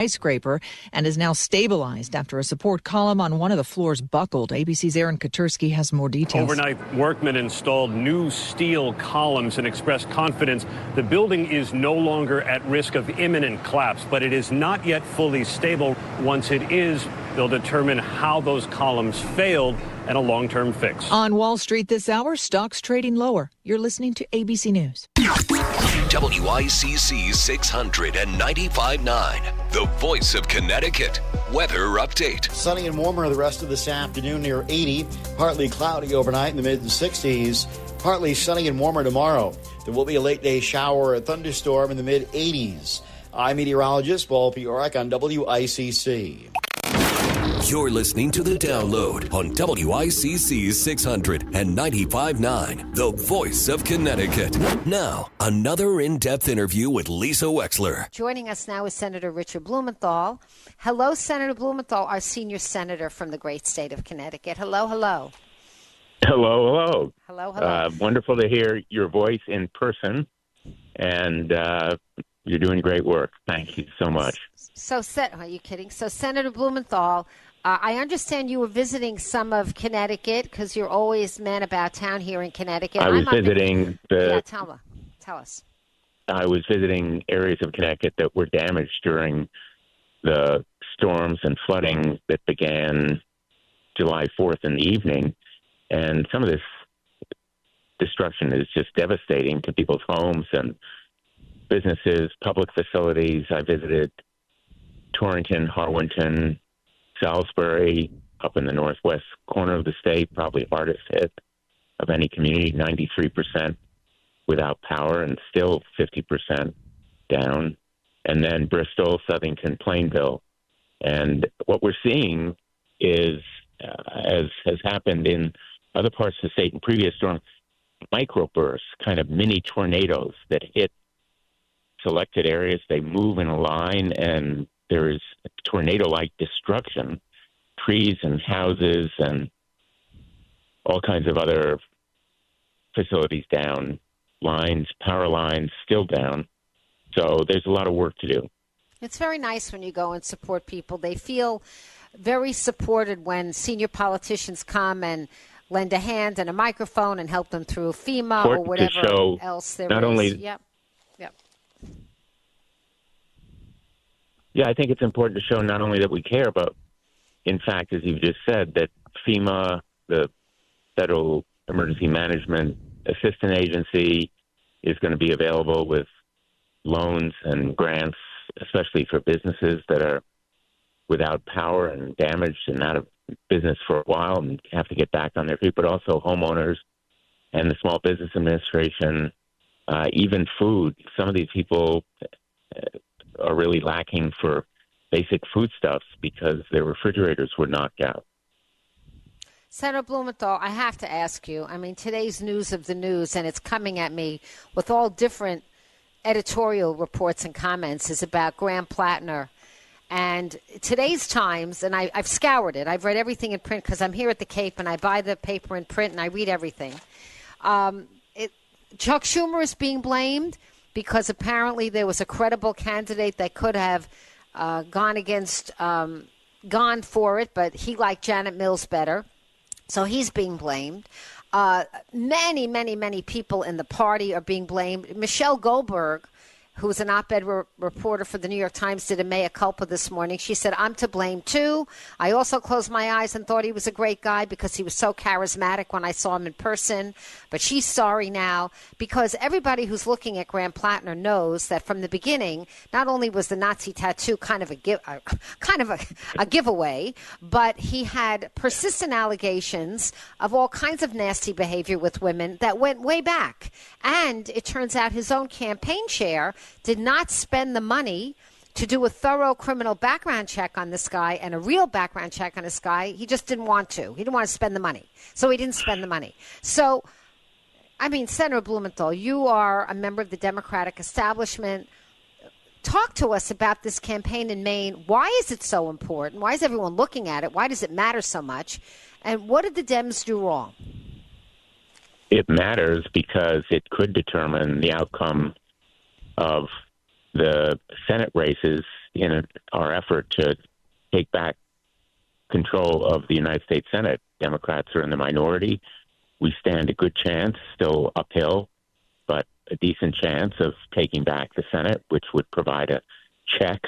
skyscraper and is now stabilized after a support column on one of the floors buckled. ABC's Aaron Katursky has more details. Overnight, workmen installed new steel columns and expressed confidence the building is no longer at risk of imminent collapse, but it is not yet fully stable. Once it is, they'll determine how those columns failed and a long-term fix. On Wall Street this hour, stocks trading lower. You're listening to ABC News. WICC 695.9, the voice of Connecticut. Weather update. Sunny and warmer the rest of this afternoon, near 80. Partly cloudy overnight in the mid-60s. Partly sunny and warmer tomorrow. There will be a late-day shower or a thunderstorm in the mid-80s. I'm meteorologist Paul Piorek on WICC. You're listening to The Download on WICC 695.9, the voice of Connecticut. Now, another in-depth interview with Lisa Wexler. Joining us now is Senator Richard Blumenthal. Hello, Senator Blumenthal, our senior senator from the great state of Connecticut. Hello, hello. Hello, hello. Hello, hello. Wonderful to hear your voice in person, and you're doing great work. Thank you so much. Are you kidding? So, Senator Blumenthal, I understand you were visiting some of Connecticut because you're always man about town here in Connecticut. I was visiting tell us. I was visiting areas of Connecticut that were damaged during the storms and flooding that began July 4th in the evening. And some of this destruction is just devastating to people's homes and businesses, public facilities. I visited Torrington, Harwinton, Salisbury, up in the northwest corner of the state, probably hardest hit of any community, 93% without power and still 50% down. And then Bristol, Southington, Plainville. And what we're seeing is, as has happened in other parts of the state in previous storms, microbursts, kind of mini tornadoes that hit selected areas. They move in a line, and there is tornado-like destruction, trees and houses and all kinds of other facilities down, power lines still down. So there's a lot of work to do. It's very nice when you go and support people. They feel very supported when senior politicians come and lend a hand and a microphone and help them through FEMA or whatever else there not is. Only, Yep. Yeah, I think it's important to show not only that we care, but in fact, as you've just said, that FEMA, the Federal Emergency Management Assistance Agency, is going to be available with loans and grants, especially for businesses that are without power and damaged and out of business for a while and have to get back on their feet, but also homeowners and the Small Business Administration, even food. Some of these people are really lacking for basic foodstuffs because their refrigerators were knocked out. Senator Blumenthal, I have to ask you, I mean, today's news of the news, and it's coming at me with all different editorial reports and comments, is about Graham Plattner. And today's Times, and I've scoured it. I've read everything in print because I'm here at the Cape, and I buy the paper in print, and I read everything. Chuck Schumer is being blamed because apparently there was a credible candidate that could have gone for it, but he liked Janet Mills better. So he's being blamed. Many, many, many people in the party are being blamed. Michelle Goldberg, who's an op-ed reporter for the New York Times, did a mea culpa this morning. She said, I'm to blame too. I also closed my eyes and thought he was a great guy because he was so charismatic when I saw him in person. But she's sorry now because everybody who's looking at Graham Plattner knows that from the beginning, not only was the Nazi tattoo kind of a giveaway, but he had persistent allegations of all kinds of nasty behavior with women that went way back. And it turns out his own campaign chair did not spend the money to do a thorough criminal background check on this guy and a real background check on this guy. He just didn't want to. He didn't want to spend the money. So he didn't spend the money. So, I mean, Senator Blumenthal, you are a member of the Democratic establishment. Talk to us about this campaign in Maine. Why is it so important? Why is everyone looking at it? Why does it matter so much? And what did the Dems do wrong? It matters because it could determine the outcome of the Senate races in our effort to take back control of the United States Senate. Democrats are in the minority. We stand a good chance, still uphill, but a decent chance of taking back the Senate, which would provide a check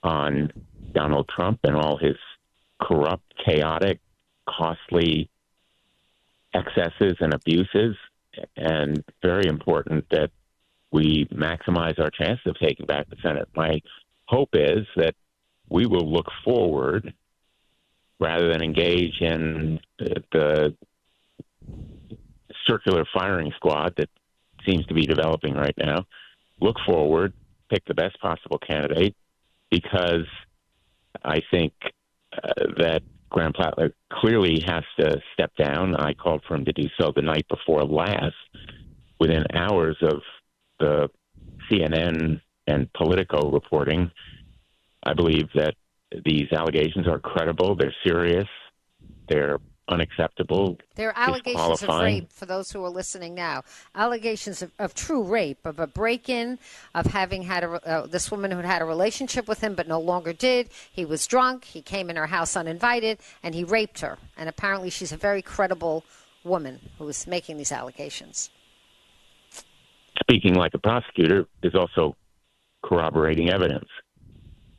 on Donald Trump and all his corrupt, chaotic, costly excesses and abuses. And very important that we maximize our chances of taking back the Senate. My hope is that we will look forward rather than engage in the circular firing squad that seems to be developing right now. Look forward, pick the best possible candidate, because I think that Graham Plattler clearly has to step down. I called for him to do so the night before last, within hours of the CNN and Politico reporting. I believe that these allegations are credible, they're serious, they're unacceptable. They're allegations of rape, for those who are listening now. Allegations of true rape, of a break-in, of having had this woman who had a relationship with him but no longer did. He was drunk, he came in her house uninvited, and he raped her. And apparently she's a very credible woman who is making these allegations. Speaking like a prosecutor is also corroborating evidence.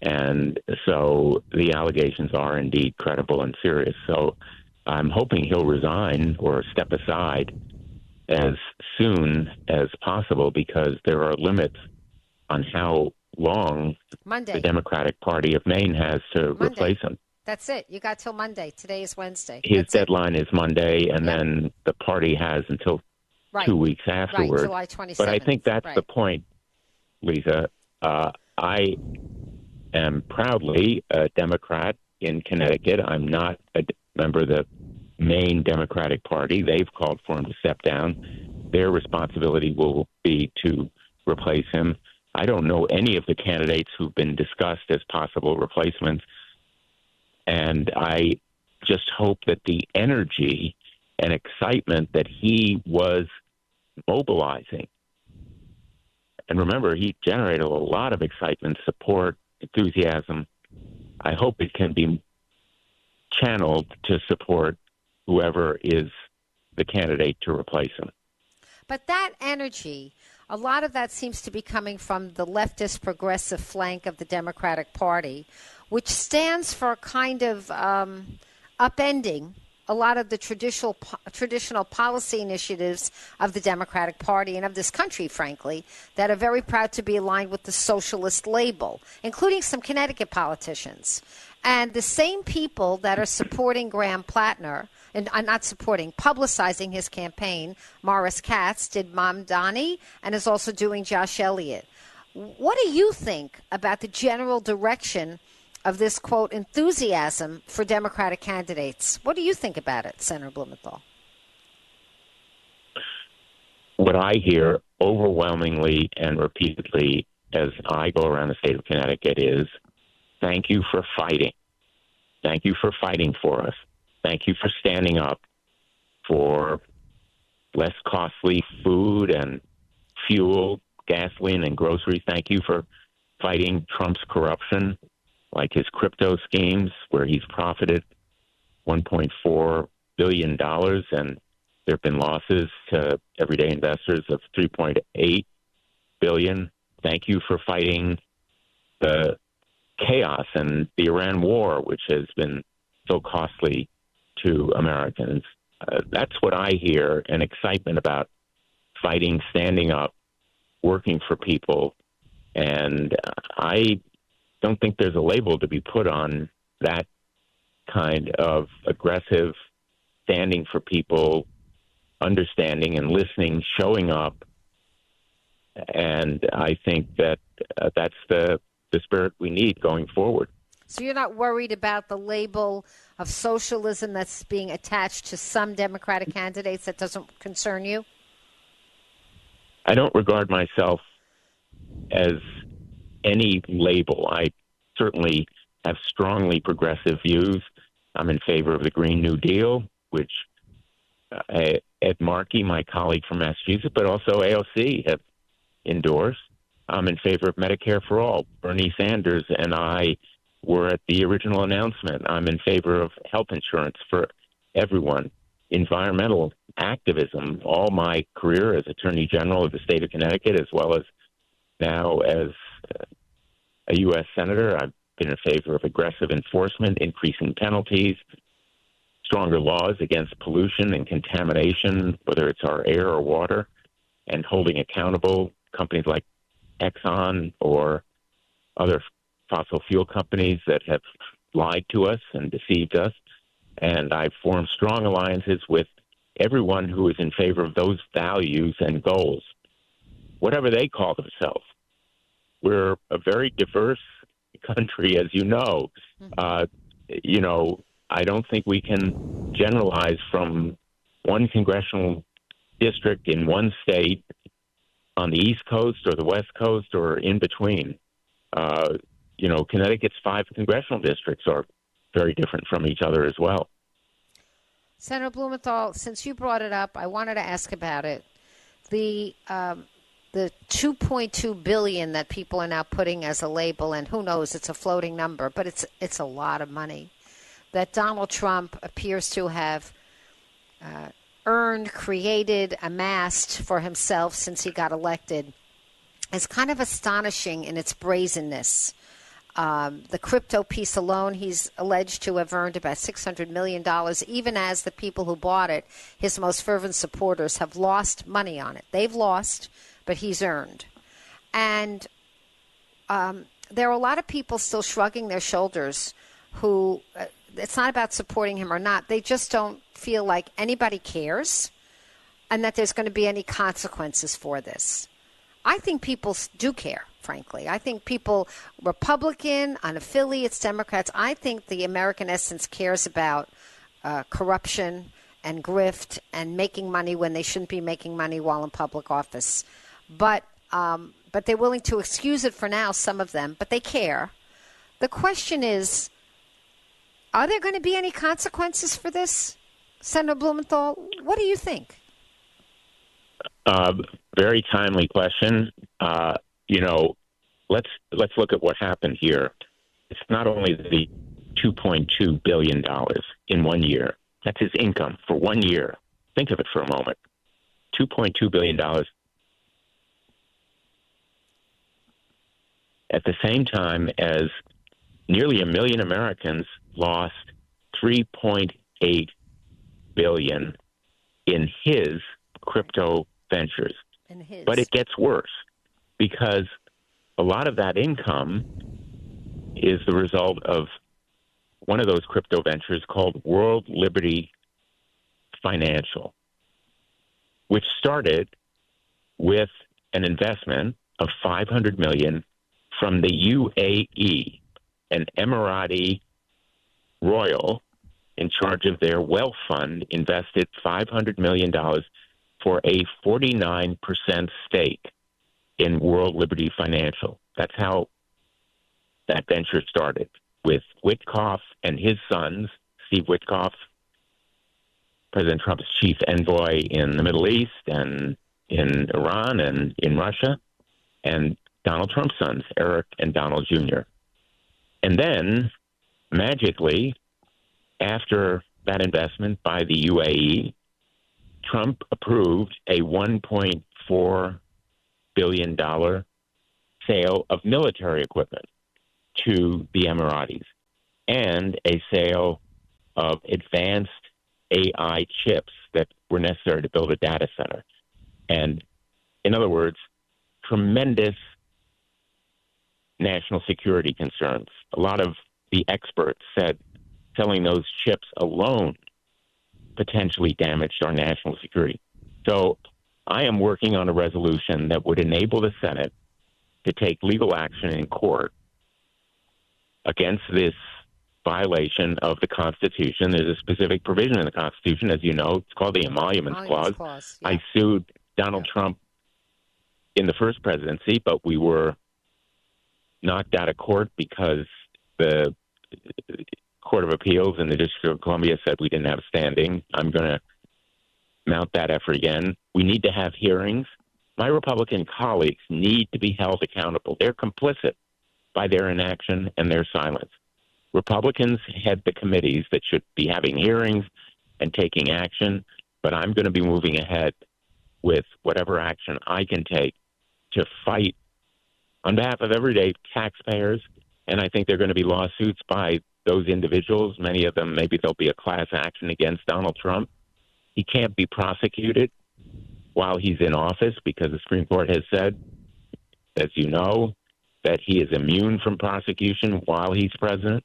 And so the allegations are indeed credible and serious. So I'm hoping he'll resign or step aside as soon as possible, because there are limits on how long the Democratic Party of Maine has to replace him. That's it. You got till Monday. Today is Wednesday. His deadline is Monday, and then the party has until 2 weeks afterward. July 27th. But I think that's the point, Lisa. I am proudly a Democrat in Connecticut. I'm not a member of the Maine Democratic Party. They've called for him to step down. Their responsibility will be to replace him. I don't know any of the candidates who've been discussed as possible replacements. And I just hope that the energy and excitement that he was mobilizing, and remember, he generated a lot of excitement, support, enthusiasm. I hope it can be channeled to support whoever is the candidate to replace him. But that energy, a lot of that seems to be coming from the leftist progressive flank of the Democratic Party, which stands for a kind of upending a lot of the traditional policy initiatives of the Democratic Party and of this country, frankly, that are very proud to be aligned with the socialist label, including some Connecticut politicians. And the same people that are supporting Graham Plattner, and not supporting, publicizing his campaign, Morris Katz did Mamdani and is also doing Josh Elliott. What do you think about the general direction of this, quote, enthusiasm for Democratic candidates? What do you think about it, Senator Blumenthal? What I hear overwhelmingly and repeatedly as I go around the state of Connecticut is, thank you for fighting. Thank you for fighting for us. Thank you for standing up for less costly food and fuel, gasoline and groceries. Thank you for fighting Trump's corruption, like his crypto schemes, where he's profited $1.4 billion, and there have been losses to everyday investors of $3.8 billion. Thank you for fighting the chaos and the Iran war, which has been so costly to Americans. That's what I hear, an excitement about fighting, standing up, working for people. And I don't think there's a label to be put on that kind of aggressive standing for people, understanding and listening, showing up. And I think that that's the spirit we need going forward. So you're not worried about the label of socialism that's being attached to some Democratic candidates? That doesn't concern you? I don't regard myself as any label. I certainly have strongly progressive views. I'm in favor of the Green New Deal, which Ed Markey, my colleague from Massachusetts, but also AOC have endorsed. I'm in favor of Medicare for all. Bernie Sanders and I were at the original announcement. I'm in favor of health insurance for everyone. Environmental activism, all my career as Attorney General of the state of Connecticut, as well as now as a U.S. Senator, I've been in favor of aggressive enforcement, increasing penalties, stronger laws against pollution and contamination, whether it's our air or water, and holding accountable companies like Exxon or other fossil fuel companies that have lied to us and deceived us. And I've formed strong alliances with everyone who is in favor of those values and goals, whatever they call themselves. We're a very diverse country, as you know. I don't think we can generalize from one congressional district in one state on the East Coast or the West Coast or in between. Connecticut's 5 congressional districts are very different from each other as well. Senator Blumenthal, since you brought it up, I wanted to ask about it. The $2.2 billion that people are now putting as a label, and who knows, it's a floating number, but it's a lot of money that Donald Trump appears to have earned, created, amassed for himself since he got elected, is kind of astonishing in its brazenness. The crypto piece alone, he's alleged to have earned about $600 million, even as the people who bought it, his most fervent supporters, have lost money on it. They've lost, but he's earned. And there are a lot of people still shrugging their shoulders who, it's not about supporting him or not. They just don't feel like anybody cares and that there's going to be any consequences for this. I think people do care, frankly. I think people, Republican, unaffiliates, Democrats, I think the American essence cares about corruption and grift and making money when they shouldn't be making money while in public office. But they're willing to excuse it for now, some of them, but they care. The question is, are there going to be any consequences for this? Senator Blumenthal, what do you think? Very timely question. Let's look at what happened here. It's not only the $2.2 billion in 1 year. That's his income for 1 year. Think of it for a moment. $2.2 billion. At the same time as nearly 1 million Americans lost $3.8 billion in his crypto ventures. But it gets worse because a lot of that income is the result of one of those crypto ventures called World Liberty Financial, which started with an investment of $500 million from the UAE, an Emirati royal in charge of their wealth fund invested $500 million for a 49% stake in World Liberty Financial. That's how that venture started, with Witkoff and his sons, Steve Witkoff, President Trump's chief envoy in the Middle East and in Iran and in Russia, and Donald Trump's sons, Eric and Donald Jr. And then, magically, after that investment by the UAE, Trump approved a $1.4 billion sale of military equipment to the Emiratis and a sale of advanced AI chips that were necessary to build a data center. And in other words, tremendous national security concerns. A lot of the experts said selling those chips alone potentially damaged our national security. So I am working on a resolution that would enable the Senate to take legal action in court against this violation of the Constitution. There's a specific provision in the Constitution, as you know, it's called the Emoluments Clause. Yeah. I sued Donald Trump in the first presidency, but we were knocked out of court because the Court of Appeals in the District of Columbia said we didn't have standing. I'm going to mount that effort again. We need to have hearings my Republican colleagues need to be held accountable. They're complicit by their inaction and their silence. Republicans head the committees that should be having hearings and taking action, but I'm going to be moving ahead with whatever action I can take to fight on behalf of everyday taxpayers. And I think there are going to be lawsuits by those individuals. Many of them, maybe there'll be a class action against Donald Trump. He can't be prosecuted while he's in office because the Supreme Court has said, as you know, that he is immune from prosecution while he's president.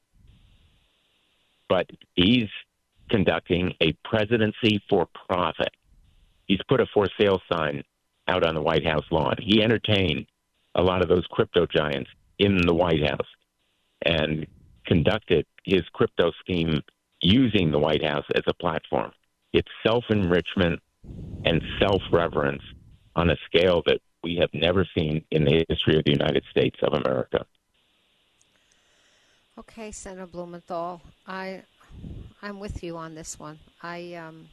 But he's conducting a presidency for profit. He's put a for sale sign out on the White House lawn. He entertained a lot of those crypto giants in the White House and conducted his crypto scheme using the White House as a platform. It's self-enrichment and self-reverence on a scale that we have never seen in the history of the United States of America. Okay, Senator Blumenthal, I'm with you on this one. I'm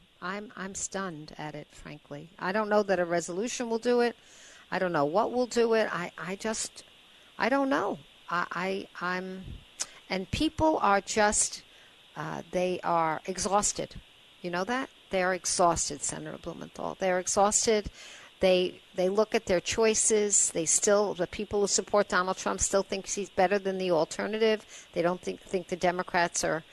stunned at it, frankly. I don't know that a resolution will do it. I don't know what will do it. I don't know. And people are just, they are exhausted. You know that? They are exhausted, Senator Blumenthal. They're exhausted. They look at their choices. The people who support Donald Trump still think he's better than the alternative. They don't think the Democrats are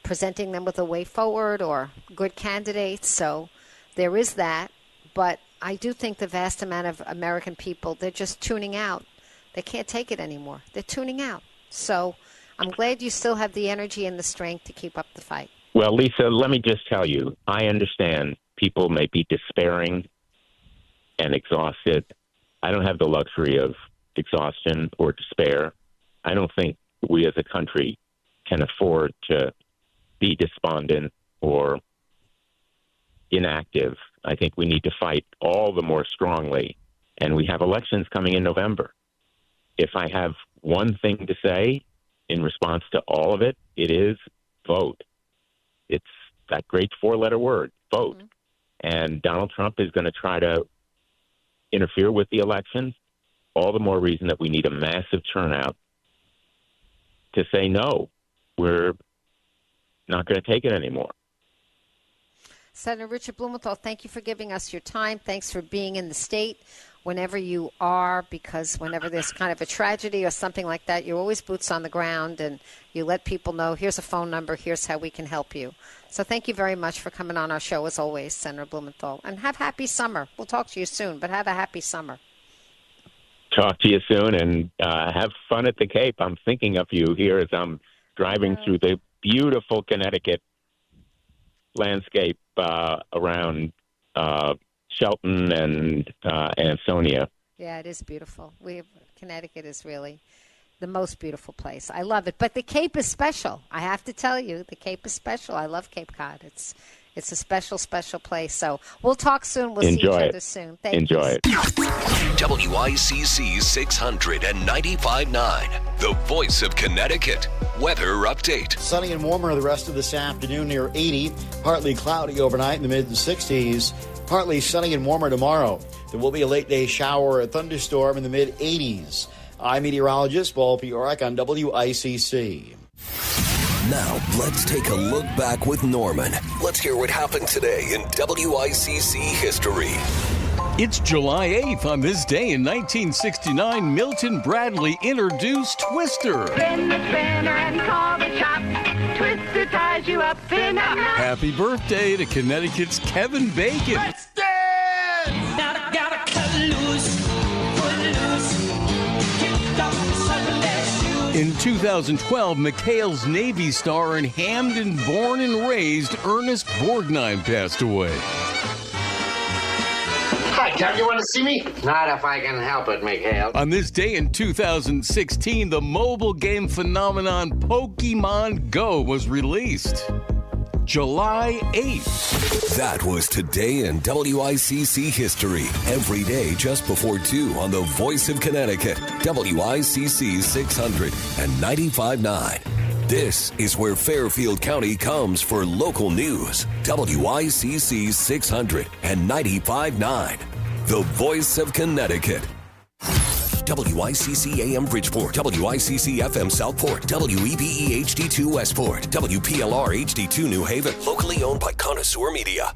presenting them with a way forward or good candidates. So there is that. But I do think the vast amount of American people, they're just tuning out. They can't take it anymore. They're tuning out. So I'm glad you still have the energy and the strength to keep up the fight. Well, Lisa, let me just tell you, I understand people may be despairing and exhausted. I don't have the luxury of exhaustion or despair. I don't think we as a country can afford to be despondent or inactive. I think we need to fight all the more strongly. And we have elections coming in November. If I have one thing to say in response to all of it, it is vote. It's that great four-letter word, vote. Mm-hmm. And Donald Trump is going to try to interfere with the elections. All the more reason that we need a massive turnout to say, no, we're not going to take it anymore. Senator Richard Blumenthal, thank you for giving us your time. Thanks for being in the state whenever you are, because whenever there's kind of a tragedy or something like that, you're always boots on the ground and you let people know, here's a phone number, here's how we can help you. So thank you very much for coming on our show, as always, Senator Blumenthal. And have a happy summer. We'll talk to you soon, but have a happy summer. Talk to you soon, and have fun at the Cape. I'm thinking of you here as I'm driving through the beautiful Connecticut landscape around Shelton and Ansonia. Yeah, it is beautiful. Connecticut is really the most beautiful place. I love it. But the Cape is special. I have to tell you, the Cape is special. I love Cape Cod. It's a special, special place. So we'll talk soon. We'll see each other soon. Thank you. Enjoy it. WICC 695.9, the voice of Connecticut. Weather update. Sunny and warmer the rest of this afternoon, near 80. Partly cloudy overnight in the mid-60s. Partly sunny and warmer tomorrow. There will be a late-day shower or thunderstorm in the mid-80s. I'm meteorologist Paul Piorek on WICC. Now, let's take a look back with Norman. Let's hear what happened today in WICC history. It's July 8th. On this day in 1969, Milton Bradley introduced Twister. Spin the spinner and call the chop. Twister ties you up in a knot. Happy birthday to Connecticut's Kevin Bacon. Let's dance! Gotta cut loose, pull loose. Kick off the Sunday shoes. In 2012, McHale's Navy star and Hamden born and raised Ernest Borgnine passed away. Hi, Ted, you want to see me? Not if I can help it, Mikhail. On this day in 2016, the mobile game phenomenon Pokemon Go was released. July 8th. That was today in WICC history. Every day just before 2 on the voice of Connecticut, WICC 695.9. This is where Fairfield County comes for local news. WICC 695.9. the voice of Connecticut. WICC AM Bridgeport, WICC FM Southport, WEBE HD2 Westport, WPLR HD2 New Haven, locally owned by Connoisseur Media.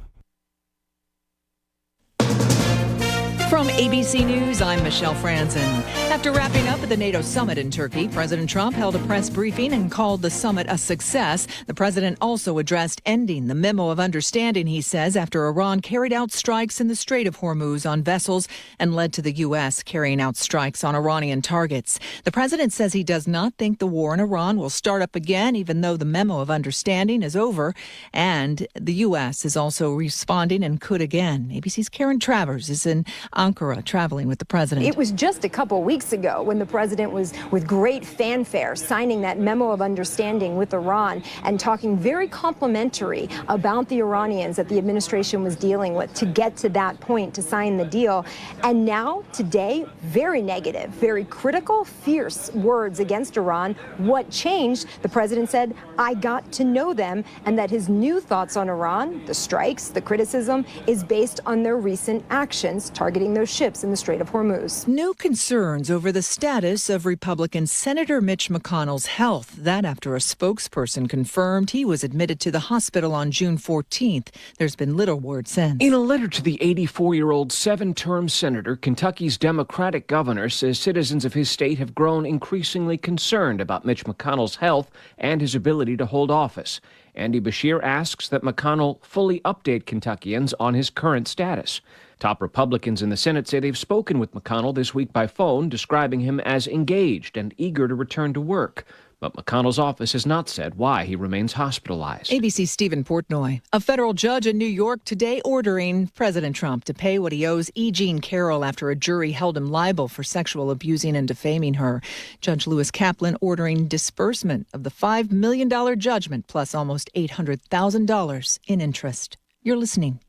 From ABC News, I'm Michelle Franzen. After wrapping up at the NATO summit in Turkey, President Trump held a press briefing and called the summit a success. The president also addressed ending the memo of understanding, he says, after Iran carried out strikes in the Strait of Hormuz on vessels and led to the U.S. carrying out strikes on Iranian targets. The president says he does not think the war in Iran will start up again, even though the memo of understanding is over. And the U.S. is also responding and could again. ABC's Karen Travers is in Ankara traveling with the president. It was just a couple weeks ago when the president was, with great fanfare, signing that memo of understanding with Iran and talking very complimentary about the Iranians that the administration was dealing with to get to that point to sign the deal. And now, today, very negative, very critical, fierce words against Iran. What changed? The president said, I got to know them, and that his new thoughts on Iran, the strikes, the criticism, is based on their recent actions targeting those ships in the Strait of Hormuz. New concerns over the status of Republican Senator Mitch McConnell's health. That after a spokesperson confirmed he was admitted to the hospital on June 14th. There's been little word since. In a letter to the 84-year-old seven-term senator, Kentucky's Democratic governor says citizens of his state have grown increasingly concerned about Mitch McConnell's health and his ability to hold office. Andy Beshear asks that McConnell fully update Kentuckians on his current status. Top Republicans in the Senate say they've spoken with McConnell this week by phone, describing him as engaged and eager to return to work. But McConnell's office has not said why he remains hospitalized. ABC's Stephen Portnoy. A federal judge in New York today ordering President Trump to pay what he owes E. Jean Carroll after a jury held him liable for sexual abusing and defaming her. Judge Lewis Kaplan ordering disbursement of the $5 million judgment plus almost $800,000 in interest. You're listening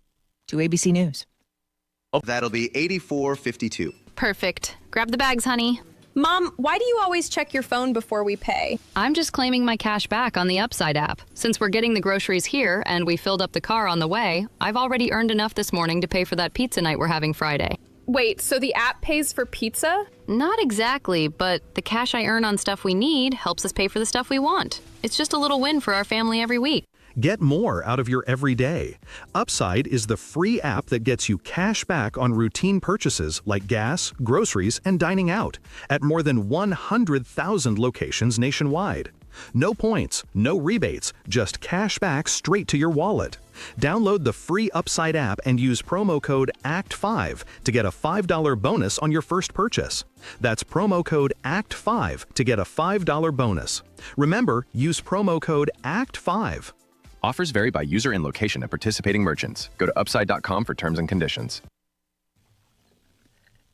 to ABC News. That'll be $84.52. Perfect. Grab the bags, honey. Mom, why do you always check your phone before we pay? I'm just claiming my cash back on the Upside app. Since we're getting the groceries here and we filled up the car on the way, I've already earned enough this morning to pay for that pizza night we're having Friday. Wait, so the app pays for pizza? Not exactly, but the cash I earn on stuff we need helps us pay for the stuff we want. It's just a little win for our family every week. Get more out of your everyday. Upside is the free app that gets you cash back on routine purchases like gas, groceries, and dining out at more than 100,000 locations nationwide. No points, no rebates, just cash back straight to your wallet. Download the free Upside app and use promo code ACT5 to get a $5 bonus on your first purchase. That's promo code ACT5 to get a $5 bonus. Remember, use promo code ACT5. Offers vary by user and location at participating merchants. Go to upside.com for terms and conditions.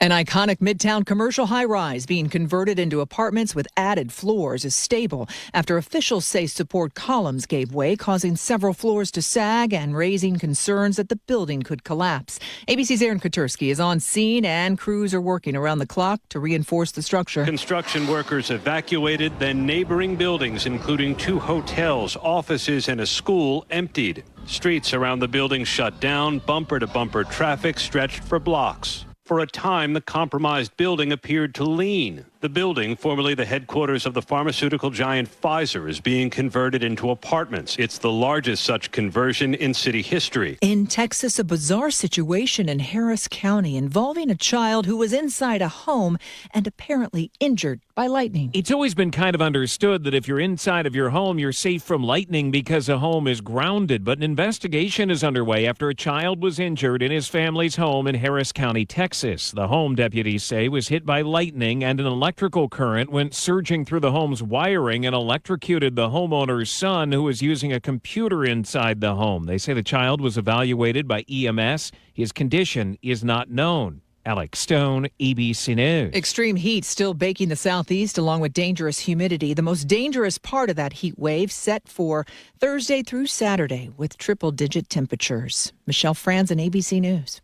An iconic Midtown commercial high-rise being converted into apartments with added floors is stable after officials say support columns gave way, causing several floors to sag and raising concerns that the building could collapse. ABC's Aaron Katersky is on scene, and crews are working around the clock to reinforce the structure. Construction workers evacuated, then neighboring buildings, including 2 hotels, offices, and a school, emptied. Streets around the building shut down, bumper-to-bumper traffic stretched for blocks. For a time, the compromised building appeared to lean. The building, formerly the headquarters of the pharmaceutical giant Pfizer, is being converted into apartments. It's the largest such conversion in city history. In Texas, a bizarre situation in Harris County involving a child who was inside a home and apparently injured by lightning. It's always been kind of understood that if you're inside of your home, you're safe from lightning because the home is grounded. But an investigation is underway after a child was injured in his family's home in Harris County, Texas. The home, deputies say, was hit by lightning, and an electrical current went surging through the home's wiring and electrocuted the homeowner's son, who was using a computer inside the home. They say the child was evaluated by EMS. His condition is not known. Alex Stone, ABC News. Extreme heat still baking the southeast along with dangerous humidity. The most dangerous part of that heat wave set for Thursday through Saturday with triple-digit temperatures. Michelle Franzen, ABC News.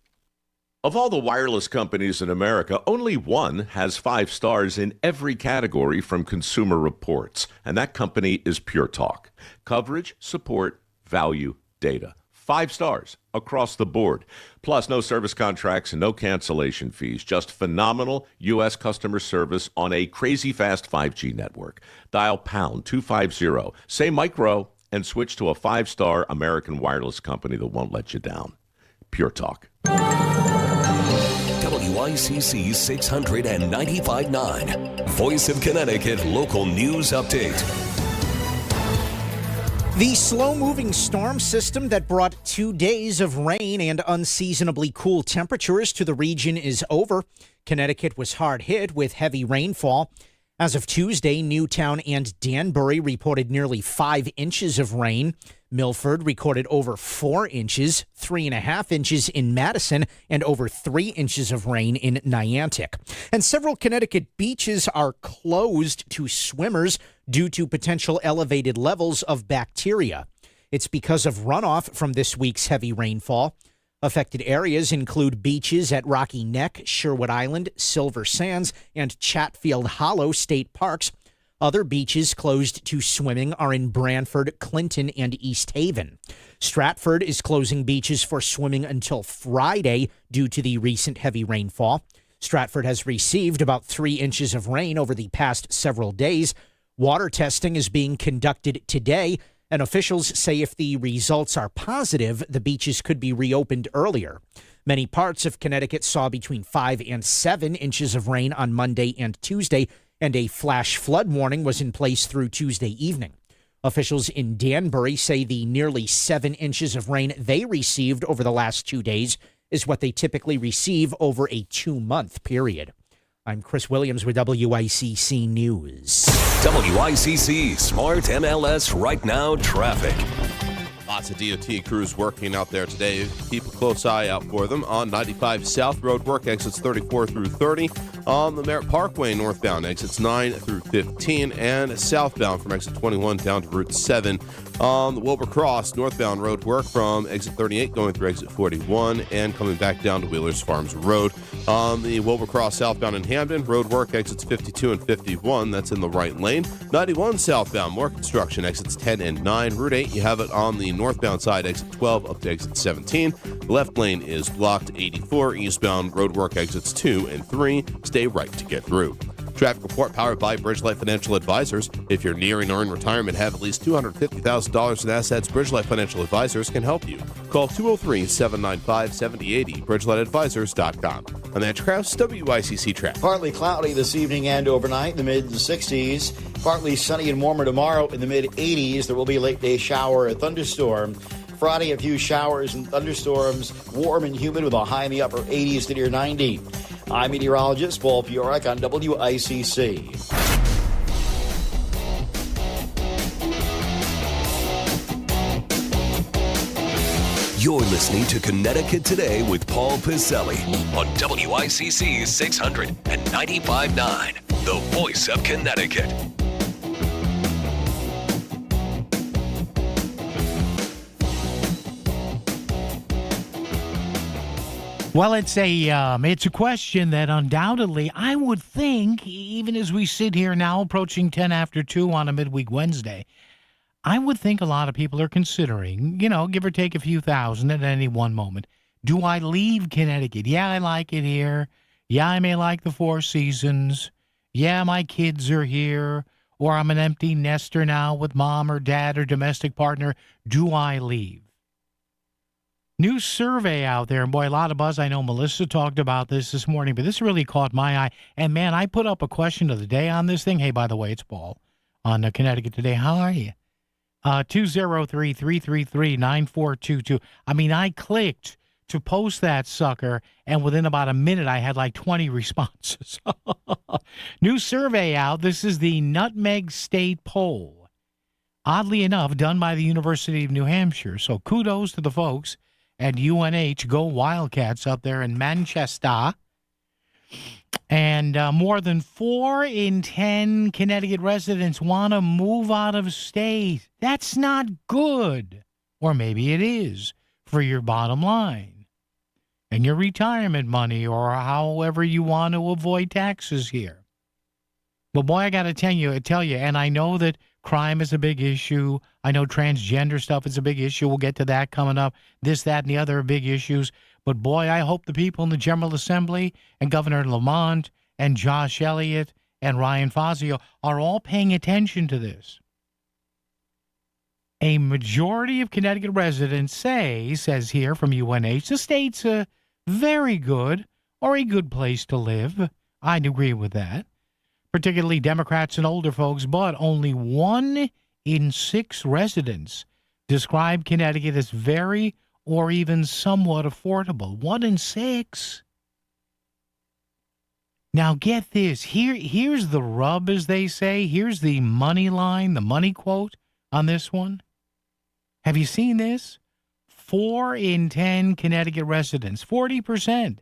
Of all the wireless companies in America, only one has 5 stars in every category from Consumer Reports, and that company is Pure Talk. Coverage, support, value, data. 5 stars across the board. Plus, no service contracts and no cancellation fees. Just phenomenal U.S. customer service on a crazy fast 5G network. Dial pound 250, say micro, and switch to a 5-star American wireless company that won't let you down. Pure Talk. WICC 695.9. Voice of Connecticut Local News Update. The slow-moving storm system that brought 2 days of rain and unseasonably cool temperatures to the region is over. Connecticut was hard hit with heavy rainfall. As of Tuesday, Newtown and Danbury reported nearly 5 inches of rain. Milford recorded over 4 inches, 3.5 inches in Madison, and over 3 inches of rain in Niantic. And several Connecticut beaches are closed to swimmers due to potential elevated levels of bacteria. It's because of runoff from this week's heavy rainfall. Affected areas include beaches at Rocky Neck, Sherwood Island, Silver Sands, and Chatfield Hollow State Parks. Other beaches closed to swimming are in Branford, Clinton, and East Haven. Stratford is closing beaches for swimming until Friday due to the recent heavy rainfall. Stratford has received about 3 inches of rain over the past several days. Water testing is being conducted today, and officials say if the results are positive, the beaches could be reopened earlier. Many parts of Connecticut saw between 5 and 7 inches of rain on Monday and Tuesday, and a flash flood warning was in place through Tuesday evening. Officials in Danbury say the nearly 7 inches of rain they received over the last 2 days is what they typically receive over a 2-month period. I'm Chris Williams with WICC News. WICC Smart MLS Right Now Traffic. Lots of DOT crews working out there today. Keep a close eye out for them. On 95 South Road work exits 34 through 30. On the Merritt Parkway northbound exits 9 through 15. And southbound from exit 21 down to Route 7. On the Wilbur Cross northbound road work from exit 38 going through exit 41 and coming back down to Wheelers Farms Road. On the Wilbur Cross southbound in Hamden, road work exits 52 and 51. That's in the right lane. 91 southbound, more construction, exits 10 and 9. Route 8, you have it on the northbound side, exit 12 up to exit 17. The left lane is blocked. 84 eastbound, road work exits 2 and 3. Stay right to get through. Traffic report powered by Bridgelight Financial Advisors. If you're nearing or in retirement, have at least $250,000 in assets, Bridgelight Financial Advisors can help you. Call 203-795-7080, bridgelightadvisors.com. I'm Andrew Krause, WICC Traffic. Partly cloudy this evening and overnight in the mid-60s. Partly sunny and warmer tomorrow in the mid-80s. There will be a late-day shower or thunderstorm. Friday, a few showers and thunderstorms, warm and humid with a high in the upper 80s to near 90. I'm meteorologist Paul Piorek on WICC. You're listening to Connecticut Today with Paul Piselli on WICC 695.9, the voice of Connecticut. Well, it's a question that undoubtedly I would think, even as we sit here now approaching 10 after 2 on a midweek Wednesday, I would think a lot of people are considering, give or take a few thousand at any one moment. Do I leave Connecticut? Yeah, I like it here. Yeah, I may like the Four Seasons. Yeah, my kids are here. Or I'm an empty nester now with mom or dad or domestic partner. Do I leave? New survey out there, and boy, a lot of buzz. I know Melissa talked about this morning, but this really caught my eye. And man, I put up a question of the day on this thing. Hey, by the way, it's Paul on Connecticut Today. How are you? 203-333-9422. I mean, I clicked to post that sucker, and within about a minute, I had like 20 responses. New survey out. This is the Nutmeg State poll. Oddly enough, done by the University of New Hampshire. So kudos to the folks at UNH. Go Wildcats up there in Manchester. And more than 4 in 10 Connecticut residents want to move out of state. That's not good. Or maybe it is for your bottom line and your retirement money or however you want to avoid taxes here. But boy, I got to tell you, and I know that Crime is a big issue. I know transgender stuff is a big issue. We'll get to that coming up. This, that, and the other are big issues. But boy, I hope the people in the General Assembly and Governor Lamont and Josh Elliott and Ryan Fazio are all paying attention to this. A majority of Connecticut residents says here from UNH, the state's a very good or a good place to live. I'd agree with that. Particularly Democrats and older folks, but only 1 in 6 residents describe Connecticut as very or even somewhat affordable. 1 in 6. Now get this. Here's the rub, as they say. Here's the money line, the money quote on this one. Have you seen this? 4 in 10 Connecticut residents, 40%,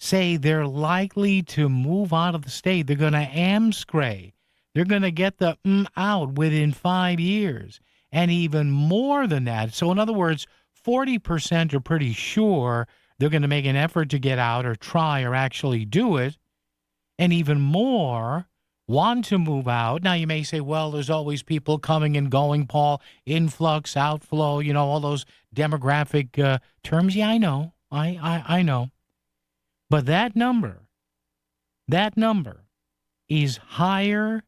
say they're likely to move out of the state. They're going to amscray. They're going to get the out within 5 years. And even more than that. So in other words, 40% are pretty sure they're going to make an effort to get out or try or actually do it. And even more want to move out. Now, you may say, well, there's always people coming and going, Paul, influx, outflow, all those demographic terms. Yeah, I know. I know. But that number is higher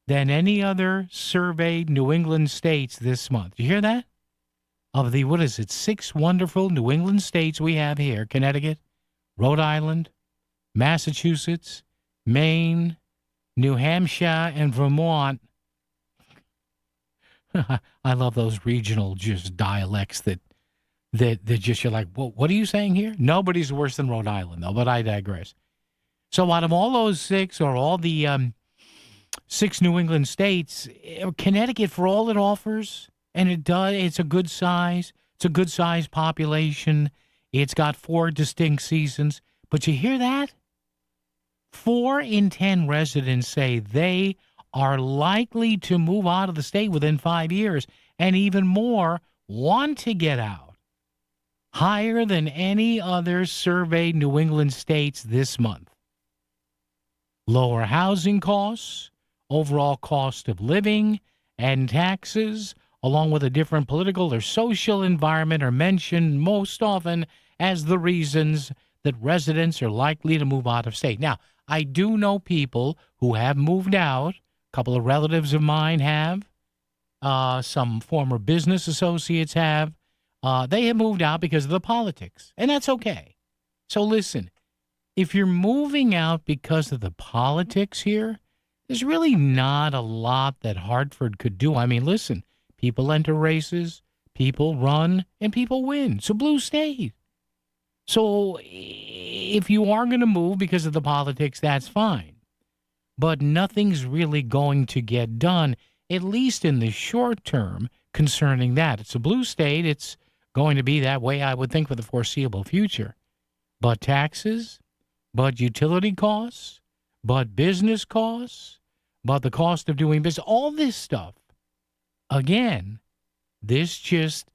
than any other surveyed New England states this month. You hear that? Of the, 6 wonderful New England states we have here, Connecticut, Rhode Island, Massachusetts, Maine, New Hampshire, and Vermont. I love those regional just dialects that just you're like, well, what are you saying here? Nobody's worse than Rhode Island, though, but I digress. So out of all those 6, or all the 6 New England states, Connecticut, for all it offers, and it's a good size. It's a good size population. It's got 4 distinct seasons. But you hear that? 4 in 10 residents say they are likely to move out of the state within 5 years, and even more want to get out. Higher than any other surveyed New England states this month. Lower housing costs, overall cost of living, and taxes, along with a different political or social environment, are mentioned most often as the reasons that residents are likely to move out of state. Now, I do know people who have moved out. A couple of relatives of mine have. Some former business associates have. They have moved out because of the politics, and that's okay. So listen, if you're moving out because of the politics here, there's really not a lot that Hartford could do. I mean, listen, people enter races, people run, and people win. It's a blue state. So if you are going to move because of the politics, that's fine. But nothing's really going to get done, at least in the short term, concerning that. It's a blue state. It's going to be that way, I would think, for the foreseeable future. But taxes, but utility costs, but business costs, but the cost of doing business, all this stuff. Again, this just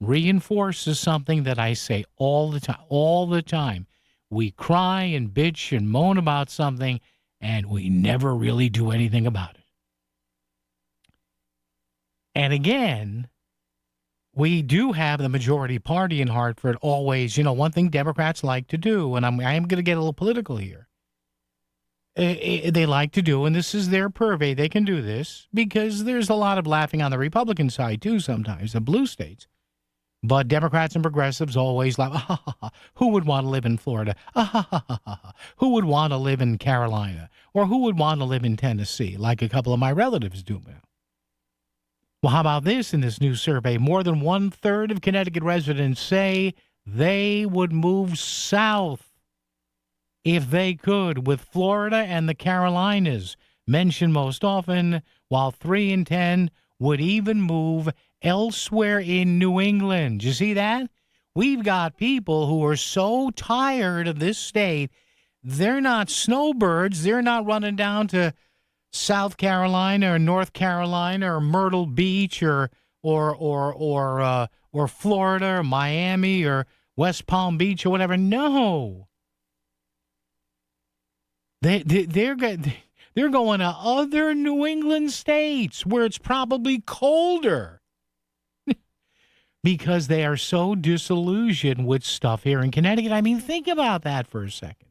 reinforces something that I say all the time. We cry and bitch and moan about something, and we never really do anything about it. And again, we do have the majority party in Hartford always, one thing Democrats like to do, and I am going to get a little political here. They like to do, and this is their purvey, they can do this, because there's a lot of laughing on the Republican side, too, sometimes, the blue states. But Democrats and progressives always laugh, who would want to live in Florida? Who would want to live in Carolina? Or who would want to live in Tennessee, like a couple of my relatives do now? Well, how about this in this new survey? More than 1/3 of Connecticut residents say they would move south if they could, with Florida and the Carolinas mentioned most often, while 3 in 10 would even move elsewhere in New England. You see that? We've got people who are so tired of this state, they're not snowbirds. They're not running down to South Carolina or North Carolina or Myrtle Beach or Florida or Miami or West Palm Beach or whatever. No. They're going to other New England states where it's probably colder because they are so disillusioned with stuff here in Connecticut. I mean, think about that for a second.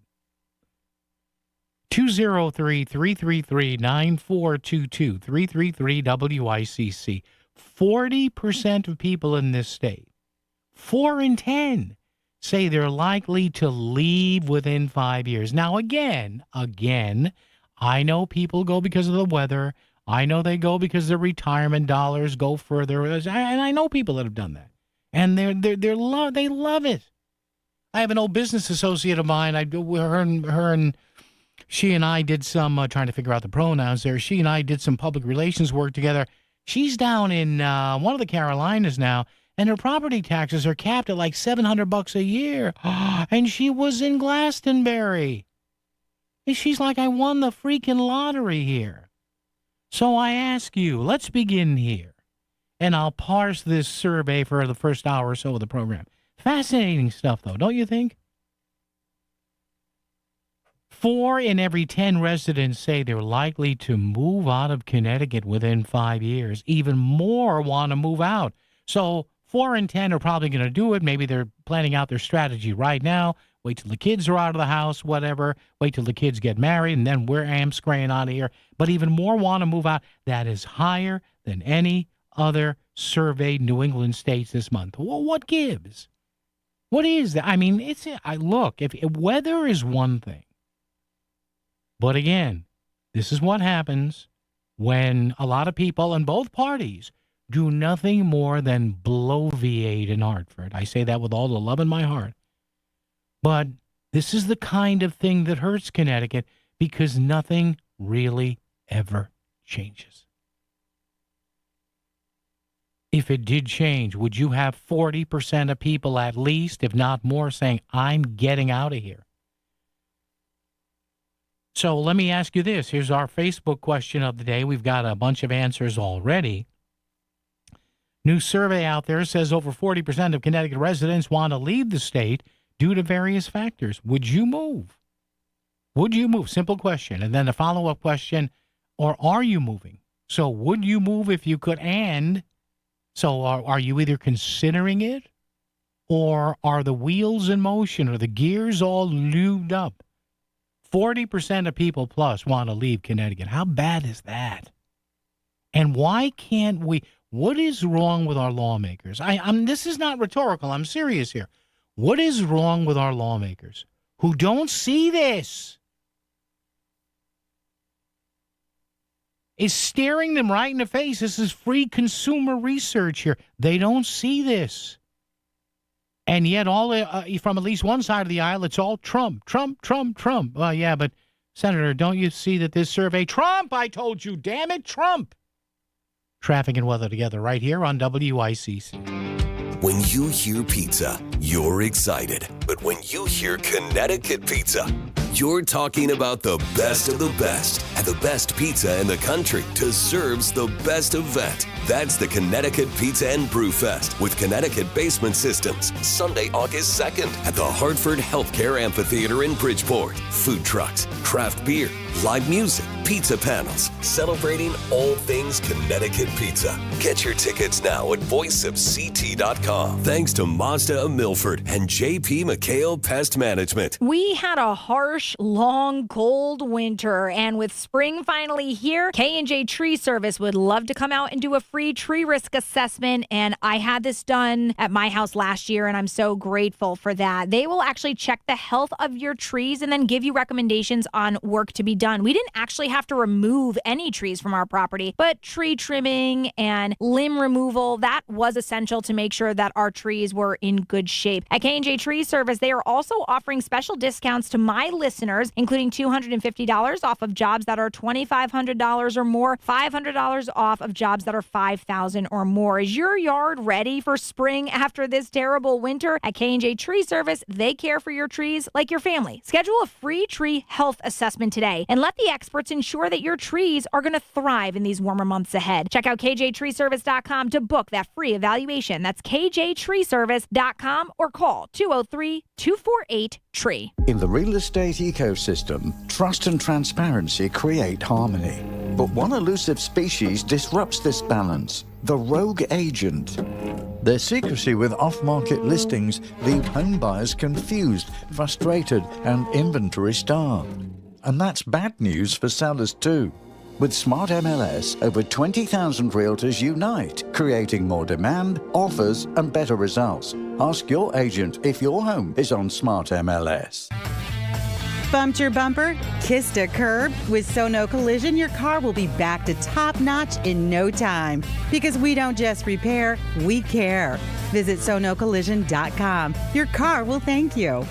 203-333-9422, 333-WICC. 40% of people in this state, 4 in 10, say they're likely to leave within 5 years. Now, again, I know people go because of the weather. I know they go because their retirement dollars go further. And I know people that have done that. And they love it. I have an old business associate of mine. She and I did some, trying to figure out the pronouns there. She and I did some public relations work together. She's down in one of the Carolinas now, and her property taxes are capped at like $700 a year. And she was in Glastonbury. And she's like, I won the freaking lottery here. So I ask you, let's begin here. And I'll parse this survey for the first hour or so of the program. Fascinating stuff, though, don't you think? 4 in every 10 residents say they're likely to move out of Connecticut within 5 years. Even more want to move out. So 4 in 10 are probably going to do it. Maybe they're planning out their strategy right now. Wait till the kids are out of the house, whatever. Wait till the kids get married, and then we're scraying out of here. But even more want to move out. That is higher than any other surveyed New England states this month. Well, what gives? What is that? I mean, look, if weather is one thing. But again, this is what happens when a lot of people on both parties do nothing more than bloviate in Hartford. I say that with all the love in my heart. But this is the kind of thing that hurts Connecticut because nothing really ever changes. If it did change, would you have 40% of people at least, if not more, saying, I'm getting out of here? So let me ask you this. Here's our Facebook question of the day. We've got a bunch of answers already. New survey out there says over 40% of Connecticut residents want to leave the state due to various factors. Would you move? Would you move? Simple question. And then the follow-up question, or are you moving? So would you move if you could? And so are you either considering it, or are the wheels in motion, or the gears all lubed up? 40% of people plus want to leave Connecticut. How bad is that? And why can't we? What is wrong with our lawmakers? This is not rhetorical. I'm serious here. What is wrong with our lawmakers who don't see this? It's staring them right in the face. This is free consumer research here. They don't see this. And yet, from at least one side of the aisle, it's all Trump, Trump, Trump, Trump. Well, yeah, but, Senator, don't you see that this survey, Trump, I told you, damn it, Trump. Traffic and weather together right here on WICC. When you hear pizza, you're excited. But when you hear Connecticut pizza, you're talking about the best of the best. And the best pizza in the country deserves the best event. That's the Connecticut Pizza and Brew Fest with Connecticut Basement Systems, Sunday, August 2nd at the Hartford Healthcare Amphitheater in Bridgeport. Food trucks, craft beer, live music, pizza panels, celebrating all things Connecticut pizza. Get your tickets now at voiceofct.com. Thanks to Mazda of Milford and JP McHale Pest Management. We had a harsh, long, cold winter, and with spring finally here, K&J Tree Service would love to come out and do a free tree risk assessment, and I had this done at my house last year, and I'm so grateful for that. They will actually check the health of your trees and then give you recommendations on work to be done. We didn't actually have to remove any trees from our property, but tree trimming and limb removal, that was essential to make sure that our trees were in good shape. At K&J Tree Service, they are also offering special discounts to my listeners, including $250 off of jobs that are $2,500 or more, $500 off of jobs that are $5,000 or more. Is your yard ready for spring after this terrible winter? At K&J Tree Service, they care for your trees like your family. Schedule a free tree health assessment today and let the experts in ensure that your trees are going to thrive in these warmer months ahead. Check out kjtreeservice.com to book that free evaluation. That's kjtreeservice.com or call 203-248-TREE. In the real estate ecosystem, trust and transparency create harmony. But one elusive species disrupts this balance: the rogue agent. Their secrecy with off-market listings leave home buyers confused, frustrated, and inventory-starved. And that's bad news for sellers too. With Smart MLS, over 20,000 realtors unite, creating more demand, offers, and better results. Ask your agent if your home is on Smart MLS. Bumped your bumper? Kissed a curb? With Sono Collision, your car will be back to top notch in no time. Because we don't just repair, we care. Visit sonocollision.com. Your car will thank you.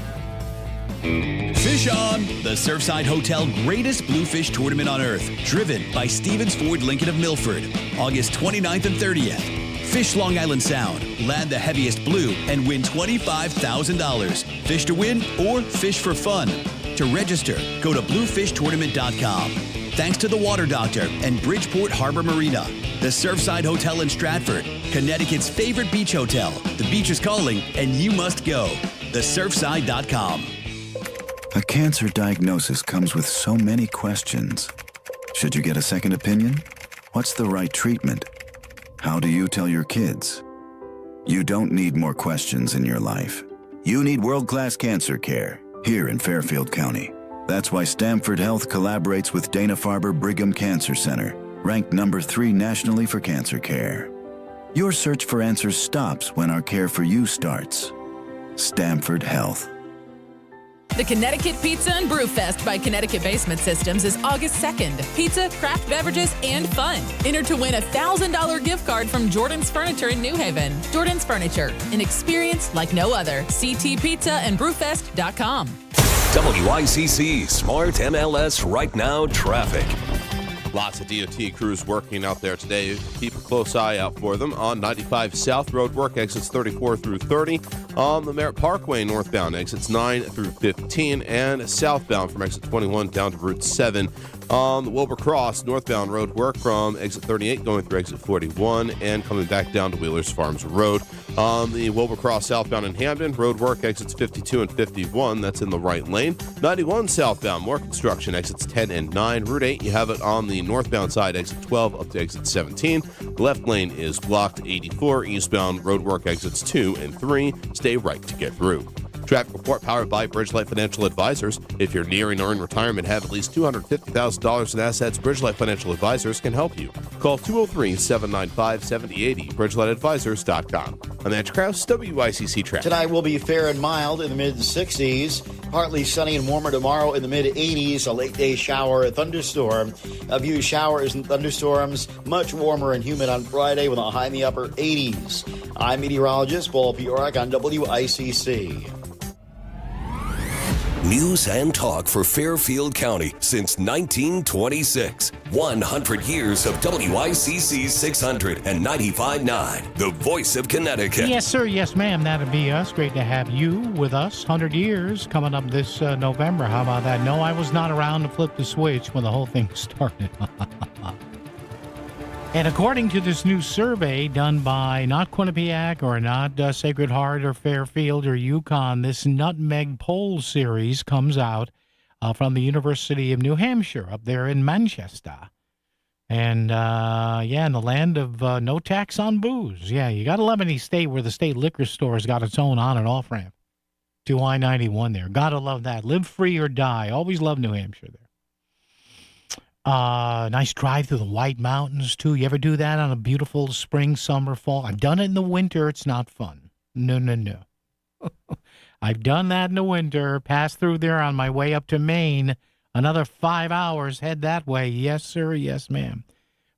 Fish On, the Surfside Hotel greatest bluefish tournament on earth, driven by Stevens Ford Lincoln of Milford, August 29th and 30th. Fish Long Island Sound, land the heaviest blue, and win $25,000. Fish to win or fish for fun. To register, go to bluefishtournament.com. Thanks to the Water Doctor and Bridgeport Harbor Marina, the Surfside Hotel in Stratford, Connecticut's favorite beach hotel. The beach is calling, and you must go. TheSurfside.com. A cancer diagnosis comes with so many questions. Should you get a second opinion? What's the right treatment? How do you tell your kids? You don't need more questions in your life. You need world-class cancer care here in Fairfield County. That's why Stamford Health collaborates with Dana-Farber Brigham Cancer Center, ranked number 3 nationally for cancer care. Your search for answers stops when our care for you starts. Stamford Health. The Connecticut Pizza and Brew Fest by Connecticut Basement Systems is August 2nd. Pizza, craft beverages, and fun. Enter to win a $1,000 gift card from Jordan's Furniture in New Haven. Jordan's Furniture, an experience like no other. ctpizzaandbrewfest.com. WICC Smart MLS Right Now traffic. Lots of DOT crews working out there today. Keep a close eye out for them. On 95 South Road work, exits 34 through 30. On the Merritt Parkway northbound, exits 9 through 15. And southbound from exit 21 down to Route 7. On the Wilbur Cross northbound road work from exit 38 going through exit 41 and coming back down to Wheelers Farms Road. On the Wilbur Cross southbound in Hamden, road work exits 52 and 51. That's in the right lane. 91 southbound, more construction, exits 10 and 9. Route 8, you have it on the northbound side, exit 12 up to exit 17. The left lane is blocked. 84 eastbound, road work exits 2 and 3. Stay right to get through. Traffic report powered by Bridgelight Financial Advisors. If you're nearing or in retirement, have at least $250,000 in assets, Bridgelight Financial Advisors can help you. Call 203-795-7080, bridgelightadvisors.com. I'm Andrew Krause, WICC Traffic. Tonight will be fair and mild in the mid-60s. Partly sunny and warmer tomorrow in the mid-80s. A late-day shower, a thunderstorm. A few showers and thunderstorms. Much warmer and humid on Friday with a high in the upper 80s. I'm meteorologist Paul Piorek on WICC. News and talk for Fairfield County since 1926. 100 years of WICC's 695.9, the voice of Connecticut. Yes, sir. Yes, ma'am. That'd be us. Great to have you with us. 100 years coming up this November. How about that? No, I was not around to flip the switch when the whole thing started. And according to this new survey done by not Quinnipiac or not Sacred Heart or Fairfield or Yukon, this Nutmeg Poll series comes out from the University of New Hampshire up there in Manchester. And, in the land of no tax on booze. Yeah, you got to love any state where the state liquor store has got its own on and off ramp to I-91 there. Got to love that. Live free or die. Always love New Hampshire there. Nice drive through the White Mountains, too. You ever do that on a beautiful spring, summer, fall? I've done it in the winter. It's not fun. No. I've done that in the winter. Passed through there on my way up to Maine. Another 5 hours. Head that way. Yes, sir. Yes, ma'am.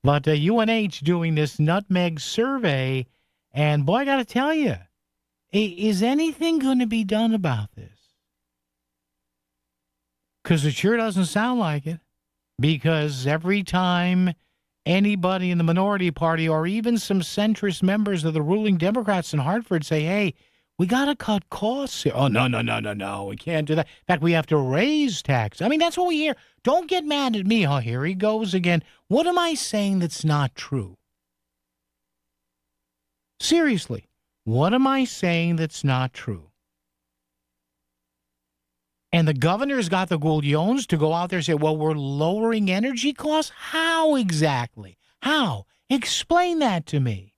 But UNH doing this nutmeg survey. And, boy, I got to tell you, is anything going to be done about this? Because it sure doesn't sound like it. Because every time anybody in the minority party or even some centrist members of the ruling Democrats in Hartford say, hey, We got to cut costs here. Oh, no. We can't do that. In fact, we have to raise tax. I mean, that's what we hear. Don't get mad at me. Oh, here he goes again. What am I saying that's not true? Seriously, what am I saying that's not true? And the governor's got the gullions to go out there and say, well, we're lowering energy costs? How exactly? How? Explain that to me.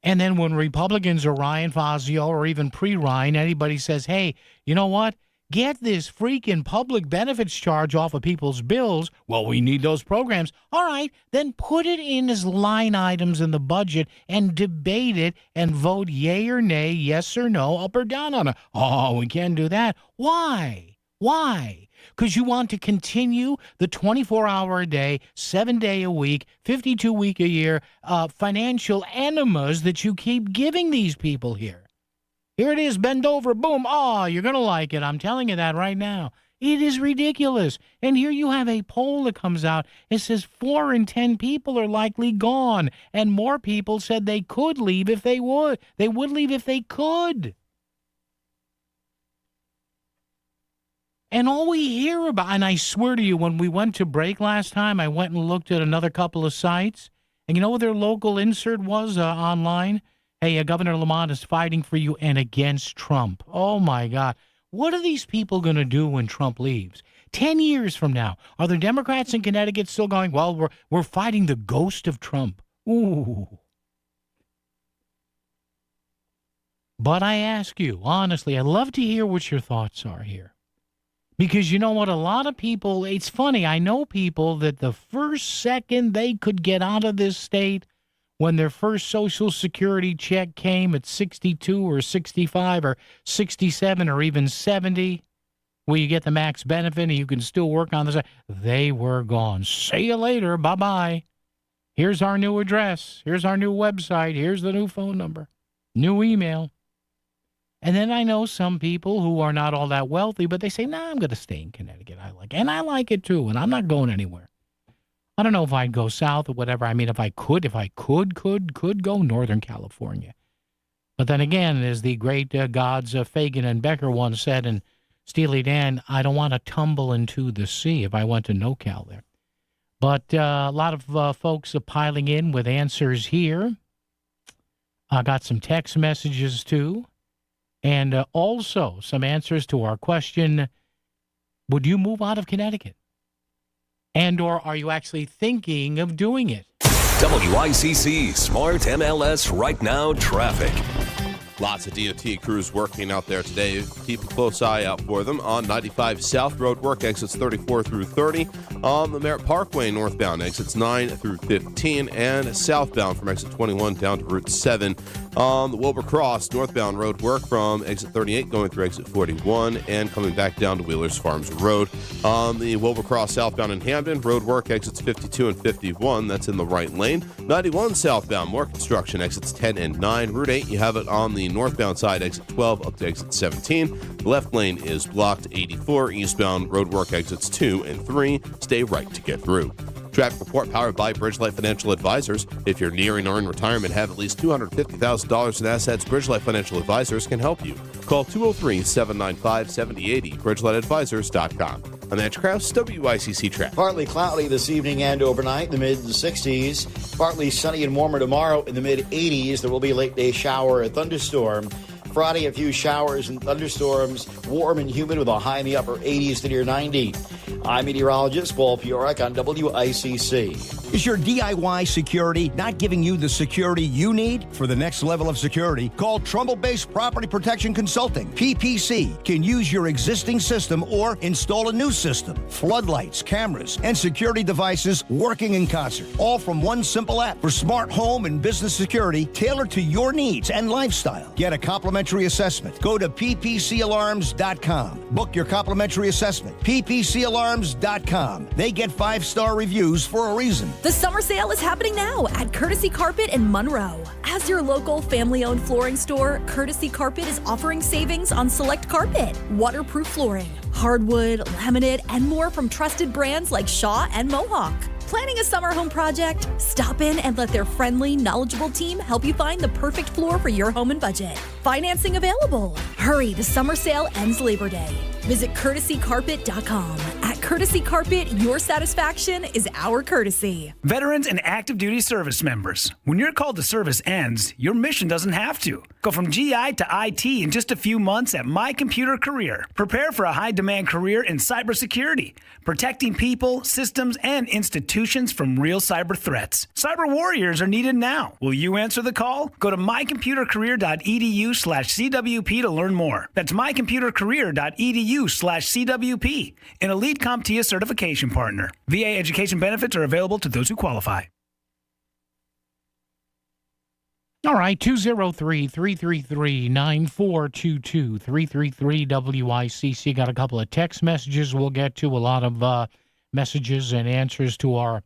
And then when Republicans or Ryan Fazio or even pre-Ryan, anybody says, hey, you know what? Get this freaking public benefits charge off of people's bills. Well, we need those programs. All right, then put it in as line items in the budget and debate it and vote yay or nay, yes or no, up or down on it. Oh, we can't do that. Why? Why? Because you want to continue the 24-hour-a-day, 7-day-a-week, 52-week-a-year financial enemas that you keep giving these people here. Here it is, bend over, boom. Oh, you're going to like it. I'm telling you that right now. It is ridiculous. And here you have a poll that comes out. It says 4 in 10 people are likely gone. And more people said they could leave if they would. They would leave if they could. And all we hear about, and I swear to you, when we went to break last time, I went and looked at another couple of sites. And you know what their local insert was online? Hey, Governor Lamont is fighting for you and against Trump. Oh, my God. What are these people going to do when Trump leaves? 10 years from now, are the Democrats in Connecticut still going, well, we're fighting the ghost of Trump? Ooh. But I ask you, honestly, I'd love to hear what your thoughts are here. Because you know what? A lot of people, it's funny, I know people that the first second they could get out of this state, when their first Social Security check came at 62 or 65 or 67 or even 70, where you get the max benefit and you can still work on the side, they were gone. See you later. Bye-bye. Here's our new address. Here's our new website. Here's the new phone number. New email. And then I know some people who are not all that wealthy, but they say, nah, I'm going to stay in Connecticut. And I like it too, and I'm not going anywhere. I don't know if I'd go south or whatever. I mean, if I could go Northern California. But then again, as the great gods Fagin and Becker once said, and Steely Dan, I don't want to tumble into the sea if I went to NoCal there. But a lot of folks are piling in with answers here. I got some text messages too. And also some answers to our question, would you move out of Connecticut? And or are you actually thinking of doing it? WICC Smart MLS Right Now Traffic. Lots of DOT crews working out there today. Keep a close eye out for them. On 95 South Road work exits 34 through 30. On the Merritt Parkway northbound exits 9 through 15. And southbound from exit 21 down to Route 7. On the Wilbur Cross northbound road work from exit 38 going through exit 41 and coming back down to Wheelers Farms Road. On the Wilbur Cross southbound in Hamden, road work exits 52 and 51. That's in the right lane. 91 southbound, more construction, exits 10 and 9. Route 8, you have it on the northbound side, exit 12 up to exit 17. The left lane is blocked. 84 eastbound, road work exits 2 and 3. Stay right to get through. Traffic report powered by Bridgelight Financial Advisors. If you're nearing or in retirement, have at least $250,000 in assets, Bridgelight Financial Advisors can help you. Call 203-795-7080, BridgelightAdvisors.com. I'm Andrew Krause, WICC Traffic. Partly cloudy this evening and overnight in the mid-60s. Partly sunny and warmer tomorrow in the mid-80s. There will be a late-day shower or thunderstorm. Friday, a few showers and thunderstorms, warm and humid with a high in the upper 80s to near 90. I'm meteorologist Paul Piorek on WICC. Is your DIY security not giving you the security you need for the next level of security? Call Trumbull-based Property Protection Consulting. PPC can use your existing system or install a new system. Floodlights, cameras, and security devices working in concert. All from one simple app for smart home and business security tailored to your needs and lifestyle. Get a complimentary assessment. Go to ppcalarms.com. Book your complimentary assessment. ppcalarms.com. They get 5-star reviews for a reason. The summer sale is happening now at Courtesy Carpet in Monroe. As your local family-owned flooring store, Courtesy Carpet is offering savings on select carpet, waterproof flooring, hardwood, laminate, and more from trusted brands like Shaw and Mohawk. Planning a summer home project? Stop in and let their friendly, knowledgeable team help you find the perfect floor for your home and budget. Financing available. Hurry, the summer sale ends Labor Day. Visit courtesycarpet.com. At Courtesy Carpet, your satisfaction is our courtesy. Veterans and active duty service members, when your call to service ends, your mission doesn't have to. Go from GI to IT in just a few months at My Computer Career. Prepare for a high-demand career in cybersecurity, protecting people, systems, and institutions from real cyber threats. Cyber warriors are needed now. Will you answer the call? Go to mycomputercareer.edu/CWP to learn more. That's mycomputercareer.edu/CWP, an elite CompTIA certification partner. VA education benefits are available to those who qualify. All right, 203-333-9422, 333-WICC. Got a couple of text messages we'll get to, a lot of messages and answers to our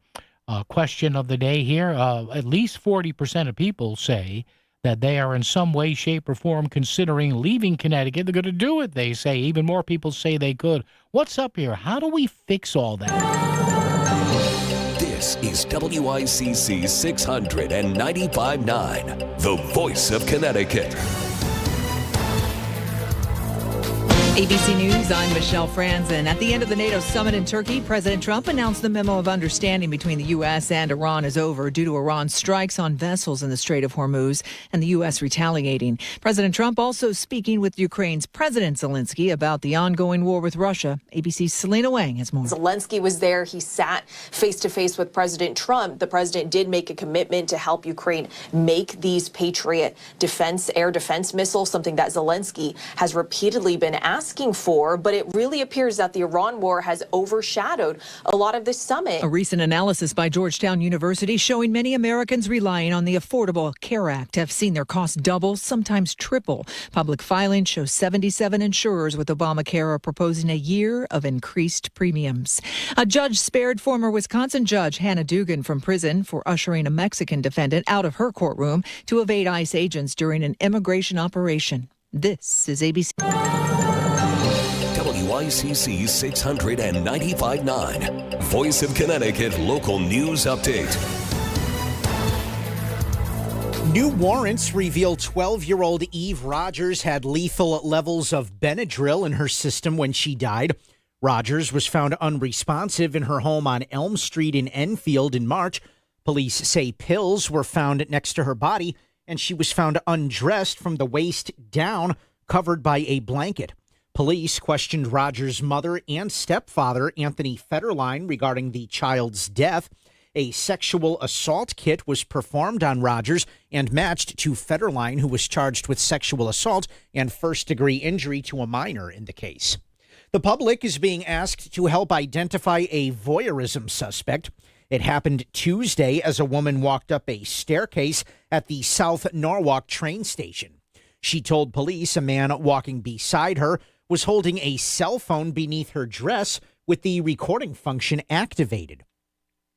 question of the day here. At least 40% of people say that they are in some way, shape, or form considering leaving Connecticut. They're going to do it, they say. Even more people say they could. What's up here? How do we fix all that? This is WICC 695.9, the voice of Connecticut. ABC News, I'm Michelle Franzen. At the end of the NATO summit in Turkey, President Trump announced the memo of understanding between the U.S. and Iran is over due to Iran's strikes on vessels in the Strait of Hormuz and the U.S. retaliating. President Trump also speaking with Ukraine's President Zelensky about the ongoing war with Russia. ABC's Selena Wang has more. Zelensky was there. He sat face-to-face with President Trump. The president did make a commitment to help Ukraine make these Patriot air defense missiles, something that Zelensky has repeatedly been asking for, but it really appears that the Iran war has overshadowed a lot of this summit. A recent analysis by Georgetown University showing many Americans relying on the Affordable Care Act have seen their costs double, sometimes triple. Public filings show 77 insurers with Obamacare are proposing a year of increased premiums. A judge spared former Wisconsin judge Hannah Dugan from prison for ushering a Mexican defendant out of her courtroom to evade ICE agents during an immigration operation. This is ABC. WICC 695.9, Voice of Connecticut Local News Update. New warrants reveal 12-year-old Eve Rogers had lethal levels of Benadryl in her system when she died. Rogers was found unresponsive in her home on Elm Street in Enfield in March. Police say pills were found next to her body, and she was found undressed from the waist down, covered by a blanket. Police questioned Rogers' mother and stepfather, Anthony Federline, regarding the child's death. A sexual assault kit was performed on Rogers and matched to Federline, who was charged with sexual assault and first-degree injury to a minor in the case. The public is being asked to help identify a voyeurism suspect. It happened Tuesday as a woman walked up a staircase at the South Norwalk train station. She told police a man walking beside her was holding a cell phone beneath her dress with the recording function activated.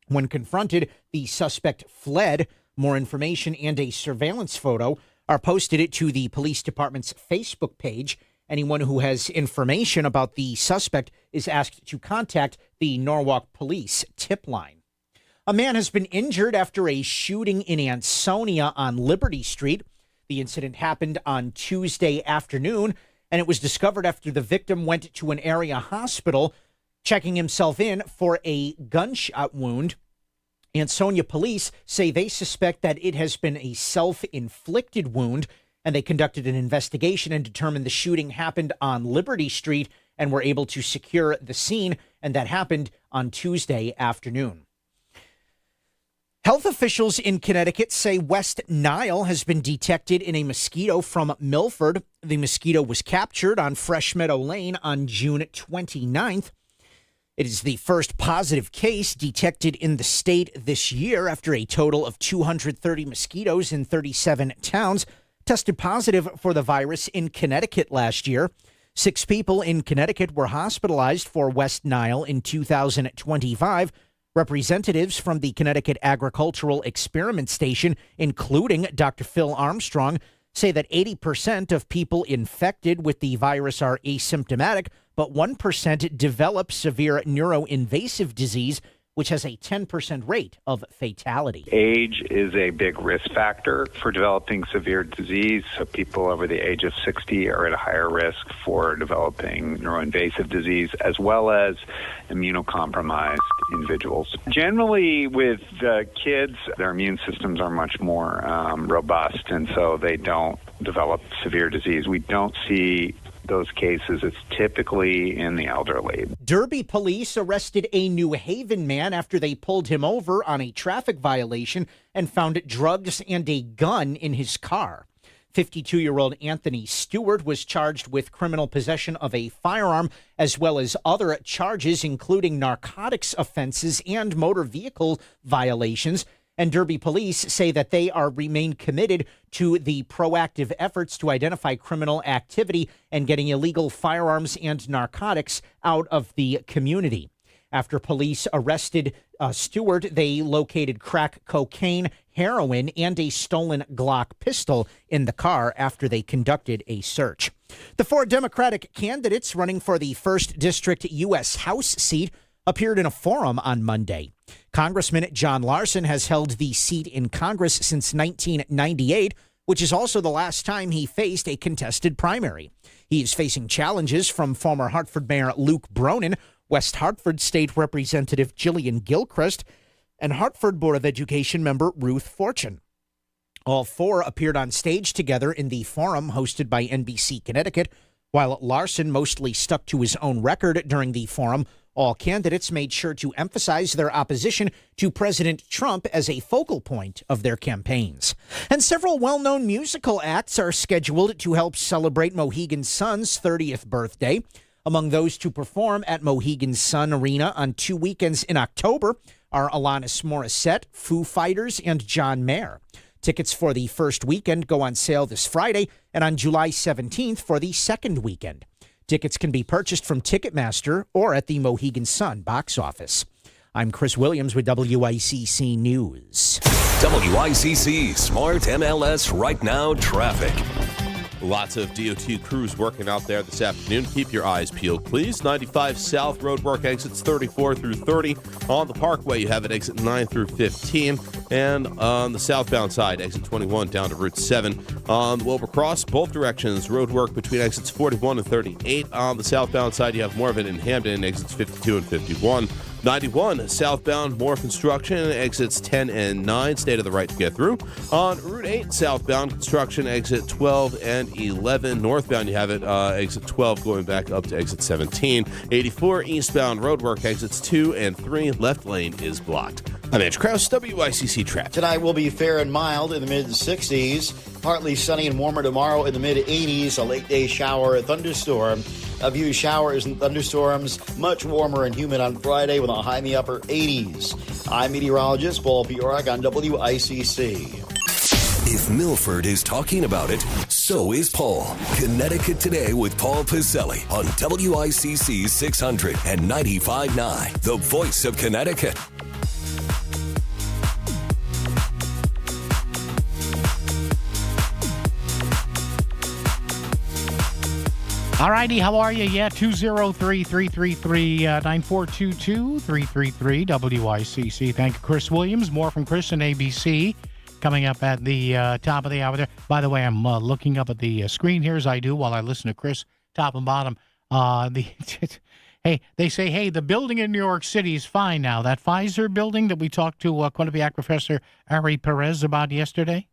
When confronted, the suspect fled. More information and a surveillance photo are posted to the police department's Facebook page. Anyone who has information about the suspect is asked to contact the Norwalk Police tip line. A man has been injured after a shooting in Ansonia on Liberty Street. The incident happened on Tuesday afternoon, and it was discovered after the victim went to an area hospital, checking himself in for a gunshot wound. Ansonia police say they suspect that it has been a self-inflicted wound, and they conducted an investigation and determined the shooting happened on Liberty Street and were able to secure the scene, and that happened on Tuesday afternoon. Health officials in Connecticut say West Nile has been detected in a mosquito from Milford. The mosquito was captured on Fresh Meadow Lane on June 29th. It is the first positive case detected in the state this year after a total of 230 mosquitoes in 37 towns tested positive for the virus in Connecticut last year. 6 people in Connecticut were hospitalized for West Nile in 2025. Representatives from the Connecticut Agricultural Experiment Station, including Dr. Phil Armstrong, say that 80% of people infected with the virus are asymptomatic, but 1% develop severe neuroinvasive disease which has a 10% rate of fatality. Age is a big risk factor for developing severe disease. So people over the age of 60 are at a higher risk for developing neuroinvasive disease, as well as immunocompromised individuals. Generally, with kids, their immune systems are much more robust, and so they don't develop severe disease. We don't see those cases. It's typically in the elderly. Derby police arrested a New Haven man after they pulled him over on a traffic violation and found drugs and a gun in his car. 52-year-old Anthony Stewart was charged with criminal possession of a firearm, as well as other charges, including narcotics offenses and motor vehicle violations. And Derby police say that they remain committed to the proactive efforts to identify criminal activity and getting illegal firearms and narcotics out of the community. After police arrested Stewart, they located crack cocaine, heroin, and a stolen Glock pistol in the car after they conducted a search. The 4 Democratic candidates running for the 1st District U.S. House seat appeared in a forum on Monday. Congressman John Larson has held the seat in Congress since 1998, which is also the last time he faced a contested primary. He is facing challenges from former Hartford Mayor Luke Bronin, West Hartford State Representative Jillian Gilchrist, and Hartford Board of Education member Ruth Fortune. All 4 appeared on stage together in the forum hosted by NBC Connecticut. While Larson mostly stuck to his own record during the forum, all candidates made sure to emphasize their opposition to President Trump as a focal point of their campaigns. And several well-known musical acts are scheduled to help celebrate Mohegan Sun's 30th birthday. Among those to perform at Mohegan Sun Arena on 2 weekends in October are Alanis Morissette, Foo Fighters, and John Mayer. Tickets for the first weekend go on sale this Friday and on July 17th for the second weekend. Tickets can be purchased from Ticketmaster or at the Mohegan Sun box office. I'm Chris Williams with WICC News. WICC Smart MLS Right Now Traffic. Lots of DOT crews working out there this afternoon. Keep your eyes peeled, please. 95 South Roadwork exits 34 through 30. On the Parkway, you have it exit 9 through 15. And on the southbound side, exit 21 down to Route 7. On the Wilbur Cross, both directions, roadwork between exits 41 and 38. On the southbound side, you have more of it in Hamden, exits 52 and 51. 91 southbound, more construction, exits 10 and 9. Stay to the right to get through. On Route 8 southbound, construction, exit 12 and 11. Northbound, you have it exit 12 going back up to exit 17. 84 eastbound, roadwork, exits 2 and 3. Left lane is blocked. I'm Andrew Krause, WICC Traffic. Tonight will be fair and mild in the mid-60s. Partly sunny and warmer tomorrow in the mid-80s. A late-day shower, a thunderstorm. A few showers and thunderstorms. Much warmer and humid on Friday with a high in the upper 80s. I'm meteorologist Paul Piorak on WICC. If Milford is talking about it, so is Paul. Connecticut Today with Paul Piselli on WICC 600 and 95.9, the voice of Connecticut. All righty, how are you? Yeah, 203-333-9422, 333-WICC. Thank you, Chris Williams. More from Chris and ABC coming up at the top of the hour there. By the way, I'm looking up at the screen here as I do while I listen to Chris, top and bottom. Hey, they say, hey, the building in New York City is fine now. That Pfizer building that we talked to Quinnipiac Professor Ari Perez about yesterday.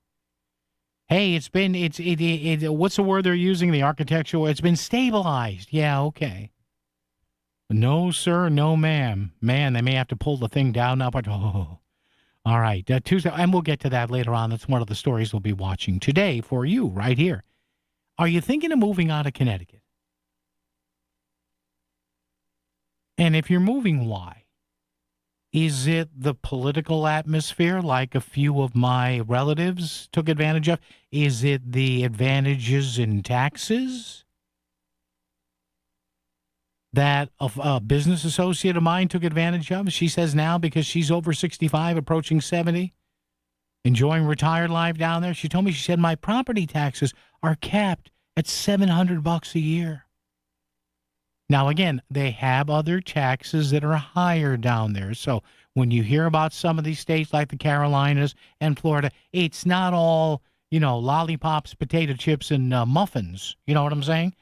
Hey, what's the word they're using? The architectural, it's been stabilized. Yeah, okay. No, sir, no, ma'am. Man, they may have to pull the thing down now. But, all right. Tuesday, and we'll get to that later on. That's one of the stories we'll be watching today for you right here. Are you thinking of moving out of Connecticut? And if you're moving, why? Is it the political atmosphere like a few of my relatives took advantage of? Is it the advantages in taxes that a business associate of mine took advantage of? She says now because she's over 65, approaching 70, enjoying retired life down there. She told me, she said, my property taxes are capped at $700 a year. Now, again, they have other taxes that are higher down there. So when you hear about some of these states like the Carolinas and Florida, it's not all, lollipops, potato chips, and muffins. You know what I'm saying?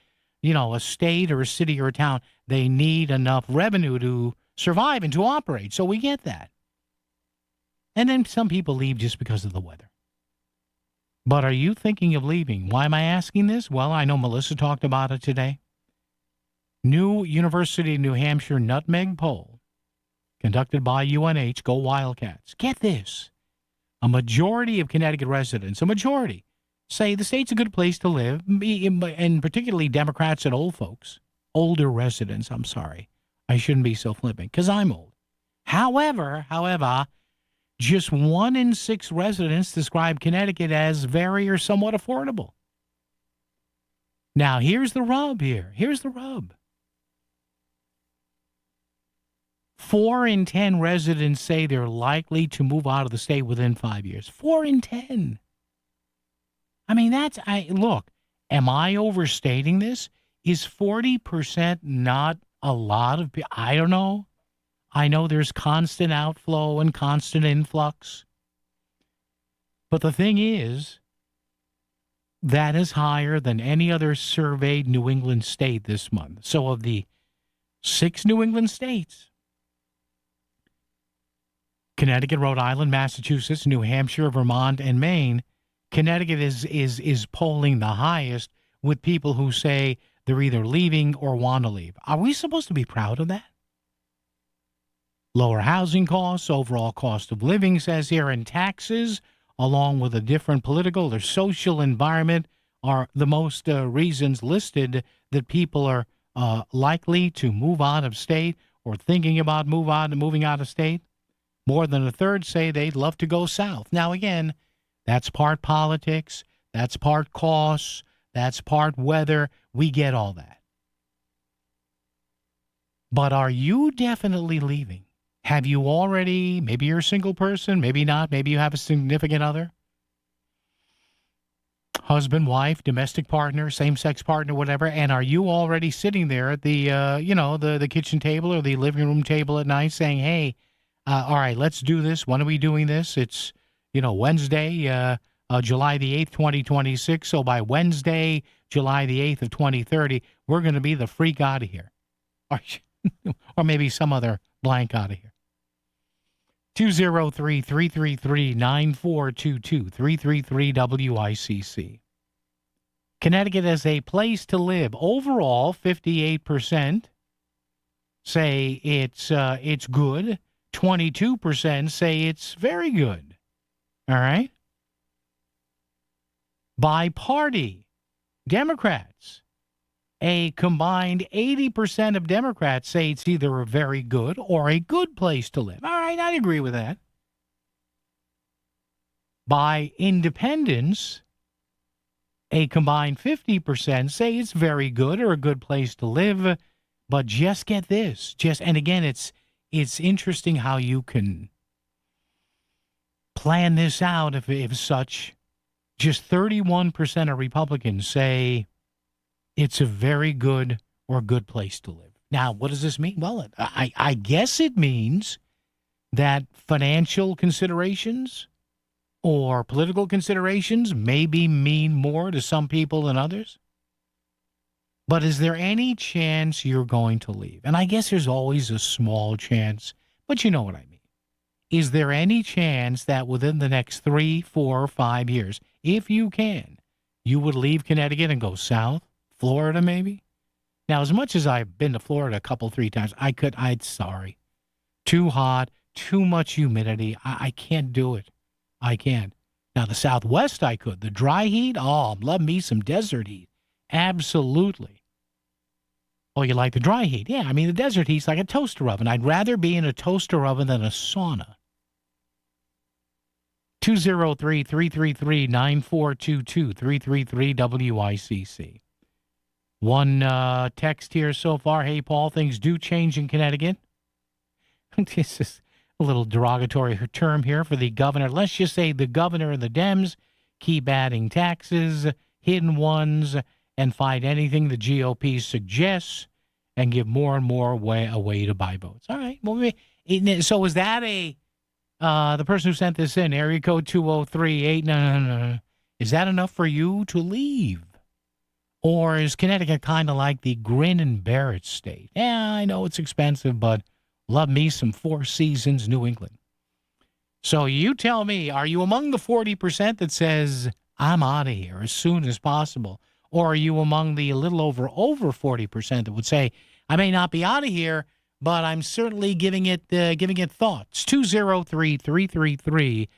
A state or a city or a town, they need enough revenue to survive and to operate. So we get that. And then some people leave just because of the weather. But are you thinking of leaving? Why am I asking this? Well, I know Melissa talked about it today. New University of New Hampshire nutmeg poll conducted by UNH, Go Wildcats. Get this. A majority of Connecticut residents, say the state's a good place to live, and particularly Democrats and older residents, I'm sorry. I shouldn't be so flippant because I'm old. However, just 1 in 6 residents describe Connecticut as very or somewhat affordable. Now, here's the rub here. 4 in 10 residents say they're likely to move out of the state within 5 years. 4 in 10. I mean, look, am I overstating this? Is 40% not a lot of people? I don't know. I know there's constant outflow and constant influx. But the thing is, that is higher than any other surveyed New England state this month. So of the 6 New England states, Connecticut, Rhode Island, Massachusetts, New Hampshire, Vermont, and Maine, Connecticut is polling the highest with people who say they're either leaving or want to leave. Are we supposed to be proud of that? Lower housing costs, overall cost of living, says here, and taxes, along with a different political or social environment, are the most reasons listed that people are likely to move out of state or thinking about moving out of state. More than a third say they'd love to go south. Now, again, that's part politics, that's part costs, that's part weather. We get all that. But are you definitely leaving? Have you already, maybe you're a single person, maybe not, maybe you have a significant other? Husband, wife, domestic partner, same-sex partner, whatever, and are you already sitting there at the, the kitchen table or the living room table at night saying, hey, all right, let's do this. When are we doing this? It's, Wednesday, July the 8th, 2026. So by Wednesday, July the 8th of 2030, we're going to be the freak out of here. Or maybe some other blank out of here. 203-333-9422, 333-WICC. Connecticut as a place to live. Overall, 58% say it's good. 22% say it's very good. All right? By party, Democrats, a combined 80% of Democrats say it's either a very good or a good place to live. All right, I agree with that. By independents, a combined 50% say it's very good or a good place to live. But just get this. And again, it's interesting how you can plan this out if such. Just 31% of Republicans say it's a very good or good place to live. Now, what does this mean? Well, I guess it means that financial considerations or political considerations maybe mean more to some people than others. But is there any chance you're going to leave? And I guess there's always a small chance, but you know what I mean. Is there any chance that within the next 3, 4, or 5 years, if you can, you would leave Connecticut and go south? Florida, maybe? Now, as much as I've been to Florida a couple, 3 times, sorry. Too hot, too much humidity. I can't do it. I can't. Now, the Southwest I could. The dry heat, love me some desert heat. Absolutely. Oh, you like the dry heat? Yeah, I mean, the desert heat's like a toaster oven. I'd rather be in a toaster oven than a sauna. 203-333-9422, 333-WICC. One text here so far. Hey, Paul, things do change in Connecticut. This is a little derogatory term here for the governor. Let's just say the governor and the Dems keep adding taxes, hidden ones, and fight anything the GOP suggests, and give more and more away to buy votes. All right. Well, so is that the person who sent this in, area code 2038? No. Is that enough for you to leave? Or is Connecticut kind of like the grin and bear it state? Yeah, I know it's expensive, but love me some Four Seasons New England. So you tell me, are you among the 40% that says, I'm out of here as soon as possible? Or are you among the a little over 40% that would say, I may not be out of here, but I'm certainly giving it thoughts? 203-333-9422,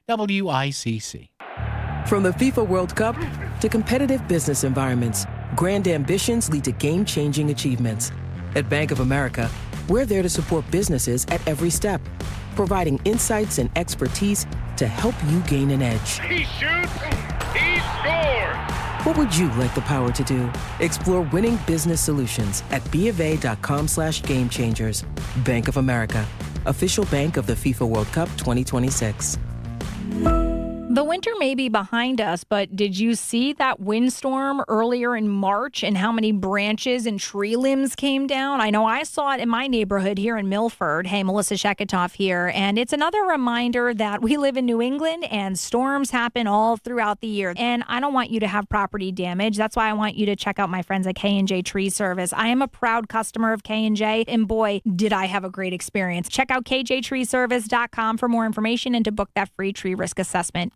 333-WICC. From the FIFA World Cup to competitive business environments, grand ambitions lead to game-changing achievements. At Bank of America, we're there to support businesses at every step, providing insights and expertise to help you gain an edge. He shoots, he scores! What would you like the power to do? Explore winning business solutions at BofA.com/gamechangers. Bank of America, official bank of the FIFA World Cup 2026. The winter may be behind us, but did you see that windstorm earlier in March and how many branches and tree limbs came down? I know I saw it in my neighborhood here in Milford. Hey, Melissa Sheketoff here. And it's another reminder that we live in New England and storms happen all throughout the year. And I don't want you to have property damage. That's why I want you to check out my friends at K&J Tree Service. I am a proud customer of K&J, and boy, did I have a great experience. Check out kjtreeservice.com for more information and to book that free tree risk assessment.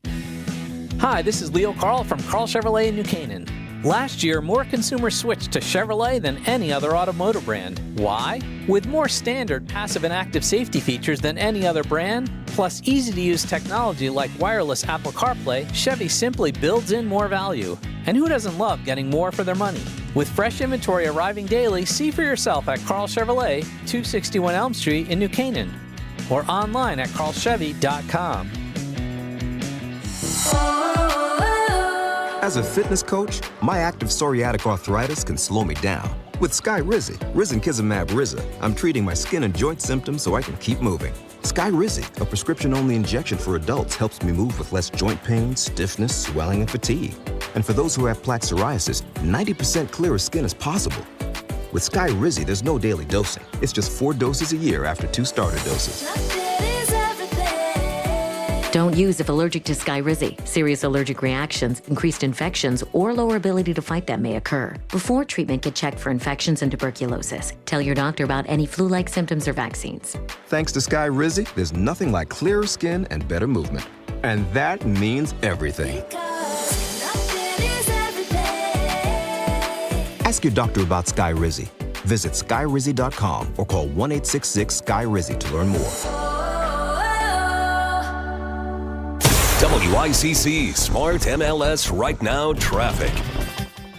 Hi, this is Leo Carl from Carl Chevrolet in New Canaan. Last year, more consumers switched to Chevrolet than any other automotive brand. Why? With more standard passive and active safety features than any other brand, plus easy-to-use technology like wireless Apple CarPlay, Chevy simply builds in more value. And who doesn't love getting more for their money? With fresh inventory arriving daily, see for yourself at Carl Chevrolet, 261 Elm Street in New Canaan, or online at carlchevy.com. As a fitness coach, my active psoriatic arthritis can slow me down. With Skyrizi, risankizumab Riza, I'm treating my skin and joint symptoms so I can keep moving. Skyrizi, a prescription-only injection for adults, helps me move with less joint pain, stiffness, swelling, and fatigue. And for those who have plaque psoriasis, 90% clearer skin is possible. With Skyrizi, there's no daily dosing. It's just 4 doses a year after 2 starter doses. Don't use if allergic to Skyrizi. Serious allergic reactions, increased infections, or lower ability to fight them may occur. Before treatment, get checked for infections and tuberculosis. Tell your doctor about any flu-like symptoms or vaccines. Thanks to Skyrizi, there's nothing like clearer skin and better movement. And that means everything. Ask your doctor about Skyrizi. Visit skyrizi.com or call 1-866-SKY-RIZZI to learn more. WICC Smart MLS Right Now traffic.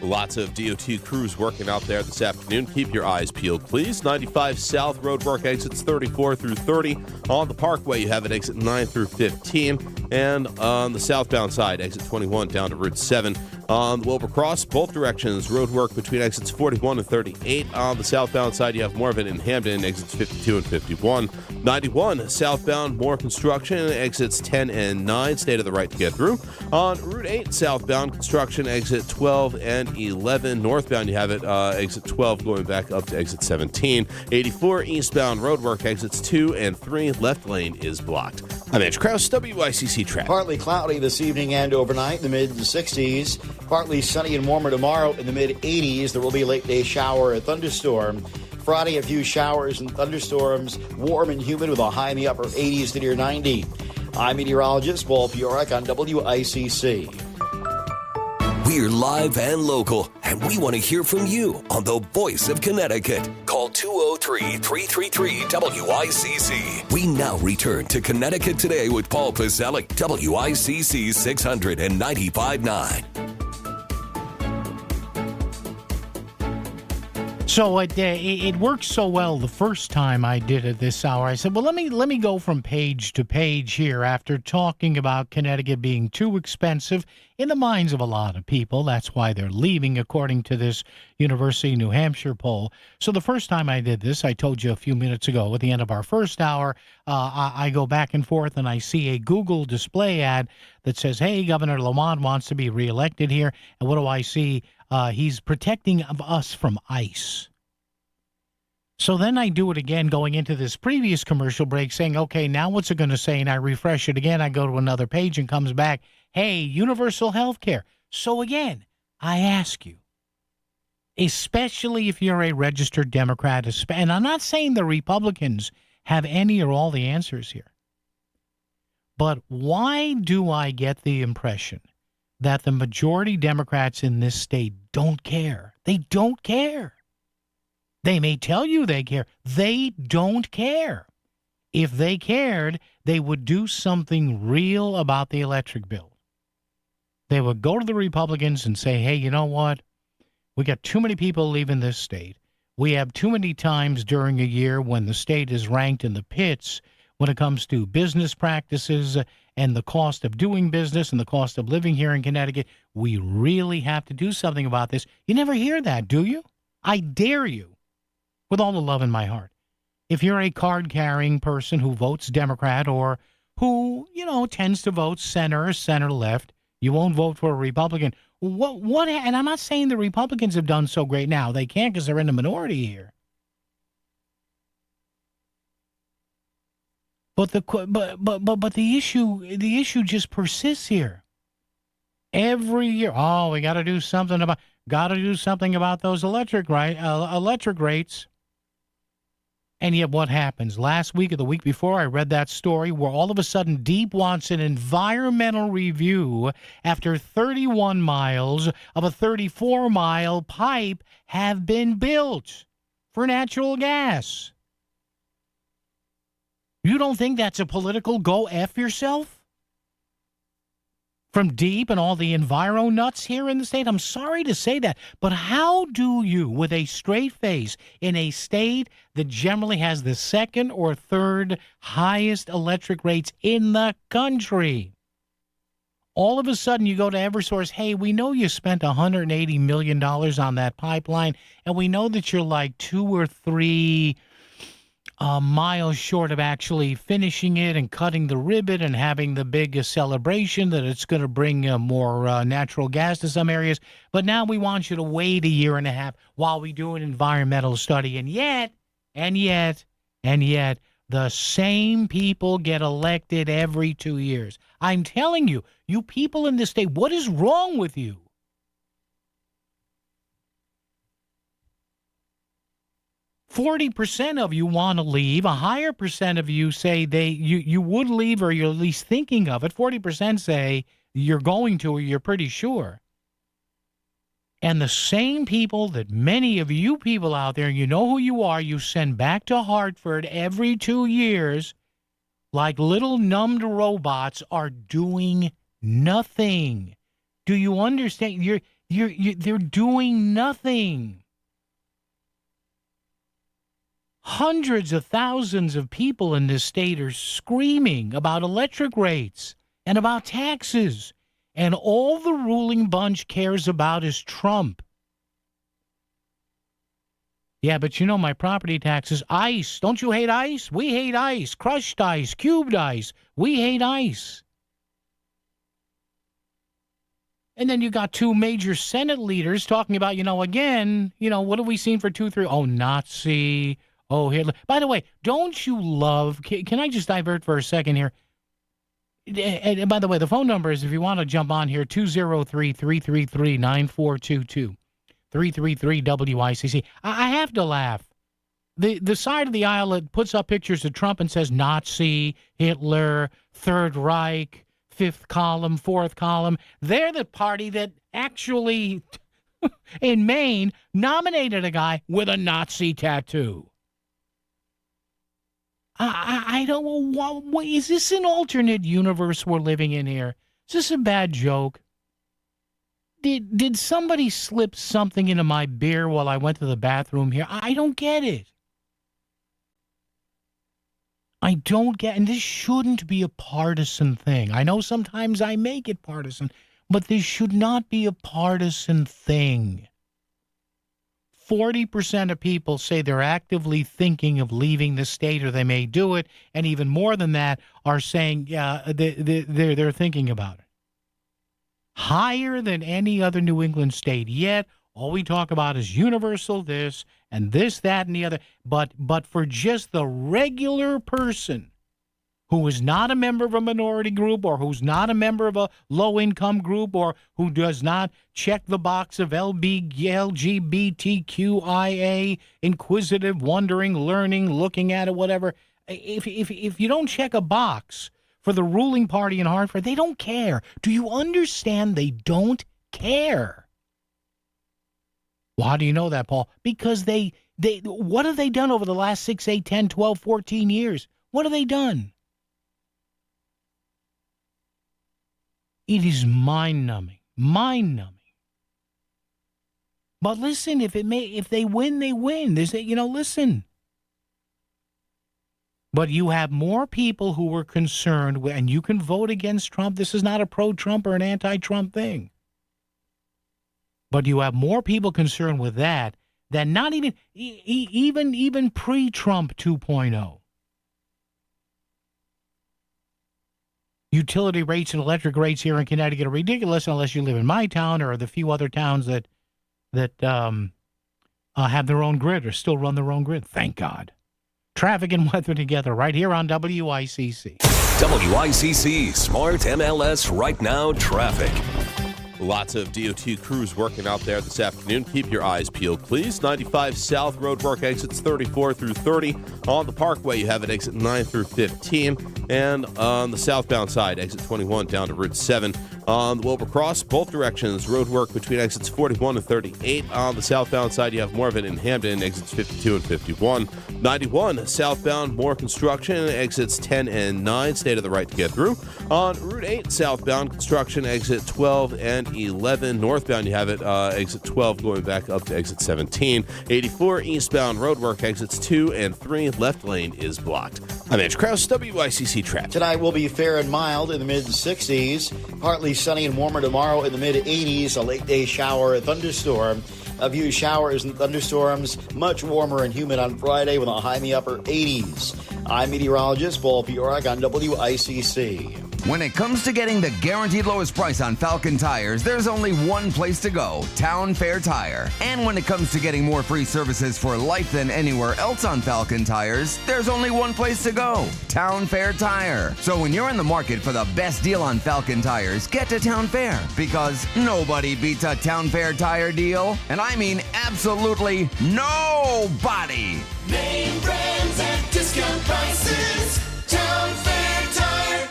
Lots of DOT crews working out there this afternoon. Keep your eyes peeled, please. 95 South roadwork exits 34 through 30. On the Parkway, you have it exit 9 through 15. And on the southbound side, exit 21 down to Route 7. On the Wilbur Cross, both directions, roadwork between exits 41 and 38. On the southbound side, you have more of it in Hamden, exits 52 and 51. 91 southbound, more construction, exits 10 and 9. Stay to the right to get through. On Route 8 southbound, construction, exit 12 and 11. Northbound, you have it exit 12 going back up to exit 17. 84 eastbound, roadwork, exits 2 and 3. Left lane is blocked. I'm Andrew Krause, WICC Traffic. Partly cloudy this evening and overnight in the mid-60s. Partly sunny and warmer tomorrow in the mid-80s. There will be a late-day shower or thunderstorm. Friday, a few showers and thunderstorms. Warm and humid with a high in the upper 80s to near 90. I'm meteorologist Paul Fiorek on WICC. We're live and local, and we want to hear from you on the Voice of Connecticut. Call 203-333-WICC. We now return to Connecticut Today with Paul Pacelli, WICC 695.9. So it worked so well the first time I did it this hour. I said, well, let me go from page to page here after talking about Connecticut being too expensive in the minds of a lot of people. That's why they're leaving, according to this University of New Hampshire poll. So the first time I did this, I told you a few minutes ago, at the end of our first hour, I go back and forth and I see a Google display ad that says, hey, Governor Lamont wants to be reelected here. And what do I see? he's protecting of us from ICE. So then I do it again going into this previous commercial break saying, okay, now what's it going to say? And I refresh it again. I go to another page and comes back, hey, universal health care. So again, I ask you, especially if you're a registered Democrat, and I'm not saying the Republicans have any or all the answers here, but why do I get the impression that the majority Democrats in this state don't care? They don't care. They may tell you they care. They don't care. If they cared, they would do something real about the electric bill. They would go to the Republicans and say, hey, you know what? We got too many people leaving this state. We have too many times during a year when the state is ranked in the pits when it comes to business practices and the cost of doing business and the cost of living here in Connecticut. We really have to do something about this. You never hear that, do you? I dare you, with all the love in my heart. If you're a card-carrying person who votes Democrat or who, tends to vote center or center-left, you won't vote for a Republican. What? And I'm not saying the Republicans have done so great now. They can't because they're in the minority here. But the issue just persists here. Every year, we got to do something about those electric rates. And yet what happens? Last week or the week before, I read that story where all of a sudden Deep wants an environmental review after 31 miles of a 34-mile pipe have been built for natural gas. You don't think that's a political go F yourself? From Deep and all the enviro nuts here in the state? I'm sorry to say that, but how do you, with a straight face, in a state that generally has the second or third highest electric rates in the country, all of a sudden you go to Eversource, hey, we know you spent $180 million on that pipeline, and we know that you're like 2 or 3 miles short of actually finishing it and cutting the ribbon and having the big celebration that it's going to bring more natural gas to some areas. But now we want you to wait a year and a half while we do an environmental study. And yet, the same people get elected every 2 years. I'm telling you, you people in this state, what is wrong with you? %40 of you want to leave. A higher percent of you say you would leave or you're at least thinking of it. 40% say you're going to or you're pretty sure. And the same people that many of you people out there, you know who you are, you send back to Hartford every 2 years like little numbed robots are doing nothing. Do you understand? They're doing nothing. Hundreds of thousands of people in this state are screaming about electric rates and about taxes. And all the ruling bunch cares about is Trump. Yeah, but my property taxes, ICE. Don't you hate ICE? We hate ICE. Crushed ICE, cubed ICE. We hate ICE. And then you got 2 major Senate leaders talking about, what have we seen for 2, 3? Oh, Nazi. Oh, Hitler. By the way, don't you love... Can I just divert for a second here? And by the way, the phone number is, if you want to jump on here, 203-333-9422. 333-WICC. I have to laugh. The side of the aisle that puts up pictures of Trump and says Nazi, Hitler, Third Reich, fifth column, fourth column, they're the party that actually, in Maine, nominated a guy with a Nazi tattoo. I don't know. What, is this an alternate universe we're living in here? Is this a bad joke? Did somebody slip something into my beer while I went to the bathroom here? I don't get it. I don't get, and this shouldn't be a partisan thing. I know sometimes I make it partisan, but this should not be a partisan thing. 40% of people say they're actively thinking of leaving the state, or they may do it, and even more than that are saying they're thinking about it. higher than any other New England state. Yet, all we talk about is universal this and this, that, and the other. But for just the regular person who is not a member of a minority group or who's not a member of a low-income group or who does not check the box of LGBTQIA, inquisitive, wondering, learning, looking at it, whatever, if you don't check a box for the ruling party in Hartford, they don't care. Do you understand they don't care? Well, how do you know that, Paul? Because they what have they done over the last 6, 8, 10, 12, 14 years? What have they done? It is mind-numbing. Mind-numbing. But listen, if they win, they win. Listen. But you have more people who were concerned, and you can vote against Trump. This is not a pro-Trump or an anti-Trump thing. But you have more people concerned with that than not even pre-Trump 2.0. Utility rates and electric rates here in Connecticut are ridiculous unless you live in my town or the few other towns that have their own grid or still run their own grid. Thank God. Traffic and weather together right here on WICC. WICC Smart MLS Right Now Traffic. Lots of DOT crews working out there this afternoon. Keep your eyes peeled, please. 95 South Roadwork exits 34 through 30. On the Parkway, you have an exit 9 through 15. And on the southbound side, exit 21 down to Route 7. On the Wilbur Cross, both directions, roadwork between exits 41 and 38. On the southbound side, you have more of it in Hamden, exits 52 and 51. 91 southbound, more construction, exits 10 and 9. Stay to the right to get through. On Route 8 southbound, construction, exit 12 and 11. Northbound, you have it exit 12 going back up to exit 17. 84 eastbound, roadwork, exits 2 and 3. Left lane is blocked. I'm Edge Krause, WICC Traffic. Tonight will be fair and mild in the mid-60s. Partly sunny and warmer tomorrow in the mid-80s. A late-day shower, a thunderstorm. A few showers and thunderstorms. Much warmer and humid on Friday with a high in the upper 80s. I'm meteorologist Paul Piorak on WICC. When it comes to getting the guaranteed lowest price on Falcon tires, there's only one place to go, Town Fair Tire. And when it comes to getting more free services for life than anywhere else on Falcon tires, there's only one place to go, Town Fair Tire. So when you're in the market for the best deal on Falcon tires, get to Town Fair, because nobody beats a Town Fair Tire deal. And I mean absolutely nobody. Name brands at discount prices, Town Fair Tire.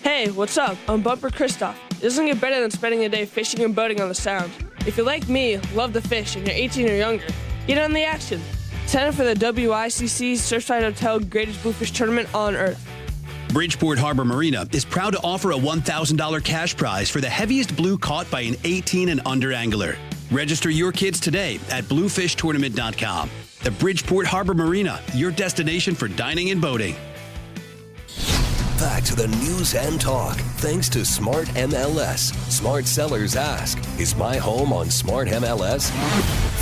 Hey, what's up? I'm Bumper Christoph. It doesn't get better than spending a day fishing and boating on the Sound. If you're like me, love to fish, and you're 18 or younger, get on the action. Sign up for the WICC Surfside Hotel Greatest Bluefish Tournament on Earth. Bridgeport Harbor Marina is proud to offer a $1,000 cash prize for the heaviest blue caught by an 18 and under angler. Register your kids today at bluefishtournament.com. The Bridgeport Harbor Marina, your destination for dining and boating. Back to the news and talk, thanks to Smart MLS. Smart sellers ask, is my home on Smart MLS?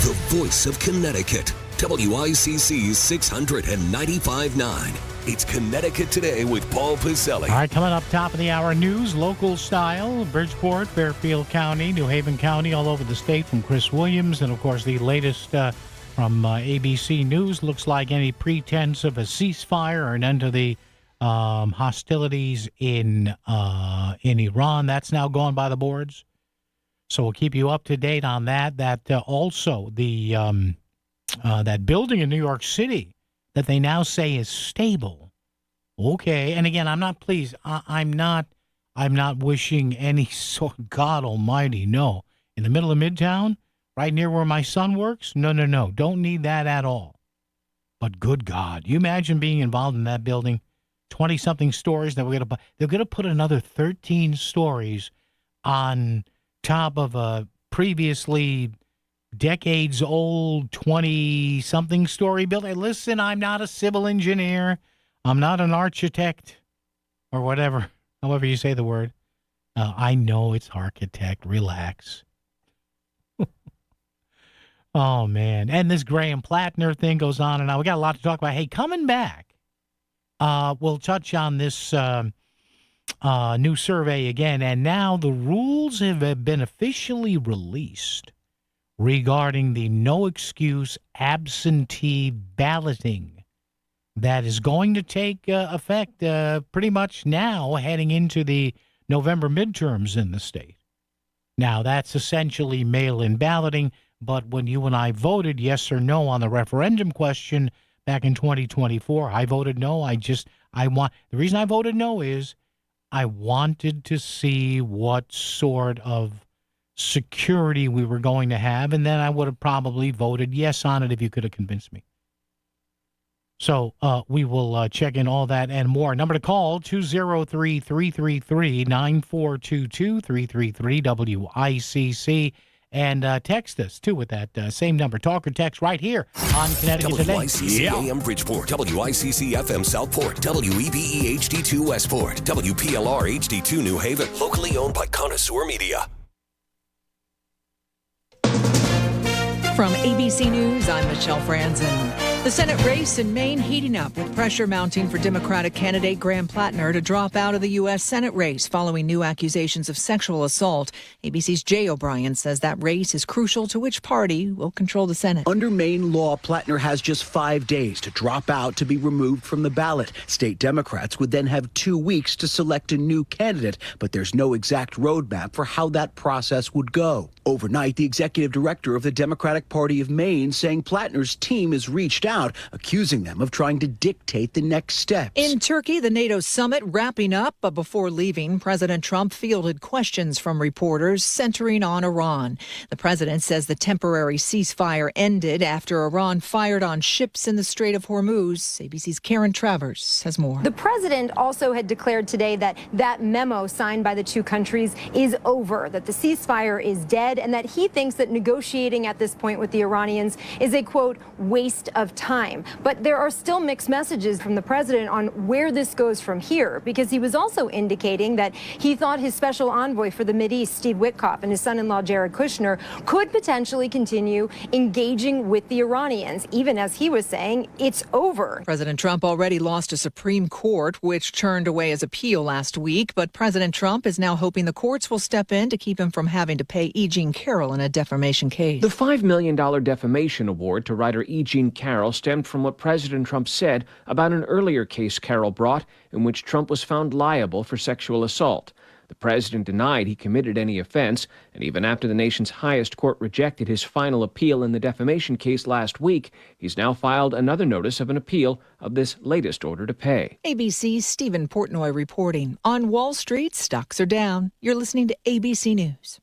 The voice of Connecticut, WICC's 695.9. It's Connecticut Today with Paul Pacelli. All right, coming up top of the hour news, local style, Bridgeport, Fairfield County, New Haven County, all over the state from Chris Williams. And, of course, the latest from ABC News. Looks like any pretense of a ceasefire or an end to the hostilities in Iran. That's now gone by the boards. So we'll keep you up to date on that. That also the that building in New York City that they now say is stable. Okay, and again, I'm not pleased. I'm not wishing any sort. God Almighty, no. In the middle of Midtown, right near where my son works. No. Don't need that at all. But good God, you imagine being involved in that building. 20-something stories that they're going to put another 13 stories on top of a previously decades-old 20-something story building. Listen, I'm not a civil engineer. I'm not an architect or whatever, however you say the word. I know it's architect. Relax. Oh, man. And this Graham Plattner thing goes on and on. We got a lot to talk about. Hey, coming back. We'll touch on this new survey again, and now the rules have been officially released regarding the no excuse absentee balloting that is going to take effect pretty much now heading into the November midterms in the state. Now, that's essentially mail-in balloting, but when you and I voted yes or no on the referendum question back in 2024, I voted no. The reason I voted no is I wanted to see what sort of security we were going to have, and then I would have probably voted yes on it if you could have convinced me. So we will check in all that and more. Number to call, 203-333-9422, 333-WICC. And text us, too, with that same number. Talk or text right here on Connecticut Today. WICC AM Bridgeport, WICC FM Southport, WEBE HD2 Westport, WPLR HD2 New Haven. Locally owned by Connoisseur Media. From ABC News, I'm Michelle Franzen. The Senate race in Maine heating up with pressure mounting for Democratic candidate Graham Plattner to drop out of the U.S. Senate race following new accusations of sexual assault. ABC's Jay O'Brien says that race is crucial to which party will control the Senate. Under Maine law, Plattner has just 5 days to drop out to be removed from the ballot. State Democrats would then have 2 weeks to select a new candidate, but there's no exact roadmap for how that process would go. Overnight, the executive director of the Democratic Party of Maine saying Plattner's team has reached out, accusing them of trying to dictate the next steps. In Turkey, the NATO summit wrapping up, but before leaving, President Trump fielded questions from reporters centering on Iran. The president says the temporary ceasefire ended after Iran fired on ships in the Strait of Hormuz. ABC's Karen Travers has more. The president also had declared today that that memo signed by the two countries is over, that the ceasefire is dead, and that he thinks that negotiating at this point with the Iranians is a, quote, waste of time. But there are still mixed messages from the president on where this goes from here, because he was also indicating that he thought his special envoy for the Mideast, Steve Witkoff, and his son-in-law, Jared Kushner, could potentially continue engaging with the Iranians, even as he was saying it's over. President Trump already lost a Supreme Court, which turned away his appeal last week. But President Trump is now hoping the courts will step in to keep him from having to pay E. Jean Carroll in a defamation case. The $5 million defamation award to writer E. Jean Carroll stemmed from what President Trump said about an earlier case Carroll brought in which Trump was found liable for sexual assault. The president denied he committed any offense, and even after the nation's highest court rejected his final appeal in the defamation case last week, he's now filed another notice of an appeal of this latest order to pay. ABC's Stephen Portnoy reporting. On Wall Street, stocks are down. You're listening to ABC News.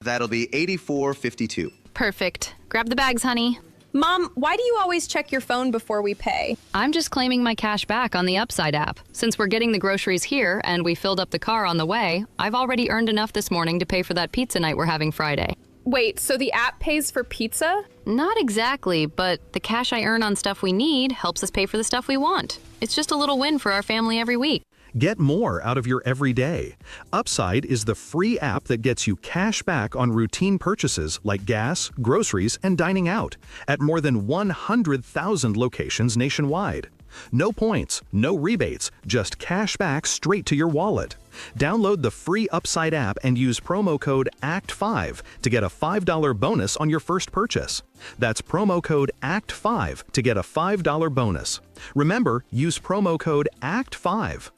That'll be $84.52. Perfect. Grab the bags, honey. Mom, why do you always check your phone before we pay? I'm just claiming my cash back on the Upside app. Since we're getting the groceries here and we filled up the car on the way, I've already earned enough this morning to pay for that pizza night we're having Friday. Wait, so the app pays for pizza? Not exactly, but the cash I earn on stuff we need helps us pay for the stuff we want. It's just a little win for our family every week. Get more out of your everyday. Upside is the free app that gets you cash back on routine purchases like gas, groceries, and dining out at more than 100,000 locations nationwide. No points, no rebates, just cash back straight to your wallet. Download the free Upside app and use promo code ACT5 to get a $5 bonus on your first purchase. That's promo code ACT5 to get a $5 bonus. Remember, use promo code ACT5.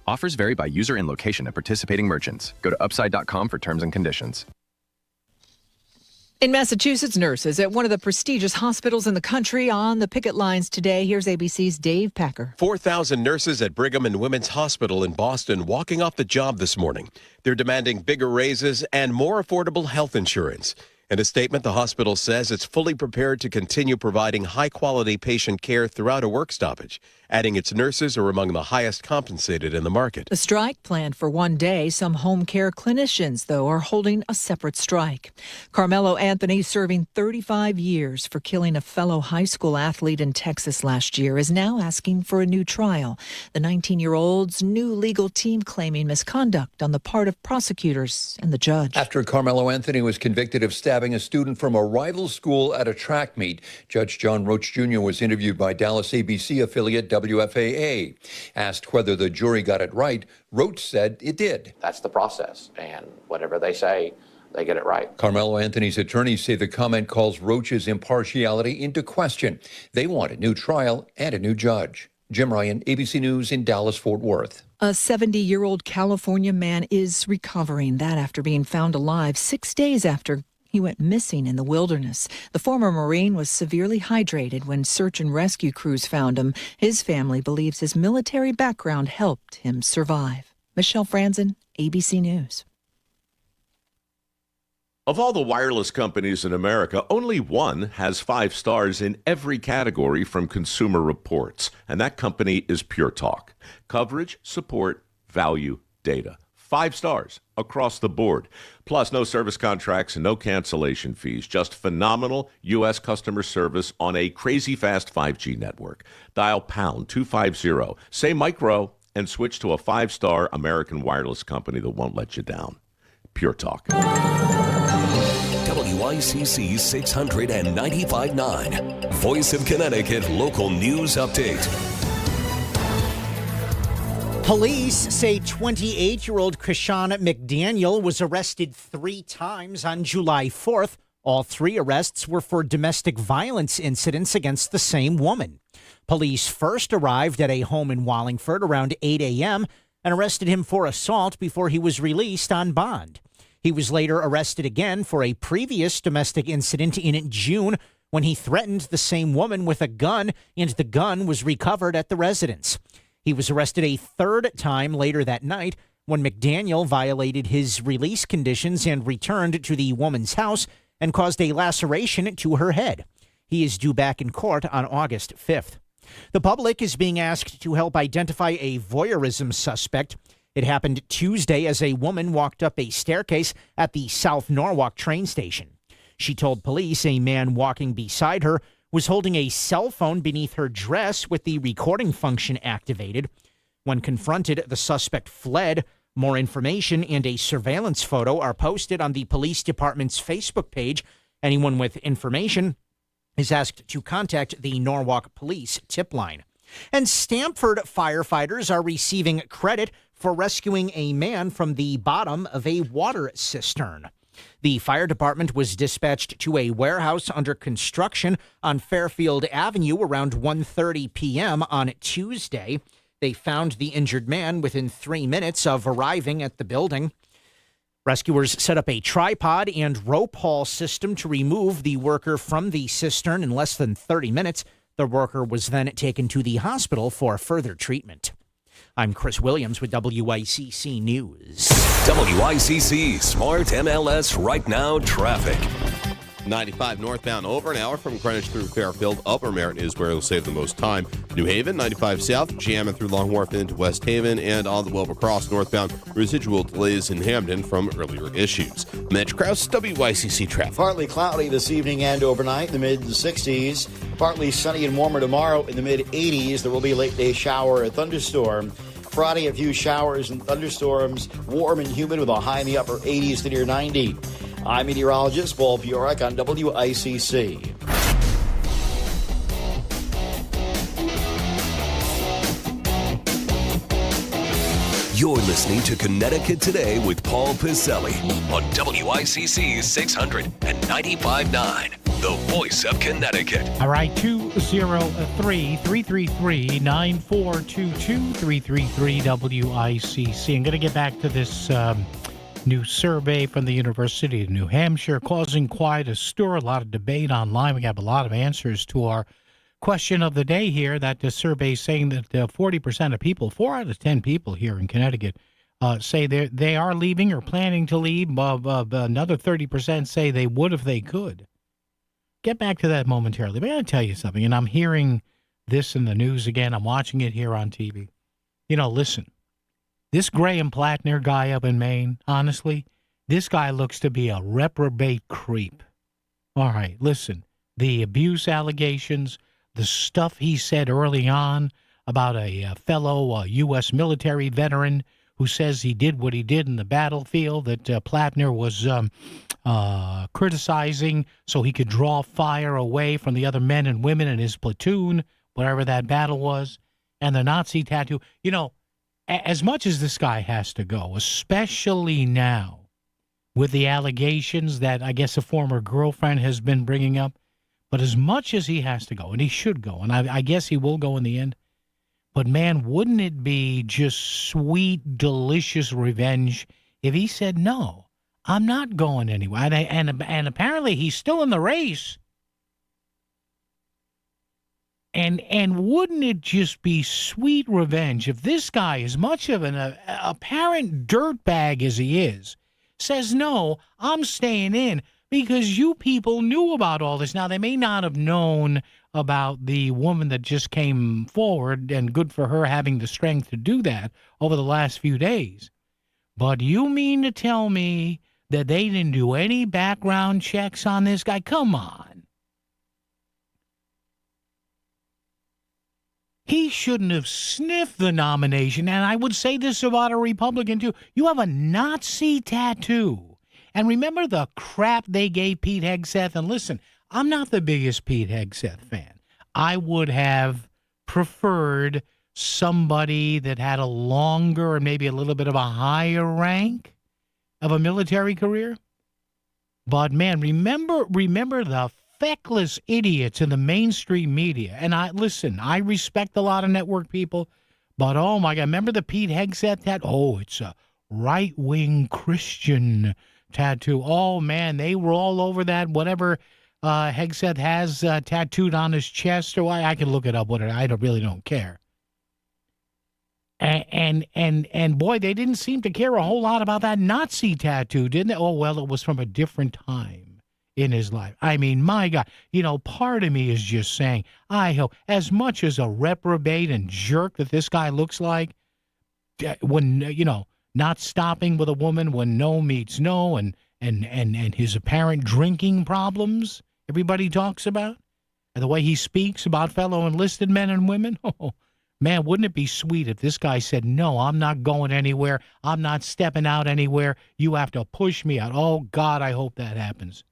Offers vary by user and location at participating merchants. Go to upside.com for terms and conditions. In Massachusetts, nurses at one of the prestigious hospitals in the country on the picket lines today. Here's ABC's Dave Packer. 4,000 nurses at Brigham and Women's Hospital in Boston walking off the job this morning. They're demanding bigger raises and more affordable health insurance. In a statement, the hospital says it's fully prepared to continue providing high-quality patient care throughout a work stoppage, adding its nurses are among the highest compensated in the market. The strike planned for one day. Some home care clinicians, though, are holding a separate strike. Carmelo Anthony, serving 35 years for killing a fellow high school athlete in Texas last year, is now asking for a new trial. The 19-year-old's new legal team claiming misconduct on the part of prosecutors and the judge. After Carmelo Anthony was convicted of stabbing a student from a rival school at a track meet, Judge John Roach Jr. was interviewed by Dallas ABC affiliate WFAA. Asked whether the jury got it right, Roach said it did. That's the process, and whatever they say, they get it right. Carmelo Anthony's attorneys say the comment calls Roach's impartiality into question. They want a new trial and a new judge. Jim Ryan, ABC News in Dallas-Fort Worth. A 70-year-old California man is recovering, that after being found alive 6 days after he went missing in the wilderness. The former Marine was severely hydrated when search and rescue crews found him. His family believes his military background helped him survive. Michelle Franzen, ABC News. Of all the wireless companies in America, only one has 5 stars in every category from Consumer Reports, and that company is Pure Talk. Coverage, support, value, data. 5 stars across the board. Plus, no service contracts and no cancellation fees. Just phenomenal U.S. customer service on a crazy fast 5G network. Dial pound 250, say micro, and switch to a 5-star American wireless company that won't let you down. Pure Talk. WICC 695.9. Voice of Connecticut Local News Update. Police say 28-year-old Krishan McDaniel was arrested 3 times on July 4th. All 3 arrests were for domestic violence incidents against the same woman. Police first arrived at a home in Wallingford around 8 a.m. and arrested him for assault before he was released on bond. He was later arrested again for a previous domestic incident in June when he threatened the same woman with a gun, and the gun was recovered at the residence. He was arrested a 3rd time later that night when McDaniel violated his release conditions and returned to the woman's house and caused a laceration to her head. He is due back in court on August 5th. The public is being asked to help identify a voyeurism suspect. It happened Tuesday as a woman walked up a staircase at the South Norwalk train station. She told police a man walking beside her was holding a cell phone beneath her dress with the recording function activated. When confronted, the suspect fled. More information and a surveillance photo are posted on the police department's Facebook page. Anyone with information is asked to contact the Norwalk Police tip line. And Stamford firefighters are receiving credit for rescuing a man from the bottom of a water cistern. The fire department was dispatched to a warehouse under construction on Fairfield Avenue around 1:30 p.m. on Tuesday. They found the injured man within 3 minutes of arriving at the building. Rescuers set up a tripod and rope haul system to remove the worker from the cistern in less than 30 minutes. The worker was then taken to the hospital for further treatment. I'm Chris Williams with WICC News. WICC Smart MLS Right Now Traffic. 95 northbound over an hour from Greenwich through Fairfield. Upper Merritt is where it'll save the most time. New Haven, 95 south, jamming through Long Wharf into West Haven, and on the Wilbur Cross northbound, residual delays in Hamden from earlier issues. Mitch Krause, WICC Traffic. Partly cloudy this evening and overnight in the mid-60s. Partly sunny and warmer tomorrow in the mid-80s. There will be a late-day shower or thunderstorm. Friday, a few showers and thunderstorms, warm and humid with a high in the upper 80s to near 90. I'm meteorologist Paul Piorek on WICC. You're listening to Connecticut Today with Paul Piselli on WICC 695.9, the voice of Connecticut. All right, 203-333-9422, 333 WICC. I'm going to get back to this new survey from the University of New Hampshire, causing quite a stir, a lot of debate online. We have a lot of answers to our question of the day here, that the survey is saying that 40% of people, 4 out of 10 people here in Connecticut, say they are leaving or planning to leave. Another 30% say they would if they could. Get back to that momentarily. But I got to tell you something, and I'm hearing this in the news again. I'm watching it here on TV. You know, listen, this Graham Plattner guy up in Maine, honestly, this guy looks to be a reprobate creep. All right, listen, the abuse allegations, the stuff he said early on about a fellow U.S. military veteran who says he did what he did in the battlefield, that Plattner was criticizing so he could draw fire away from the other men and women in his platoon, whatever that battle was. and the Nazi tattoo. You know, as much as this guy has to go, especially now with the allegations that I guess a former girlfriend has been bringing up, but as much as he has to go, and he should go, and I guess he will go in the end, but man, wouldn't it be just sweet, delicious revenge if he said, no, I'm not going anywhere. And apparently he's still in the race. And wouldn't it just be sweet revenge if this guy, as much of an apparent dirtbag as he is, says, no, I'm staying in because you people knew about all this. Now, they may not have known about the woman that just came forward, and good for her having the strength to do that over the last few days. But you mean to tell me that they didn't do any background checks on this guy? Come on. He shouldn't have sniffed the nomination. And I would say this about a Republican, too. You have a Nazi tattoo. And remember the crap they gave Pete Hegseth? And listen, I'm not the biggest Pete Hegseth fan. I would have preferred somebody that had a longer and maybe a little bit of a higher rank of a military career. But, man, remember the feckless idiots in the mainstream media. And I respect a lot of network people, but oh my God, remember the Pete Hegseth tattoo? Oh, it's a right-wing Christian tattoo. Oh man, they were all over that. Whatever Hegseth has tattooed on his chest, or I can look it up. I really don't care. And boy, they didn't seem to care a whole lot about that Nazi tattoo, didn't they? Oh well, it was from a different time in his life. I mean, my God, part of me is just saying, I hope, as much as a reprobate and jerk that this guy looks like, when, not stopping with a woman when no meets no, and his apparent drinking problems everybody talks about, and the way he speaks about fellow enlisted men and women, oh, man, wouldn't it be sweet if this guy said, no, I'm not going anywhere, I'm not stepping out anywhere, you have to push me out. Oh, God, I hope that happens.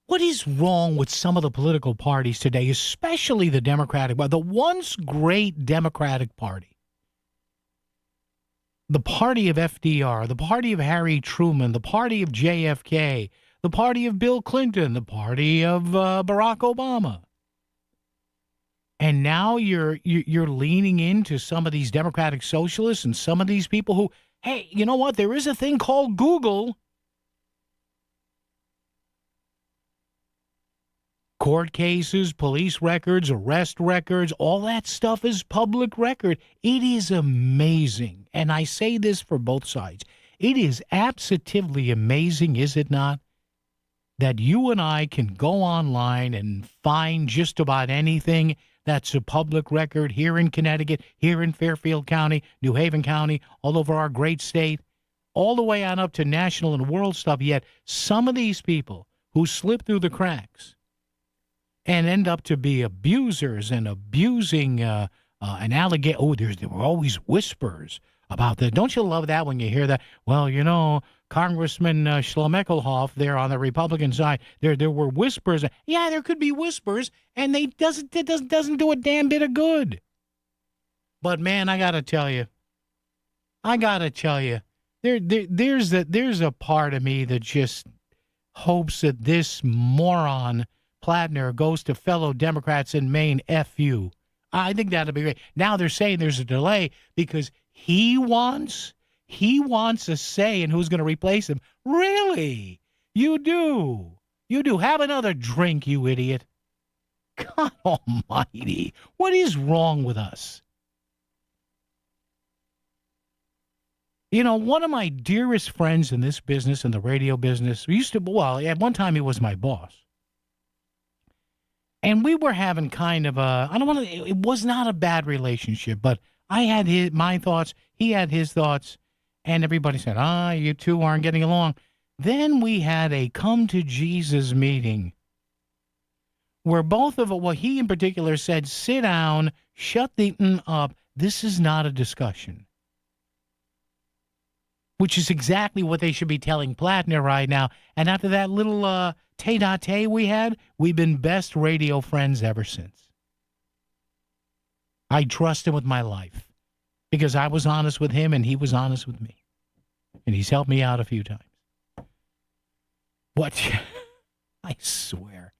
What is wrong with some of the political parties today, especially the Democratic Party, the once great Democratic Party, the party of FDR, the party of Harry Truman, the party of JFK, the party of Bill Clinton, the party of Barack Obama. And now you're leaning into some of these Democratic socialists and some of these people who, hey, you know what? There is a thing called Google. Court cases, police records, arrest records, all that stuff is public record. It is amazing. And I say this for both sides. It is absolutely amazing, is it not, that you and I can go online and find just about anything that's a public record here in Connecticut, here in Fairfield County, New Haven County, all over our great state, all the way on up to national and world stuff. Yet some of these people who slip through the cracks and end up to be abusers and abusing an allegation. Oh, there were always whispers about that. Don't you love that when you hear that? Well, Congressman Schlemekelhoff there on the Republican side, there were whispers. Yeah, there could be whispers, and it doesn't do a damn bit of good. But man, I gotta tell you, there's a part of me that just hopes that this moron Plattner goes to fellow Democrats in Maine, F you. I think that'll be great. Now they're saying there's a delay because he wants a say in who's going to replace him. Really? You do. Have another drink, you idiot. God almighty. What is wrong with us? One of my dearest friends in this business, in the radio business, at one time he was my boss. And we were having kind of it was not a bad relationship, but I had my thoughts, he had his thoughts, and everybody said, you two aren't getting along. Then we had a come to Jesus meeting where he in particular said, sit down, shut the up. This is not a discussion. Which is exactly what they should be telling Plattner right now. And after that little tete-a-tete we've been best radio friends ever since. I trust him with my life because I was honest with him and he was honest with me. And he's helped me out a few times. What? I swear.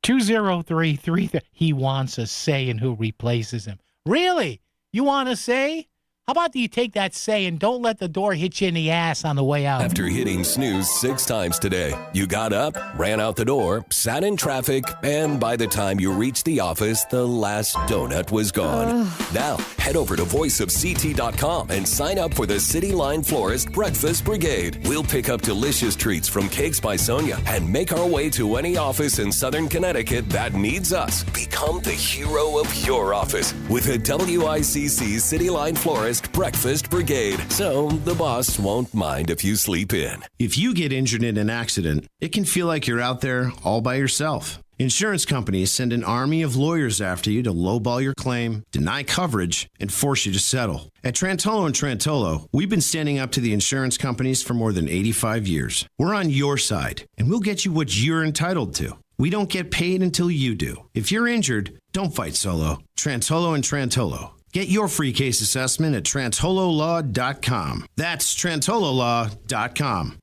20333. He wants a say in who replaces him. Really? You want a say? How about you take that say and don't let the door hit you in the ass on the way out? After hitting snooze 6 times today, you got up, ran out the door, sat in traffic, and by the time you reached the office, the last donut was gone. Now, head over to voiceofct.com and sign up for the City Line Florist Breakfast Brigade. We'll pick up delicious treats from Cakes by Sonia and make our way to any office in Southern Connecticut that needs us. Become the hero of your office with a WICC City Line Florist Breakfast Brigade, so the boss won't mind if you sleep in. If you get injured in an accident, it can feel like you're out there all by yourself. Insurance companies send an army of lawyers after you to lowball your claim, deny coverage, and force you to settle. At Trantolo & Trantolo, we've been standing up to the insurance companies for more than 85 years. We're on your side, and we'll get you what you're entitled to. We don't get paid until you do. If you're injured, don't fight solo. Trantolo & Trantolo. Get your free case assessment at trantololaw.com. That's trantololaw.com.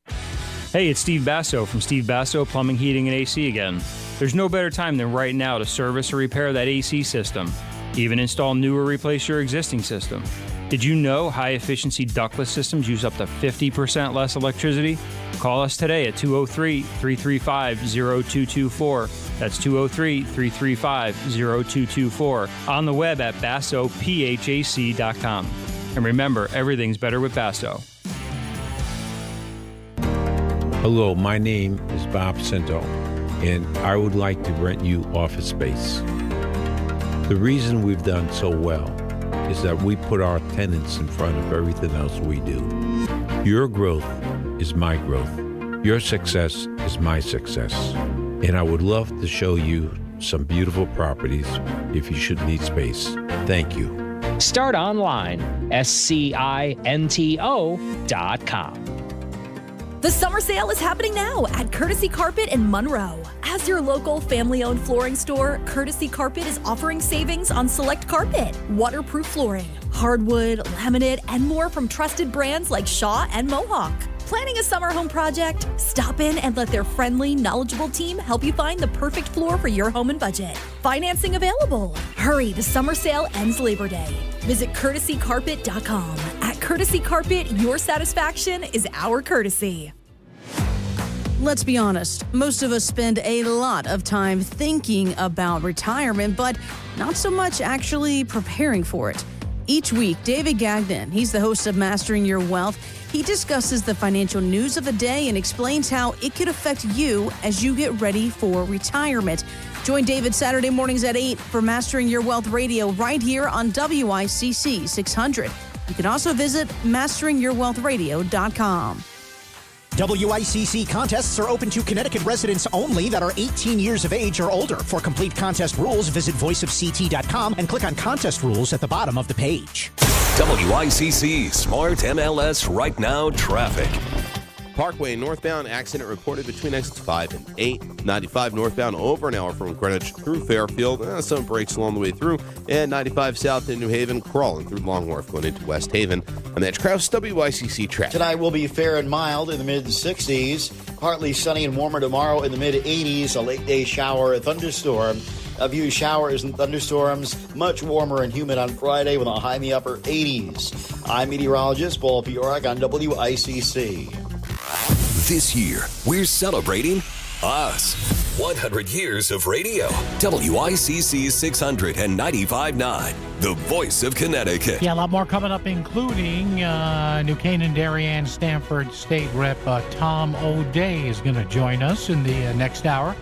Hey, it's Steve Basso from Steve Basso Plumbing, Heating, and AC again. There's no better time than right now to service or repair that AC system. Even install new or replace your existing system. Did you know high-efficiency ductless systems use up to 50% less electricity? Call us today at 203-335-0224. That's 203-335-0224. On the web at bassophac.com. And remember, everything's better with Basso. Hello, my name is Bob Cinto, and I would like to rent you office space. The reason we've done so well is that we put our tenants in front of everything else we do. Your growth is my growth. Your success is my success. And I would love to show you some beautiful properties if you should need space. Thank you. Start online, SCINTO.com. The summer sale is happening now at Courtesy Carpet in Monroe. As your local family-owned flooring store, Courtesy Carpet is offering savings on select carpet, waterproof flooring, hardwood, laminate, and more from trusted brands like Shaw and Mohawk. Planning a summer home project? Stop in and let their friendly, knowledgeable team help you find the perfect floor for your home and budget. Financing available. Hurry, the summer sale ends Labor Day. Visit courtesycarpet.com. At Courtesy Carpet, your satisfaction is our courtesy. Let's be honest, most of us spend a lot of time thinking about retirement, but not so much actually preparing for it. Each week, David Gagnon, he's the host of Mastering Your Wealth, he discusses the financial news of the day and explains how it could affect you as you get ready for retirement. Join David Saturday mornings at 8 for Mastering Your Wealth Radio right here on WICC 600. You can also visit masteringyourwealthradio.com. WICC contests are open to Connecticut residents only that are 18 years of age or older. For complete contest rules, visit voiceofct.com and click on contest rules at the bottom of the page. WICC Smart MLS Right Now Traffic. Parkway northbound accident reported between exits 5 and 8. 95 northbound over an hour from Greenwich through Fairfield. Some breaks along the way through. And 95 south in New Haven, crawling through Long Wharf going into West Haven. I'm Edge Krause, WICC traffic. Tonight will be fair and mild in the mid-60s. Partly sunny and warmer tomorrow in the mid-80s. A late day shower, a thunderstorm. A few showers and thunderstorms. Much warmer and humid on Friday with a high in the upper 80s. I'm meteorologist Paul Fiorak on WICC. This year, we're celebrating us. 100 years of radio. WICC 695.9, the voice of Connecticut. Yeah, a lot more coming up, including New Canaan, Darien, Stanford State Rep Tom O'Day is going to join us in the next hour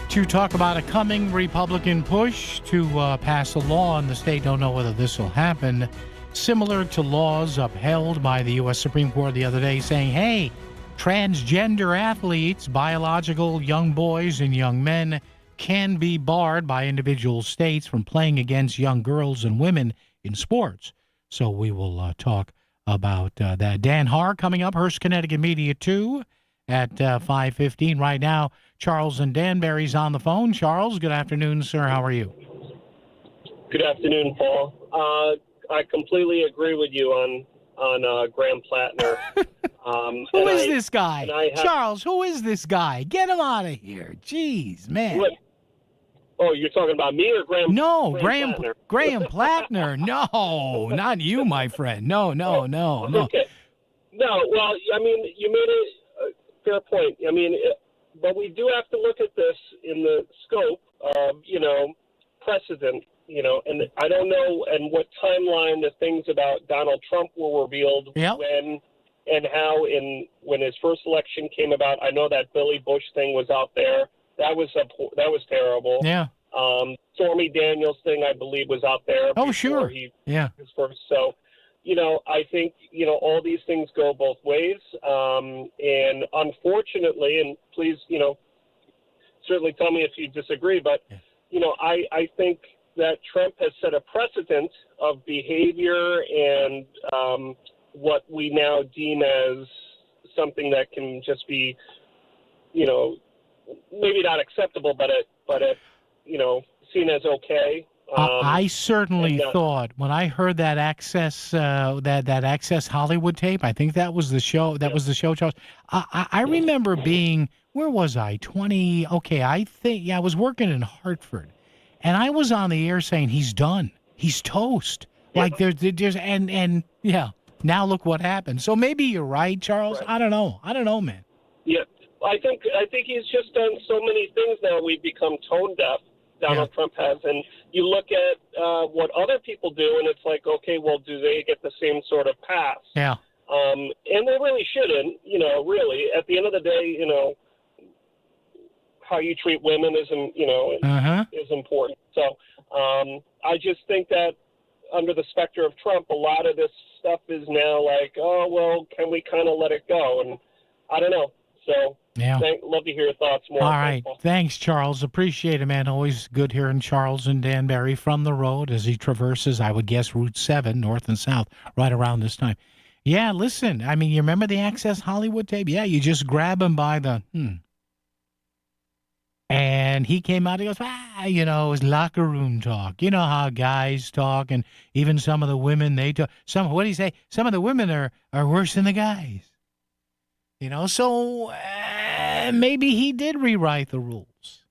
to talk about a coming Republican push to pass a law in the state. Don't know whether this will happen. Similar to laws upheld by the U.S. Supreme Court the other day saying, hey, transgender athletes, biological young boys and young men, can be barred by individual states from playing against young girls and women in sports. So we will talk about that. Dan Haar coming up, Hearst, Connecticut Media 2 at 5:15. Right now, Charles and Danbury's on the phone. Charles, good afternoon, sir. How are you? Good afternoon, Paul. I completely agree with you on Graham Plattner. Who is this guy? Charles, who is this guy? Get him out of here. Jeez, man. What? Oh, you're talking about me or Graham? No, Graham Plattner. Graham Plattner. No, not you, my friend. No. Okay. No, well, I mean, you made a fair point. I mean, but we do have to look at this in the scope of, precedent, and I don't know and what timeline the things about Donald Trump were revealed when and how when his first election came about. I know that Billy Bush thing was out there. That was terrible. Yeah. Stormy Daniels thing, I believe, was out there. Oh, sure. His first. So, I think, all these things go both ways. And unfortunately, and please, certainly tell me if you disagree, but, I think that Trump has set a precedent of behavior and what we now deem as something that can just be, maybe not acceptable, but seen as okay. I certainly thought when I heard that Access that Access Hollywood tape, I think that was the show. That was the show, Charles. I remember being, where was I? 20. Okay, I was working in Hartford, and I was on the air saying he's done, he's toast. Like there's and yeah. Now look what happened. So maybe you're right, Charles. Right. I don't know, man. Yeah, I think he's just done so many things now. We've become tone deaf. Donald Trump has, and you look at what other people do, and it's like, okay, well, do they get the same sort of pass? Yeah. And they really shouldn't. Really, at the end of the day, how you treat women is important. So I just think that under the specter of Trump, a lot of this stuff is now like, oh, well, can we kind of let it go? And I don't know. So love to hear your thoughts more. All right. Thanks, Charles. Appreciate it, man. Always good hearing Charles and Danbury from the road as he traverses, I would guess, Route 7, north and south, right around this time. Yeah, listen, I mean, you remember the Access Hollywood tape? Yeah, you just grab him by the, And he came out, he goes, it was locker room talk. You know how guys talk, and even some of the women, they talk. What do you say? Some of the women are worse than the guys. So maybe he did rewrite the rules.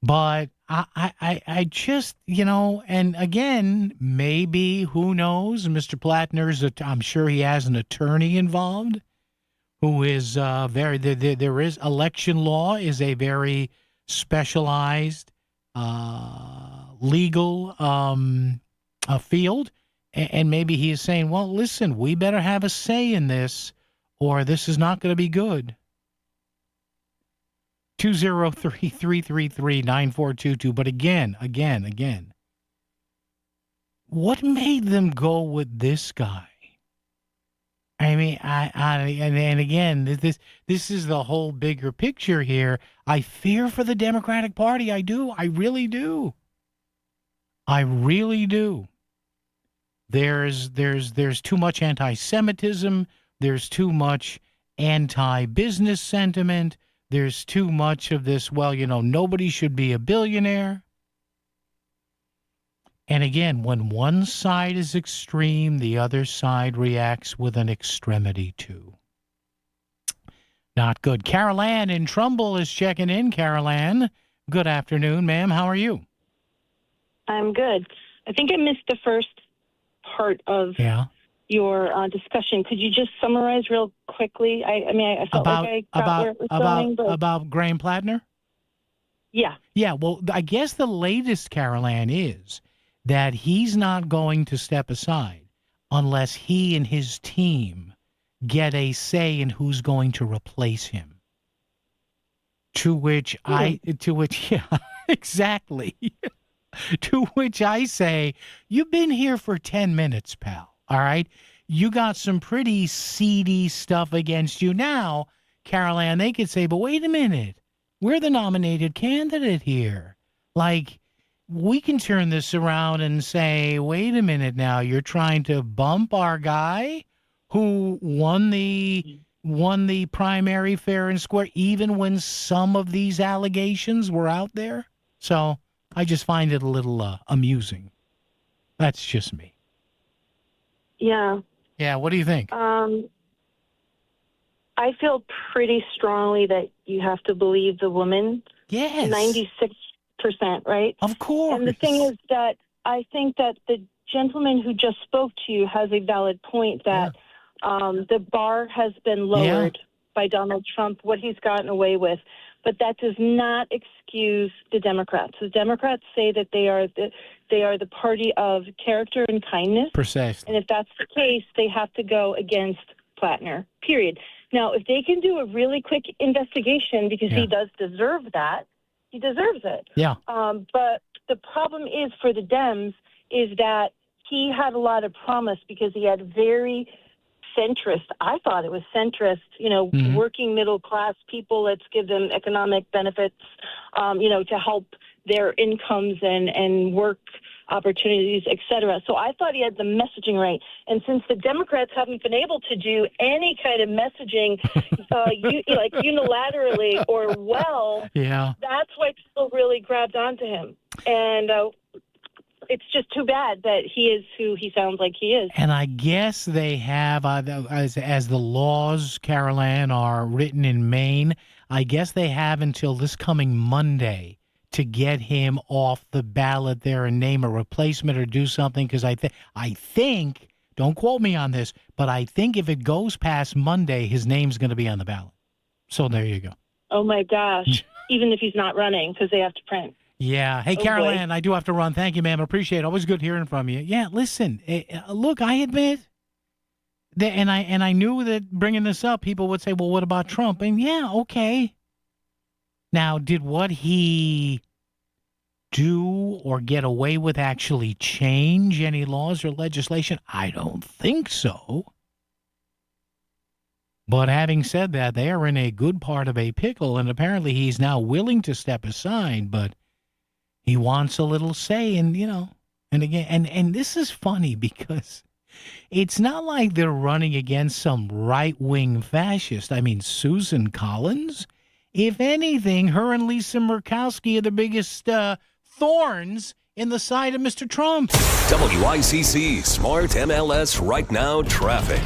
But I just, and again, maybe, who knows, Mr. Plattner's, I'm sure he has an attorney involved who is there is election law is a very specialized legal field. And maybe he is saying, well, listen, we better have a say in this, or this is not going to be good. 203-333-9422. But again, what made them go with this guy? I mean, and again, this is the whole bigger picture here. I fear for the Democratic Party. I do. I really do. I really do. There's too much anti-Semitism. There's too much anti-business sentiment. There's too much of this, nobody should be a billionaire. And again, when one side is extreme, the other side reacts with an extremity too. Not good. Carol Ann in Trumbull is checking in. Carol Ann, good afternoon, ma'am. How are you? I'm good. I think I missed the first part of your discussion. Could you just summarize real quickly? I felt like I got where it was going. But... About Graham Plattner? Yeah. Yeah, well, I guess the latest, Carol Ann, is that he's not going to step aside unless he and his team get a say in who's going to replace him. To which exactly. To which I say, you've been here for 10 minutes, pal. All right? You got some pretty seedy stuff against you. Now, Carol Ann, they could say, but wait a minute. We're the nominated candidate here. Like, we can turn this around and say, wait a minute now. You're trying to bump our guy who won the primary fair and square, even when some of these allegations were out there. So I just find it a little amusing. That's just me. Yeah. Yeah, what do you think? I feel pretty strongly that you have to believe the woman. Yes. 96%, right? Of course. And the thing is that I think that the gentleman who just spoke to you has a valid point that the bar has been lowered by Donald Trump, what he's gotten away with. But that does not excuse the Democrats. The Democrats say that they are the party of character and kindness. Precisely. And if that's the case, they have to go against Plattner, period. Now, if they can do a really quick investigation, because he does deserve that, he deserves it. Yeah. But the problem is for the Dems is that he had a lot of promise because he had very centrist, I thought it was centrist, working middle class people, let's give them economic benefits, to help their incomes and work opportunities, et cetera. So I thought he had the messaging right. And since the Democrats haven't been able to do any kind of messaging like unilaterally or that's why people really grabbed onto him. And it's just too bad that he is who he sounds like he is. And I guess they have, as the laws, Carol Ann, are written in Maine, I guess they have until this coming Monday to get him off the ballot there and name a replacement or do something, because I think, don't quote me on this, but I think if it goes past Monday, his name's going to be on the ballot. So there you go. Oh, my gosh. Even if he's not running, because they have to print. Yeah. Hey, Carol Ann, I do have to run. Thank you, ma'am. Appreciate it. Always good hearing from you. Yeah, listen, look, I admit that, and I knew that bringing this up, people would say, well, what about Trump? And yeah, okay. Now, did what he do or get away with actually change any laws or legislation? I don't think so. But having said that, they are in a good part of a pickle, and apparently he's now willing to step aside, but he wants a little say, and again, and this is funny because it's not like they're running against some right-wing fascist. I mean, Susan Collins, if anything, her and Lisa Murkowski are the biggest thorns in the side of Mr. Trump. WICC Smart MLS Right Now Traffic.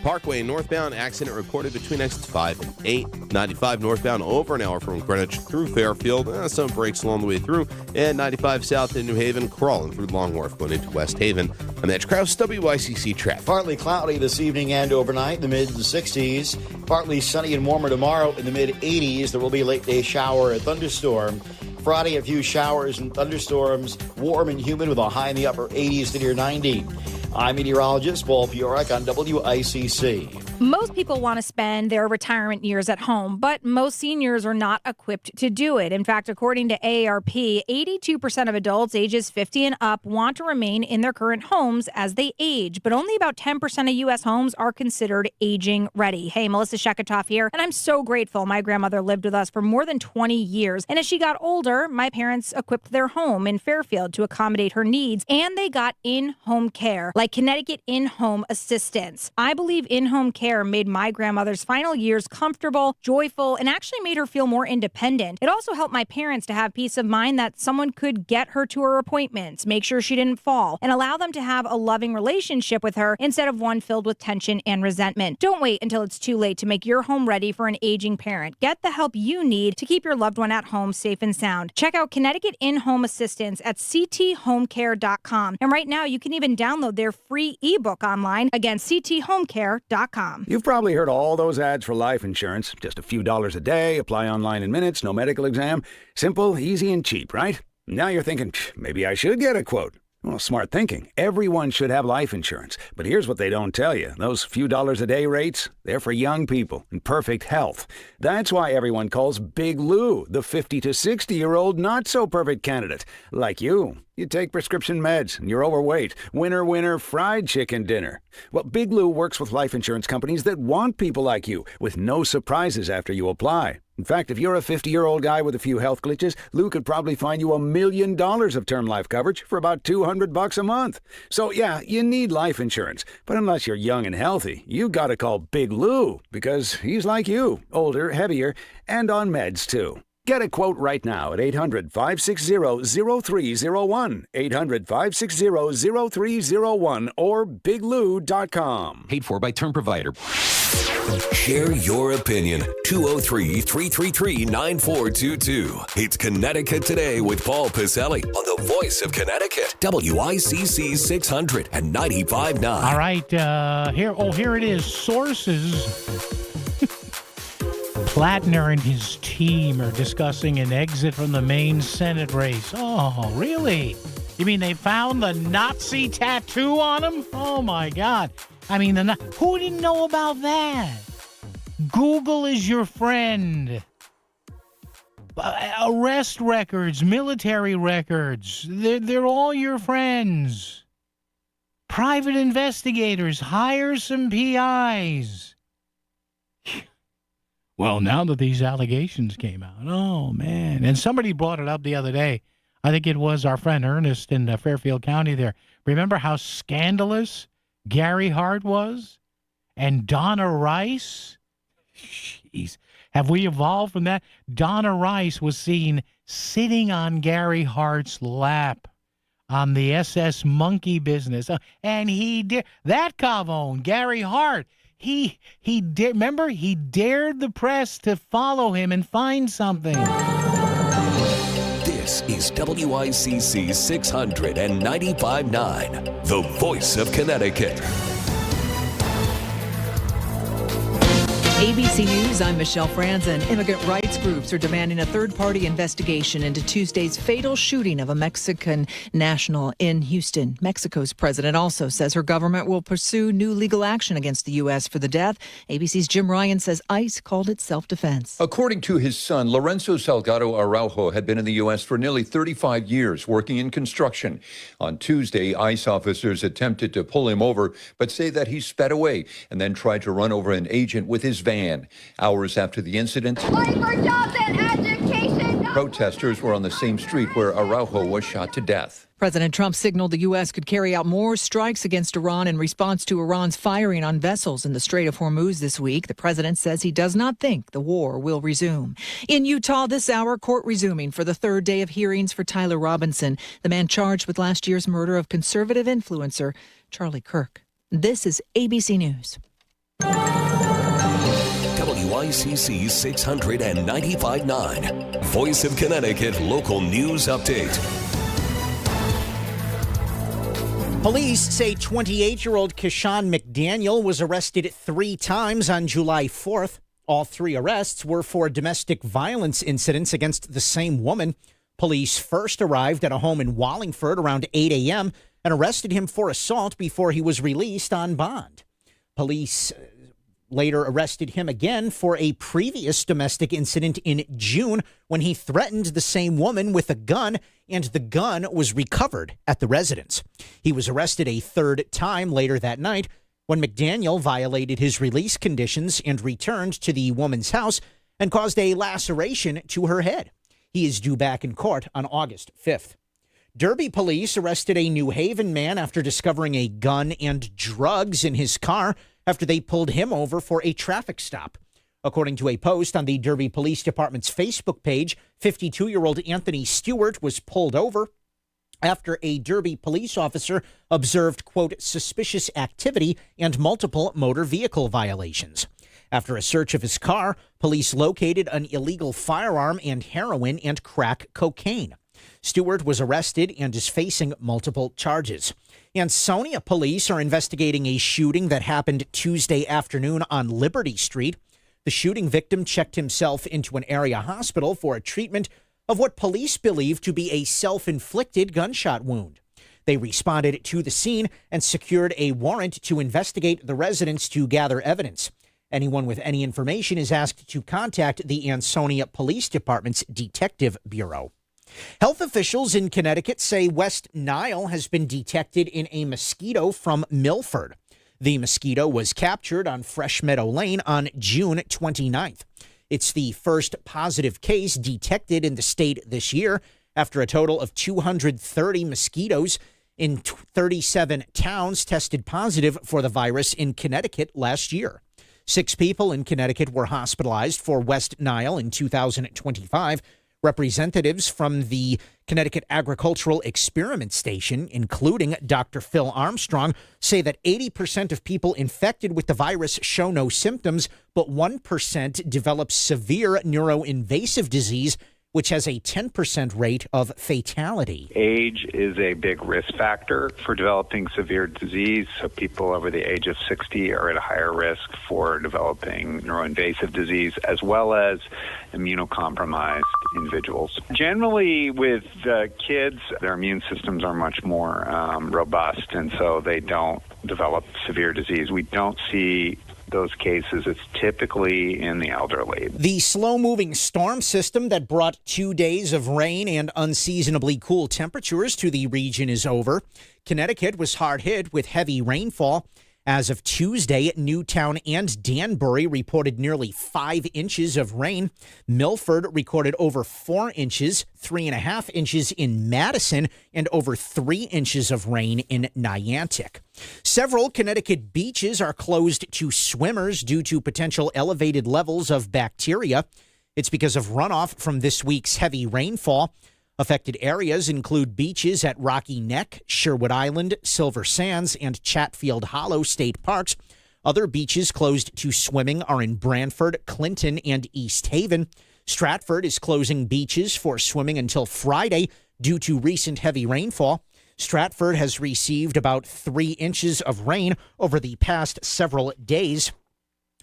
Parkway northbound accident reported between exits 5 and 8. 95 northbound over an hour from Greenwich through Fairfield. Some breaks along the way through. And 95 south in New Haven, crawling through Long Wharf going into West Haven. I'm Edge Krause, WICC traffic. Partly cloudy this evening and overnight in the mid-60s. Partly sunny and warmer tomorrow in the mid-80s. There will be a late-day shower or thunderstorm. Friday, a few showers and thunderstorms. Warm and humid with a high in the upper 80s to near 90. I'm meteorologist Paul Piorek on WICC. Most people want to spend their retirement years at home, but most seniors are not equipped to do it. In fact, according to AARP, 82% of adults ages 50 and up want to remain in their current homes as they age, but only about 10% of U.S. homes are considered aging ready. Hey, Melissa Sheketoff here, and I'm so grateful my grandmother lived with us for more than 20 years. And as she got older, my parents equipped their home in Fairfield to accommodate her needs, and they got in-home care, like Connecticut In-Home Assistance. I believe in-home care made my grandmother's final years comfortable, joyful, and actually made her feel more independent. It also helped my parents to have peace of mind that someone could get her to her appointments, make sure she didn't fall, and allow them to have a loving relationship with her instead of one filled with tension and resentment. Don't wait until it's too late to make your home ready for an aging parent. Get the help you need to keep your loved one at home safe and sound. Check out Connecticut In-Home Assistance at cthomecare.com. And right now, you can even download their free ebook online. Again, cthomecare.com. You've probably heard all those ads for life insurance. Just a few dollars a day, apply online in minutes, no medical exam. Simple, easy, and cheap, right? Now you're thinking, maybe I should get a quote. Well, smart thinking. Everyone should have life insurance. But here's what they don't tell you. Those few dollars a day rates, they're for young people in perfect health. That's why everyone calls Big Lou the 50 to 60-year-old not-so-perfect candidate. Like you. You take prescription meds, and you're overweight. Winner, winner, fried chicken dinner. Well, Big Lou works with life insurance companies that want people like you, with no surprises after you apply. In fact, if you're a 50-year-old guy with a few health glitches, Lou could probably find you $1 million of term life coverage for about $200 a month. So, yeah, you need life insurance. But unless you're young and healthy, you gotta call Big Lou, because he's like you, older, heavier, and on meds, too. Get a quote right now at 800-560-0301, 800-560-0301, or biglou.com. Paid for by term provider. Share your opinion. 203-333-9422. It's Connecticut Today with Paul Piselli on the Voice of Connecticut. WICC 600 and 95.9. All right, here it is. Sources. Plattner and his team are discussing an exit from the main Senate race. Oh, really? You mean they found the Nazi tattoo on him? Oh, my God. I mean, who didn't know about that? Google is your friend. Arrest records, military records, they're all your friends. Private investigators, hire some PIs. Well, now that these allegations came out, oh, man. And somebody brought it up the other day. I think it was our friend Ernest in Fairfield County there. Remember how scandalous Gary Hart was? And Donna Rice? Jeez. Have we evolved from that? Donna Rice was seen sitting on Gary Hart's lap on the SS Monkey business. And he did. That Cavone, Gary Hart. He remember, he dared the press to follow him and find something. This is WICC 600 and 95.9, the Voice of Connecticut. ABC News, I'm Michelle Franzen. Immigrant rights groups are demanding a third-party investigation into Tuesday's fatal shooting of a Mexican national in Houston. Mexico's president also says her government will pursue new legal action against the U.S. for the death. ABC's Jim Ryan says ICE called it self-defense. According to his son, Lorenzo Salgado Araujo had been in the U.S. for nearly 35 years, working in construction. On Tuesday, ICE officers attempted to pull him over, but say that he sped away and then tried to run over an agent with his van. Hours after the incident, protesters were on the same street where Araujo was shot to death. President Trump signaled the U.S. could carry out more strikes against Iran in response to Iran's firing on vessels in the Strait of Hormuz this week. The president says he does not think the war will resume. In Utah this hour, court resuming for the third day of hearings for Tyler Robinson, the man charged with last year's murder of conservative influencer Charlie Kirk. This is ABC News. WICC 600 and 95.9, Voice of Connecticut Local News Update. Police say 28-year-old Keshawn McDaniel was arrested 3 times on July 4th. All 3 arrests were for domestic violence incidents against the same woman. Police first arrived at a home in Wallingford around 8 a.m. and arrested him for assault before he was released on bond. Police later arrested him again for a previous domestic incident in June when he threatened the same woman with a gun, and the gun was recovered at the residence. He was arrested a 3rd time later that night when McDaniel violated his release conditions and returned to the woman's house and caused a laceration to her head. He is due back in court on August 5th. Derby police arrested a New Haven man after discovering a gun and drugs in his car after they pulled him over for a traffic stop. According to a post on the Derby Police Department's Facebook page, 52-year-old Anthony Stewart was pulled over after a Derby police officer observed, quote, suspicious activity and multiple motor vehicle violations. After a search of his car, police located an illegal firearm and heroin and crack cocaine. Stewart was arrested and is facing multiple charges. Ansonia police are investigating a shooting that happened Tuesday afternoon on Liberty Street. The shooting victim checked himself into an area hospital for a treatment of what police believe to be a self-inflicted gunshot wound. They responded to the scene and secured a warrant to investigate the residence to gather evidence. Anyone with any information is asked to contact the Ansonia Police Department's Detective Bureau. Health officials in Connecticut say West Nile has been detected in a mosquito from Milford. The mosquito was captured on Fresh Meadow Lane on June 29th. It's the first positive case detected in the state this year after a total of 230 mosquitoes in 37 towns tested positive for the virus in Connecticut last year. 6 people in Connecticut were hospitalized for West Nile in 2025. Representatives from the Connecticut Agricultural Experiment Station, including Dr. Phil Armstrong, say that 80% of people infected with the virus show no symptoms, but 1% develop severe neuroinvasive disease, which has a 10% rate of fatality. Age is a big risk factor for developing severe disease, so people over the age of 60 are at a higher risk for developing neuroinvasive disease, as well as immunocompromised individuals. Generally, with kids, their immune systems are much more robust, and so they don't develop severe disease. We don't see those cases. It's typically in the elderly. The slow-moving storm system that brought 2 days of rain and unseasonably cool temperatures to the region is over. Connecticut was hard hit with heavy rainfall. As of Tuesday, Newtown and Danbury reported nearly 5 inches of rain. Milford recorded over 4 inches, 3.5 inches in Madison, and over 3 inches of rain in Niantic. Several Connecticut beaches are closed to swimmers due to potential elevated levels of bacteria. It's because of runoff from this week's heavy rainfall. Affected areas include beaches at Rocky Neck, Sherwood Island, Silver Sands, and Chatfield Hollow state parks. Other beaches closed to swimming are in Branford, Clinton, and East Haven. Stratford is closing beaches for swimming until Friday due to recent heavy rainfall. Stratford has received about 3 inches of rain over the past several days.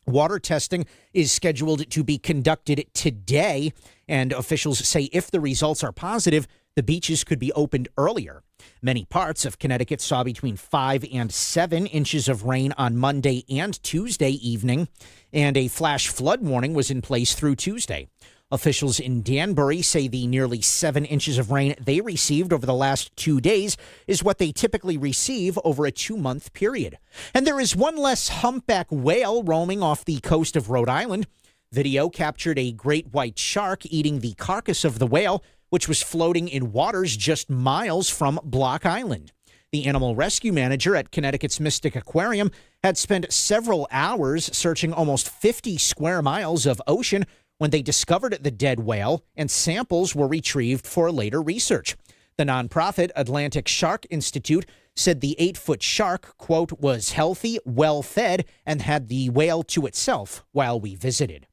Water testing is scheduled to be conducted today, and officials say if the results are positive, the beaches could be opened earlier. Many parts of Connecticut saw between 5 and 7 inches of rain on Monday and Tuesday evening, and a flash flood warning was in place through Tuesday. Officials in Danbury say the nearly 7 inches of rain they received over the last 2 days is what they typically receive over a 2-month period. And there is one less humpback whale roaming off the coast of Rhode Island. Video captured a great white shark eating the carcass of the whale, which was floating in waters just miles from Block Island. The animal rescue manager at Connecticut's Mystic Aquarium had spent several hours searching almost 50 square miles of ocean when they discovered the dead whale, and samples were retrieved for later research. The nonprofit Atlantic Shark Institute said the 8-foot shark, quote, was healthy, well-fed, and had the whale to itself while we visited.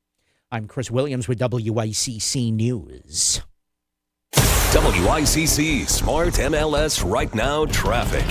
I'm Chris Williams with WICC News. WICC Smart MLS Right Now Traffic.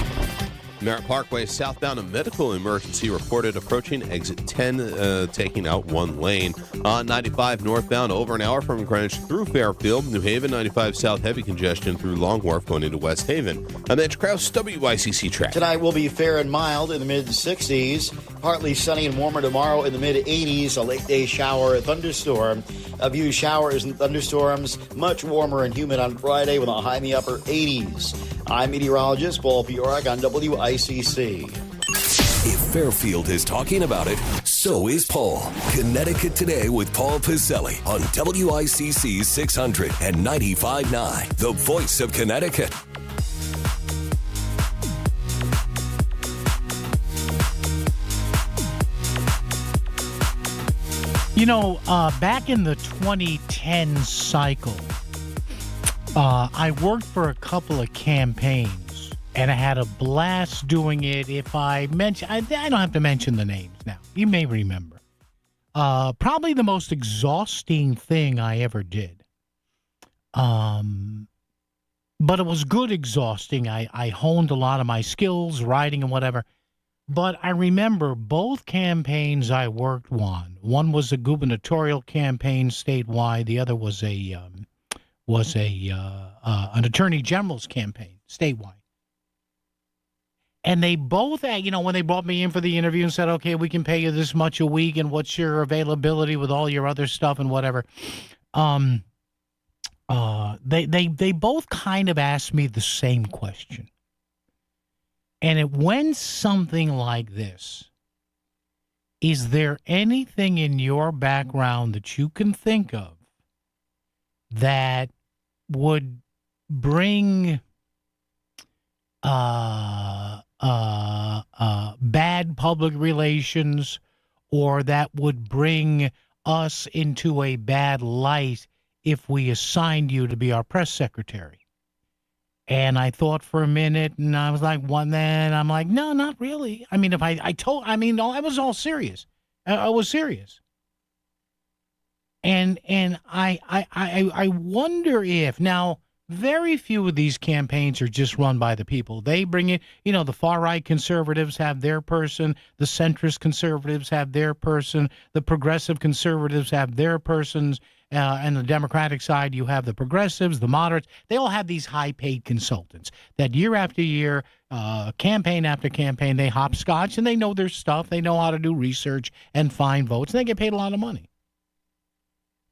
Merritt Parkway southbound, a medical emergency reported approaching exit 10, taking out one lane. On 95 northbound, over an hour from Greenwich through Fairfield. New Haven, 95 south, heavy congestion through Long Wharf going into West Haven. I'm Mitch Krause, WICC Traffic. Tonight will be fair and mild in the mid-60s. Partly sunny and warmer tomorrow in the mid-80s. A late-day shower, a thunderstorm. A few showers and thunderstorms. Much warmer and humid on Friday with a high in the upper 80s. I'm meteorologist Paul Fiorak on WICC. If Fairfield is talking about it, so is Paul. Connecticut Today with Paul Piselli on WICC 600 and 95.9, the voice of Connecticut. You know, back in the 2010 cycle, I worked for a couple of campaigns, and I had a blast doing it. If I mention, I don't have to mention the names now. You may remember. Probably the most exhausting thing I ever did. But it was good exhausting. I honed a lot of my skills, writing and whatever. But I remember both campaigns I worked on. One was a gubernatorial campaign statewide. The other was an attorney general's campaign statewide. And they both, when they brought me in for the interview and said, okay, we can pay you this much a week, and what's your availability with all your other stuff and whatever. They both kind of asked me the same question. And it went something like this. Is there anything in your background that you can think of that would bring bad public relations or that would bring us into a bad light if we assigned you to be our press secretary. And I thought for a minute, and I was like, "One." Then I'm like, "No, not really." I mean, if I was all serious. I was serious. And I wonder if now very few of these campaigns are just run by the people. They bring in, the far right conservatives have their person, the centrist conservatives have their person, the progressive conservatives have their persons. And the Democratic side, you have the progressives, the moderates. They all have these high-paid consultants that year after year, campaign after campaign, they hopscotch, and they know their stuff. They know how to do research and find votes, and they get paid a lot of money.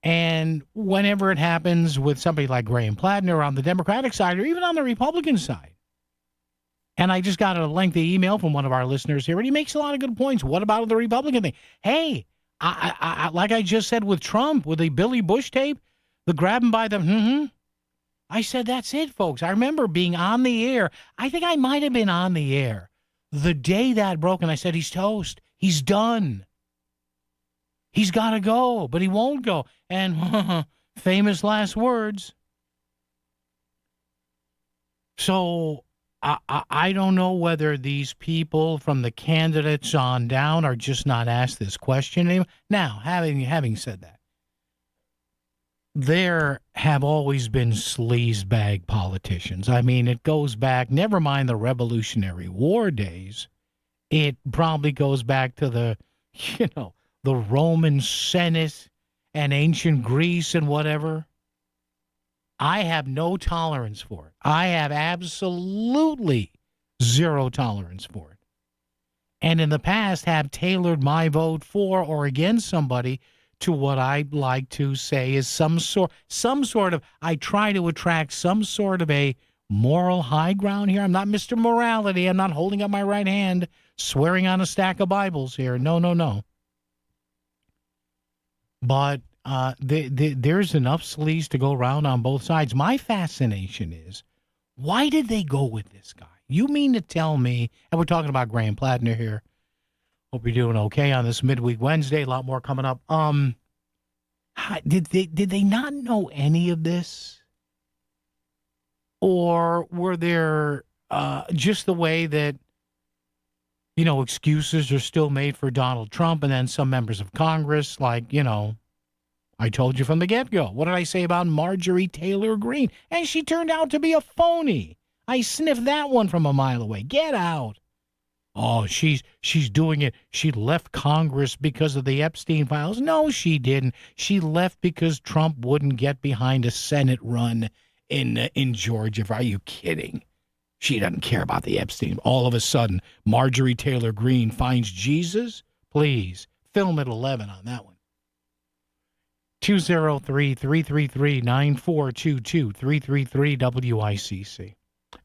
And whenever it happens with somebody like Graham Plattner on the Democratic side or even on the Republican side, and I just got a lengthy email from one of our listeners here, and he makes a lot of good points. What about the Republican thing? Hey, I like I just said with Trump, with the Billy Bush tape, the grab him by the I said, that's it, folks. I remember being on the air. I think I might have been on the air the day that broke, and I said, he's toast. He's done. He's got to go, but he won't go. And famous last words. So I don't know whether these people from the candidates on down are just not asked this question anymore. Now, having said that, there have always been sleazebag politicians. I mean, it goes back, never mind the Revolutionary War days, it probably goes back to the Roman Senate and ancient Greece and whatever. I have no tolerance for it. I have absolutely zero tolerance for it. And in the past have tailored my vote for or against somebody to what I'd like to say is some sort of, I try to attract some sort of a moral high ground here. I'm not Mr. Morality. I'm not holding up my right hand, swearing on a stack of Bibles here. No. But there's enough sleaze to go around on both sides. My fascination is, why did they go with this guy? You mean to tell me, and we're talking about Graham Plattner here. Hope you're doing okay on this midweek Wednesday. A lot more coming up. Did they not know any of this? Or were there just the way that, excuses are still made for Donald Trump and then some members of Congress, like, I told you from the get-go. What did I say about Marjorie Taylor Greene? And she turned out to be a phony. I sniffed that one from a mile away. Get out. Oh, she's doing it. She left Congress because of the Epstein files. No, she didn't. She left because Trump wouldn't get behind a Senate run in Georgia. Are you kidding? She doesn't care about the Epstein. All of a sudden, Marjorie Taylor Greene finds Jesus? Please, film at 11 on that one. 203-333-9422, 333-WICC.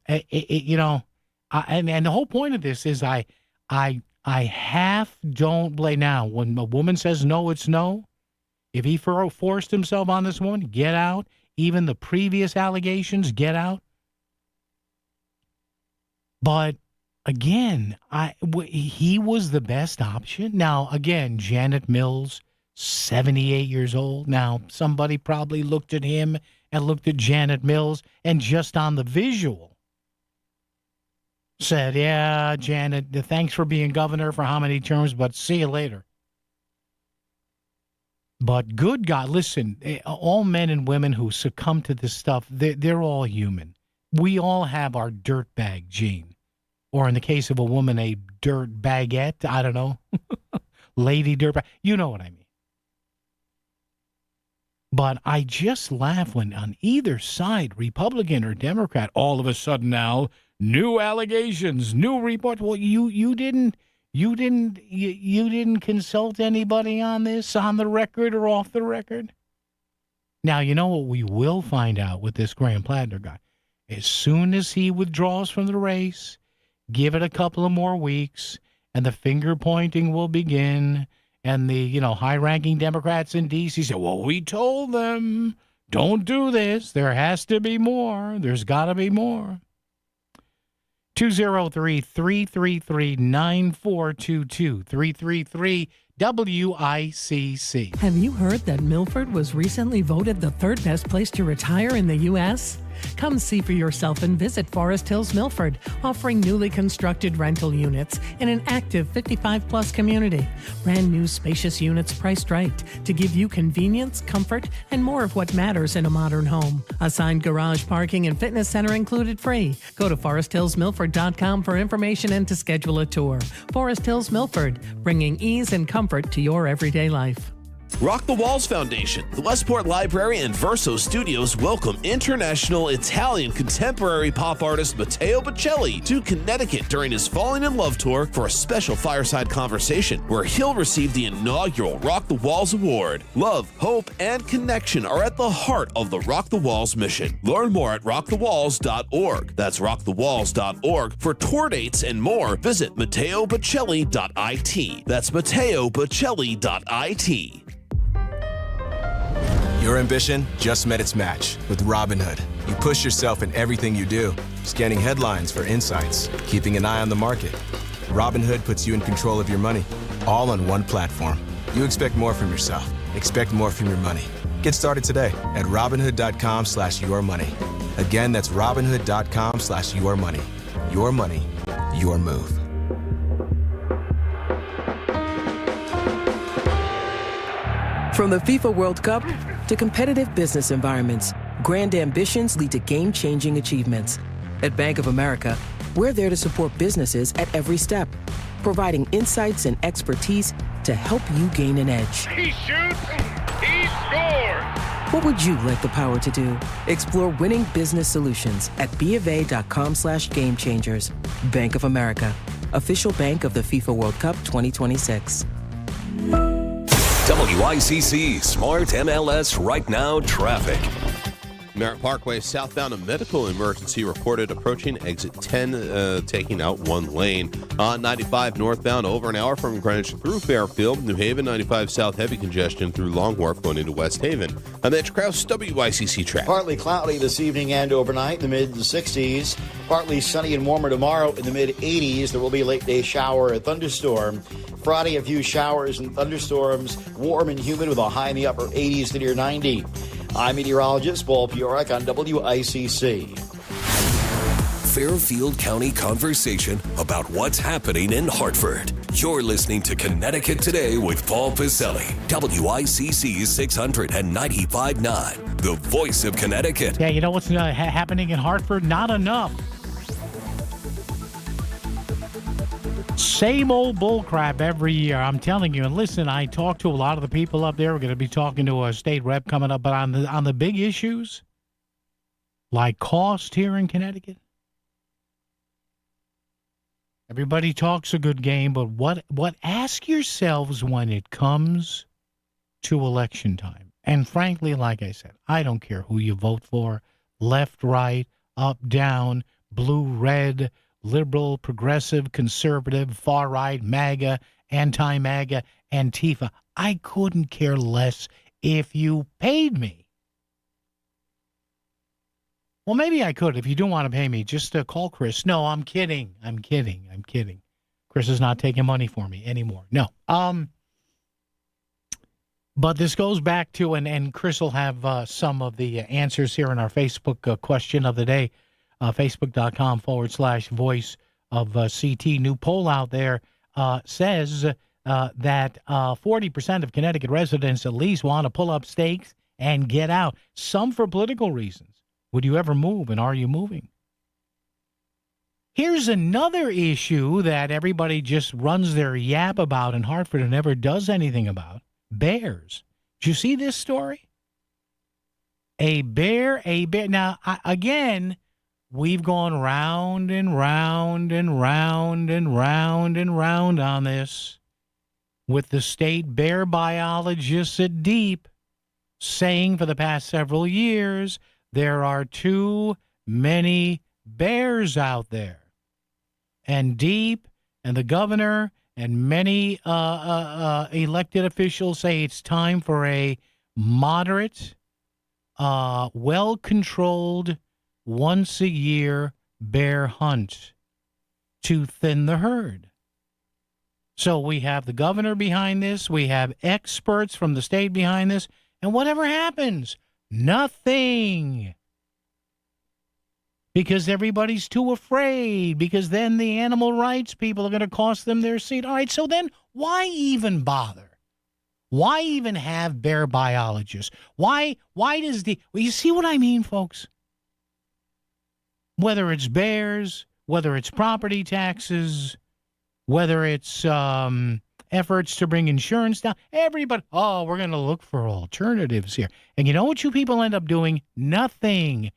And the whole point of this is I half don't blame. Now, when a woman says no, it's no. If he forced himself on this woman, get out. Even the previous allegations, get out. But again, he was the best option. Now, again, Janet Mills, 78 years old. Now, somebody probably looked at him and looked at Janet Mills and just on the visual said, yeah, Janet, thanks for being governor for how many terms, but see you later. But good God, listen, all men and women who succumb to this stuff, they're all human. We all have our dirtbag gene. Or in the case of a woman, a dirt baguette, I don't know, lady dirtbag. You know what I mean. But I just laugh when on either side, Republican or Democrat, all of a sudden now, new allegations, new report. Well, you didn't consult anybody on this, on the record or off the record? Now, you know what we will find out with this Graham Plattner guy? As soon as he withdraws from the race, give it a couple of more weeks, and the finger pointing will begin. And the, high-ranking Democrats in D.C. say, well, we told them, don't do this. There has to be more. There's got to be more. 203-333-9422, 333-WICC. Have you heard that Milford was recently voted the third best place to retire in the U.S.? Come see for yourself and visit Forest Hills Milford, offering newly constructed rental units in an active 55-plus community. Brand new spacious units priced right to give you convenience, comfort, and more of what matters in a modern home. Assigned garage parking and fitness center included free. Go to foresthillsmilford.com for information and to schedule a tour. Forest Hills Milford, bringing ease and comfort to your everyday life. Rock the Walls Foundation, the Westport Library, and Verso Studios welcome international Italian contemporary pop artist Matteo Bocelli to Connecticut during his Falling in Love tour for a special fireside conversation where he'll receive the inaugural Rock the Walls Award. Love, hope, and connection are at the heart of the Rock the Walls mission. Learn more at rockthewalls.org. That's rockthewalls.org. For tour dates and more, visit MatteoBocelli.it. That's MatteoBocelli.it. Your ambition just met its match with Robinhood. You push yourself in everything you do, scanning headlines for insights, keeping an eye on the market. Robinhood puts you in control of your money, all on one platform. You expect more from yourself. Expect more from your money. Get started today at Robinhood.com/yourmoney. Again, that's Robinhood.com/yourmoney. Your money, your move. From the FIFA World Cup to competitive business environments, grand ambitions lead to game-changing achievements. At Bank of America, we're there to support businesses at every step, providing insights and expertise to help you gain an edge. He shoots, he scores! What would you like the power to do? Explore winning business solutions at BofA.com/gamechangers. Bank of America, official bank of the FIFA World Cup 2026. WICC Smart MLS Right Now traffic. Merritt Parkway southbound, a medical emergency reported approaching exit 10, taking out one lane. On 95 northbound, over an hour from Greenwich through Fairfield. New Haven, 95 south, heavy congestion through Long Wharf going into West Haven. I'm Mitch Krause, WICC traffic. Partly cloudy this evening and overnight in the mid-60s. Partly sunny and warmer tomorrow in the mid-80s. There will be a late-day shower or thunderstorm. Friday, a few showers and thunderstorms, warm and humid with a high in the upper 80s to near 90. I'm meteorologist Paul Piorek on WICC. Fairfield County conversation about what's happening in Hartford. You're listening to Connecticut Today with Paul Pacelli. WICC 695.9, the voice of Connecticut. Yeah, you know what's happening in Hartford? Not enough. Same old bullcrap every year, I'm telling you. And listen, I talk to a lot of the people up there. We're going to be talking to a state rep coming up. But on the big issues, like cost here in Connecticut, everybody talks a good game. But what ask yourselves when it comes to election time? And frankly, like I said, I don't care who you vote for, left, right, up, down, blue, red, liberal, progressive, conservative, far-right, MAGA, anti-MAGA, Antifa. I couldn't care less if you paid me. Well, maybe I could. If you don't want to pay me, just call Chris. No, I'm kidding. I'm kidding. Chris is not taking money for me anymore. No. But this goes back to, and Chris will have some of the answers here in our Facebook question of the day. Facebook.com/voice of CT. New poll out there says that 40% of Connecticut residents at least want to pull up stakes and get out. Some for political reasons. Would you ever move, and are you moving? Here's another issue that everybody just runs their yap about in Hartford and never does anything about. Bears. Did you see this story? A bear. Now, again, we've gone round and round and round and round and round on this with the state bear biologists at Deep saying for the past several years there are too many bears out there. And Deep and the governor and many elected officials say it's time for a moderate, well-controlled, once-a-year bear hunt. to thin the herd. So we have the governor behind this. We have experts from the state behind this. And whatever happens, nothing. Because everybody's too afraid. Because then the animal rights people are going to cost them their seat. All right, so then why even bother? Why even have bear biologists? Why does well, you see what I mean, folks? Whether it's bears, whether it's property taxes, whether it's efforts to bring insurance down, everybody, we're going to look for alternatives here. And you know what you people end up doing? Nothing.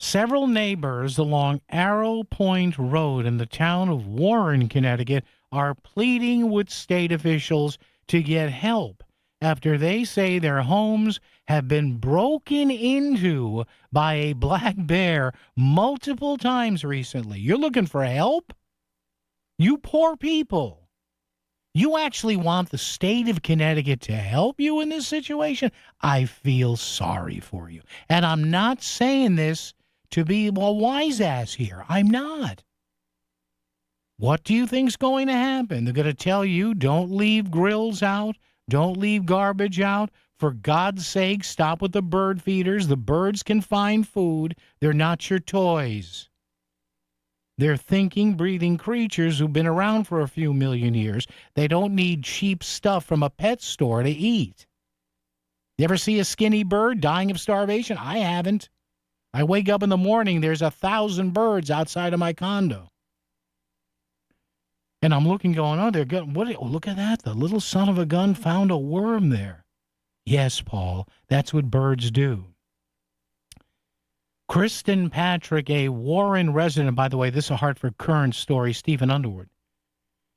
Several neighbors along Arrow Point Road in the town of Warren, Connecticut, are pleading with state officials to get help after they say their homes have been broken into by a black bear multiple times recently. You're looking for help? You poor people. You actually want the state of Connecticut to help you in this situation? I feel sorry for you. And I'm not saying this to be a wise ass here. I'm not. What do you think's going to happen? They're going to tell you, don't leave grills out, don't leave garbage out. For God's sake, stop with the bird feeders. The birds can find food. They're not your toys. They're thinking, breathing creatures who've been around for a few million years. They don't need cheap stuff from a pet store to eat. You ever see a skinny bird dying of starvation? I haven't. I wake up in the morning, there's 1,000 birds outside of my condo. And I'm looking, going, they're good. Look at that. The little son of a gun found a worm there. Yes, Paul, that's what birds do. Kristen Patrick, a Warren resident, by the way, this is a Hartford Courant story, Stephen Underwood,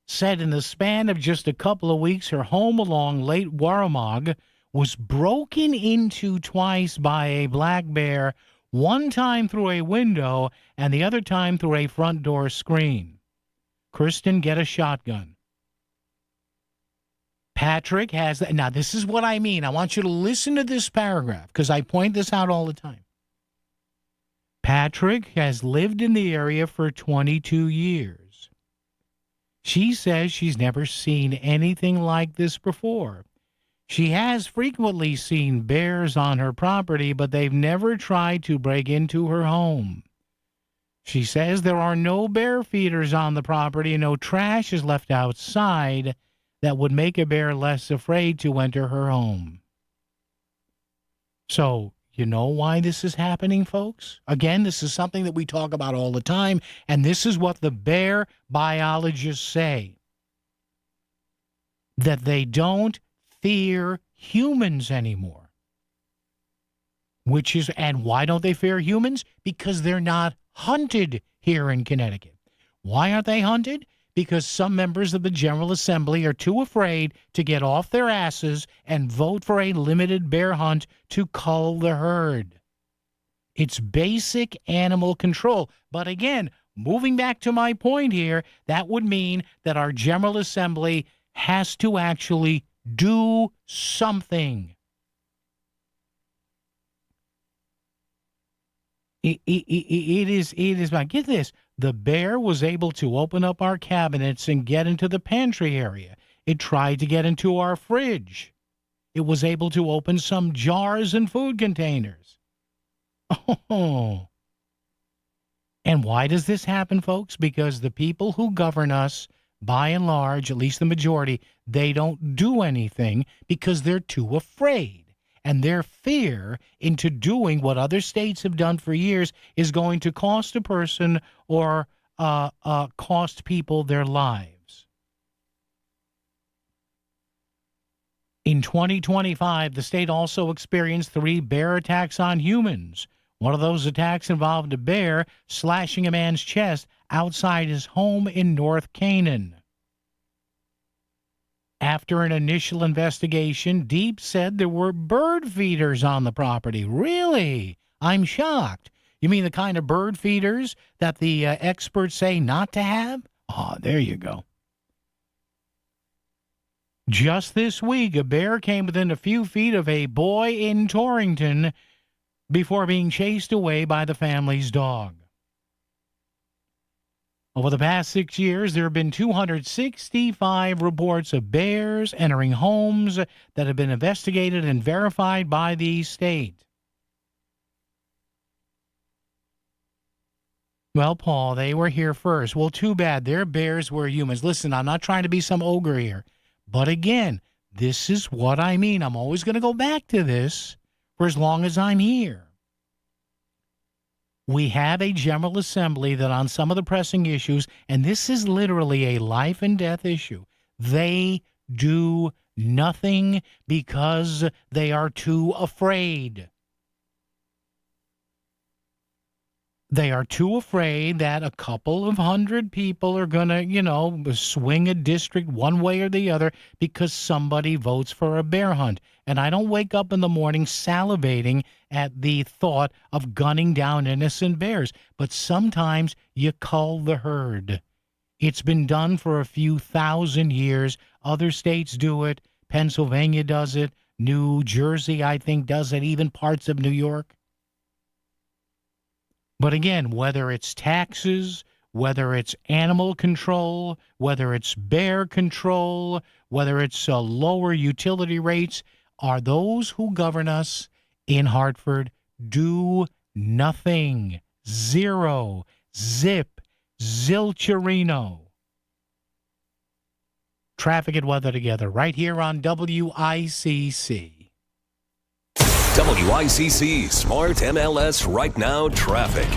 said in the span of just a couple of weeks, her home along Lake Warramog was broken into twice by a black bear, one time through a window and the other time through a front door screen. Kristen, get a shotgun. Patrick has that. Now, this is what I mean. I want you to listen to this paragraph because I point this out all the time. Patrick has lived in the area for 22 years. She says she's never seen anything like this before. She has frequently seen bears on her property, but they've never tried to break into her home. She says there are no bear feeders on the property and no trash is left outside that would make a bear less afraid to enter her home. So, you know why this is happening, folks? Again, this is something that we talk about all the time, and this is what the bear biologists say. That they don't fear humans anymore. And why don't they fear humans? Because they're not hunted here in Connecticut. Why aren't they hunted? Because some members of the General Assembly are too afraid to get off their asses and vote for a limited bear hunt to cull the herd. It's basic animal control. But again, moving back to my point here, that would mean that our General Assembly has to actually do something. It is, get this, the bear was able to open up our cabinets and get into the pantry area. It tried to get into our fridge. It was able to open some jars and food containers. Oh. And why does this happen, folks? Because the people who govern us, by and large, at least the majority, they don't do anything because they're too afraid. And their fear into doing what other states have done for years is going to cost a person or cost people their lives. In 2025, the state also experienced 3 bear attacks on humans. One of those attacks involved a bear slashing a man's chest outside his home in North Canaan. After an initial investigation, Deep said there were bird feeders on the property. Really? I'm shocked. You mean the kind of bird feeders that the experts say not to have? Oh, there you go. Just this week, a bear came within a few feet of a boy in Torrington before being chased away by the family's dog. Over the past 6 years, there have been 265 reports of bears entering homes that have been investigated and verified by the state. Well, Paul, they were here first. Well, too bad. Their bears were humans. Listen, I'm not trying to be some ogre here. But again, this is what I mean. I'm always going to go back to this for as long as I'm here. We have a General Assembly that on some of the pressing issues, and this is literally a life and death issue, they do nothing because they are too afraid. They are too afraid that a couple of hundred people are going to, swing a district one way or the other because somebody votes for a bear hunt. And I don't wake up in the morning salivating at the thought of gunning down innocent bears. But sometimes you cull the herd. It's been done for a few thousand years. Other states do it. Pennsylvania does it. New Jersey, I think, does it. Even parts of New York. But again, whether it's taxes, whether it's animal control, whether it's bear control, whether it's lower utility rates, are those who govern us in Hartford do nothing. Zero. Zip. Zilcherino. Traffic and weather together right here on WICC. WICC Smart MLS Right Now Traffic.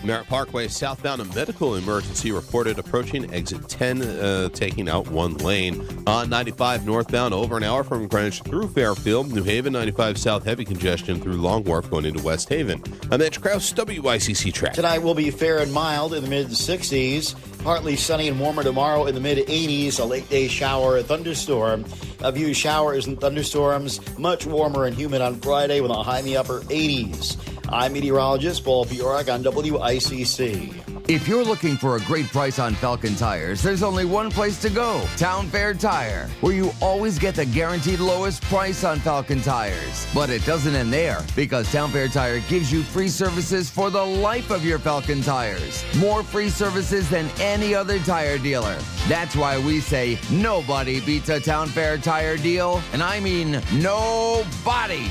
Merritt Parkway southbound, a medical emergency reported approaching exit 10, taking out one lane. On 95 northbound, over an hour from Greenwich through Fairfield. New Haven, 95 south, heavy congestion through Long Wharf going into West Haven. I'm Mitch Krause, WICC Traffic. Tonight will be fair and mild in the mid-60s. Partly sunny and warmer tomorrow in the mid-80s. A late-day shower, a thunderstorm. A few showers and thunderstorms. Much warmer and humid on Friday with a high in the upper 80s. I'm meteorologist Paul Fiorak on WICC. If you're looking for a great price on Falcon tires, there's only one place to go, Town Fair Tire, where you always get the guaranteed lowest price on Falcon tires. But it doesn't end there, because Town Fair Tire gives you free services for the life of your Falcon tires. More free services than any other tire dealer. That's why we say nobody beats a Town Fair Tire deal, and I mean nobody.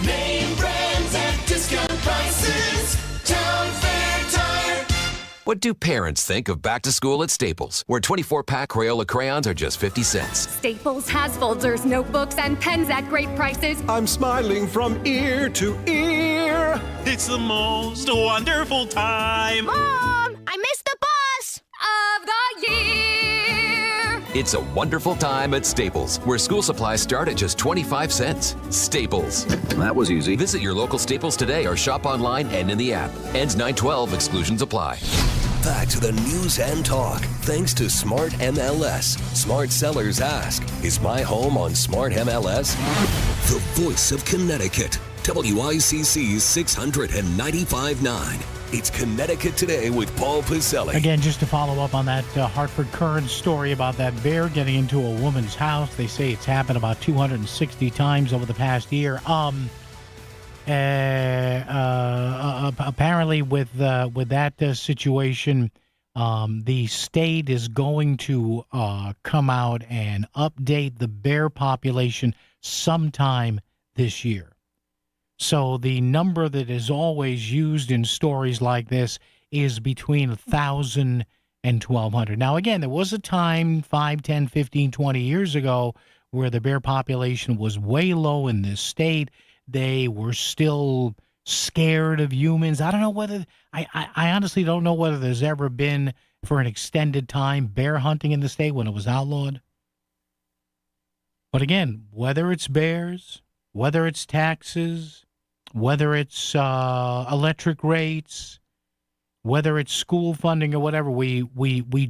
Name brands at discount prices. Town Fair Tire. What do parents think of back to school at Staples, where 24-pack Crayola crayons are just 50 cents? Staples has folders, notebooks, and pens at great prices. I'm smiling from ear to ear. It's the most wonderful time. Mom, I missed the bus of the year. It's a wonderful time at Staples, where school supplies start at just 25 cents. Staples. That was easy. Visit your local Staples today or shop online and in the app. Ends 9/12. Exclusions apply. Back to the news and talk. Thanks to Smart MLS. Smart sellers ask, is my home on Smart MLS? The voice of Connecticut. WICC's 695.9. It's Connecticut Today with Paul Pacelli. Again, just to follow up on that Hartford Courant story about that bear getting into a woman's house. They say it's happened about 260 times over the past year. Apparently, with that situation, the state is going to come out and update the bear population sometime this year. So the number that is always used in stories like this is between 1,000 and 1,200. Now, again, there was a time 5, 10, 15, 20 years ago where the bear population was way low in this state. They were still scared of humans. I don't know whether I honestly don't know whether there's ever been, for an extended time, bear hunting in the state when it was outlawed. But again, whether it's bears, whether it's taxes, whether it's electric rates, whether it's school funding or whatever, we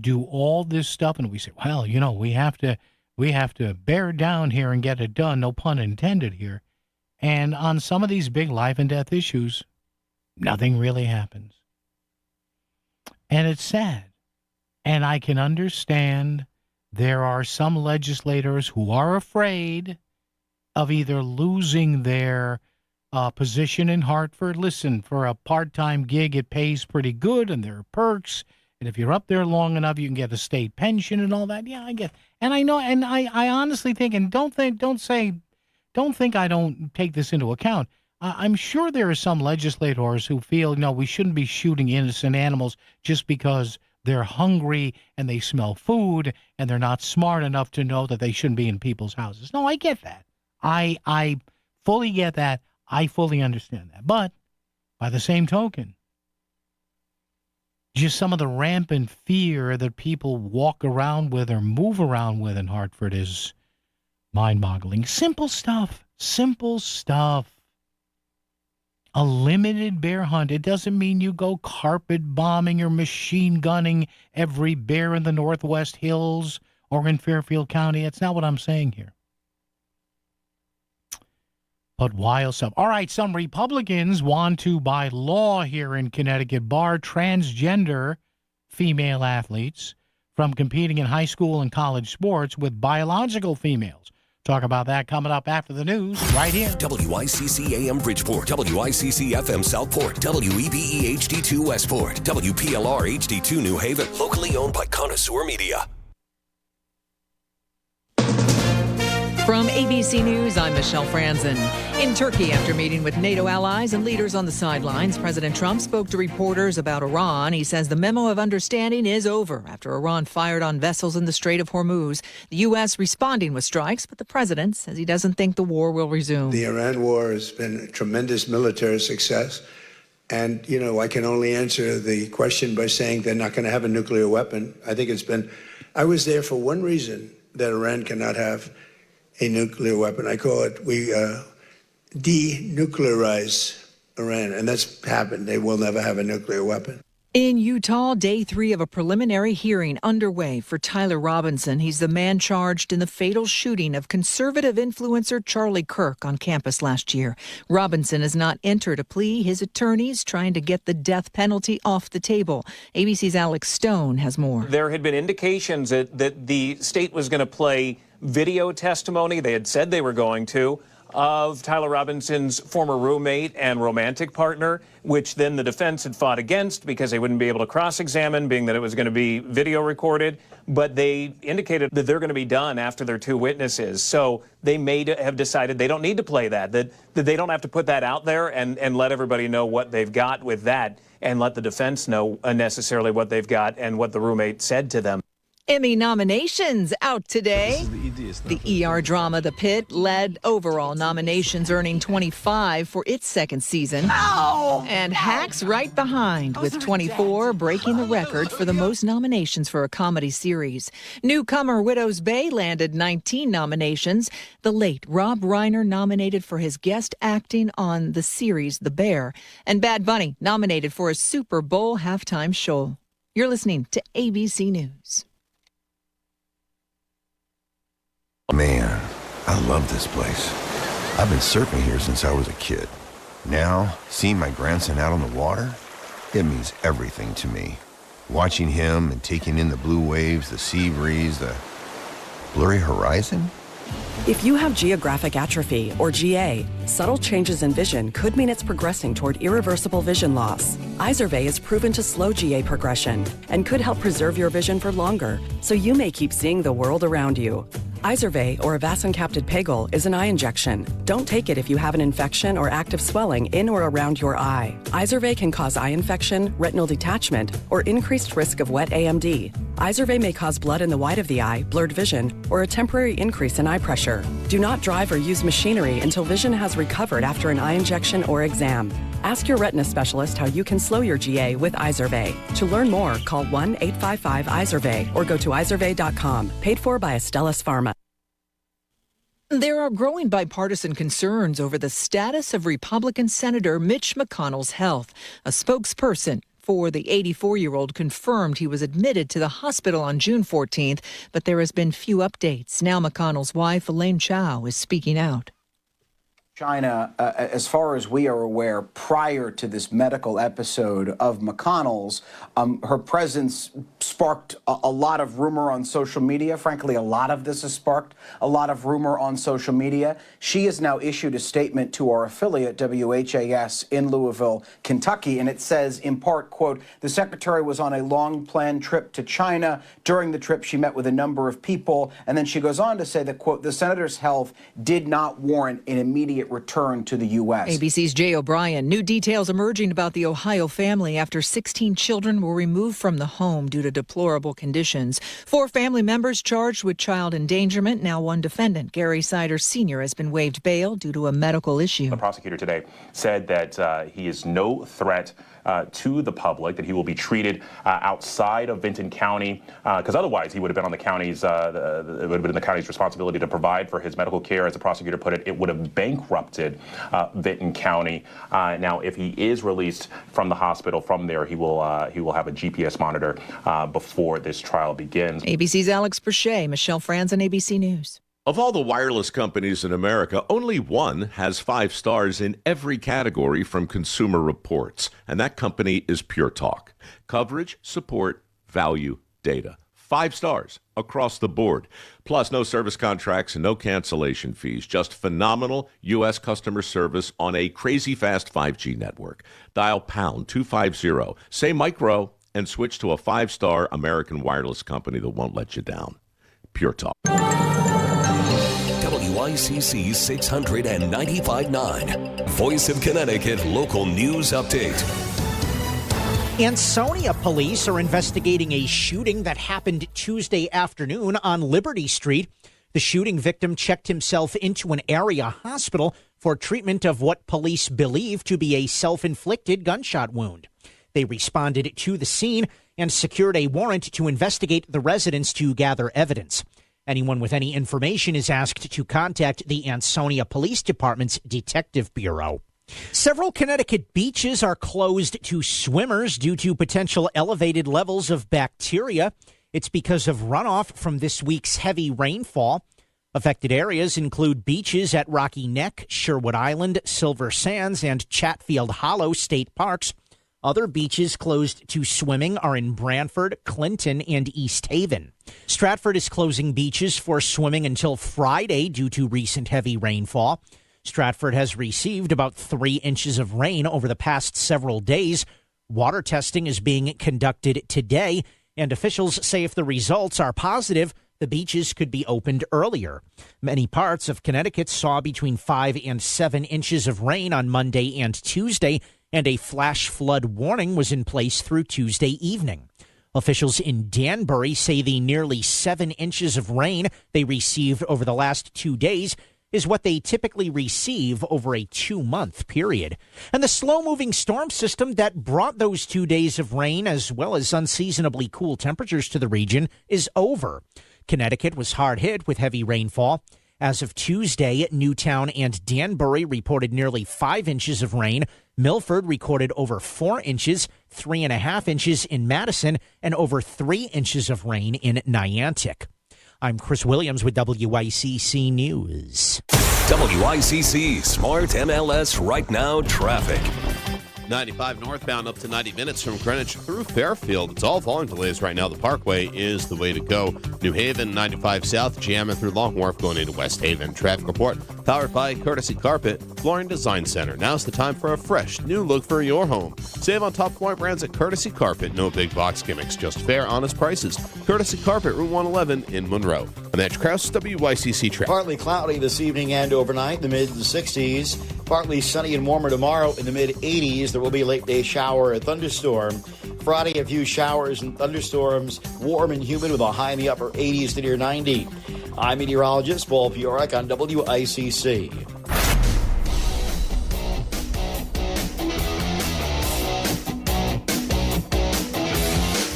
do all this stuff and we say, well, we have to bear down here and get it done. No pun intended here. And on some of these big life and death issues, nothing really happens. And it's sad. And I can understand there are some legislators who are afraid of either losing their position in Hartford. Listen, for a part-time gig, it pays pretty good, and there are perks. And if you're up there long enough, you can get a state pension and all that. Yeah, I get. And I know, and I honestly think, and don't think I don't take this into account. I'm sure there are some legislators who feel, we shouldn't be shooting innocent animals just because they're hungry and they smell food and they're not smart enough to know that they shouldn't be in people's houses. No, I get that. I fully get that. I fully understand that. But by the same token, just some of the rampant fear that people walk around with or move around with in Hartford is mind-boggling. Simple stuff. A limited bear hunt. It doesn't mean you go carpet bombing or machine gunning every bear in the Northwest Hills or in Fairfield County. That's not what I'm saying here. But wild stuff. All right, some Republicans want to, by law here in Connecticut, bar transgender female athletes from competing in high school and college sports with biological females. Talk about that coming up after the news right here. WICC AM Bridgeport, WICC FM Southport, WEBE HD2 Westport, WPLR HD2 New Haven. Locally owned by Connoisseur Media. From ABC News, I'm Michelle Franzen. In Turkey, after meeting with NATO allies and leaders on the sidelines, President Trump spoke to reporters about Iran. He says the memo of understanding is over after Iran fired on vessels in the Strait of Hormuz. The U.S. responding with strikes, but the president says he doesn't think the war will resume. The Iran war has been a tremendous military success. And, I can only answer the question by saying they're not going to have a nuclear weapon. I was there for one reason, that Iran cannot have a nuclear weapon. I call it, we denuclearize Iran, and that's happened. They will never have a nuclear weapon. In Utah, day 3 of a preliminary hearing underway for Tyler Robinson. He's the man charged in the fatal shooting of conservative influencer Charlie Kirk on campus last year. Robinson has not entered a plea. His attorneys trying to get the death penalty off the table. ABC's Alex Stone has more. There had been indications that the state was going to play video testimony. They had said they were going to, of Tyler Robinson's former roommate and romantic partner, which then the defense had fought against because they wouldn't be able to cross-examine, being that it was going to be video recorded. But they indicated that they're going to be done after their 2 witnesses. So they may have decided they don't need to play that they don't have to put that out there and let everybody know what they've got with that, and let the defense know unnecessarily what they've got and what the roommate said to them. Emmy nominations out today. The ER drama The Pit led overall nominations, earning 25 for its second season. And Hacks right behind with 24, breaking the record for the most nominations for a comedy series. Newcomer Widow's Bay landed 19 nominations. The late Rob Reiner nominated for his guest acting on the series The Bear. And Bad Bunny nominated for a Super Bowl halftime show. You're listening to ABC News. Man, I love this place. I've been surfing here since I was a kid. Now, seeing my grandson out on the water, it means everything to me. Watching him and taking in the blue waves, the sea breeze, the blurry horizon. If you have geographic atrophy, or GA, subtle changes in vision could mean it's progressing toward irreversible vision loss. Izervay is proven to slow GA progression and could help preserve your vision for longer, so you may keep seeing the world around you. Izervay, or avacincaptad pegol, is an eye injection. Don't take it if you have an infection or active swelling in or around your eye. Izervay can cause eye infection, retinal detachment, or increased risk of wet AMD. Izervay may cause blood in the white of the eye, blurred vision, or a temporary increase in eye pressure. Do not drive or use machinery until vision has recovered after an eye injection or exam. Ask your retina specialist how you can slow your GA with Izervay. To learn more, call 1-855-IZERVAY or go to izervay.com. Paid for by Astellas Pharma. There are growing bipartisan concerns over the status of Republican Senator Mitch McConnell's health. A spokesperson for the 84-year-old confirmed he was admitted to the hospital on June 14th, but there has been few updates. Now McConnell's wife, Elaine Chao, is speaking out. China, as far as we are aware, prior to this medical episode of McConnell's, her presence sparked a lot of rumor on social media. Frankly, a lot of this has sparked a lot of rumor on social media. She has now issued a statement to our affiliate, WHAS, in Louisville, Kentucky, and it says, in part, quote, the secretary was on a long-planned trip to China. During the trip, she met with a number of people, and then she goes on to say that, quote, the senator's health did not warrant an immediate return to the U.S. ABC's Jay O'Brien. New details emerging about the Ohio family after 16 children were removed from the home due to deplorable conditions. 4 family members charged with child endangerment. Now one defendant, Gary Sider Sr., has been waived bail due to a medical issue. The prosecutor today said that he is no threat to the public, that he will be treated outside of Vinton County, because otherwise he would have been on the county's, it would have been the county's responsibility to provide for his medical care. As the prosecutor put it, it would have bankrupted Vinton County. Now, if he is released from the hospital from there, he will have a GPS monitor before this trial begins. ABC's Alex Brachet, Michelle Franzen, ABC News. Of all the wireless companies in America, only one has 5 stars in every category from Consumer Reports, and that company is Pure Talk. Coverage, support, value, data. 5 stars across the board. Plus, no service contracts and no cancellation fees. Just phenomenal U.S. customer service on a crazy fast 5G network. Dial pound 250, say micro, and switch to a 5-star American wireless company that won't let you down. Pure Talk. WICC 695.9, Voice of Connecticut Local News Update. Ansonia police are investigating a shooting that happened Tuesday afternoon on Liberty Street. The shooting victim checked himself into an area hospital for treatment of what police believe to be a self-inflicted gunshot wound. They responded to the scene and secured a warrant to investigate the residence to gather evidence. Anyone with any information is asked to contact the Ansonia Police Department's Detective Bureau. Several Connecticut beaches are closed to swimmers due to potential elevated levels of bacteria. It's because of runoff from this week's heavy rainfall. Affected areas include beaches at Rocky Neck, Sherwood Island, Silver Sands, and Chatfield Hollow State Parks. Other beaches closed to swimming are in Branford, Clinton, and East Haven. Stratford is closing beaches for swimming until Friday due to recent heavy rainfall. Stratford has received about 3 inches of rain over the past several days. Water testing is being conducted today, and officials say if the results are positive, the beaches could be opened earlier. Many parts of Connecticut saw between 5 and 7 inches of rain on Monday and Tuesday, and a flash flood warning was in place through Tuesday evening. Officials in Danbury say the nearly 7 inches of rain they received over the last 2 days is what they typically receive over a 2-month period. And the slow-moving storm system that brought those 2 days of rain, as well as unseasonably cool temperatures to the region, is over. Connecticut was hard hit with heavy rainfall. As of Tuesday, Newtown and Danbury reported nearly 5 inches of rain. Milford recorded over 4 inches, 3.5 inches in Madison, and over 3 inches of rain in Niantic. I'm Chris Williams with WICC News. WICC Smart MLS Right Now Traffic. 95 northbound up to 90 minutes from Greenwich through Fairfield. It's all volume delays right now. The Parkway is the way to go. New Haven, 95 south, jamming through Long Wharf going into West Haven. Traffic report powered by Courtesy Carpet, Flooring Design Center. Now's the time for a fresh, new look for your home. Save on top flooring brands at Courtesy Carpet. No big box gimmicks, just fair, honest prices. Courtesy Carpet, Route 111 in Monroe. I'm Edge Krause, WICC Traffic. Partly cloudy this evening and overnight, the mid-60s. Partly sunny and warmer tomorrow in the mid-80s. There will be a late-day shower or thunderstorm. Friday, a few showers and thunderstorms, warm and humid with a high in the upper 80s to near 90. I'm meteorologist Paul Piorek on WICC.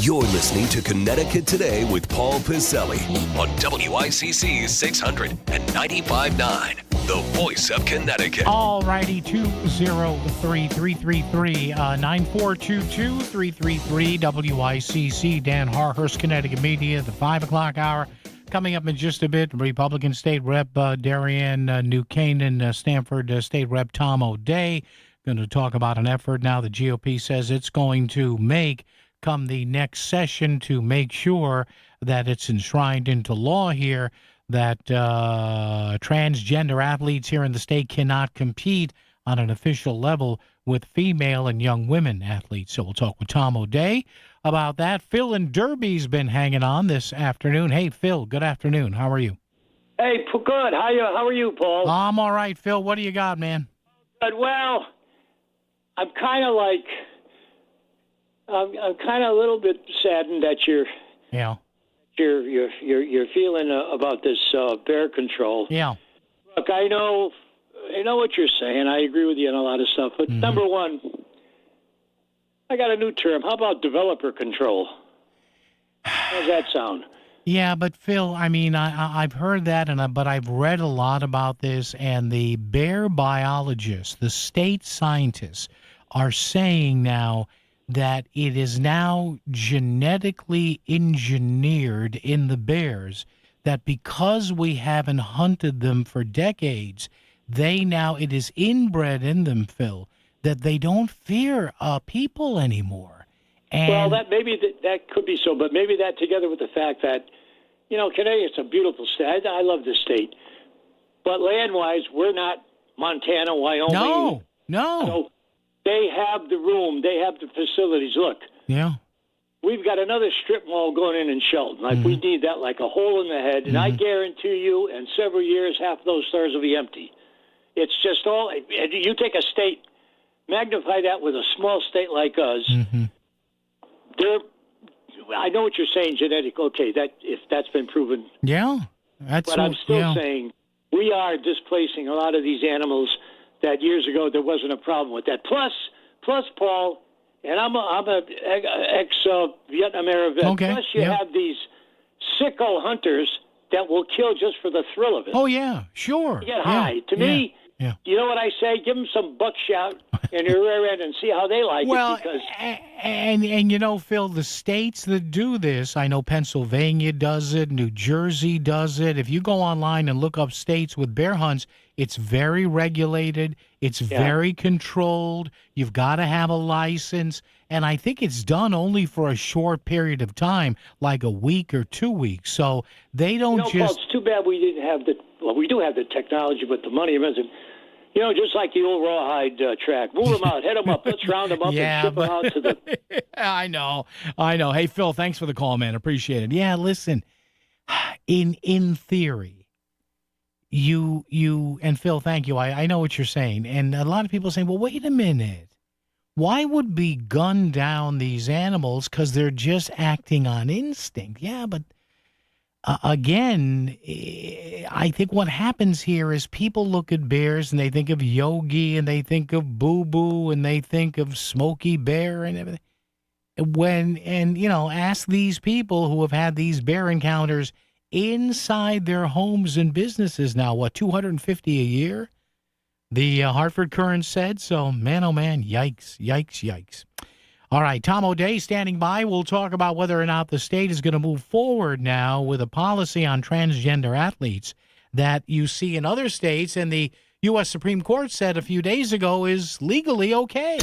You're listening to Connecticut Today with Paul Piselli on WICC 695.9, the voice of Connecticut. All righty, 203-333-9422-333 WICC, Dan Harhurst, Connecticut Media, the 5 o'clock hour. Coming up in just a bit, Republican State Rep Darian New Canaan, Stanford State Rep Tom O'Day, going to talk about an effort now the GOP says it's going to make come the next session to make sure that it's enshrined into law here that transgender athletes here in the state cannot compete on an official level with female and young women athletes. So we'll talk with Tom O'Day about that. Phil in Derby's been hanging on this afternoon. Hey, Phil, good afternoon. How are you? Hey, good. How are you, Paul? I'm all right, Phil. What do you got, man? Good. Well, I'm kind of like, I'm kind of a little bit saddened that you're feeling about this bear control. Yeah. Look, I know what you're saying. I agree with you on a lot of stuff. But number one, I got a new term. How about developer control? How does that sound? Yeah, but Phil, I mean, I've heard that, but I've read a lot about this, and the bear biologists, the state scientists, are saying now that it is now genetically engineered in the bears that because we haven't hunted them for decades, it is inbred in them, Phil, that they don't fear people anymore. And well, that could be so, but maybe that together with the fact that, Connecticut's a beautiful state. I love this state. But land-wise, we're not Montana, Wyoming. No. So they have the room. They have the facilities. Look. Yeah. We've got another strip mall going in Shelton. Like we need that like a hole in the head. And I guarantee you, in several years, half those stores will be empty. It's just all. You take a state, magnify that with a small state like us. I know what you're saying, genetic. Okay, if that's been proven. Yeah, but I'm still saying we are displacing a lot of these animals that years ago there wasn't a problem with that. Plus, Paul, and I'm a ex-Vietnam era vet. Okay. Plus, you have these sicko hunters that will kill just for the thrill of it. Oh yeah, sure. You get high. To me, Yeah. You know what I say? Give them some buckshot in your rear end and see how they like it. Because and Phil, the states that do this, I know Pennsylvania does it, New Jersey does it. If you go online and look up states with bear hunts, it's very regulated. It's very controlled. You've got to have a license. And I think it's done only for a short period of time, like a week or 2 weeks. So they don't Paul, it's too bad we didn't have we do have the technology, but the money isn't. Just like the old rawhide track. Move them out, head them up. Let's round them up and ship them out to the... I know. Hey, Phil, thanks for the call, man. Appreciate it. Yeah, listen, in theory, you and Phil, thank you. I know what you're saying. And a lot of people are saying, well, wait a minute. Why would we gun down these animals? Because they're just acting on instinct. Yeah, but... again, I think what happens here is people look at bears and they think of Yogi and they think of Boo Boo and they think of Smokey Bear and everything. Ask these people who have had these bear encounters inside their homes and businesses now, what, $250 a year? The Hartford Courant said. So, man, oh man, yikes. All right, Tom O'Day standing by. We'll talk about whether or not the state is going to move forward now with a policy on transgender athletes that you see in other states, and the U.S. Supreme Court said a few days ago is legally okay.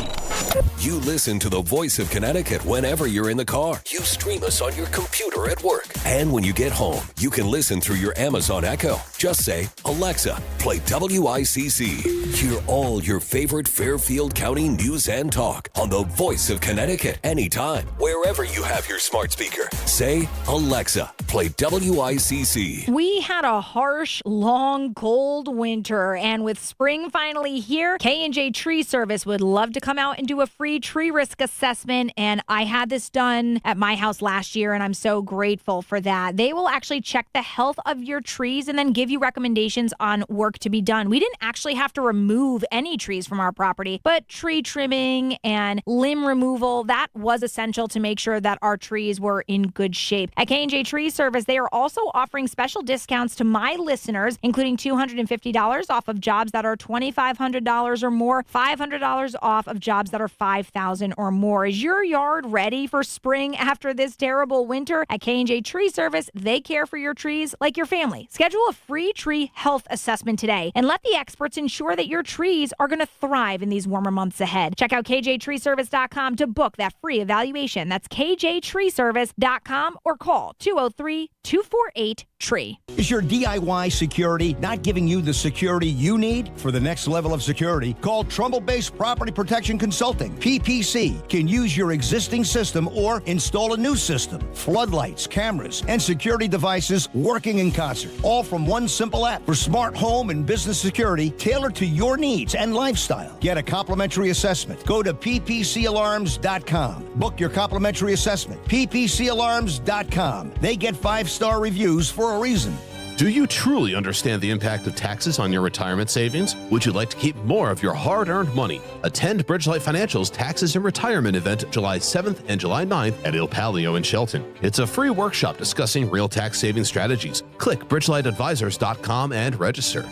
You listen to the voice of Connecticut whenever you're in the car. You stream us on your computer at work. And when you get home, you can listen through your Amazon Echo. Just say, Alexa, play WICC. Hear all your favorite Fairfield County news and talk on the voice of Connecticut anytime, wherever you have your smart speaker. Say, Alexa, play WICC. We had a harsh, long, cold winter, and with spring finally here, K&J Tree Service would love to come out and do a free tree risk assessment, and I had this done at my house last year, and I'm so grateful for that. They will actually check the health of your trees and then give you recommendations on work to be done. We didn't actually have to remove any trees from our property, but tree trimming and limb removal, that was essential to make sure that our trees were in good shape. At K&J Tree Service, they are also offering special discounts to my listeners, including $250 off of jobs that are $2,500 or more, $500 off of jobs that are over 5,000 or more. Is your yard ready for spring after this terrible winter? At K&J Tree Service, they care for your trees like your family. Schedule a free tree health assessment today and let the experts ensure that your trees are going to thrive in these warmer months ahead. Check out kjtreeservice.com to book that free evaluation. That's kjtreeservice.com or call 203-248-TREE. Is your DIY security not giving you the security you need? For the next level of security, call Trumbull-based Property Protection Consulting. PPC can use your existing system or install a new system. Floodlights, cameras, and security devices working in concert. All from one simple app for smart home and business security tailored to your needs and lifestyle. Get a complimentary assessment. Go to ppcalarms.com. Book your complimentary assessment. ppcalarms.com. They get 5-star reviews for a reason. Do you truly understand the impact of taxes on your retirement savings? Would you like to keep more of your hard-earned money? Attend Bridgelight Financial's Taxes and Retirement event July 7th and July 9th at Il Palio in Shelton. It's a free workshop discussing real tax saving strategies. Click bridgelightadvisors.com and register.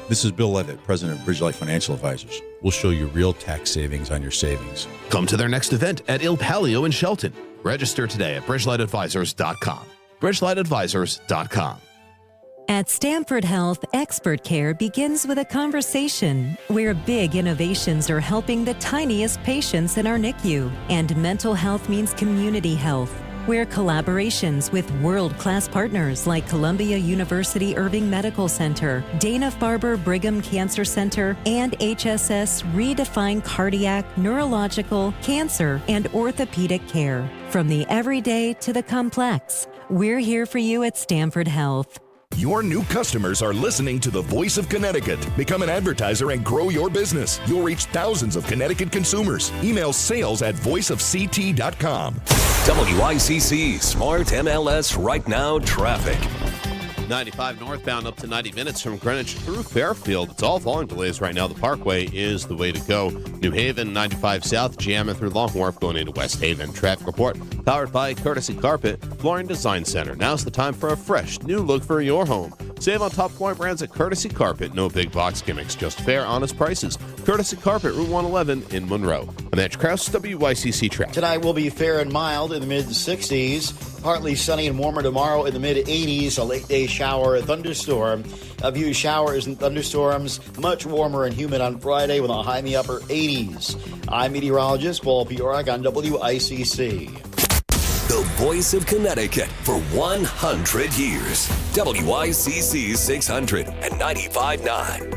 This is Bill Levitt, president of Bridgelight Financial Advisors. We'll show you real tax savings on your savings. Come to their next event at Il Palio in Shelton. Register today at bridgelightadvisors.com. bridgelightadvisors.com. At Stanford Health, expert care begins with a conversation where big innovations are helping the tiniest patients in our NICU, and mental health means community health, where collaborations with world-class partners like Columbia University Irving Medical Center, Dana-Farber Brigham Cancer Center, and HSS redefine cardiac, neurological, cancer, and orthopedic care. From the everyday to the complex, we're here for you at Stanford Health. Your new customers are listening to the Voice of Connecticut. Become an advertiser and grow your business. You'll reach thousands of Connecticut consumers. Email sales@voiceofct.com. WICC Smart MLS Right Now Traffic. 95 northbound up to 90 minutes from Greenwich through Fairfield. It's all volume delays right now. The Parkway is the way to go. New Haven, 95 south, jamming through Long Wharf going into West Haven. Traffic report powered by Courtesy Carpet, Flooring Design Center. Now's the time for a fresh, new look for your home. Save on top flooring brands at Courtesy Carpet. No big box gimmicks, just fair, honest prices. Courtesy Carpet, Route 111 in Monroe. I'm Edge Krause, WICC Traffic. Tonight will be fair and mild in the mid-60s. Partly sunny and warmer tomorrow in the mid-80s. A late-day shower, a thunderstorm. A few showers and thunderstorms. Much warmer and humid on Friday with a high in the upper 80s. I'm meteorologist Paul Piorak on WICC. The voice of Connecticut for 100 years. WICC 600 and 95.9.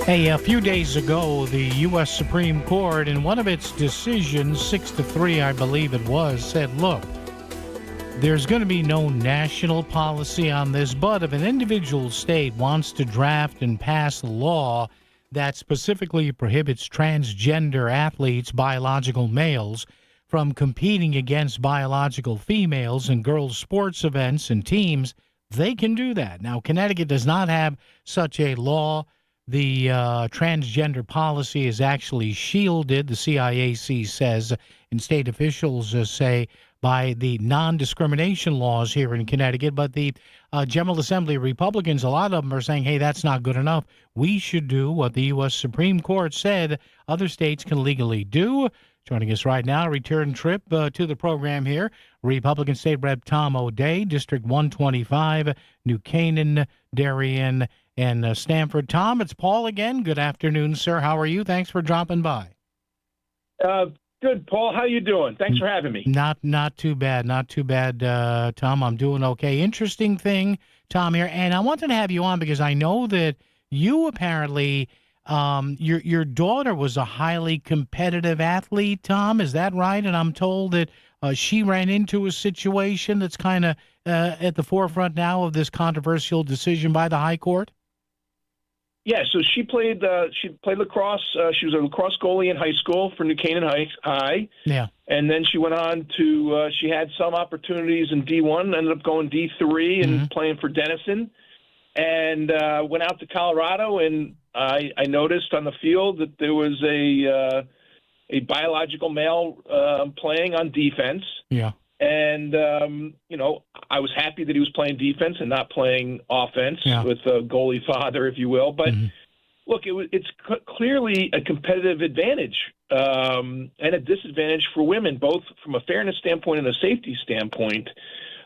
Hey, a few days ago, the U.S. Supreme Court, in one of its decisions, 6-3, I believe it was, said, look, there's going to be no national policy on this, but if an individual state wants to draft and pass a law that specifically prohibits transgender athletes, biological males, from competing against biological females in girls' sports events and teams, they can do that. Now, Connecticut does not have such a law. The transgender policy is actually shielded, the CIAC says, and state officials say, by the non-discrimination laws here in Connecticut. But the General Assembly Republicans, a lot of them are saying, hey, that's not good enough. We should do what the U.S. Supreme Court said other states can legally do. Joining us right now, return trip to the program here, Republican State Rep Tom O'Day, District 125, New Canaan, Darien, and Stamford. Tom, it's Paul again. Good afternoon, sir. How are you? Thanks for dropping by. Good, Paul. How you doing? Thanks for having me. Not too bad. Not too bad, Tom. I'm doing okay. Interesting thing, Tom, here. And I wanted to have you on because I know that you apparently, your daughter was a highly competitive athlete, Tom. Is that right? And I'm told that she ran into a situation that's kind of at the forefront now of this controversial decision by the High Court. Yeah, so she played lacrosse. She was a lacrosse goalie in high school for New Canaan High. Yeah. And then she went on to, she had some opportunities in D1, ended up going D3 and playing for Denison. And went out to Colorado, and I noticed on the field that there was a biological male playing on defense. Yeah. And, I was happy that he was playing defense and not playing offense with a goalie father, if you will. But look, it's clearly a competitive advantage and a disadvantage for women, both from a fairness standpoint and a safety standpoint.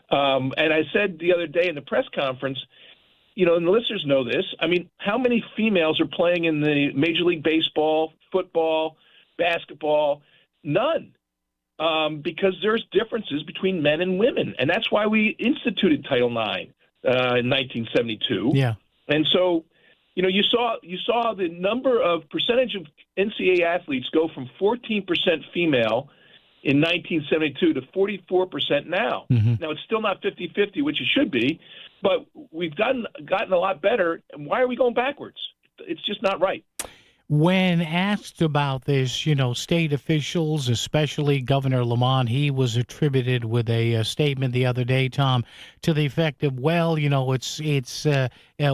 And I said the other day in the press conference, and the listeners know this, I mean, how many females are playing in the Major League Baseball, football, basketball? None. Because there's differences between men and women. And that's why we instituted Title IX in 1972. Yeah. And so, you saw the number of percentage of NCAA athletes go from 14% female in 1972 to 44% now. Now, it's still not 50-50, which it should be, but we've gotten a lot better. And why are we going backwards? It's just not right. When asked about this, state officials, especially Governor Lamont, he was attributed with a statement the other day, Tom, to the effect of,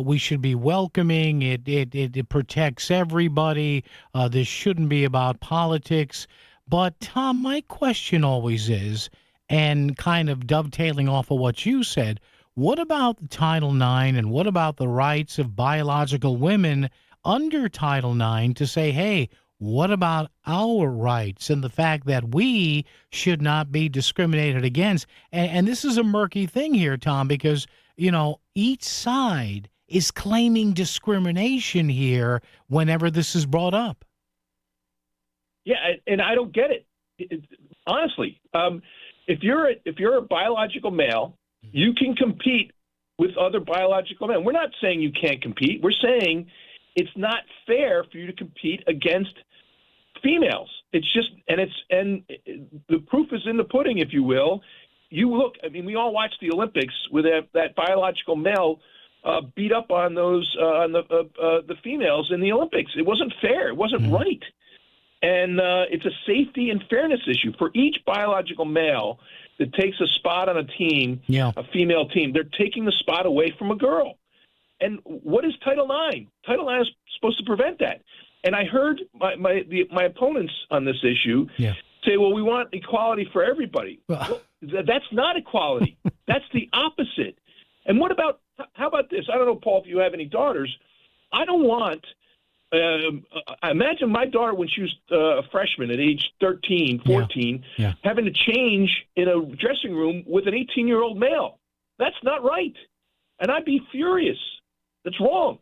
we should be welcoming. It protects everybody. This shouldn't be about politics. But Tom, my question always is, and kind of dovetailing off of what you said, what about Title IX and what about the rights of biological women under Title IX to say, hey, what about our rights and the fact that we should not be discriminated against? And this is a murky thing here, Tom, because, each side is claiming discrimination here whenever this is brought up. Yeah, and I don't get it. Honestly, if you're a biological male, you can compete with other biological men. We're not saying you can't compete. We're saying it's not fair for you to compete against females. It's just, and the proof is in the pudding, if you will. You look, I mean, we all watched the Olympics with that biological male beat up on the females in the Olympics. It wasn't fair. It wasn't right. And it's a safety and fairness issue for each biological male that takes a spot on a team, a female team. They're taking the spot away from a girl. And what is Title IX? Title IX is supposed to prevent that. And I heard my opponents on this issue say, well, we want equality for everybody. Well, that's not equality. That's the opposite. And how about this? I don't know, Paul, if you have any daughters. I don't want imagine my daughter when she was a freshman at age 13, 14, having to change in a dressing room with an 18-year-old male. That's not right. And I'd be furious. That's wrong.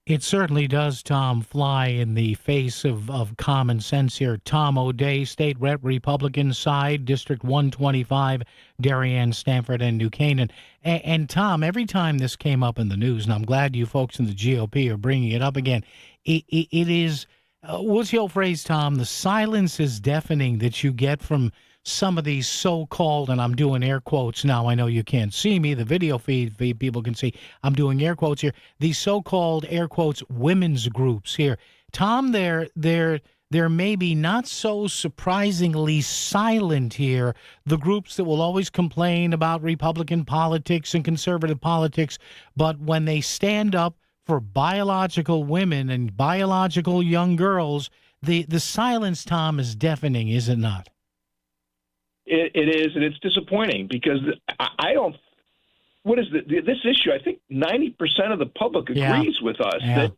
It certainly does, Tom, fly in the face of common sense here. Tom O'Day, State Rep, Republican side, District 125, Darien, Stanford, and New Canaan. And Tom, every time this came up in the news, and I'm glad you folks in the GOP are bringing it up again, it is, what's the old phrase, Tom? The silence is deafening that you get from some of these so-called, and I'm doing air quotes now, I know you can't see me, the video feed people can see, I'm doing air quotes here, these so-called, air quotes, women's groups here. Tom, they're maybe not so surprisingly silent here, the groups that will always complain about Republican politics and conservative politics, but when they stand up for biological women and biological young girls, the silence, Tom, is deafening, is it not? It is, and it's disappointing because I don't. What is this issue? I think 90% of the public agrees with us that,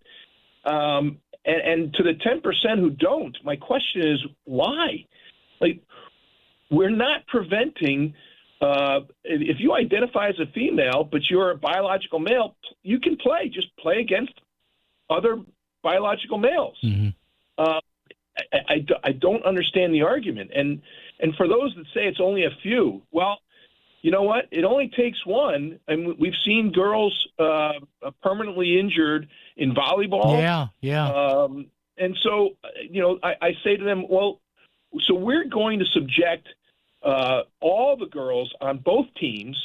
and to the 10% who don't, my question is why? Like, we're not preventing. If you identify as a female but you're a biological male, you can play. Just play against other biological males. I don't understand the argument. And for those that say it's only a few, well, you know what? It only takes one. And we've seen girls permanently injured in volleyball. And so, I say to them, well, so we're going to subject all the girls on both teams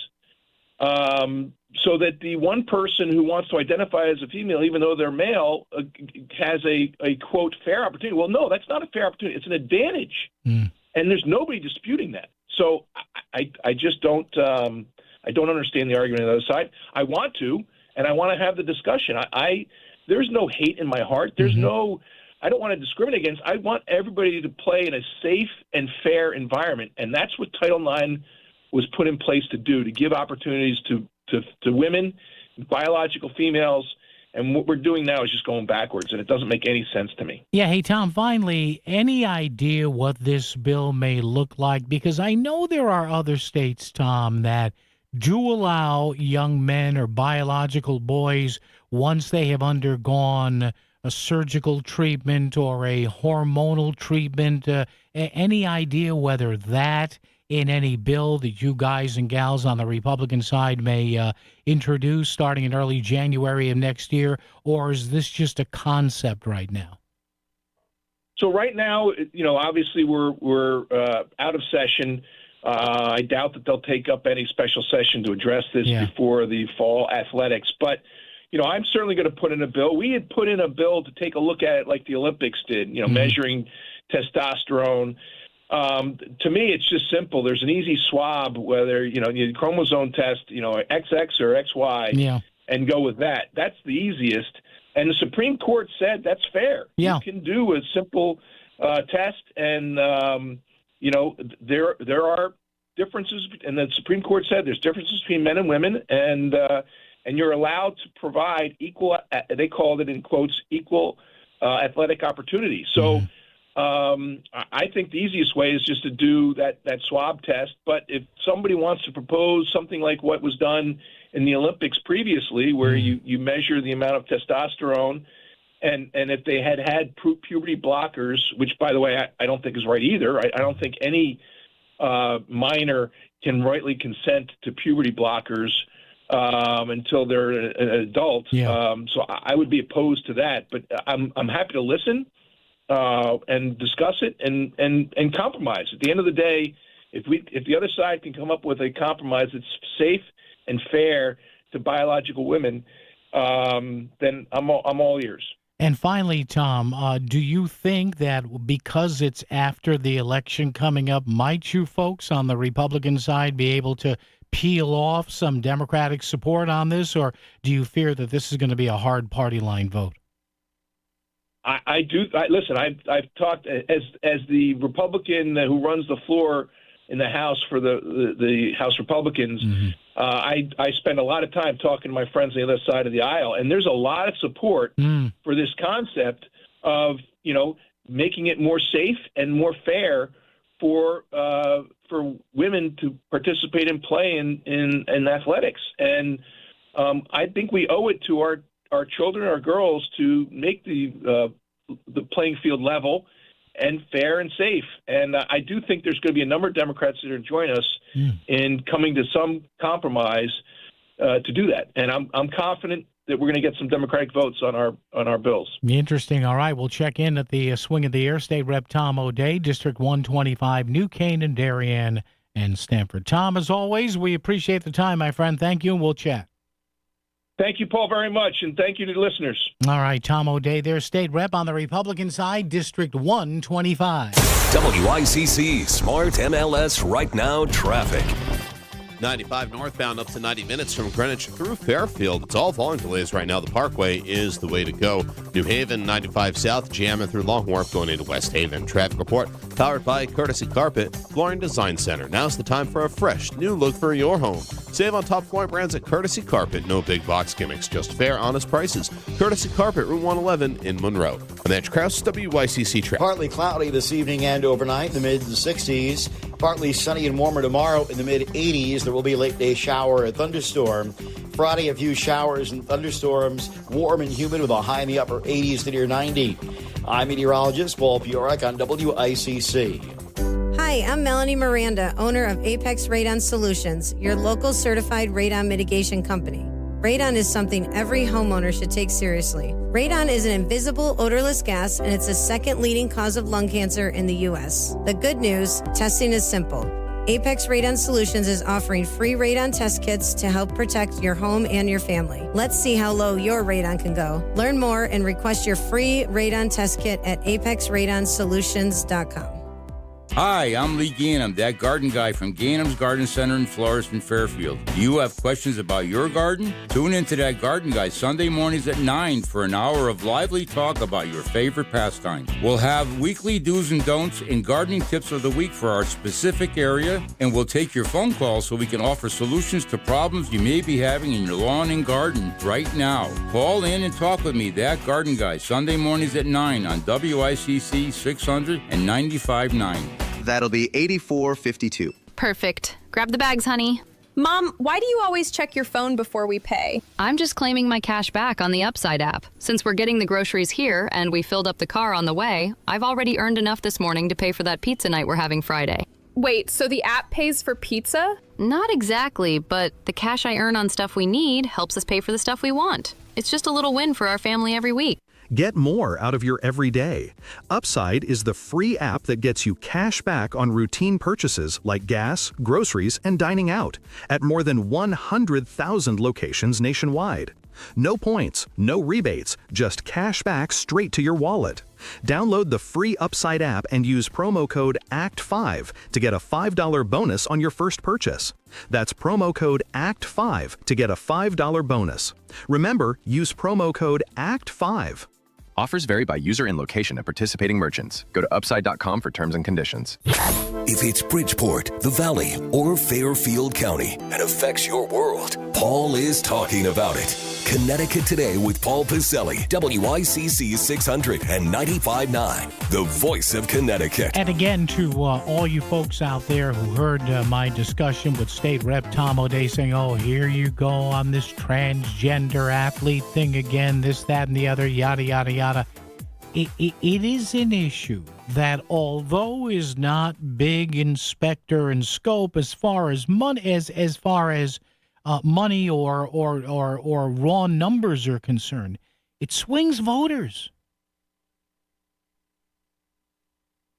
so that the one person who wants to identify as a female, even though they're male, has a quote, fair opportunity. Well, no, that's not a fair opportunity. It's an advantage. And there's nobody disputing that. So I just don't I don't understand the argument on the other side. I want to, and I want to have the discussion. There's no hate in my heart. There's no I don't want to discriminate against. I want everybody to play in a safe and fair environment, and that's what Title IX was put in place to do, to give opportunities to women, biological females. And what we're doing now is just going backwards, and it doesn't make any sense to me. Yeah, hey, Tom, finally, any idea what this bill may look like? Because I know there are other states, Tom, that do allow young men or biological boys, once they have undergone a surgical treatment or a hormonal treatment, any idea whether that in any bill that you guys and gals on the Republican side may introduce starting in early January of next year, or is this just a concept right now? So right now, obviously we're out of session. I doubt that they'll take up any special session to address this before the fall athletics. But, I'm certainly going to put in a bill. We had put in a bill to take a look at it like the Olympics did, measuring testosterone. To me, it's just simple. There's an easy swab, whether, you chromosome test, XX or XY, and go with that. That's the easiest. And the Supreme Court said that's fair. Yeah. You can do a simple test, and, there are differences, and the Supreme Court said there's differences between men and women, and you're allowed to provide equal, they called it in quotes, equal athletic opportunity. So I think the easiest way is just to do that swab test. But if somebody wants to propose something like what was done in the Olympics previously, where you measure the amount of testosterone, and if they had puberty blockers, which, by the way, I don't think is right either. I don't think any minor can rightly consent to puberty blockers until they're an adult. So I would be opposed to that. But I'm happy to listen and discuss it and compromise. At the end of the day, if the other side can come up with a compromise that's safe and fair to biological women, then I'm all ears. And finally, Tom, do you think that because it's after the election coming up, might you folks on the Republican side be able to peel off some Democratic support on this, or do you fear that this is going to be a hard party line vote? I do. Listen, I've talked as the Republican who runs the floor in the House for the House Republicans. I spend a lot of time talking to my friends on the other side of the aisle, and there's a lot of support for this concept of making it more safe and more fair for women to participate and play in athletics. And I think we owe it to our children, our girls, to make the playing field level and fair and safe. And I do think there's going to be a number of Democrats that are join us in coming to some compromise to do that. And I'm confident that we're going to get some Democratic votes on our bills. Interesting. All right, we'll check in at the swing of the air. State Rep Tom O'Day, District 125, New Canaan, Darien, and Stamford. Tom, as always, we appreciate the time, my friend. Thank you, and we'll chat. Thank you, Paul, very much, and thank you to the listeners. All right, Tom O'Day, their state rep on the Republican side, District 125. WICC Smart MLS Right Now Traffic. 95 northbound up to 90 minutes from Greenwich through Fairfield. It's all volume delays right now. The Parkway is the way to go. New Haven, 95 south, jamming through Long Wharf going into West Haven. Traffic report powered by Courtesy Carpet, Flooring Design Center. Now's the time for a fresh new look for your home. Save on top flooring brands at Courtesy Carpet. No big box gimmicks, just fair, honest prices. Courtesy Carpet, Route 111 in Monroe. I'm Edge Krause, WICC Traffic. Partly cloudy this evening and overnight in the mid-60s. Partly sunny and warmer tomorrow in the mid-80s. There will be a late-day shower or thunderstorm. Friday, a few showers and thunderstorms. Warm and humid with a high in the upper 80s to near 90. I'm meteorologist Paul Piorek on WICC. Hi, I'm Melanie Miranda, owner of Apex Radon Solutions, your local certified radon mitigation company. Radon is something every homeowner should take seriously. Radon is an invisible, odorless gas, and it's the second leading cause of lung cancer in the U.S. The good news, testing is simple. Apex Radon Solutions is offering free radon test kits to help protect your home and your family. Let's see how low your radon can go. Learn more and request your free radon test kit at apexradonsolutions.com. Hi, I'm Lee Gainham, that garden guy from Gainham's Garden Center in Florist and Fairfield. Do you have questions about your garden? Tune into that garden guy Sunday mornings at 9 for an hour of lively talk about your favorite pastimes. We'll have weekly do's and don'ts and gardening tips of the week for our specific area, and we'll take your phone calls so we can offer solutions to problems you may be having in your lawn and garden right now. Call in and talk with me, that garden guy, Sunday mornings at 9 on WICC 600 and 95.9. That'll be 8452. Perfect. Grab the bags, honey. Mom, why do you always check your phone before we pay? I'm just claiming my cash back on the Upside app. Since we're getting the groceries here and we filled up the car on the way, I've already earned enough this morning to pay for that pizza night we're having Friday. Wait, so the app pays for pizza? Not exactly, but the cash I earn on stuff we need helps us pay for the stuff we want. It's just a little win for our family every week. Get more out of your everyday. Upside is the free app that gets you cash back on routine purchases like gas, groceries, and dining out at more than 100,000 locations nationwide. No points, no rebates, just cash back straight to your wallet. Download the free Upside app and use promo code ACT5 to get a $5 bonus on your first purchase. That's promo code ACT5 to get a $5 bonus. Remember, use promo code ACT5. Offers vary by user and location at participating merchants. Go to upside.com for terms and conditions. If it's Bridgeport, the Valley, or Fairfield County and affects your world, Paul is talking about it. Connecticut Today with Paul Pacelli, WICC 600 and 95.9, the voice of Connecticut. And again, to all you folks out there who heard my discussion with State Rep Tom O'Day saying, oh, here you go on this transgender athlete thing again, this, that, and the other, yada, yada, yada. It is an issue that, although is not big in specter and scope as far as money, as far as money or raw numbers are concerned, it swings voters.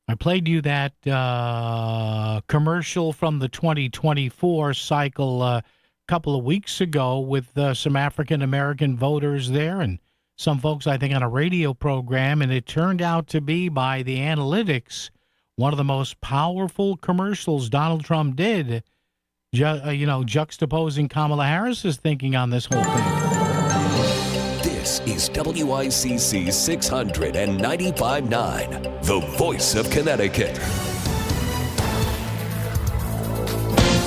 I played you that commercial from the 2024 cycle a couple of weeks ago with some African American voters there and some folks, I think, on a radio program, and it turned out to be, by the analytics, one of the most powerful commercials Donald Trump did, juxtaposing Kamala Harris's thinking on this whole thing. This is WICC 600 and 95.9, the voice of Connecticut.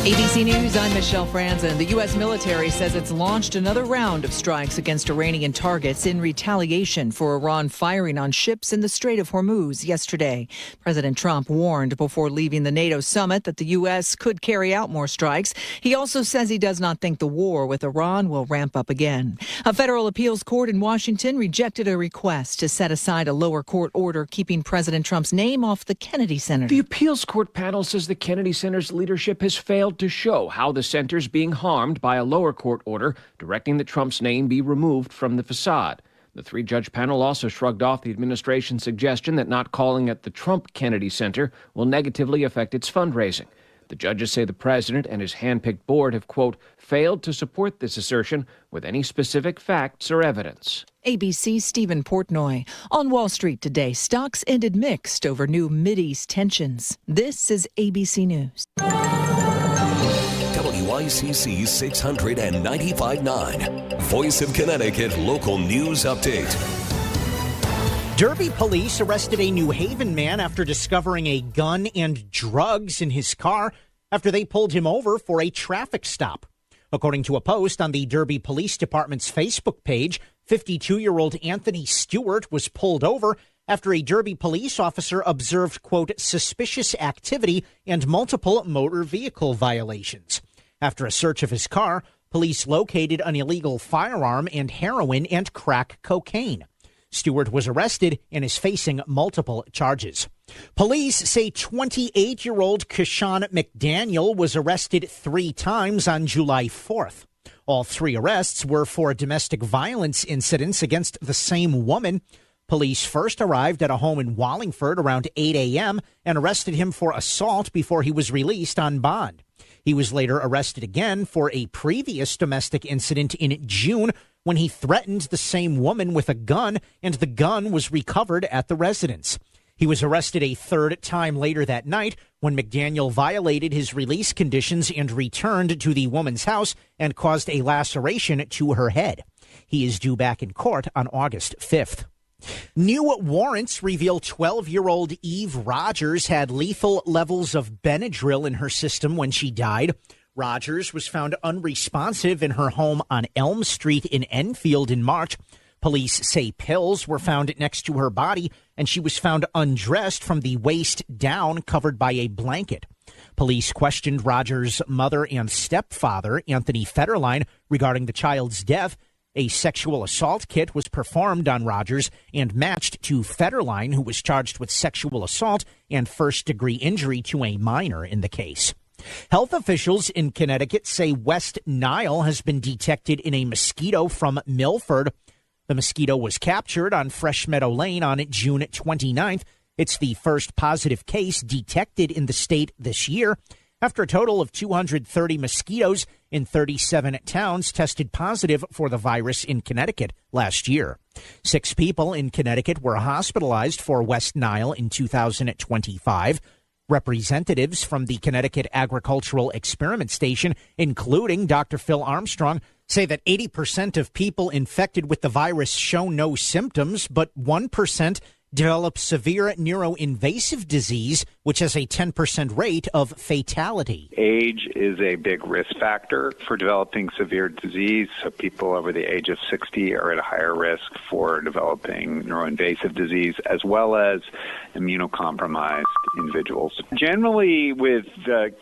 ABC News, I'm Michelle Franzen. The U.S. military says it's launched another round of strikes against Iranian targets in retaliation for Iran firing on ships in the Strait of Hormuz yesterday. President Trump warned before leaving the NATO summit that the U.S. could carry out more strikes. He also says he does not think the war with Iran will ramp up again. A federal appeals court in Washington rejected a request to set aside a lower court order keeping President Trump's name off the Kennedy Center. The appeals court panel says the Kennedy Center's leadership has failed to show how the center's being harmed by a lower court order directing that Trump's name be removed from the facade. The three-judge panel also shrugged off the administration's suggestion that not calling it the Trump Kennedy Center will negatively affect its fundraising. The judges say the president and his hand-picked board have, quote, failed to support this assertion with any specific facts or evidence. ABC's Stephen Portnoy. On Wall Street today, stocks ended mixed over new Mideast tensions. This is ABC News. WICC 600 and 95.9, Voice of Connecticut Local News Update. Derby police arrested a New Haven man after discovering a gun and drugs in his car after they pulled him over for a traffic stop. According to a post on the Derby Police Department's Facebook page, 52-year-old Anthony Stewart was pulled over after a Derby police officer observed, quote, suspicious activity and multiple motor vehicle violations. After a search of his car, police located an illegal firearm and heroin and crack cocaine. Stewart was arrested and is facing multiple charges. Police say 28-year-old Keshawn McDaniel was arrested 3 times on July 4th. All 3 arrests were for domestic violence incidents against the same woman. Police first arrived at a home in Wallingford around 8 a.m. and arrested him for assault before he was released on bond. He was later arrested again for a previous domestic incident in June when he threatened the same woman with a gun, and the gun was recovered at the residence. He was arrested a third time later that night when McDaniel violated his release conditions and returned to the woman's house and caused a laceration to her head. He is due back in court on August 5th. New warrants reveal 12-year-old Eve Rogers had lethal levels of Benadryl in her system when she died. Rogers was found unresponsive in her home on Elm Street in Enfield in March. Police say pills were found next to her body, and she was found undressed from the waist down, covered by a blanket. Police questioned Rogers' mother and stepfather, Anthony Federline, regarding the child's death. A sexual assault kit was performed on Rogers and matched to Federline, who was charged with sexual assault and first-degree injury to a minor in the case. Health officials in Connecticut say West Nile has been detected in a mosquito from Milford. The mosquito was captured on Fresh Meadow Lane on June 29th. It's the first positive case detected in the state this year, after a total of 230 mosquitoes in 37 towns tested positive for the virus in Connecticut last year. 6 people in Connecticut were hospitalized for West Nile in 2025. Representatives from the Connecticut Agricultural Experiment Station, including Dr. Phil Armstrong, say that 80% of people infected with the virus show no symptoms, but 1% develop severe neuroinvasive disease, which has a 10% rate of fatality. Age is a big risk factor for developing severe disease. So people over the age of 60 are at a higher risk for developing neuroinvasive disease, as well as immunocompromised individuals. Generally, with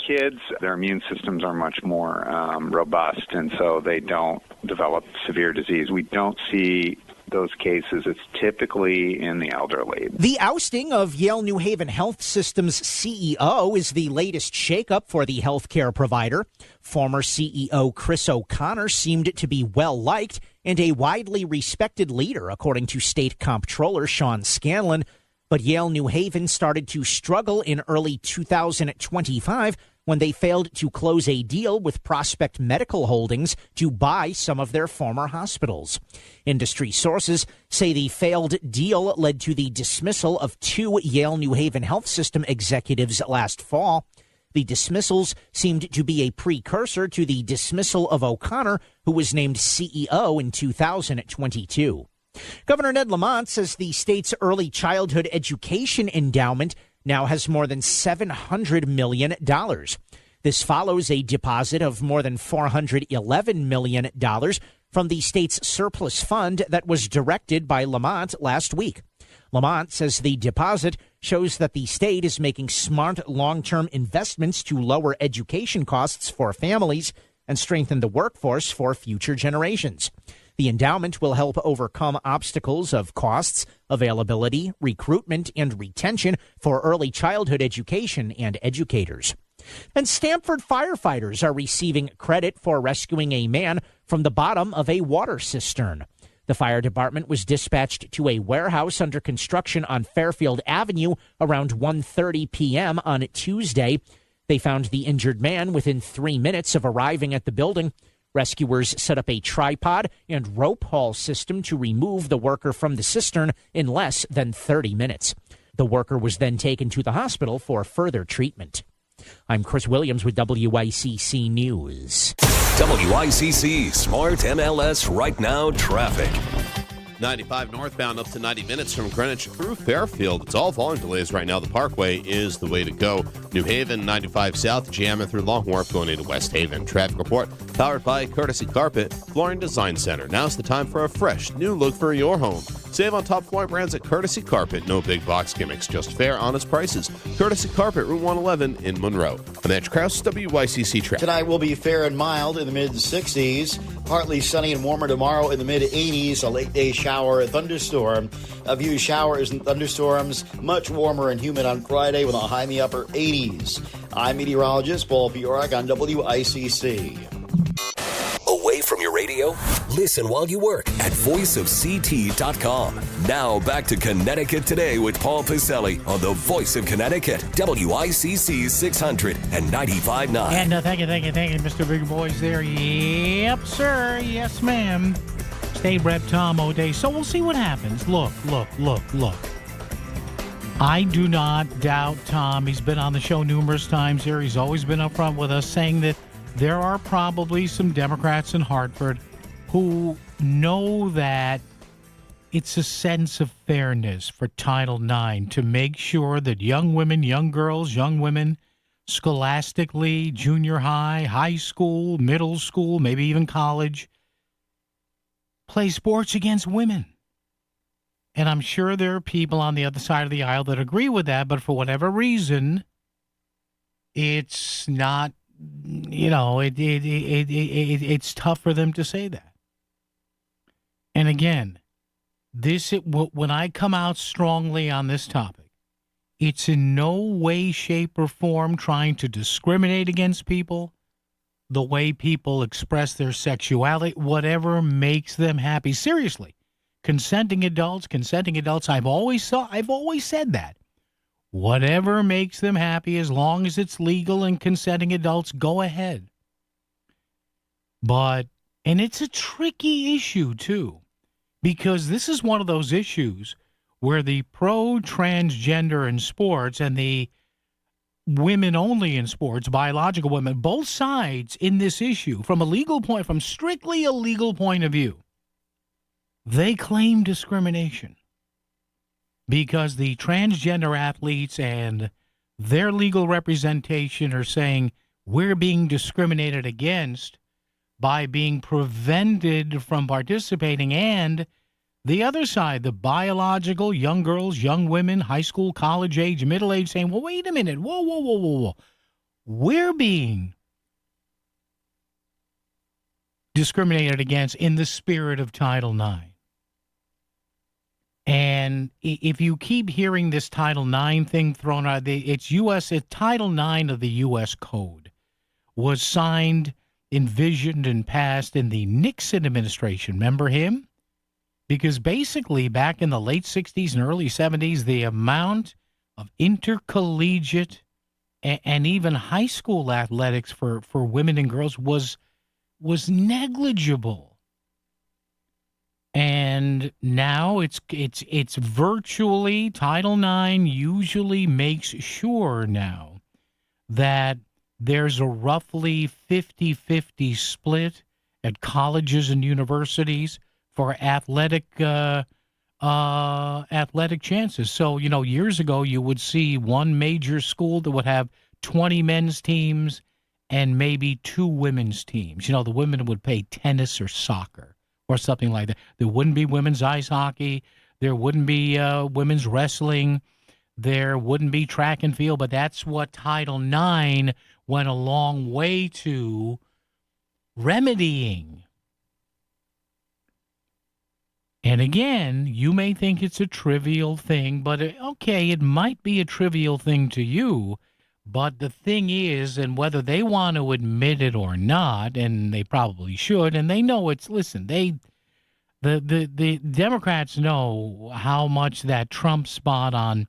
kids, their immune systems are much more robust, and so they don't develop severe disease. We don't see those cases. It's typically in the elderly. The ousting of Yale New Haven Health System's CEO is the latest shakeup for the healthcare provider. Former CEO Chris O'Connor seemed to be well-liked and a widely respected leader, according to State Comptroller Sean Scanlon. But Yale New Haven started to struggle in early 2025 when they failed to close a deal with Prospect Medical Holdings to buy some of their former hospitals. Industry sources say the failed deal led to the dismissal of 2 Yale New Haven Health System executives last fall. The dismissals seemed to be a precursor to the dismissal of O'Connor, who was named CEO in 2022. Governor Ned Lamont says the state's early childhood education endowment now has more than $700 million. This follows a deposit of more than $411 million from the state's surplus fund that was directed by Lamont last week. Lamont says the deposit shows that the state is making smart long-term investments to lower education costs for families and strengthen the workforce for future generations. The endowment will help overcome obstacles of costs, availability, recruitment, and retention for early childhood education and educators. And Stamford firefighters are receiving credit for rescuing a man from the bottom of a water cistern. The fire department was dispatched to a warehouse under construction on Fairfield Avenue around 1:30 p.m. on Tuesday. They found the injured man within 3 minutes of arriving at the building. Rescuers set up a tripod and rope haul system to remove the worker from the cistern in less than 30 minutes. The worker was then taken to the hospital for further treatment. I'm Chris Williams with WICC News. WICC Smart MLS Right Now Traffic. 95 northbound up to 90 minutes from Greenwich through Fairfield. It's all volume delays right now. The Parkway is the way to go. New Haven, 95 south, jamming through Long Wharf going into West Haven. Traffic report powered by Courtesy Carpet, Flooring Design Center. Now's the time for a fresh, new look for your home. Save on top flooring brands at Courtesy Carpet. No big box gimmicks, just fair, honest prices. Courtesy Carpet, Route 111 in Monroe. I'm Edge Krause, WICC Traffic. Tonight will be fair and mild in the mid-60s. Partly sunny and warmer tomorrow in the mid-80s. A late-day shower, a thunderstorm. A few showers and thunderstorms. Much warmer and humid on Friday with a high in the upper 80s. I'm meteorologist Paul Bjork on WICC. Away from your radio? Listen while you work at voiceofct.com. Now back to Connecticut Today with Paul Piselli on the Voice of Connecticut, WICC 600 and 95.9. And thank you, Mr. Big Boys there. Yep, sir. Yes, ma'am. State Rep Tom O'Day. So we'll see what happens. Look. I do not doubt Tom. He's been on the show numerous times here. He's always been upfront with us, saying that there are probably some Democrats in Hartford who know that it's a sense of fairness for Title IX to make sure that young women, young girls, young women, scholastically, junior high, high school, middle school, maybe even college, play sports against women. And I'm sure there are people on the other side of the aisle that agree with that, but for whatever reason, it's not, it's tough for them to say that. And again, when I come out strongly on this topic, it's in no way, shape, or form trying to discriminate against people, the way people express their sexuality, whatever makes them happy. Seriously, consenting adults, I've always said that. Whatever makes them happy, as long as it's legal and consenting adults, go ahead. And it's a tricky issue, too. Because this is one of those issues where the pro-transgender in sports and the women only in sports, biological women, both sides in this issue, from strictly a legal point of view, they claim discrimination. Because the transgender athletes and their legal representation are saying we're being discriminated against by being prevented from participating, and the other side, the biological, young girls, young women, high school, college age, middle age, saying, well, wait a minute, whoa. We're being discriminated against in the spirit of Title IX. And if you keep hearing this Title IX thing thrown out, Title IX of the U.S. Code was signed, envisioned, and passed in the Nixon administration. Remember him? Because basically, back in the late 60s and early 70s, the amount of intercollegiate and even high school athletics for women and girls was negligible. And now it's virtually, Title IX usually makes sure now that there's a roughly 50-50 split at colleges and universities for athletic chances. So, years ago, you would see one major school that would have 20 men's teams and maybe 2 women's teams. The women would play tennis or soccer or something like that. There wouldn't be women's ice hockey. There wouldn't be women's wrestling. There wouldn't be track and field. But that's what Title IX went a long way to remedying. And again, you may think it's a trivial thing, but it might be a trivial thing to you. But the thing is, and whether they want to admit it or not, and they probably should, and they know the Democrats know how much that Trump spot on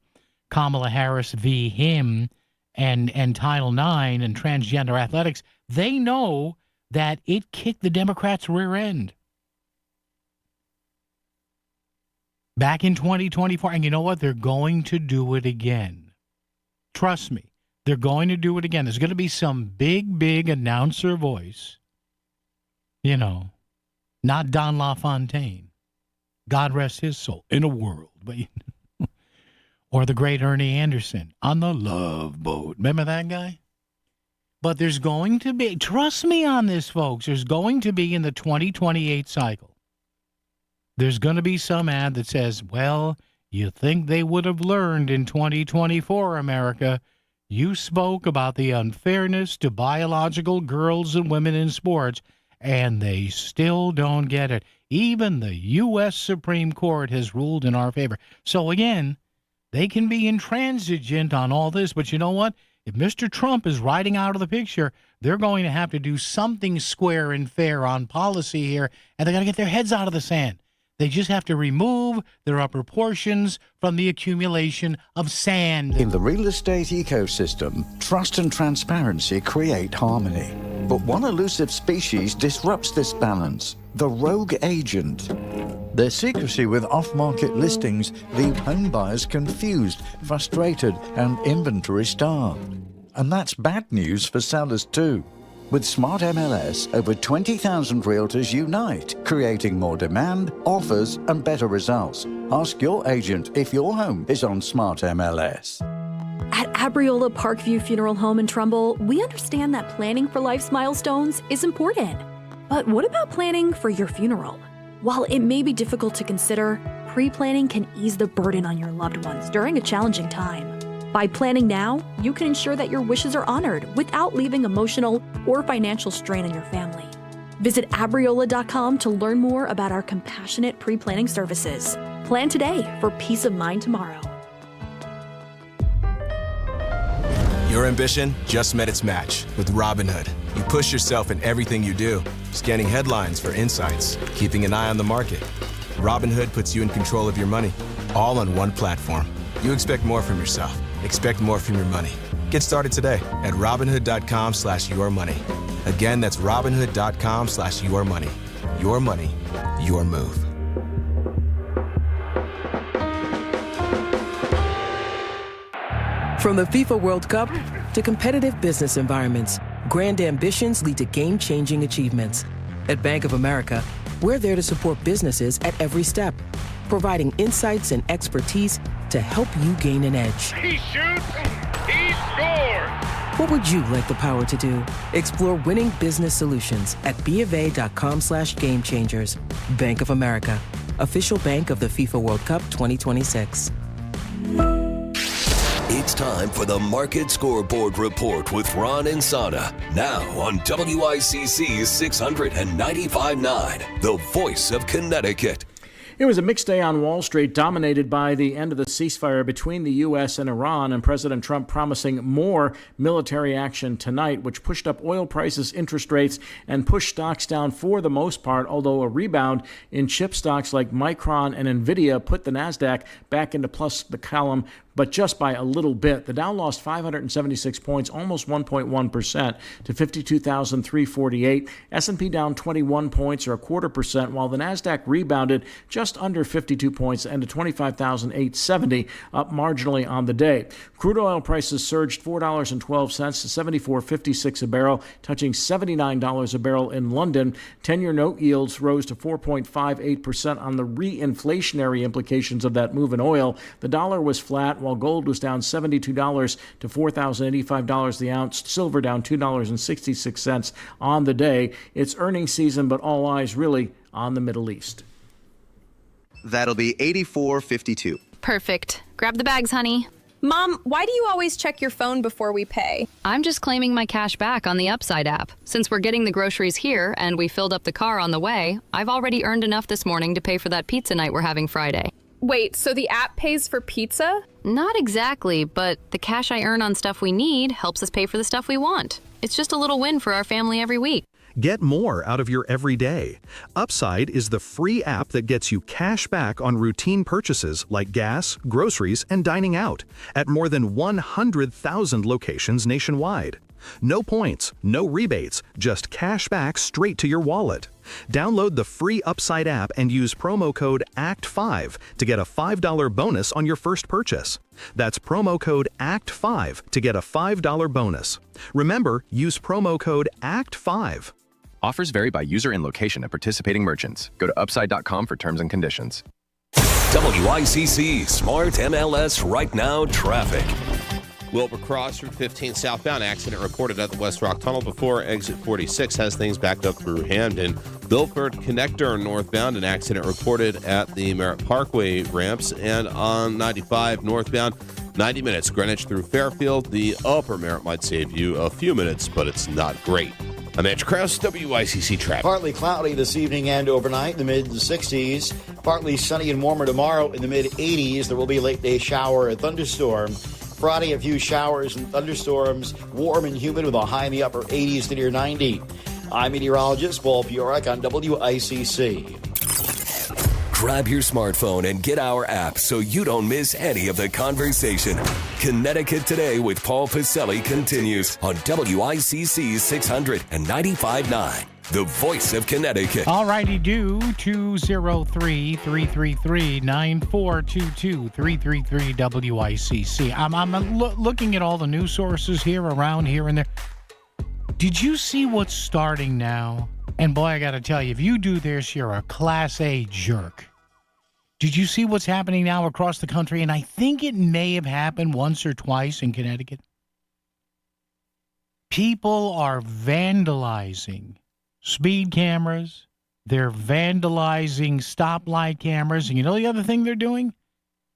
Kamala Harris v. him and Title IX and transgender athletics, they know that it kicked the Democrats' rear end. Back in 2024, and you know what? They're going to do it again. Trust me, they're going to do it again. There's going to be some big announcer voice, not Don LaFontaine, God rest his soul, in a world, but or the great Ernie Anderson on the Love Boat. Remember that guy? But there's going to be, trust me on this, folks, there's going to be in the 2028 cycle, there's going to be some ad that says, well, you think they would have learned in 2024, America. You spoke about the unfairness to biological girls and women in sports, and they still don't get it. Even the U.S. Supreme Court has ruled in our favor. So again, they can be intransigent on all this, but you know what? If Mr. Trump is riding out of the picture, they're going to have to do something square and fair on policy here, and they're going to get their heads out of the sand. They just have to remove their upper portions from the accumulation of sand. In the real estate ecosystem, trust and transparency create harmony. But one elusive species disrupts this balance: the rogue agent. Their secrecy with off-market listings leave home buyers confused, frustrated, and inventory-starved. And that's bad news for sellers too. With Smart MLS, over 20,000 realtors unite, creating more demand, offers, and better results. Ask your agent if your home is on Smart MLS. At Abriola Parkview Funeral Home in Trumbull, we understand that planning for life's milestones is important. But what about planning for your funeral? While it may be difficult to consider, pre-planning can ease the burden on your loved ones during a challenging time. By planning now, you can ensure that your wishes are honored without leaving emotional or financial strain on your family. Visit Abriola.com to learn more about our compassionate pre-planning services. Plan today for peace of mind tomorrow. Your ambition just met its match with Robinhood. You push yourself in everything you do, scanning headlines for insights, keeping an eye on the market. Robinhood puts you in control of your money, all on one platform. You expect more from yourself. Expect more from your money. Get started today at Robinhood.com/yourmoney. Again, that's Robinhood.com/yourmoney. Your money, your move. From the FIFA World Cup to competitive business environments, grand ambitions lead to game-changing achievements. At Bank of America, we're there to support businesses at every step, providing insights and expertise to help you gain an edge. He shoots, he scores! What would you like the power to do? Explore winning business solutions at BofA.com/gamechangers. Bank of America, official bank of the FIFA World Cup 2026. It's time for the Market Scoreboard Report with Ron and Sana. Now on WICC 695.9, the voice of Connecticut. It was a mixed day on Wall Street, dominated by the end of the ceasefire between the U.S. and Iran, and President Trump promising more military action tonight, which pushed up oil prices, interest rates, and pushed stocks down for the most part, although a rebound in chip stocks like Micron and NVIDIA put the NASDAQ back into plus the column, but just by a little bit. The Dow lost 576 points, almost 1.1%, to 52,348. S&P down 21 points, or 0.25%, while the NASDAQ rebounded just under 52 points and to 25,870, up marginally on the day. Crude oil prices surged $4.12 to $74.56 a barrel, touching $79 a barrel in London. 10-year note yields rose to 4.58% on the re-inflationary implications of that move in oil. The dollar was flat, while gold was down $72 to $4,085 the ounce. Silver down $2.66 on the day. It's earnings season, but all eyes really on the Middle East. That'll be 84.52. Perfect. Grab the bags, honey. Mom, why do you always check your phone before we pay? I'm just claiming my cash back on the Upside app. Since we're getting the groceries here and we filled up the car on the way, I've already earned enough this morning to pay for that pizza night we're having Friday. Wait, so the app pays for pizza? Not exactly, but the cash I earn on stuff we need helps us pay for the stuff we want. It's just a little win for our family every week. Get more out of your everyday. Upside is the free app that gets you cash back on routine purchases like gas, groceries, and dining out at more than 100,000 locations nationwide. No points, no rebates, just cash back straight to your wallet. Download the free Upside app and use promo code ACT5 to get a $5 bonus on your first purchase. That's promo code ACT5 to get a $5 bonus. Remember, use promo code ACT5. Offers vary by user and location at participating merchants. Go to upside.com for terms and conditions. WICC Smart MLS Right Now traffic. Wilbur Cross, Route 15 southbound accident reported at the West Rock Tunnel before exit 46 has things backed up through Hamden. Bilford Connector northbound, an accident reported at the Merritt Parkway ramps, and on 95 northbound, 90 minutes Greenwich through Fairfield. The upper Merritt might save you a few minutes, but it's not great. I'm Andrew Krause, WICC traffic. Partly cloudy this evening and overnight in the mid-60s. Partly sunny and warmer tomorrow in the mid-80s. There will be a late-day shower or thunderstorm. Friday, a few showers and thunderstorms, warm and humid with a high in the upper 80s to near 90. I'm meteorologist Paul Piorek on WICC. Grab your smartphone and get our app so you don't miss any of the conversation. Connecticut Today with Paul Pacelli continues on WICC 695.9. the voice of Connecticut. All righty, do 203-333-9422, 333 WICC. I'm looking at all the news sources here, around here and there. Did you see what's starting now? And boy, I got to tell you, if you do this, you're a Class A jerk. Did you see what's happening now across the country? And I think it may have happened once or twice in Connecticut. People are vandalizing speed cameras. They're vandalizing stoplight cameras. And you know the other thing they're doing?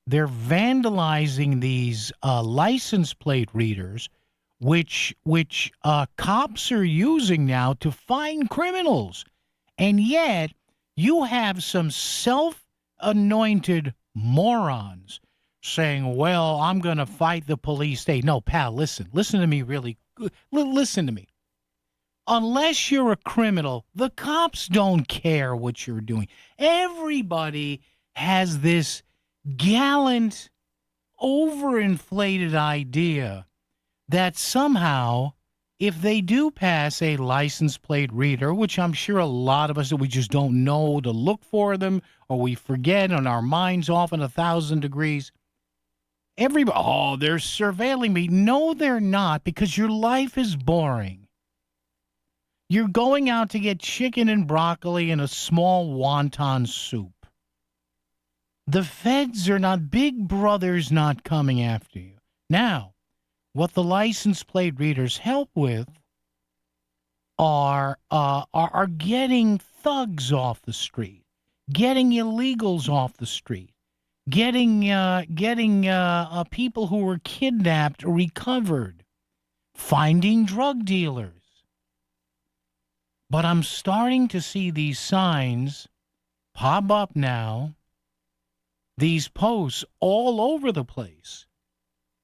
They're vandalizing these license plate readers, which cops are using now to find criminals. And yet, you have some self-anointed morons saying, well, I'm going to fight the police state. No, pal, listen to me really. Listen to me. Unless you're a criminal, the cops don't care what you're doing. Everybody has this gallant, overinflated idea that somehow, if they do pass a license plate reader, which I'm sure a lot of us, we just don't know to look for them, or we forget and our mind's off in 1,000 degrees, everybody, oh, they're surveilling me. No, they're not, because your life is boring. You're going out to get chicken and broccoli and a small wonton soup. The feds are not, Big Brother's not coming after you. Now, what the license plate readers help with are getting thugs off the street, getting illegals off the street, getting people who were kidnapped recovered, finding drug dealers. But I'm starting to see these signs pop up now, these posts all over the place,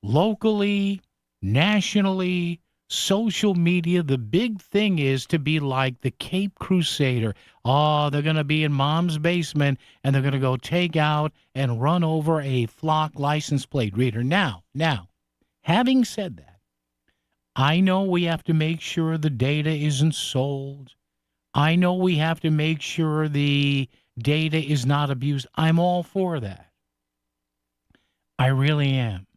locally, nationally, social media. The big thing is to be like the Cape Crusader. Oh, they're going to be in mom's basement, and they're going to go take out and run over a flock license plate reader. Now, having said that, I know we have to make sure the data isn't sold. I know we have to make sure the data is not abused. I'm all for that. I really am.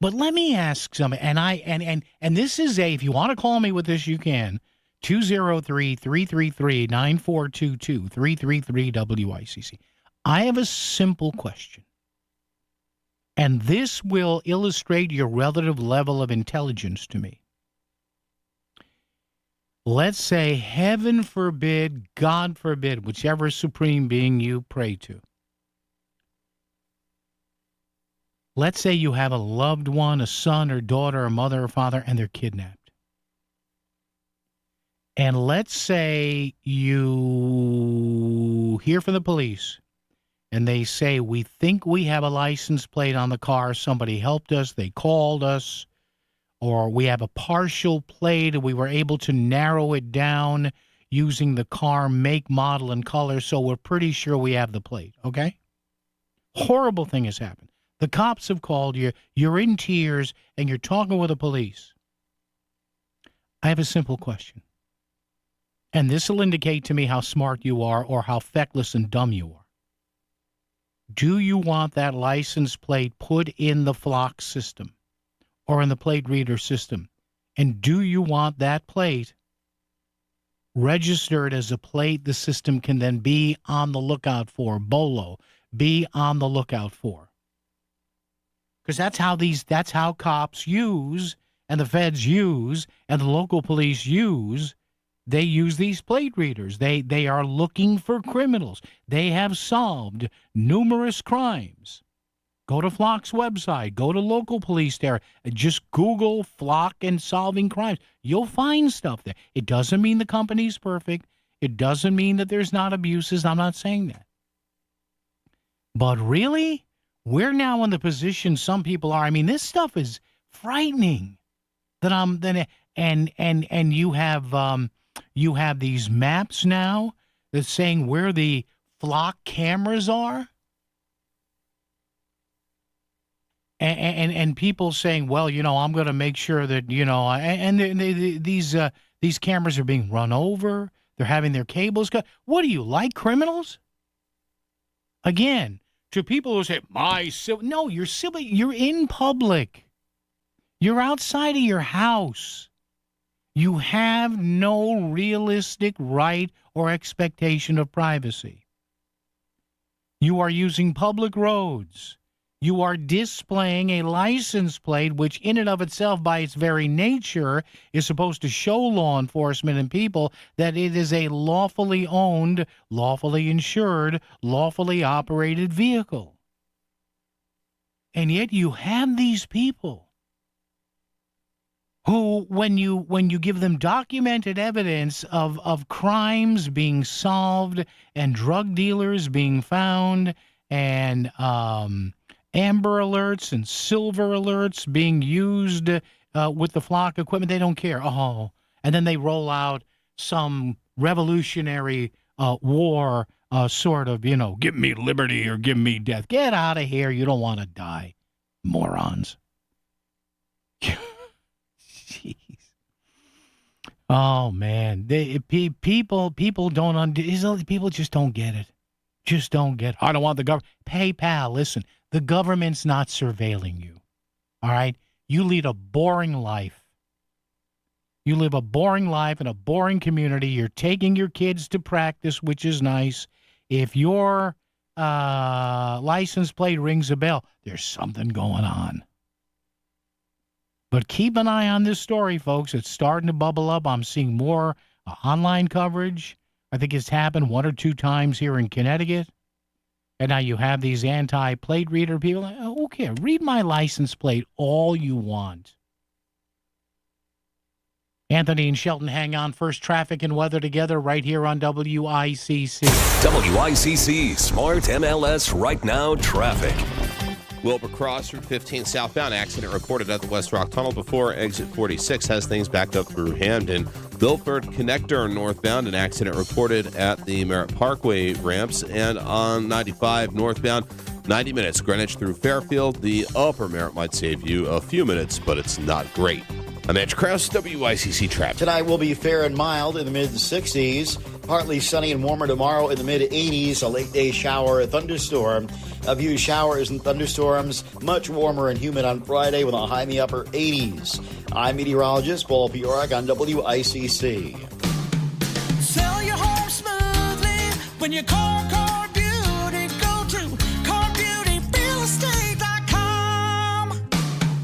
But let me ask something, and this is if you want to call me with this, you can. 203-333-9422, 333 WICC. I have a simple question. And this will illustrate your relative level of intelligence to me. Let's say, heaven forbid, God forbid, whichever supreme being you pray to. Let's say you have a loved one, a son or daughter, a mother or father, and they're kidnapped. And let's say you hear from the police. And they say, we think we have a license plate on the car. Somebody helped us. They called us. Or we have a partial plate, and we were able to narrow it down using the car make, model, and color, so we're pretty sure we have the plate, okay? Horrible thing has happened. The cops have called you. You're in tears, and you're talking with the police. I have a simple question. And this will indicate to me how smart you are or how feckless and dumb you are. Do you want that license plate put in the flock system or in the plate reader system? And do you want that plate registered as a plate the system can then be on the lookout for? BOLO, be on the lookout for. Because that's how cops use, and the feds use, and the local police use. They use these plate readers. They are looking for criminals. They have solved numerous crimes. Go to Flock's website. Go to local police there. Just Google Flock and solving crimes. You'll find stuff there. It doesn't mean the company's perfect. It doesn't mean that there's not abuses. I'm not saying that. But really, we're now in the position some people are. I mean, this stuff is frightening. And you have these maps now that's saying where the flock cameras are. And people saying, well, I'm going to make sure that, and these These cameras are being run over. They're having their cables cut. What do you like, criminals? Again, to people who say, no, you're in public. You're outside of your house. You have no realistic right or expectation of privacy. You are using public roads. You are displaying a license plate, which in and of itself, by its very nature, is supposed to show law enforcement and people that it is a lawfully owned, lawfully insured, lawfully operated vehicle. And yet you have these people who, when you give them documented evidence of crimes being solved and drug dealers being found and Amber Alerts and Silver Alerts being used with the flock equipment, they don't care. Oh, and then they roll out some revolutionary war sort of, give me liberty or give me death. Get out of here. You don't want to die, morons. Jeez. Oh, man. People don't people just don't get it. Just don't get it. I don't want the government. PayPal, listen. The government's not surveilling you, all right? You lead a boring life. You live a boring life in a boring community. You're taking your kids to practice, which is nice. If your license plate rings a bell, there's something going on. But keep an eye on this story, folks. It's starting to bubble up. I'm seeing more online coverage. I think it's happened 1 or 2 times here in Connecticut. And now you have these anti-plate reader people. Okay, read my license plate all you want. Anthony and Shelton hang on. First traffic and weather together right here on WICC. WICC Smart MLS Right Now Traffic. Wilbur Cross, Route 15 southbound accident reported at the West Rock Tunnel before exit 46 has things backed up through Hamden. Bilford Connector northbound, an accident reported at the Merritt Parkway ramps, and on 95 northbound, 90 minutes Greenwich through Fairfield. The upper Merritt might save you a few minutes, but it's not great. I'm Andrew Krause, WICC Traffic. Tonight will be fair and mild in the mid-60s. Partly sunny and warmer tomorrow in the mid-80s. A late-day shower, a thunderstorm. A few showers and thunderstorms. Much warmer and humid on Friday with a high in the upper 80s. I'm meteorologist Paul Piorek on WICC. Sell your home smoothly when you call Car Beauty. Go to CarBeautyRealEstate.com.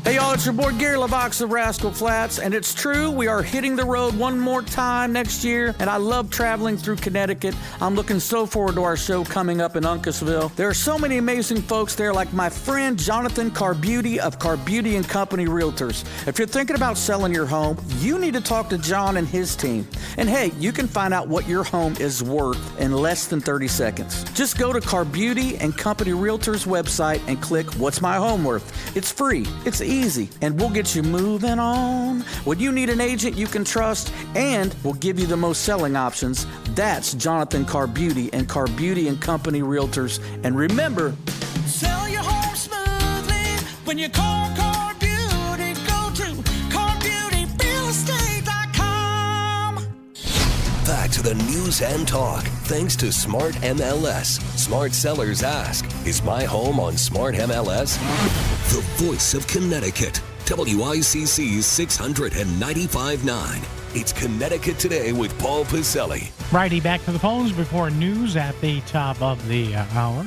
Hey y'all, it's your boy Gary LaVox of Rascal Flats, and it's true, we are hitting the road one more time next year, and I love traveling through Connecticut. I'm looking so forward to our show coming up in Uncasville. There are so many amazing folks there, like my friend Jonathan Carbeauty of Carbeauty & Company Realtors. If you're thinking about selling your home, you need to talk to John and his team. And hey, you can find out what your home is worth in less than 30 seconds. Just go to Carbeauty & Company Realtors website and click What's My Home Worth? It's free, it's easy, and we'll get you moving on. When you need an agent you can trust, and we'll give you the most selling options, that's Jonathan Carbeauty and Carbeauty & Company Realtors. And remember, Sell your home smoothly when you call Car Beauty. Go to CarBeautyRealEstate.com. Back to the news and talk. Thanks to Smart MLS. Smart sellers ask, is my home on Smart MLS? The voice of Connecticut. WICC's 695.9. It's Connecticut Today with Paul Pacelli. Righty, back to the phones before news at the top of the hour.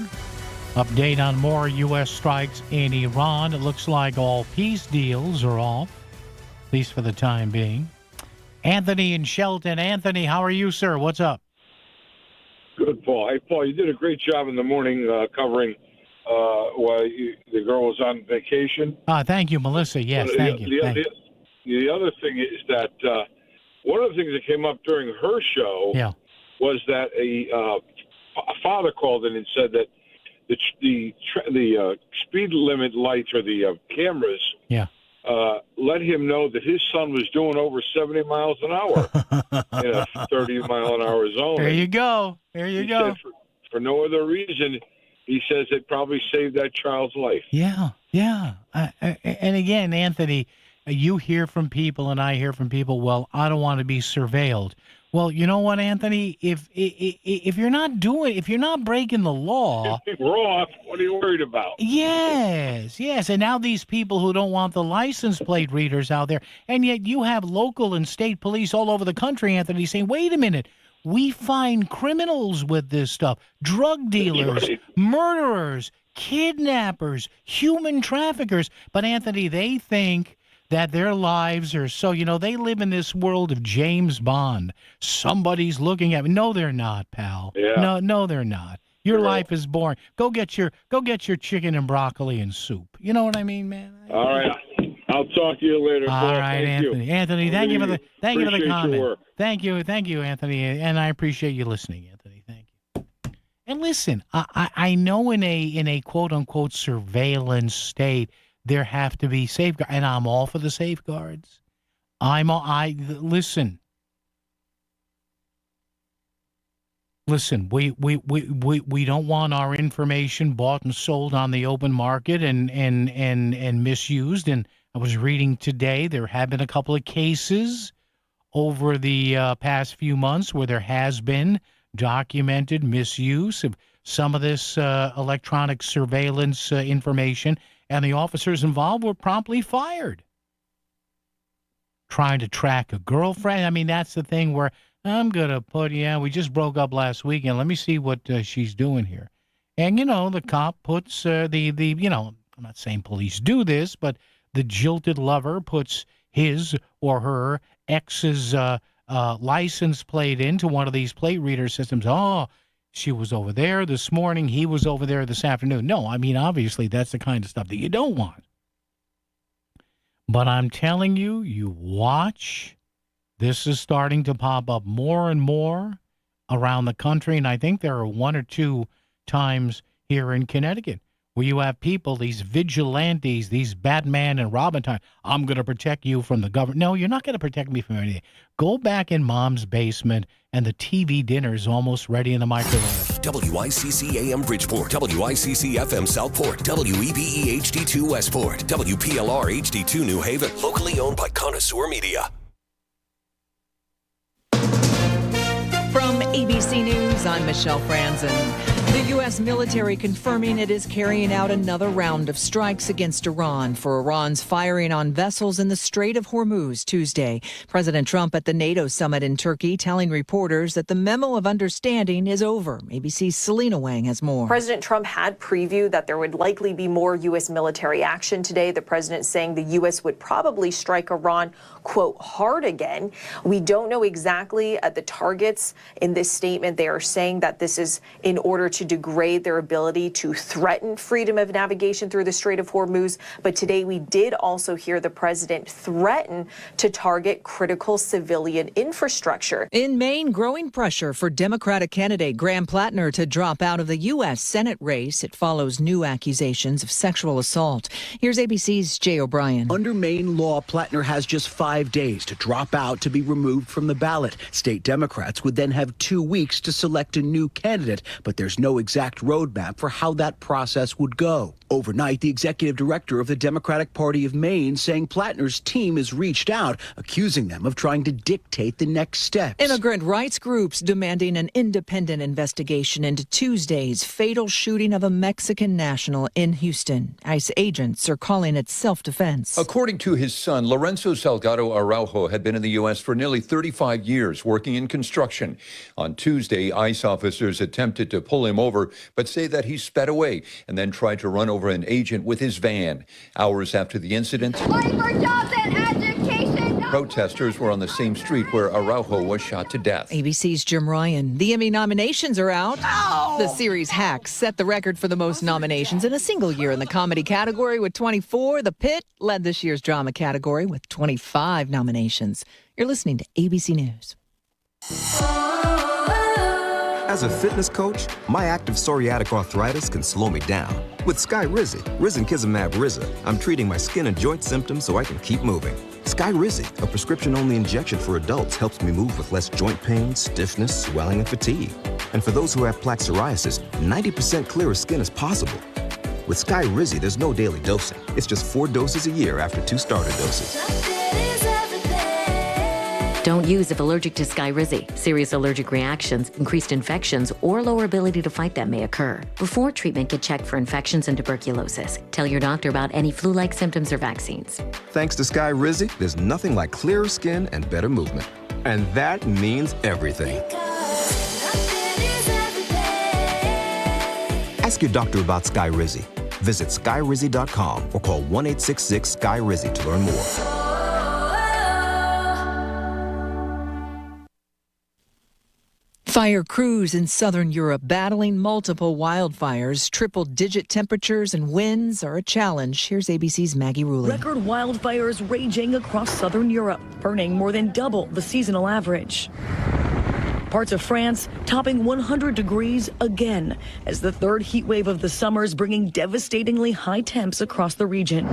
Update on more U.S. strikes in Iran. It looks like all peace deals are off, at least for the time being. Anthony and Shelton. Anthony, how are you, sir? What's up? Good, Paul. Hey, Paul, you did a great job in the morning covering while the girl was on vacation. Thank you, Melissa. Yes, thank you. The other thing is that one of the things that came up during her show was that a father called in and said that the speed limit lights or the cameras let him know that his son was doing over 70 miles an hour in a 30-mile-an-hour zone. There you go. There you go. For no other reason, he says it probably saved that child's life. Yeah. And again, Anthony, you hear from people and I hear from people, well, I don't want to be surveilled. Well, you know what, Anthony? If you're not breaking the law, Roth, what are you worried about? yes. And now these people who don't want the license plate readers out there, and yet you have local and state police all over the country, Anthony, saying, wait a minute, we find criminals with this stuff, drug dealers, murderers, kidnappers, human traffickers. But, Anthony, they think that their lives are so, they live in this world of James Bond. Somebody's looking at me. No, they're not, pal. Yeah. No, they're not. Your life is boring. Go get your chicken and broccoli and soup. You know what I mean, man? All right. I'll talk to you later. All right, Thank Anthony. You. Anthony, thank you for the Appreciate comment. your work. Thank you, Anthony, and I appreciate you listening, Anthony. Thank you. And listen, I know in a quote unquote surveillance state there have to be safeguards, and I'm all for the safeguards. Listen. Listen, we don't want our information bought and sold on the open market and misused. And I was reading today there have been a couple of cases over the past few months where there has been documented misuse of some of this electronic surveillance information, and the officers involved were promptly fired. Trying to track a girlfriend. I mean, that's the thing where I'm going to put, we just broke up last weekend. Let me see what she's doing here. And, the cop puts I'm not saying police do this, but the jilted lover puts his or her ex's license plate into one of these plate reader systems. Oh, she was over there this morning. He was over there this afternoon. No, I mean, obviously, that's the kind of stuff that you don't want. But I'm telling you, you watch. This is starting to pop up more and more around the country, and I think there are one or two times here in Connecticut where you have people, these vigilantes, these Batman and Robin time. I'm going to protect you from the government. No, you're not going to protect me from anything. Go back in mom's basement, and the TV dinner is almost ready in the microwave. WICC AM Bridgeport, WICC FM Southport, WEBE HD2 Westport, WPLR HD2 New Haven. Locally owned by Connoisseur Media. From ABC News, I'm Michelle Franzen. The U.S. military confirming it is carrying out another round of strikes against Iran for Iran's firing on vessels in the Strait of Hormuz Tuesday. President Trump at the NATO summit in Turkey telling reporters that the memo of understanding is over. ABC's Selena Wang has more. President Trump had previewed that there would likely be more U.S. military action today. The president saying the U.S. would probably strike Iran, quote, hard again. We don't know exactly the targets in this statement. They are saying that this is in order to degrade their ability to threaten freedom of navigation through the Strait of Hormuz. But today we did also hear the president threaten to target critical civilian infrastructure. In Maine, growing pressure for Democratic candidate Graham Plattner to drop out of the U.S. Senate race. It follows new accusations of sexual assault. Here's ABC's Jay O'Brien. Under Maine law, Plattner has just 5 days to drop out to be removed from the ballot. State Democrats would then have 2 weeks to select a new candidate, but there's no exact roadmap for how that process would go. Overnight, the executive director of the Democratic Party of Maine saying Plattner's team has reached out, accusing them of trying to dictate the next steps. Immigrant rights groups demanding an independent investigation into Tuesday's fatal shooting of a Mexican national in Houston. ICE agents are calling it self-defense. According to his son, Lorenzo Salgado Araujo had been in the U.S. for nearly 35 years, working in construction. On Tuesday, ICE officers attempted to pull him over, but say that he sped away and then tried to run over an agent with his van. Hours after the incident, protesters were on the same street where Araujo was shot to death. ABC's Jim Ryan. The Emmy nominations are out. The series Hacks set the record for the most nominations in a single year in the comedy category with 24. The Pit led this year's drama category with 25 nominations. You're listening to ABC News. As a fitness coach, my active psoriatic arthritis can slow me down. With Skyrizi, Risankizumab Riza, I'm treating my skin and joint symptoms so I can keep moving. Skyrizi, a prescription-only injection for adults, helps me move with less joint pain, stiffness, swelling, and fatigue. And for those who have plaque psoriasis, 90% clearer skin is possible. With Sky Rizzy, there's no daily dosing. It's just 4 doses a year after 2 starter doses. Don't use if allergic to Sky Rizzy. Serious allergic reactions, increased infections, or lower ability to fight them may occur. Before treatment, get checked for infections and tuberculosis. Tell your doctor about any flu-like symptoms or vaccines. Thanks to Sky Rizzy, there's nothing like clearer skin and better movement. And that means everything. Ask your doctor about Sky Rizzy. Visit skyrizzy.com or call 1-866-SKY-RIZZY to learn more. Fire crews in southern Europe battling multiple wildfires. Triple-digit temperatures and winds are a challenge. Here's ABC's Maggie Ruley. Record wildfires raging across southern Europe, burning more than double the seasonal average. Parts of France topping 100 degrees again, as the third heat wave of the summer is bringing devastatingly high temps across the region.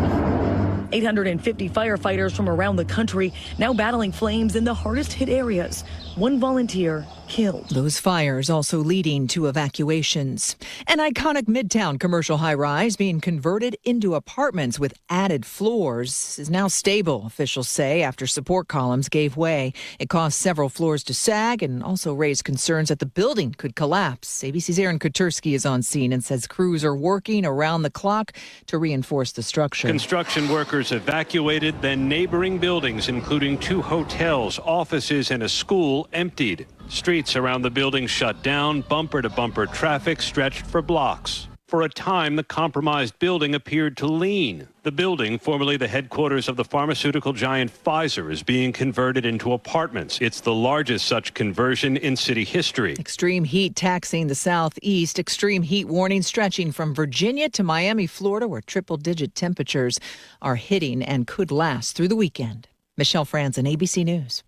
850 firefighters from around the country now battling flames in the hardest hit areas. One volunteer killed. Those fires also leading to evacuations. An iconic Midtown commercial high-rise being converted into apartments with added floors is now stable, officials say, after support columns gave way. It caused several floors to sag and also raised concerns that the building could collapse. ABC's Aaron Kotursky is on scene and says crews are working around the clock to reinforce the structure. Construction workers evacuated, then neighboring buildings, including 2 hotels, offices, and a school, emptied. Streets around the building shut down, bumper-to-bumper traffic stretched for blocks. For a time, the compromised building appeared to lean. The building, formerly the headquarters of the pharmaceutical giant Pfizer, is being converted into apartments. It's the largest such conversion in city history. Extreme heat taxing the southeast. Extreme heat warning stretching from Virginia to Miami, Florida, where triple-digit temperatures are hitting and could last through the weekend. Michelle Franzen, ABC News.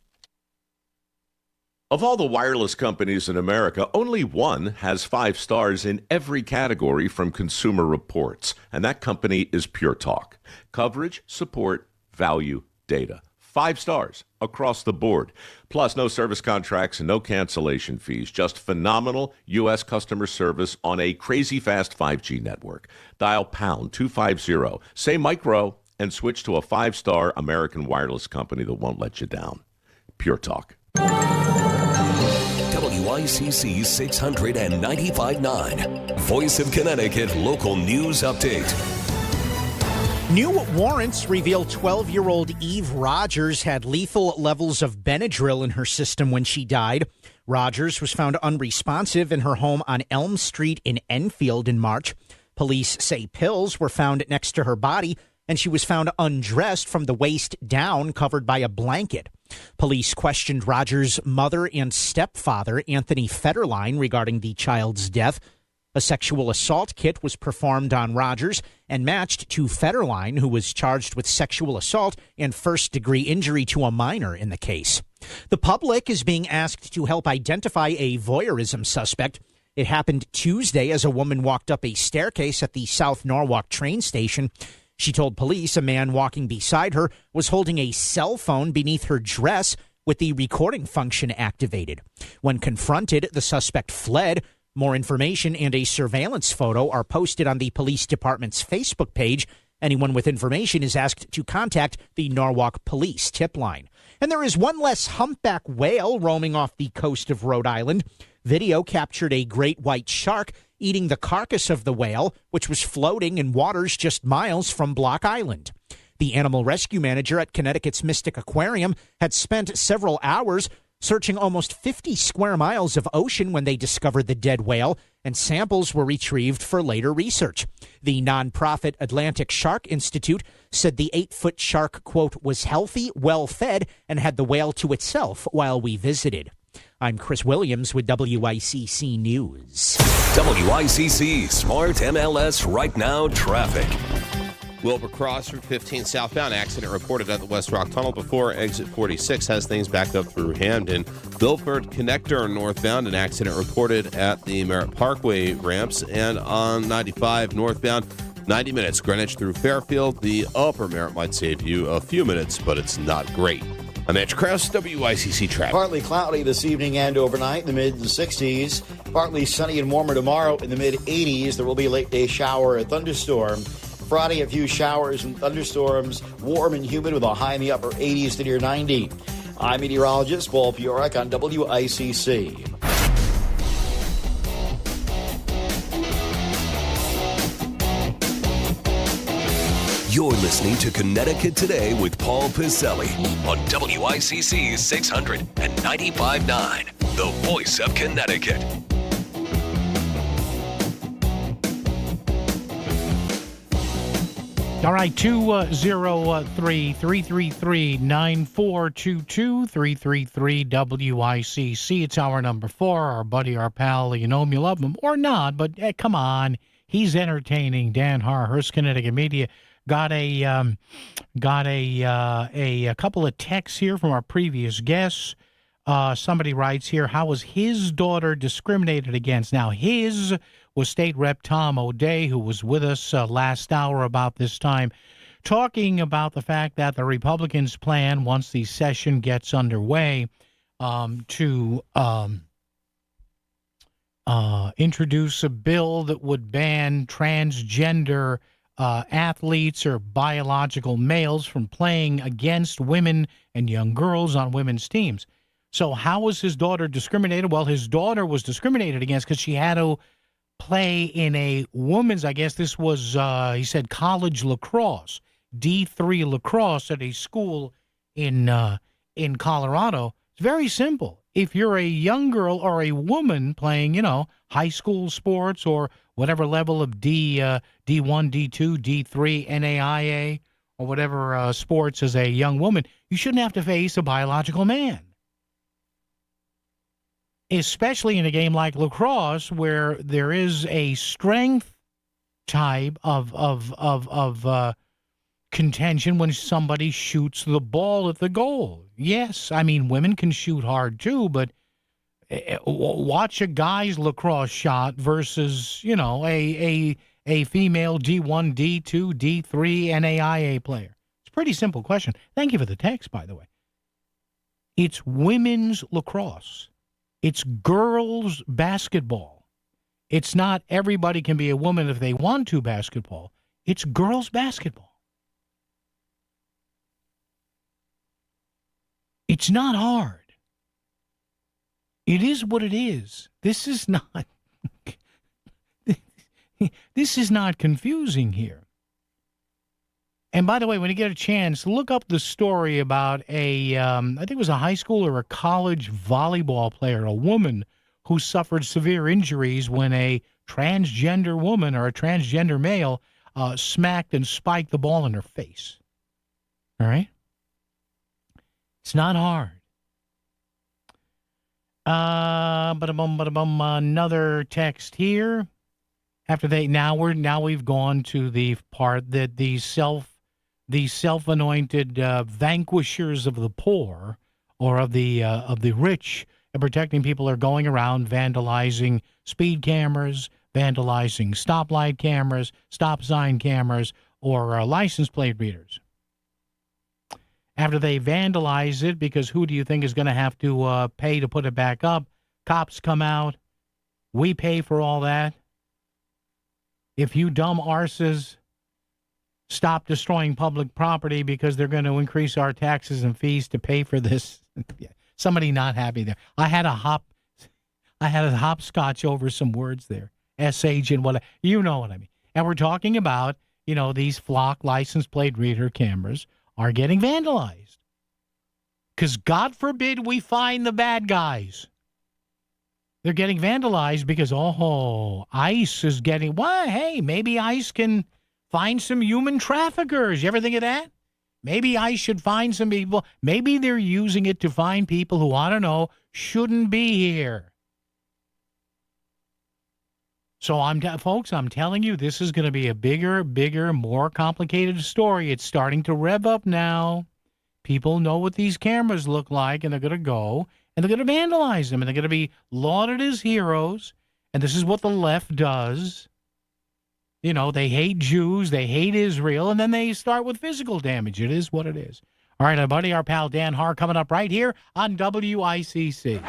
Of all the wireless companies in America, only one has 5 stars in every category from Consumer Reports, and that company is Pure Talk. Coverage, support, value, data. 5 stars across the board. Plus, no service contracts and no cancellation fees. Just phenomenal U.S. customer service on a crazy fast 5G network. Dial pound 250, say micro, and switch to a 5-star American wireless company that won't let you down. Pure Talk. WICC 695.9, Voice of Connecticut Local News Update. New warrants reveal 12-year-old Eve Rogers had lethal levels of Benadryl in her system when she died. Rogers was found unresponsive in her home on Elm Street in Enfield in March. Police say pills were found next to her body, and she was found undressed from the waist down, covered by a blanket. Police questioned Rogers' mother and stepfather, Anthony Federline, regarding the child's death. A sexual assault kit was performed on Rogers and matched to Federline, who was charged with sexual assault and first-degree injury to a minor in the case. The public is being asked to help identify a voyeurism suspect. It happened Tuesday as a woman walked up a staircase at the South Norwalk train station. She told police a man walking beside her was holding a cell phone beneath her dress with the recording function activated. When confronted, the suspect fled. More information and a surveillance photo are posted on the police department's Facebook page. Anyone with information is asked to contact the Norwalk Police tip line. And there is one less humpback whale roaming off the coast of Rhode Island. Video captured a great white shark eating the carcass of the whale, which was floating in waters just miles from Block Island. The animal rescue manager at Connecticut's Mystic Aquarium had spent several hours searching almost 50 square miles of ocean when they discovered the dead whale, and samples were retrieved for later research. The nonprofit Atlantic Shark Institute said the 8-foot shark, quote, was healthy, well-fed, and had the whale to itself while we visited. I'm Chris Williams with WICC News. WICC Smart MLS Right Now Traffic. Wilbur Cross, Route 15 southbound. Accident reported at the West Rock Tunnel before exit 46. Has things backed up through Hamden. Bilford Connector northbound. An accident reported at the Merritt Parkway ramps. And on 95 northbound, 90 minutes. Greenwich through Fairfield. The upper Merritt might save you a few minutes, but it's not great. I'm Andrew Krause, WICC Traffic. Partly cloudy this evening and overnight in the mid-60s. Partly sunny and warmer tomorrow in the mid-80s. There will be a late-day shower or thunderstorm. Friday, a few showers and thunderstorms, warm and humid with a high in the upper 80s to near 90. I'm meteorologist Paul Piorek on WICC. You're listening to Connecticut Today with Paul Piselli on WICC 600 and 95.9, the voice of Connecticut. All right, 203-333-9422, 333-WICC. It's our number 4, our buddy, our pal. You know him, you love him, or not, but come on. He's entertaining. Dan Har, Hearst, Connecticut Media. Got a couple of texts here from our previous guests. Somebody writes here, how was his daughter discriminated against? Now, his was State Rep Tom O'Day, who was with us last hour about this time, talking about the fact that the Republicans plan, once the session gets underway, to introduce a bill that would ban transgender athletes or biological males from playing against women and young girls on women's teams. So how was his daughter discriminated? Well, his daughter was discriminated against because she had to play in a women's, I guess this was, he said, college lacrosse, D3 lacrosse at a school in Colorado. It's very simple. If you're a young girl or a woman playing, high school sports or whatever level of D1, D2, D3, NAIA, or whatever sports as a young woman, you shouldn't have to face a biological man. Especially in a game like lacrosse, where there is a strength type of contention when somebody shoots the ball at the goal. Yes, I mean, women can shoot hard too, but watch a guy's lacrosse shot versus, a female D1, D2, D3 NAIA player. It's a pretty simple question. Thank you for the text, by the way. It's women's lacrosse. It's girls basketball. It's not everybody can be a woman if they want to basketball. It's girls basketball. It's not hard. It is what it is. This is not confusing here. And by the way, when you get a chance, look up the story about I think it was a high school or a college volleyball player, a woman who suffered severe injuries when a transgender woman or a transgender male smacked and spiked the ball in her face. All right? It's not hard. Another text here. Now we've gone to the part that the self-anointed vanquishers of the poor or of the rich and protecting people are going around vandalizing speed cameras, vandalizing stoplight cameras, stop sign cameras, or license plate readers. After they vandalize it, because who do you think is going to have to pay to put it back up? Cops come out. We pay for all that. If you dumb arses stop destroying public property because they're going to increase our taxes and fees to pay for this. Somebody not happy there. I had a hopscotch over some words there. SH and what, you know what I mean. And we're talking about, these flock license plate reader cameras are getting vandalized. Because God forbid we find the bad guys. They're getting vandalized because, ICE is getting, hey, maybe ICE can find some human traffickers. You ever think of that? Maybe ICE should find some people. Maybe they're using it to find people who, I don't know, shouldn't be here. So, folks, I'm telling you, this is going to be a bigger, more complicated story. It's starting to rev up now. People know what these cameras look like, and they're going to go, and they're going to vandalize them, and they're going to be lauded as heroes. And this is what the left does. They hate Jews, they hate Israel, and then they start with physical damage. It is what it is. All right, our buddy, our pal Dan Har, coming up right here on WICC.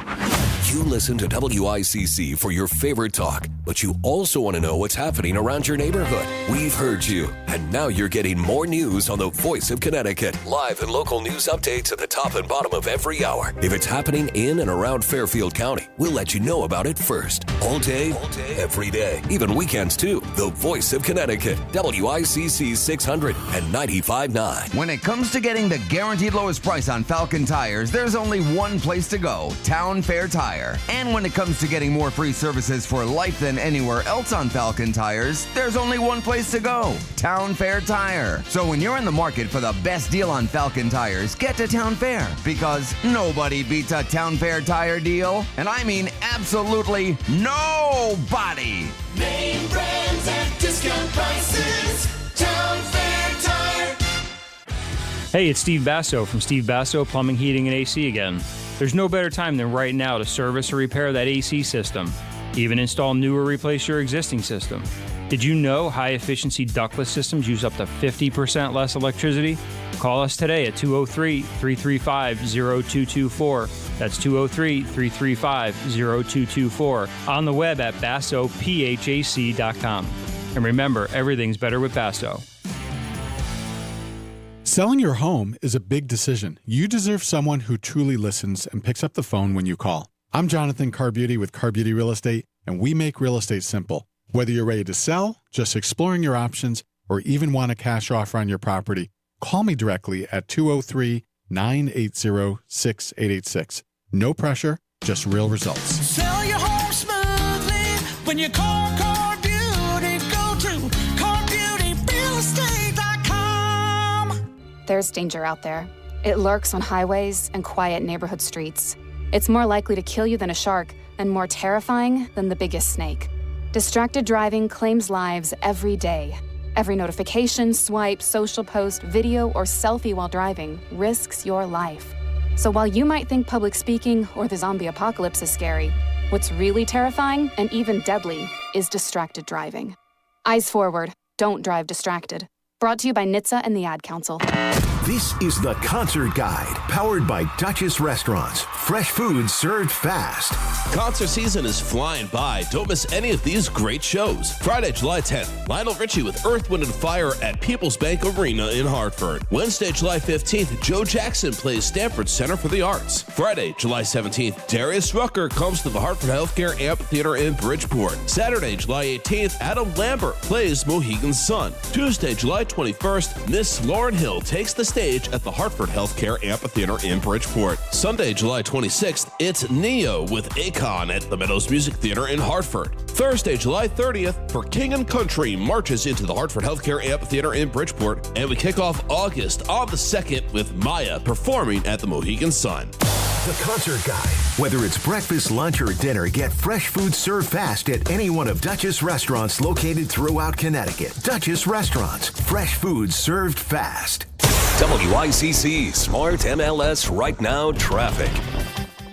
You listen to WICC for your favorite talk, but you also want to know what's happening around your neighborhood. We've heard you, and now you're getting more news on the Voice of Connecticut. Live and local news updates at the top and bottom of every hour. If it's happening in and around Fairfield County, we'll let you know about it first. All day, every day, even weekends too. The Voice of Connecticut, WICC 600 and 95.9. When it comes to getting the guaranteed lowest price on Falcon tires, there's only one place to go, Town Fair Tire. And when it comes to getting more free services for life than anywhere else on Falcon tires, there's only one place to go, Town Fair Tire. So when you're in the market for the best deal on Falcon tires, get to Town Fair, because nobody beats a Town Fair tire deal. And I mean absolutely nobody. Name brands at discount prices. Town Fair Tire. Hey, it's Steve Basso from Steve Basso Plumbing, Heating, and AC again. There's no better time than right now to service or repair that AC system. Even install new or replace your existing system. Did you know high-efficiency ductless systems use up to 50% less electricity? Call us today at 203-335-0224. That's 203-335-0224. On the web at bassophac.com. And remember, everything's better with Basso. Selling your home is a big decision. You deserve someone who truly listens and picks up the phone when you call. I'm Jonathan Carbeauty with Carbeauty Real Estate, and we make real estate simple. Whether you're ready to sell, just exploring your options, or even want a cash offer on your property, call me directly at 203-980-6886. No pressure, just real results. Sell your home smoothly when you call Carbeauty. Go to CarBeautyRealEstate.com. There's danger out there. It lurks on highways and quiet neighborhood streets. It's more likely to kill you than a shark and more terrifying than the biggest snake. Distracted driving claims lives every day. Every notification, swipe, social post, video, or selfie while driving risks your life. So while you might think public speaking or the zombie apocalypse is scary, what's really terrifying and even deadly is distracted driving. Eyes forward. Don't drive distracted. Brought to you by NHTSA and the Ad Council. This is the Concert Guide, powered by Duchess Restaurants. Fresh food served fast. Concert season is flying by. Don't miss any of these great shows. Friday, July 10th, Lionel Richie with Earth, Wind & Fire at People's Bank Arena in Hartford. Wednesday, July 15th, Joe Jackson plays Stanford Center for the Arts. Friday, July 17th, Darius Rucker comes to the Hartford Healthcare Amphitheater in Bridgeport. Saturday, July 18th, Adam Lambert plays Mohegan Sun. Tuesday, July 21st, Miss Lauryn Hill takes the stage at the Hartford Healthcare Amphitheater in Bridgeport. Sunday, July 26th, it's Neo with Akon at the Meadows Music Theater in Hartford. Thursday, July 30th, For King and Country marches into the Hartford Healthcare Amphitheater in Bridgeport, and we kick off August on the 2nd with Maya performing at the Mohegan Sun. The Concert Guide. Whether it's breakfast, lunch, or dinner, get fresh food served fast at any one of Duchess restaurants located throughout Connecticut. Duchess Restaurants. Fresh food served fast. WICC Smart MLS Right Now Traffic.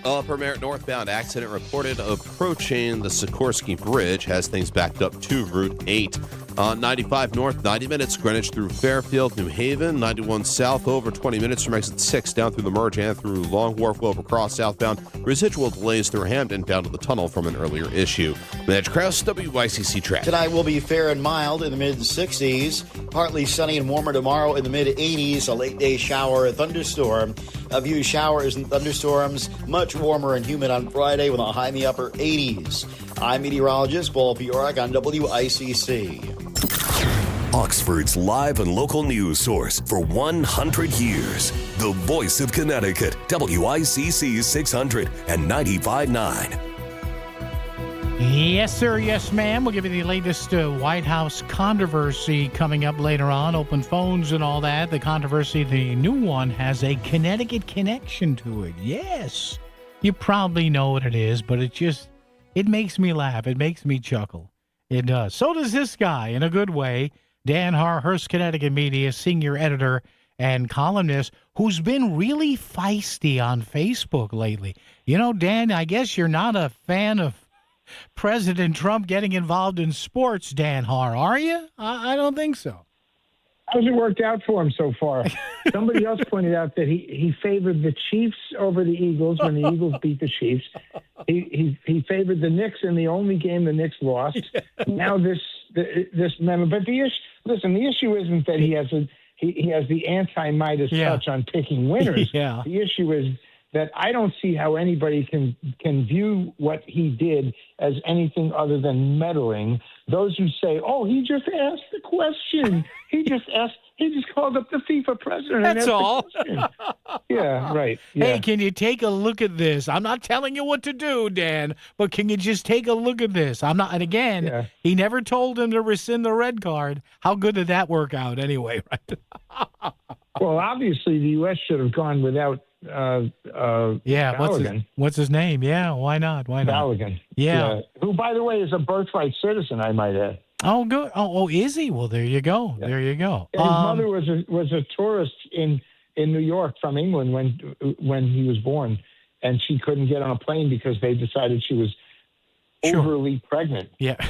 Upper Merritt northbound accident reported approaching the Sikorsky Bridge. Has things backed up to Route 8. On 95 north, 90 minutes, Greenwich through Fairfield, New Haven. 91 south, over 20 minutes from exit 6 down through the Merge and through Long Wharf, overcross southbound. Residual delays through Hamden down to the tunnel from an earlier issue. Madge Krause, WICC Traffic. Tonight will be fair and mild in the mid-60s. Partly sunny and warmer tomorrow in the mid-80s. A late-day shower, a thunderstorm. A few showers and thunderstorms. Much warmer and humid on Friday with a high in the upper 80s. I'm meteorologist Paul Piorak on WICC. Oxford's live and local news source for 100 years. The Voice of Connecticut, WICC 600 and 95.9. Yes, sir. Yes, ma'am. We'll give you the latest White House controversy coming up later on. Open phones and all that. The controversy, the new one, has a Connecticut connection to it. Yes. You probably know what it is, but it makes me laugh. It makes me chuckle. It does. So does this guy, in a good way. Dan Haar, Hearst Connecticut Media, senior editor and columnist, who's been really feisty on Facebook lately. You know, Dan, I guess you're not a fan of President Trump getting involved in sports, Dan Haar, are you? I don't think so. How's it worked out for him so far? Somebody else pointed out that he favored the Chiefs over the Eagles when the Eagles beat the Chiefs. He favored the Knicks in the only game the Knicks lost. Now this memo. But the issue isn't that he has the anti-Midas touch on picking winners. Yeah. The issue is that I don't see how anybody can view what he did as anything other than meddling. Those who say, "Oh, he just asked the question. He just called up the FIFA president." That's and asked all. the question." Yeah, right. Yeah. Hey, can you take a look at this? I'm not telling you what to do, Dan, but can you just take a look at this? I'm not. And again, he never told him to rescind the red card. How good did that work out anyway? Right. Well, obviously, the U.S. should have gone without. Balogun. What's his name? Yeah, why not? Why not? Balogun. Yeah. Who, by the way, is a birthright citizen, I might add. Oh, good. Oh, is he? Well, there you go. Yeah. There you go. His mother was a tourist in New York from England when he was born, and she couldn't get on a plane because they decided she was overly pregnant. Yeah.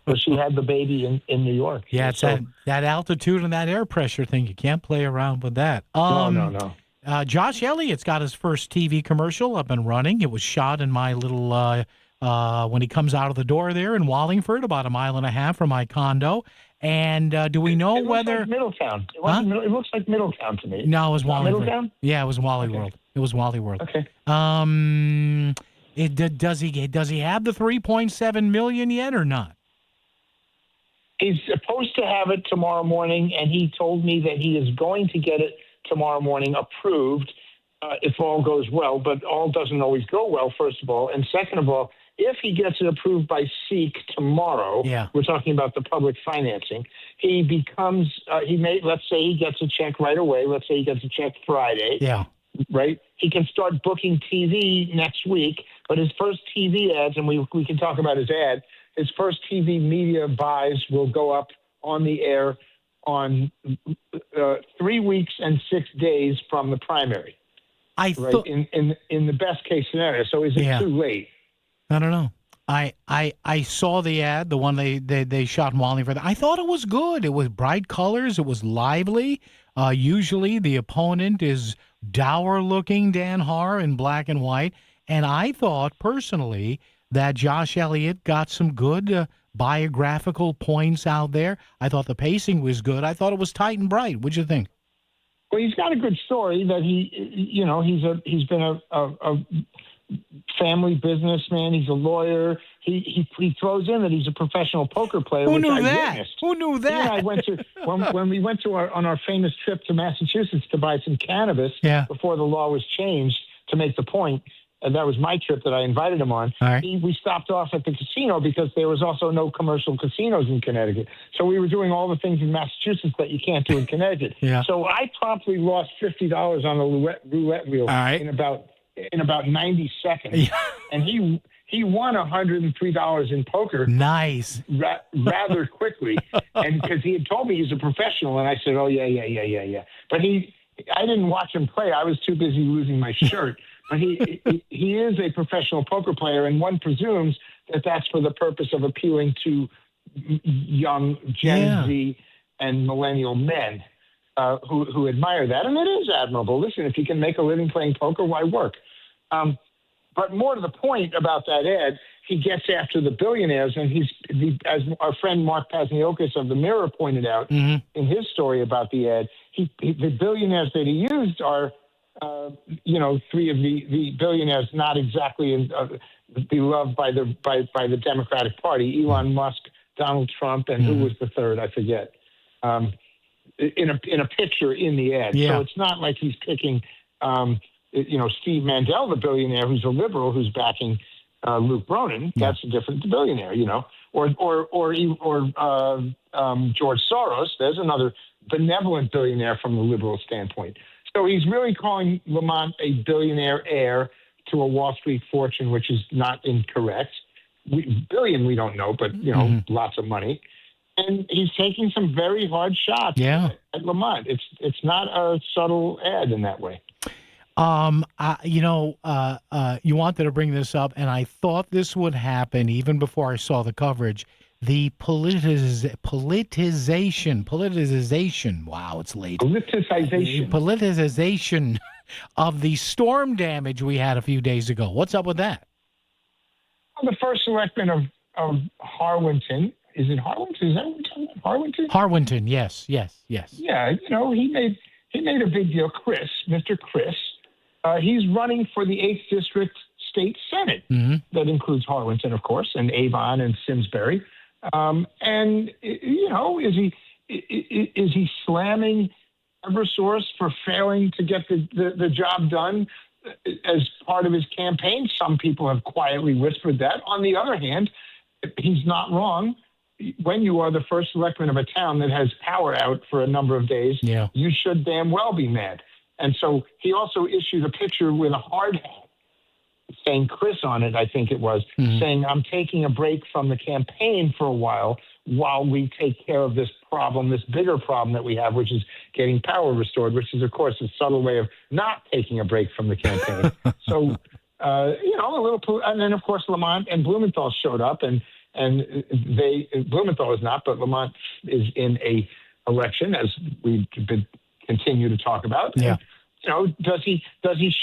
So she had the baby in New York. Yeah, it's that altitude and that air pressure thing. You can't play around with that. No. Josh Elliott's got his first TV commercial up and running. It was shot in my little, when he comes out of the door there in Wallingford, about a mile and a half from my condo. And do we know whether... Like Middletown. It looks like Middletown to me. No, it was Wally World. Middletown? Yeah, it was Wally World. It was Wally World. Okay. Does he have the $3.7 million yet or not? He's supposed to have it tomorrow morning, and he told me that he is going to get it tomorrow morning approved if all goes well, but all doesn't always go well, first of all. And second of all, if he gets it approved by SEEK tomorrow, we're talking about the public financing, he becomes, let's say he gets a check right away. Let's say he gets a check Friday. Yeah. Right? He can start booking TV next week, but his first TV ads, and we can talk about his ad, his first TV media buys will go up on the air on 3 weeks and 6 days from the primary. In the best case scenario. So is it too late? I don't know. I saw the ad, the one they shot in Wallingford. I thought it was good. It was bright colors. It was lively. Usually the opponent is dour-looking Dan Haar in black and white. And I thought, personally, that Josh Elliott got some good biographical points out there. I thought the pacing was good. I thought it was tight and bright. What'd you think? Well, he's got a good story that he's been a family businessman. He's a lawyer. He throws in that he's a professional poker player. Who which knew I that? witnessed. Who knew that? Yeah, I went to when we went to on our famous trip to Massachusetts to buy some cannabis before the law was changed to make the point. And that was my trip that I invited him on. Right. We stopped off at the casino because there was also no commercial casinos in Connecticut. So we were doing all the things in Massachusetts that you can't do in Connecticut. Yeah. So I promptly lost $50 on the roulette wheel in about 90 seconds. Yeah. And he won $103 in poker. Nice. Rather quickly. And because he had told me he's a professional, and I said, "Oh yeah." But I didn't watch him play. I was too busy losing my shirt. But he is a professional poker player, and one presumes that that's for the purpose of appealing to young Gen Z and millennial men who admire that. And it is admirable. Listen, if you can make a living playing poker, why work? But more to the point about that ad, he gets after the billionaires, and as our friend Mark Pasniokis of The Mirror pointed out in his story about the ad, the billionaires that he used are three of the billionaires not exactly beloved by the Democratic Party: Elon Musk, Donald Trump, and who was the third? I forget. In a picture in the ad, so it's not like he's picking, Steve Mandel, the billionaire who's a liberal who's backing Luke Bronin. That's a different billionaire, or George Soros. There's another benevolent billionaire from the liberal standpoint. So he's really calling Lamont a billionaire heir to a Wall Street fortune, which is not incorrect. Billion, we don't know, but, lots of money. And he's taking some very hard shots at Lamont. It's not a subtle ad in that way. You wanted to bring this up, and I thought this would happen even before I saw the coverage. the politicization. Wow, it's late. Politicization of the storm damage we had a few days ago. What's up with that? Well, the first selectman of Harwinton, is it Harwinton? Is that what we're talking about? Harwinton? Harwinton, yes. Yeah, he made a big deal. Mr. Chris, he's running for the 8th District State Senate. Mm-hmm. That includes Harwinton, of course, and Avon and Simsbury. And is he slamming Eversource for failing to get the job done as part of his campaign? Some people have quietly whispered that. On the other hand, he's not wrong. When you are the first selectman of a town that has power out for a number of days, you should damn well be mad. And so he also issued a picture with a hard hat saying Chris on it, I think it was, saying, I'm taking a break from the campaign for a while we take care of this problem, this bigger problem that we have, which is getting power restored, which is, of course, a subtle way of not taking a break from the campaign. So, a little, and then, of course, Lamont and Blumenthal showed up, and Blumenthal is not, but Lamont is in a election, as we've been continue to talk about. Yeah. And, does he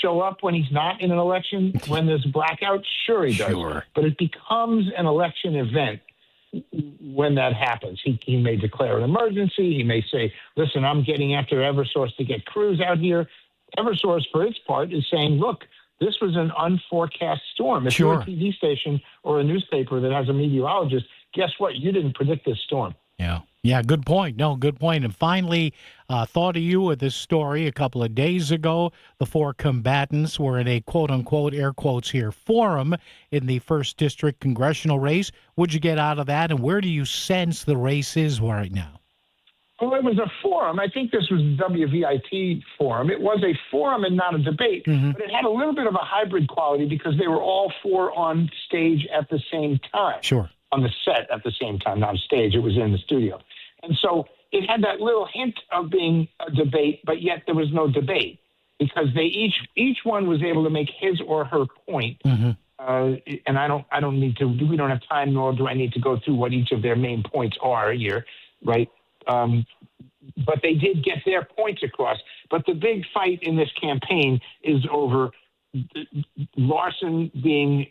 show up when he's not in an election, when there's blackout? Sure he does. Sure. But it becomes an election event when that happens. He may declare an emergency. He may say, listen, I'm getting after Eversource to get crews out here. Eversource, for its part, is saying, look, this was an unforecast storm. If you're a TV station or a newspaper that has a meteorologist, guess what? You didn't predict this storm. Yeah, good point. No, good point. And finally, thought of you with this story a couple of days ago. The 4 combatants were in a quote-unquote, air quotes here, forum in the 1st District congressional race. What'd you get out of that, and where do you sense the race is right now? Well, it was a forum. I think this was the WVIT forum. It was a forum and not a debate, but it had a little bit of a hybrid quality because they were all 4 on stage at the same time. Sure. On the set at the same time, not a stage. It was in the studio. And so it had that little hint of being a debate, but yet there was no debate because they each one was able to make his or her point. And I don't need to. We don't have time, nor do I need to go through what each of their main points are here, right? But they did get their points across. But the big fight in this campaign is over Larson being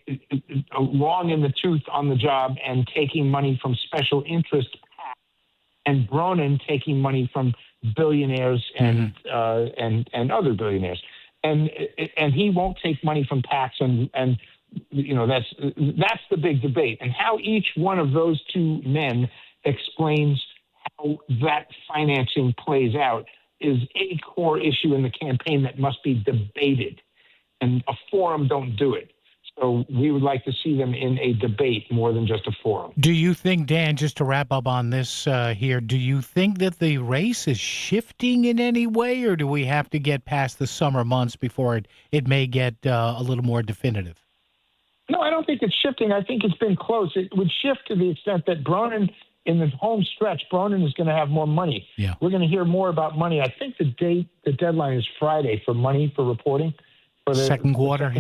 long in the tooth on the job and taking money from special interest, and Bronin taking money from billionaires and other billionaires, and he won't take money from PACs, and that's the big debate, and how each one of those 2 men explains how that financing plays out is a core issue in the campaign that must be debated. And a forum don't do it. So we would like to see them in a debate more than just a forum. Do you think, Dan, just to wrap up on this here, do you think that the race is shifting in any way, or do we have to get past the summer months before it may get a little more definitive? No, I don't think it's shifting. I think it's been close. It would shift to the extent that Bronin, in the home stretch, Bronin is going to have more money. Yeah. We're going to hear more about money. I think the deadline is Friday for money for reporting. For the second quarter,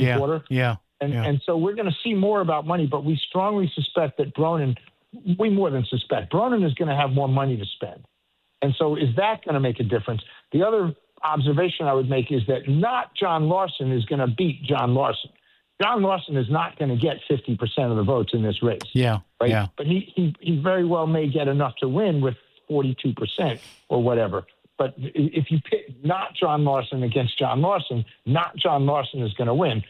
And so we're going to see more about money, but we strongly suspect that Bronin, we more than suspect, Bronin is going to have more money to spend. And so is that going to make a difference? The other observation I would make is that not John Larson is going to beat John Larson. John Larson is not going to get 50% of the votes in this race. Yeah, right? yeah. But he very well may get enough to win with 42% or whatever. But if you pick not John Larson against John Larson, not John Larson is going to win.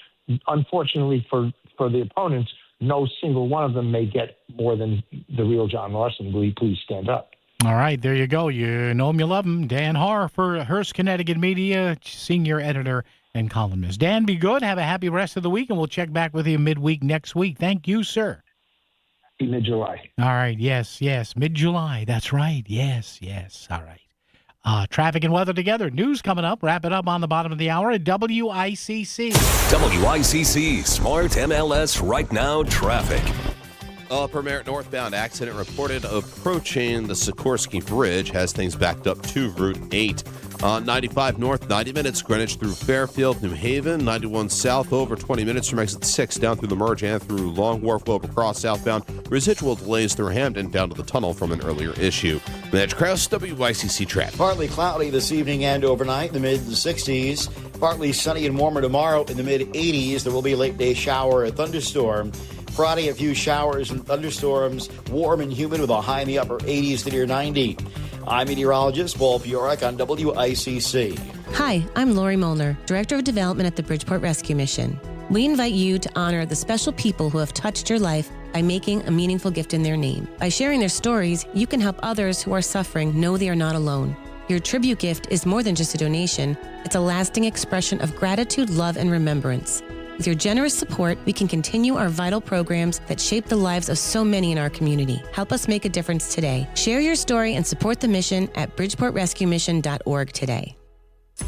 Unfortunately for the opponents, no single one of them may get more than the real John Larson. Will you please stand up? All right, there you go. You know him, you love him. Dan Haar for Hearst, Connecticut Media, senior editor and columnist. Dan, be good. Have a happy rest of the week, and we'll check back with you midweek next week. Thank you, sir. Mid-July. All right, yes, mid-July. That's right. Yes. All right. Traffic and weather together. News coming up. Wrap it up on the bottom of the hour at WICC. WICC Smart MLS Right Now Traffic. Upper Merritt northbound accident reported approaching the Sikorsky Bridge has things backed up to Route 8. On 95 north, 90 minutes, Greenwich through Fairfield, New Haven. 91 south, over 20 minutes from exit 6 down through the merge and through Long Wharf over cross southbound. Residual delays through Hamden down to the tunnel from an earlier issue. Mitch Krause, WICC traffic. Partly cloudy this evening and overnight in the mid-60s. Partly sunny and warmer tomorrow in the mid-80s. There will be a late-day shower or thunderstorm. Friday, a few showers and thunderstorms, warm and humid with a high in the upper 80s to near 90. I'm meteorologist Paul Piorek on WICC. Hi, I'm Lori Molnar, Director of Development at the Bridgeport Rescue Mission. We invite you to honor the special people who have touched your life by making a meaningful gift in their name. By sharing their stories, you can help others who are suffering know they are not alone. Your tribute gift is more than just a donation. It's a lasting expression of gratitude, love, and remembrance. With your generous support, we can continue our vital programs that shape the lives of so many in our community. Help us make a difference today. Share your story and support the mission at bridgeportrescuemission.org today.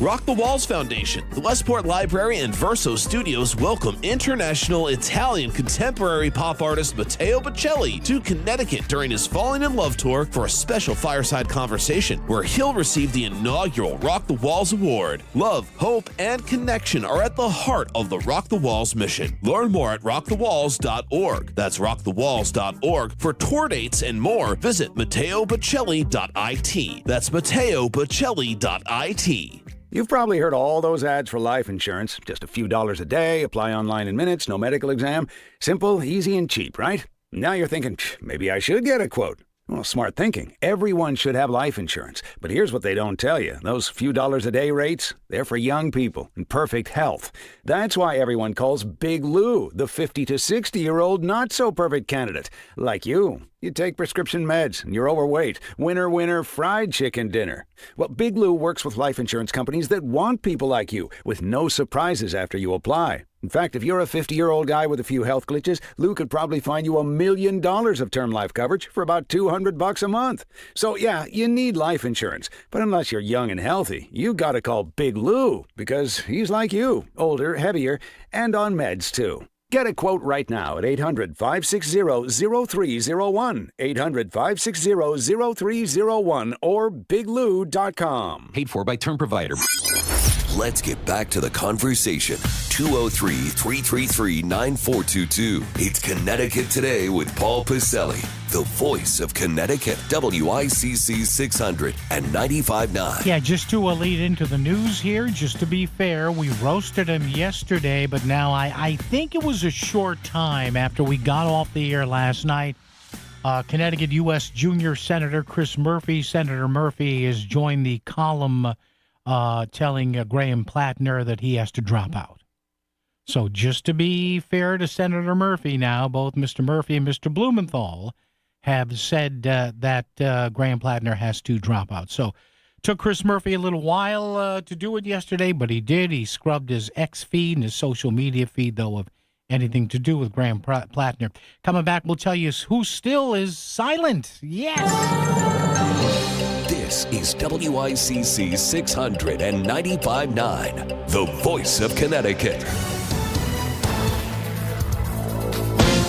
Rock the Walls Foundation, the Westport Library, and Verso Studios welcome international Italian contemporary pop artist Matteo Bocelli to Connecticut during his Falling in Love tour for a special fireside conversation where he'll receive the inaugural Rock the Walls Award. Love, hope, and connection are at the heart of the Rock the Walls mission. Learn more at rockthewalls.org. That's rockthewalls.org. For tour dates and more, visit MatteoBocelli.it. That's MatteoBocelli.it. You've probably heard all those ads for life insurance. Just a few dollars a day, apply online in minutes, no medical exam. Simple, easy, and cheap, right? Now you're thinking, maybe I should get a quote. Well, smart thinking. Everyone should have life insurance. But here's what they don't tell you. Those few dollars a day rates, they're for young people in perfect health. That's why everyone calls Big Lou the 50 to 60-year-old not-so-perfect candidate. Like you. You take prescription meds, and you're overweight. Winner, winner, fried chicken dinner. Well, Big Lou works with life insurance companies that want people like you, with no surprises after you apply. In fact, if you're a 50-year-old guy with a few health glitches, Lou could probably find you $1 million of term life coverage for about $200 a month. So, yeah, you need life insurance. But unless you're young and healthy, you gotta call Big Lou, because he's like you, older, heavier, and on meds, too. Get a quote right now at 800-560-0301, 800-560-0301, or biglou.com. Paid for by term provider. Let's get back to the conversation. 203-333-9422. It's Connecticut Today with Paul Pacelli, the voice of Connecticut, WICC 600 and 95.9. Yeah, just to lead into the news here, just to be fair, we roasted him yesterday, but now I think it was a short time after we got off the air last night. Connecticut U.S. Junior Senator Chris Murphy, Senator Murphy, has joined the column telling Graham Plattner that he has to drop out. So just to be fair to Senator Murphy now, both Mr. Murphy and Mr. Blumenthal have said that Graham Plattner has to drop out. So took Chris Murphy a little while to do it yesterday, but he did. He scrubbed his X feed and his social media feed, though, of anything to do with Graham Plattner. Coming back, we'll tell you who still is silent. Yes! This is WICC 600 and 95.9, the voice of Connecticut.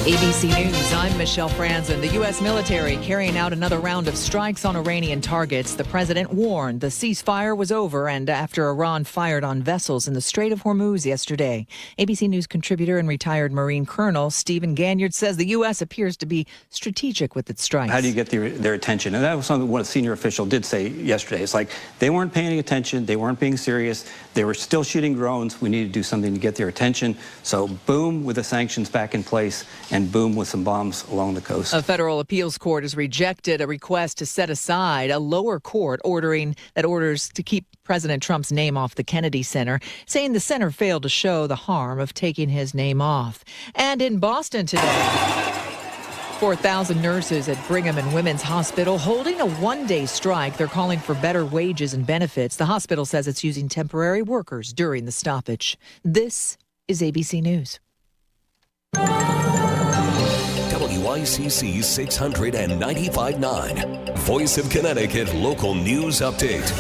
ABC News, I'm Michelle Franzen. The U.S. military carrying out another round of strikes on Iranian targets. The president warned the ceasefire was over and after Iran fired on vessels in the Strait of Hormuz yesterday. ABC News contributor and retired Marine Colonel Stephen Ganyard says the U.S. appears to be strategic with its strikes. How do you get their attention? And that was something what a senior official did say yesterday. It's like they weren't paying attention. They weren't being serious. They were still shooting drones. We need to do something to get their attention. So boom, with the sanctions back in place, and boom with some bombs along the coast. A federal appeals court has rejected a request to set aside a lower court orders to keep President Trump's name off the Kennedy Center, saying the center failed to show the harm of taking his name off. And in Boston today, 4,000 nurses at Brigham and Women's Hospital holding a one-day strike. They're calling for better wages and benefits. The hospital says it's using temporary workers during the stoppage. This is ABC News. WICC 600 and 95.9, Voice of Connecticut Local News Update.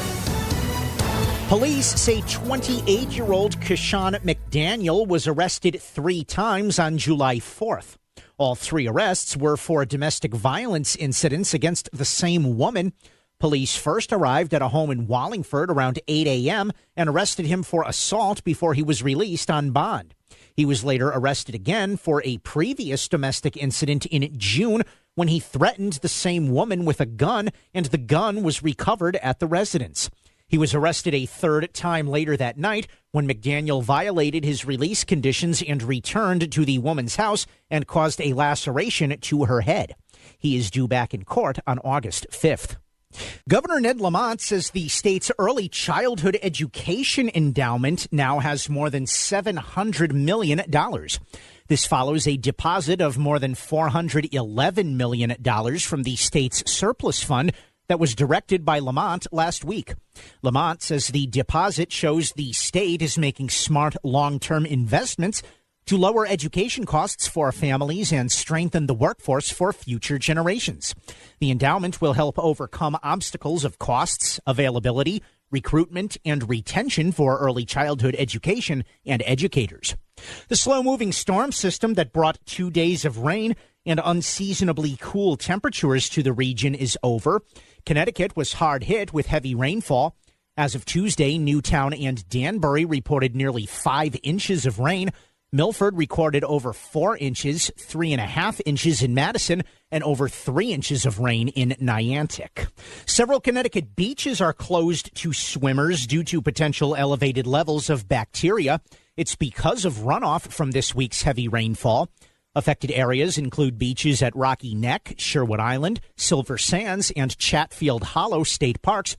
Police say 28-year-old Keshawn McDaniel was arrested 3 times on July 4th. All 3 arrests were for domestic violence incidents against the same woman. Police first arrived at a home in Wallingford around 8 a.m. and arrested him for assault before he was released on bond. He was later arrested again for a previous domestic incident in June when he threatened the same woman with a gun, and the gun was recovered at the residence. He was arrested a third time later that night when McDaniel violated his release conditions and returned to the woman's house and caused a laceration to her head. He is due back in court on August 5th. Governor Ned Lamont says the state's early childhood education endowment now has more than $700 million. This follows a deposit of more than $411 million from the state's surplus fund that was directed by Lamont last week. Lamont says the deposit shows the state is making smart long-term investments to lower education costs for families and strengthen the workforce for future generations. The endowment will help overcome obstacles of costs, availability, recruitment, and retention for early childhood education and educators. The slow-moving storm system that brought 2 days of rain and unseasonably cool temperatures to the region is over. Connecticut was hard hit with heavy rainfall. As of Tuesday, Newtown and Danbury reported nearly 5 inches of rain. Milford recorded over 4 inches, 3.5 inches in Madison, and over 3 inches of rain in Niantic. Several Connecticut beaches are closed to swimmers due to potential elevated levels of bacteria. It's because of runoff from this week's heavy rainfall. Affected areas include beaches at Rocky Neck, Sherwood Island, Silver Sands, and Chatfield Hollow State Parks.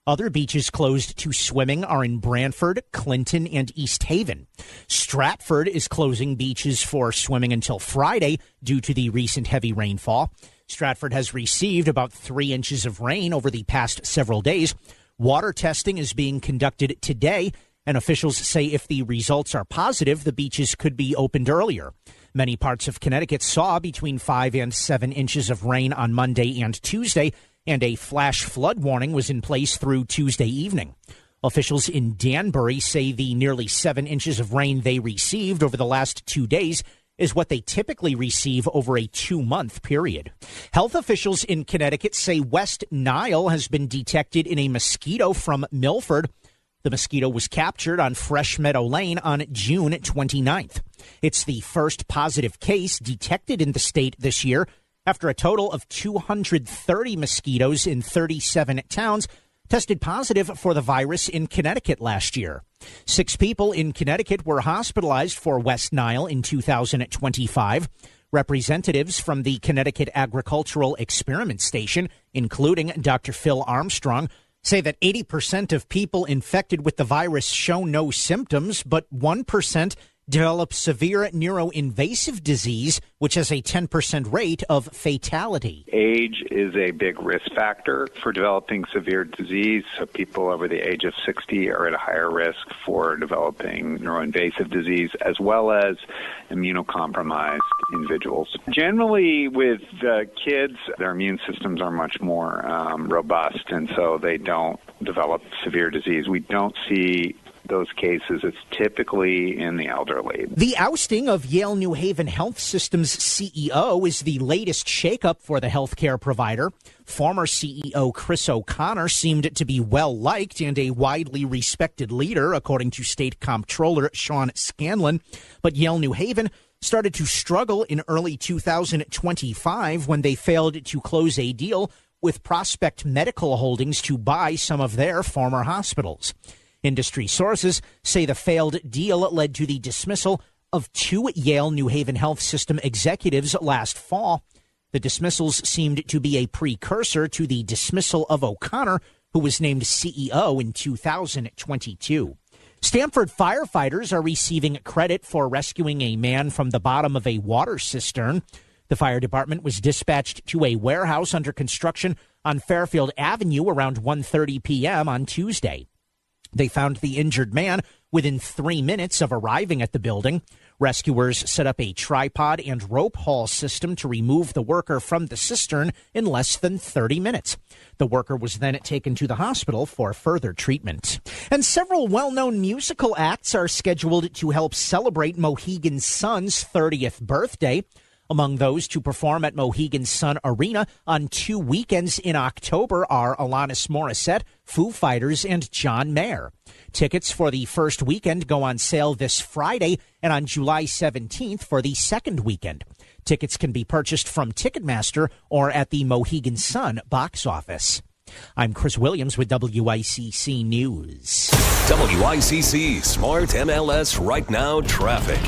Other beaches closed to swimming are in Branford, Clinton, and East Haven. Stratford is closing beaches for swimming until Friday due to the recent heavy rainfall. Stratford has received about 3 inches of rain over the past several days. Water testing is being conducted today, and officials say if the results are positive, the beaches could be opened earlier. Many parts of Connecticut saw between 5 and 7 inches of rain on Monday and Tuesday, and a flash flood warning was in place through Tuesday evening. Officials in Danbury say the nearly 7 inches of rain they received over the last 2 days is what they typically receive over a 2-month period. Health officials in Connecticut say West Nile has been detected in a mosquito from Milford. The mosquito was captured on Fresh Meadow Lane on June 29th. It's the first positive case detected in the state this year, after a total of 230 mosquitoes in 37 towns tested positive for the virus in Connecticut last year. 6 people in Connecticut were hospitalized for West Nile in 2025. Representatives from the Connecticut Agricultural Experiment Station, including Dr. Phil Armstrong, say that 80% of people infected with the virus show no symptoms, but 1% develop severe neuroinvasive disease, which has a 10% rate of fatality. Age is a big risk factor for developing severe disease. So people over the age of 60 are at a higher risk for developing neuroinvasive disease, as well as immunocompromised individuals. Generally, with kids, their immune systems are much more robust, and so they don't develop severe disease. We don't see those cases. It's typically in the elderly. The ousting of Yale New Haven Health System's CEO is the latest shakeup for the healthcare provider. Former CEO Chris O'Connor seemed to be well-liked and a widely respected leader, according to State Comptroller Sean Scanlon. But Yale New Haven started to struggle in early 2025 when they failed to close a deal with Prospect Medical Holdings to buy some of their former hospitals. Industry sources say the failed deal led to the dismissal of 2 Yale New Haven Health System executives last fall. The dismissals seemed to be a precursor to the dismissal of O'Connor, who was named CEO in 2022. Stamford firefighters are receiving credit for rescuing a man from the bottom of a water cistern. The fire department was dispatched to a warehouse under construction on Fairfield Avenue around 1:30 p.m. on Tuesday. They found the injured man within 3 minutes of arriving at the building. Rescuers set up a tripod and rope haul system to remove the worker from the cistern in less than 30 minutes. The worker was then taken to the hospital for further treatment. And several well-known musical acts are scheduled to help celebrate Mohegan Sun's 30th birthday. Among those to perform at Mohegan Sun Arena on 2 weekends in October are Alanis Morissette, Foo Fighters, and John Mayer. Tickets for the first weekend go on sale this Friday and on July 17th for the second weekend. Tickets can be purchased from Ticketmaster or at the Mohegan Sun box office. I'm Chris Williams with WICC News. WICC Smart MLS Right Now Traffic.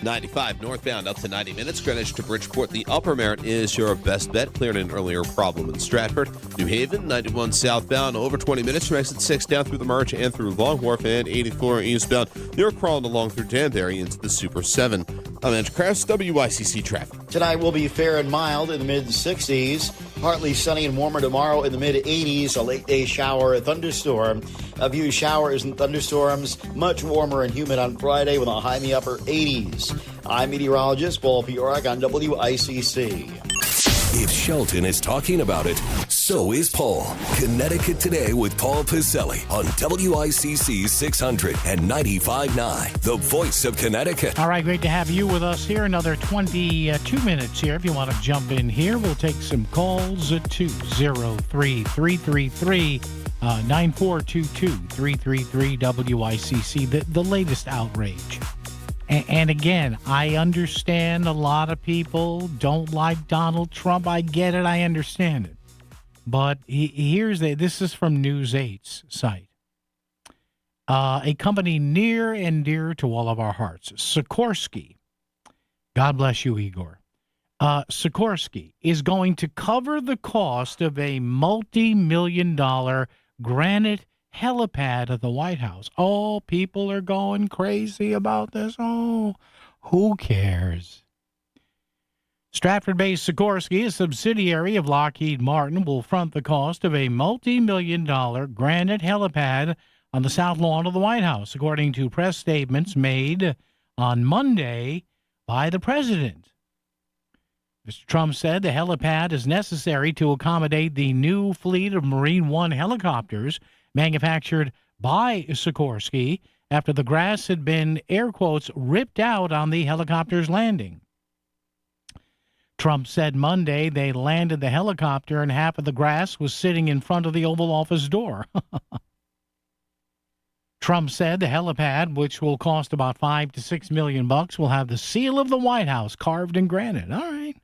95 northbound up to 90 minutes. Greenwich to Bridgeport. The Upper Merritt is your best bet. Cleared an earlier problem in Stratford. New Haven, 91 southbound, over 20 minutes from exit 6 down through the Merge and through Long Wharf, and 84 eastbound. You're crawling along through Danbury into the Super 7. I'm Andrew Krause, WICC Traffic. Tonight will be fair and mild in the mid-60s. Partly sunny and warmer tomorrow in the mid-80s. A late-day shower, a thunderstorm. A few showers and thunderstorms. Much warmer and humid on Friday with a high in the upper 80s. I'm meteorologist Paul Piorak on WICC. If Shelton is talking about it, so is Paul. Connecticut Today with Paul Piselli on WICC 600 and 95.9, the voice of Connecticut. All right, great to have you with us here. Another 22 minutes here. If you want to jump in here, we'll take some calls at 203-333-9422, 333 WICC, the latest outrage. And again, I understand a lot of people don't like Donald Trump. I get it. I understand it. But this is from News 8's site. A company near and dear to all of our hearts, Sikorsky. God bless you, Igor. Sikorsky is going to cover the cost of a multi-million-dollar granite helipad at the White House. Oh, people are going crazy about this. Oh, who cares? Stratford-based Sikorsky, a subsidiary of Lockheed Martin, will front the cost of a multi-million-dollar granite helipad on the south lawn of the White House, according to press statements made on Monday by the president. Mr. Trump said the helipad is necessary to accommodate the new fleet of Marine One helicopters manufactured by Sikorsky after the grass had been, air quotes, ripped out on the helicopter's landing. Trump said Monday they landed the helicopter and half of the grass was sitting in front of the Oval Office door. Trump said the helipad, which will cost about $5 to $6 million, will have the seal of the White House carved in granite. All right.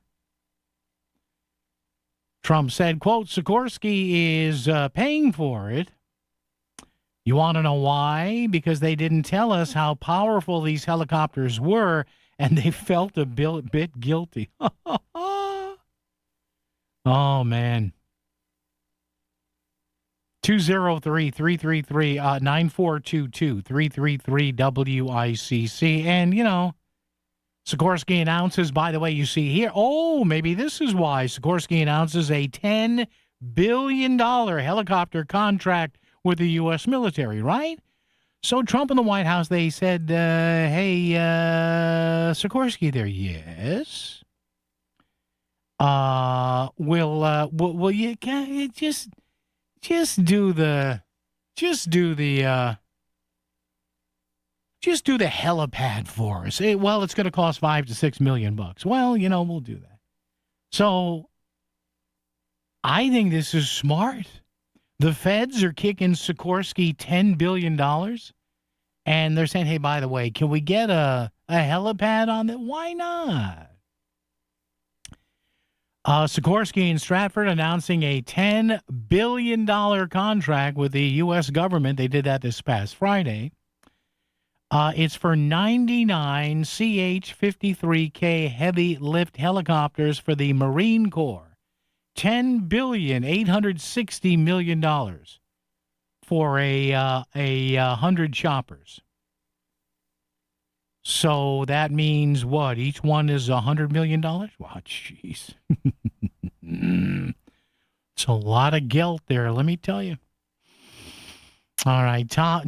Trump said, quote, Sikorsky is paying for it. You want to know why? Because they didn't tell us how powerful these helicopters were, and they felt a bit guilty. Oh, man. 203-333-9422, 333 WICC. And, you know, Sikorsky announces, by the way, you see here, oh, maybe this is why Sikorsky announces a $10 billion helicopter contract with the U.S. military, right? So Trump in the White House, they said, hey, Sikorsky there, yes. Will you just do the helipad for us? Well, it's going to cost $5 to $6 million. Well, you know, we'll do that. So I think this is smart. The feds are kicking Sikorsky $10 billion, and they're saying, hey, by the way, can we get a helipad on that? Why not? Sikorsky and Stratford announcing a $10 billion contract with the U.S. government. They did that this past Friday. It's for 99 CH-53K heavy lift helicopters for the Marine Corps. $10.86 billion for a 100 choppers. So that means what? Each one is $100 million? Wow, jeez. It's a lot of guilt there, let me tell you. All right, Tom.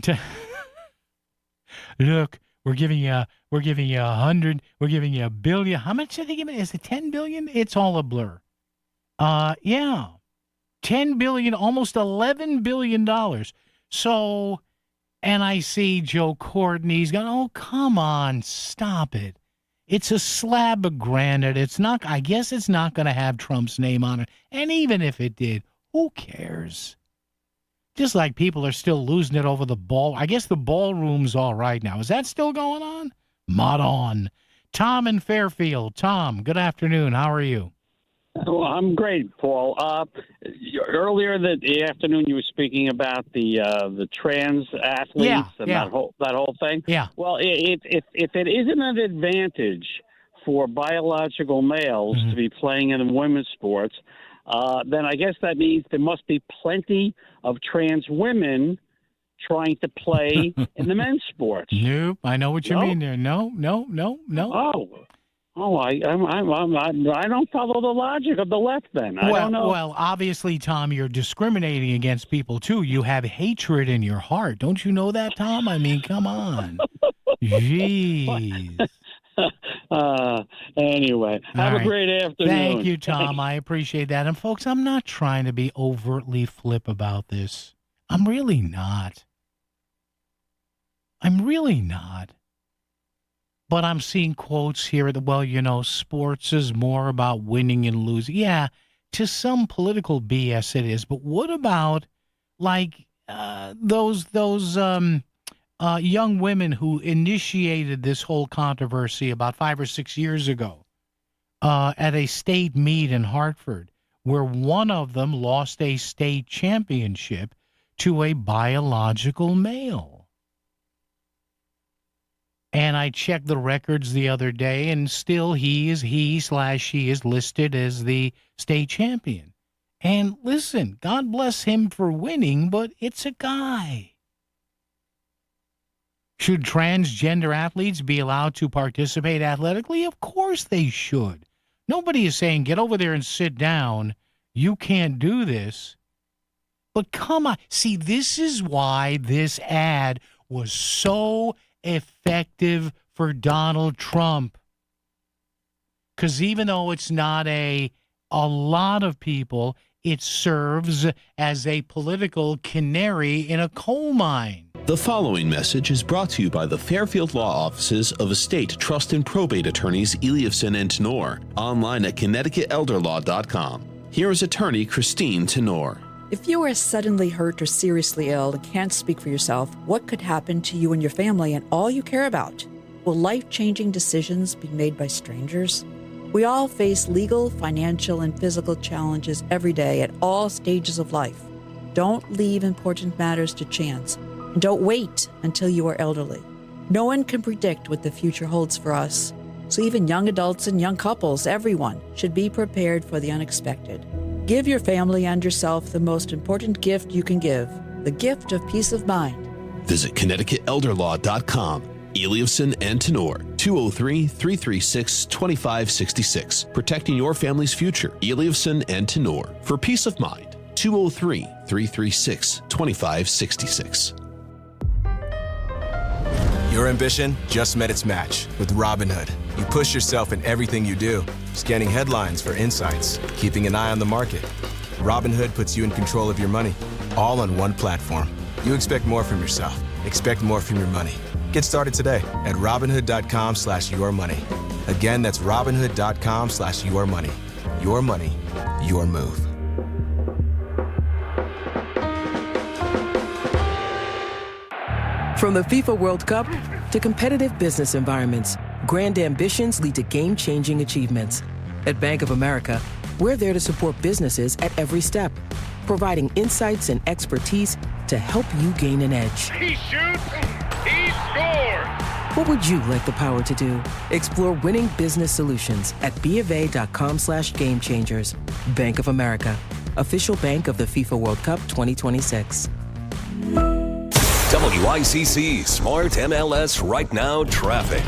Look, we're giving you 100. We're giving you $1 billion. How much are they giving? Is it $10 billion? It's all a blur. Yeah, $10 billion, almost $11 billion. So, and I see Joe Courtney's going, oh, come on, stop it. It's a slab of granite. I guess it's not going to have Trump's name on it. And even if it did, who cares? Just like people are still losing it over the ball. I guess the ballroom's all right now. Is that still going on? Mod on. Tom in Fairfield. Tom, good afternoon. How are you? Well, I'm great, Paul. Earlier the afternoon, you were speaking about the trans athletes that whole thing. Yeah. Well, if it isn't an advantage for biological males to be playing in women's sports, then I guess that means there must be plenty of trans women trying to play in the men's sports. Nope. I know what you mean there. No. I don't follow the logic of the left then. I don't know. Well, obviously, Tom, you're discriminating against people, too. You have hatred in your heart. Don't you know that, Tom? I mean, come on. Jeez. Anyway, have a great afternoon. Thank you, Tom. I appreciate that. And, folks, I'm not trying to be overtly flip about this. I'm really not. But I'm seeing quotes here that, sports is more about winning and losing. Yeah, to some political BS it is. But what about, those young women who initiated this whole controversy about 5 or 6 years ago at a state meet in Hartford, where one of them lost a state championship to a biological male? And I checked the records the other day, and still she is listed as the state champion. And listen, God bless him for winning, but it's a guy. Should transgender athletes be allowed to participate athletically? Of course they should. Nobody is saying, get over there and sit down. You can't do this. But come on. See, this is why this ad was so effective for Donald Trump. Because even though it's not a lot of people, it serves as a political canary in a coal mine. The following message is brought to you by the Fairfield Law Offices of Estate, Trust, and Probate Attorneys Eliafson and Tenor, online at ConnecticutElderLaw.com. Here is attorney Christine Tenor. If you are suddenly hurt or seriously ill and can't speak for yourself, what could happen to you and your family and all you care about? Will life-changing decisions be made by strangers? We all face legal, financial, and physical challenges every day at all stages of life. Don't leave important matters to chance, and don't wait until you are elderly. No one can predict what the future holds for us, so even young adults and young couples, everyone, should be prepared for the unexpected. Give your family and yourself the most important gift you can give, the gift of peace of mind. Visit ConnecticutElderLaw.com. Eliafson and Tenor, 203-336-2566. Protecting your family's future. Eliafson and Tenor. For peace of mind, 203-336-2566. Your ambition just met its match with Robinhood. You push yourself in everything you do, scanning headlines for insights, keeping an eye on the market. Robinhood puts you in control of your money, all on one platform. You expect more from yourself. Expect more from your money. Get started today at Robinhood.com/yourmoney. Again, that's Robinhood.com/yourmoney. Your money, your move. From the FIFA World Cup to competitive business environments, grand ambitions lead to game-changing achievements. At Bank of America, we're there to support businesses at every step, providing insights and expertise to help you gain an edge. He shoots, he scores! What would you like the power to do? Explore winning business solutions at BofA.com/gamechangers. Bank of America, official bank of the FIFA World Cup 2026. WICC Smart MLS Right Now Traffic.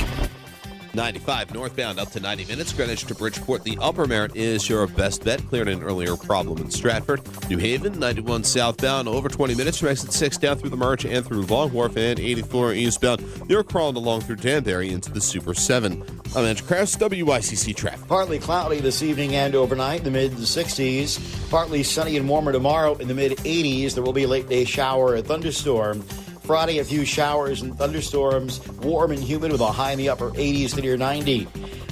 95 northbound up to 90 minutes. Greenwich to Bridgeport. The Upper Merritt is your best bet. Cleared an earlier problem in Stratford. New Haven, 91 southbound, over 20 minutes from exit 6 down through the Merch and through Long Wharf, and 84 eastbound. You're crawling along through Danbury into the Super 7. I'm Andrew Krause, WICC Traffic. Partly cloudy this evening and overnight in the mid-60s. Partly sunny and warmer tomorrow in the mid-80s. There will be a late-day shower or thunderstorm. Friday, a few showers and thunderstorms, warm and humid with a high in the upper 80s to near 90.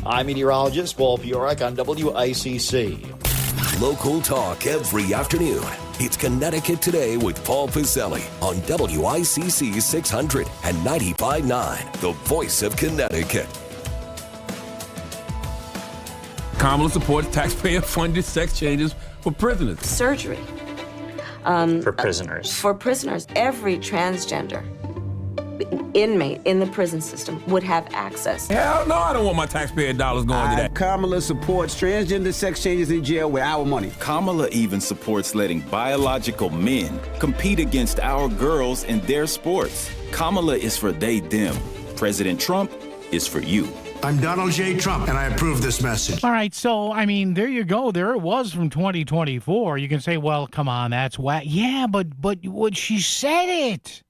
I'm meteorologist Paul Piorek on WICC. Local talk every afternoon. It's Connecticut Today with Paul Piselli on WICC 600 and 95.9, the voice of Connecticut. Kamala supports taxpayer-funded sex changes for prisoners. Surgery. For prisoners. For prisoners. Every transgender inmate in the prison system would have access. Hell no, I don't want my taxpayer dollars going to that. Kamala supports transgender sex changes in jail with our money. Kamala even supports letting biological men compete against our girls in their sports. Kamala is for they, them. President Trump is for you. I'm Donald J. Trump, and I approve this message. All right, so, I mean, there you go. There it was from 2024. You can say, well, come on, that's whack. Yeah, but what she said it.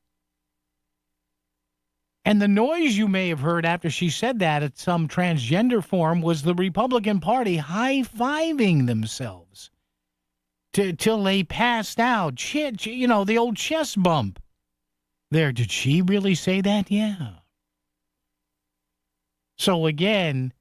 And the noise you may have heard after she said that at some transgender forum was the Republican Party high-fiving themselves till they passed out. The old chest bump. There, did she really say that? Yeah. So again,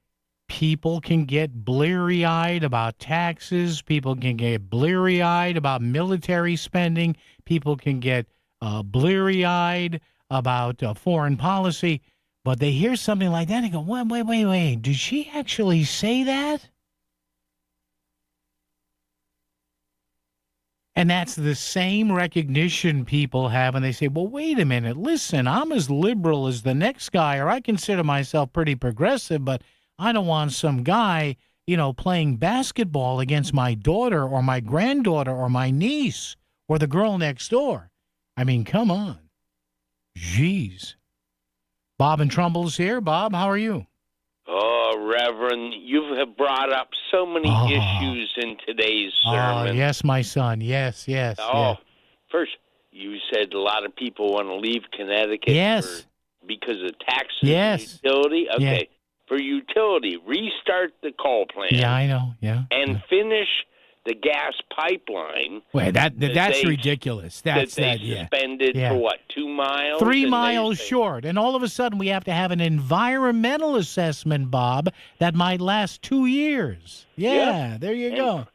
people can get bleary-eyed about taxes. People can get bleary-eyed about military spending. People can get bleary-eyed about foreign policy. But they hear something like that and go, wait. Did she actually say that? And that's the same recognition people have, and they say, well, wait a minute, listen, I'm as liberal as the next guy, or I consider myself pretty progressive, but I don't want some guy, playing basketball against my daughter or my granddaughter or my niece or the girl next door. I mean, come on. Jeez. Bob and Trumbull's here. Bob, how are you? Oh, Reverend, you have brought up so many issues in today's sermon. Yes, my son. Yes. First, you said a lot of people want to leave Connecticut because of taxes and utility. Okay, for utility, restart the coal plant. Yeah, I know, And finish the gas pipeline. Wait, that's ridiculous. That's suspended for what, 2 miles? 3 miles short. And all of a sudden we have to have an environmental assessment, Bob, that might last 2 years. Yeah, there you go.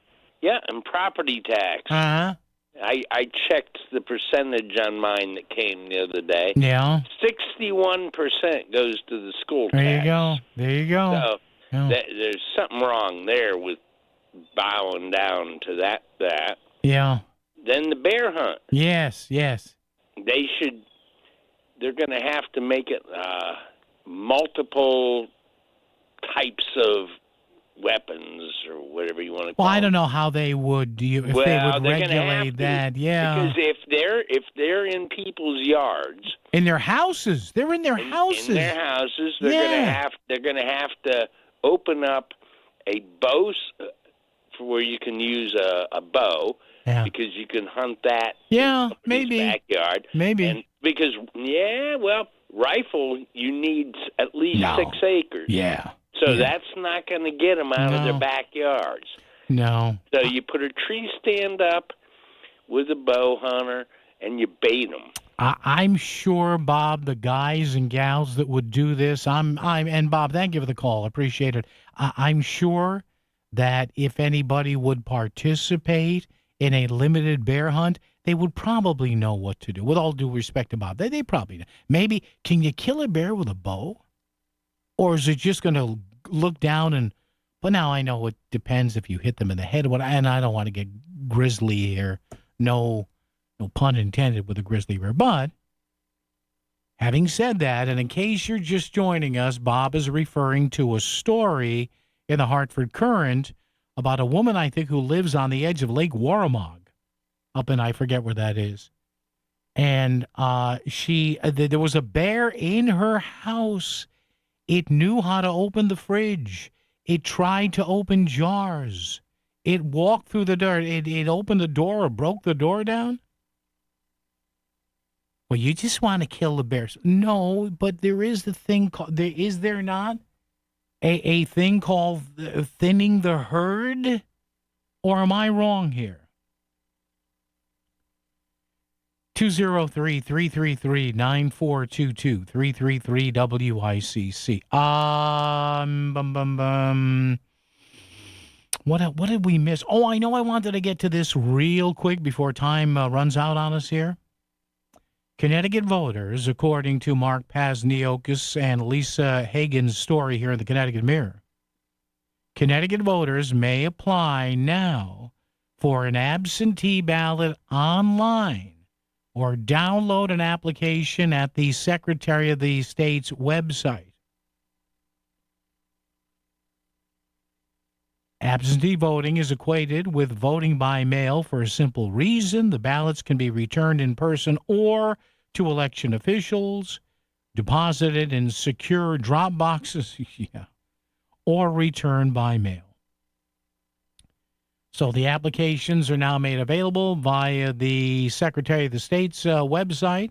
Yeah, and property tax. Uh-huh. I checked the percentage on mine that came the other day. Yeah. 61% goes to the school tax. There you go. So there's something wrong there with bowing down to that. Yeah. Then the bear hunt. Yes. They're going to have to make it multiple types of weapons or whatever you want to call Well, I don't know how they would they would regulate that. Yeah. Because if they're in people's yards, in their houses, they're in their houses. In their houses, they're going to have to open up a bow for where you can use a bow because you can hunt that in maybe backyard. Maybe. And because rifle you need at least 6 acres. Yeah. So that's not going to get them out of their backyards. No. So you put a tree stand up with a bow hunter and you bait them. I'm sure, Bob, the guys and gals that would do this, and Bob, thank you for the call. Appreciate it. I'm sure that if anybody would participate in a limited bear hunt, they would probably know what to do. With all due respect to Bob, they probably know. Maybe, can you kill a bear with a bow? Or is it just going to look down and... But now I know it depends if you hit them in the head. And I don't want to get grizzly here. No pun intended with a grizzly bear. But having said that, and in case you're just joining us, Bob is referring to a story in the Hartford Courant about a woman, I think, who lives on the edge of Lake Warramog, up in, I forget where that is. And there was a bear in her house. It knew how to open the fridge. It tried to open jars. It walked through the door. It opened the door or broke the door down. Well, you just want to kill the bears. No, but there is the thing called, is there not? A thing called thinning the herd? Or am I wrong here? 203-333-9422, 333-WICC. What did we miss? Oh, I know I wanted to get to this real quick before time runs out on us here. Connecticut voters, according to Mark Pazniokis and Lisa Hagen's story here in the Connecticut Mirror, Connecticut voters may apply now for an absentee ballot online or download an application at the Secretary of the State's website. Absentee voting is equated with voting by mail for a simple reason. The ballots can be returned in person or to election officials, deposited in secure drop boxes, or returned by mail. So the applications are now made available via the Secretary of the State's website.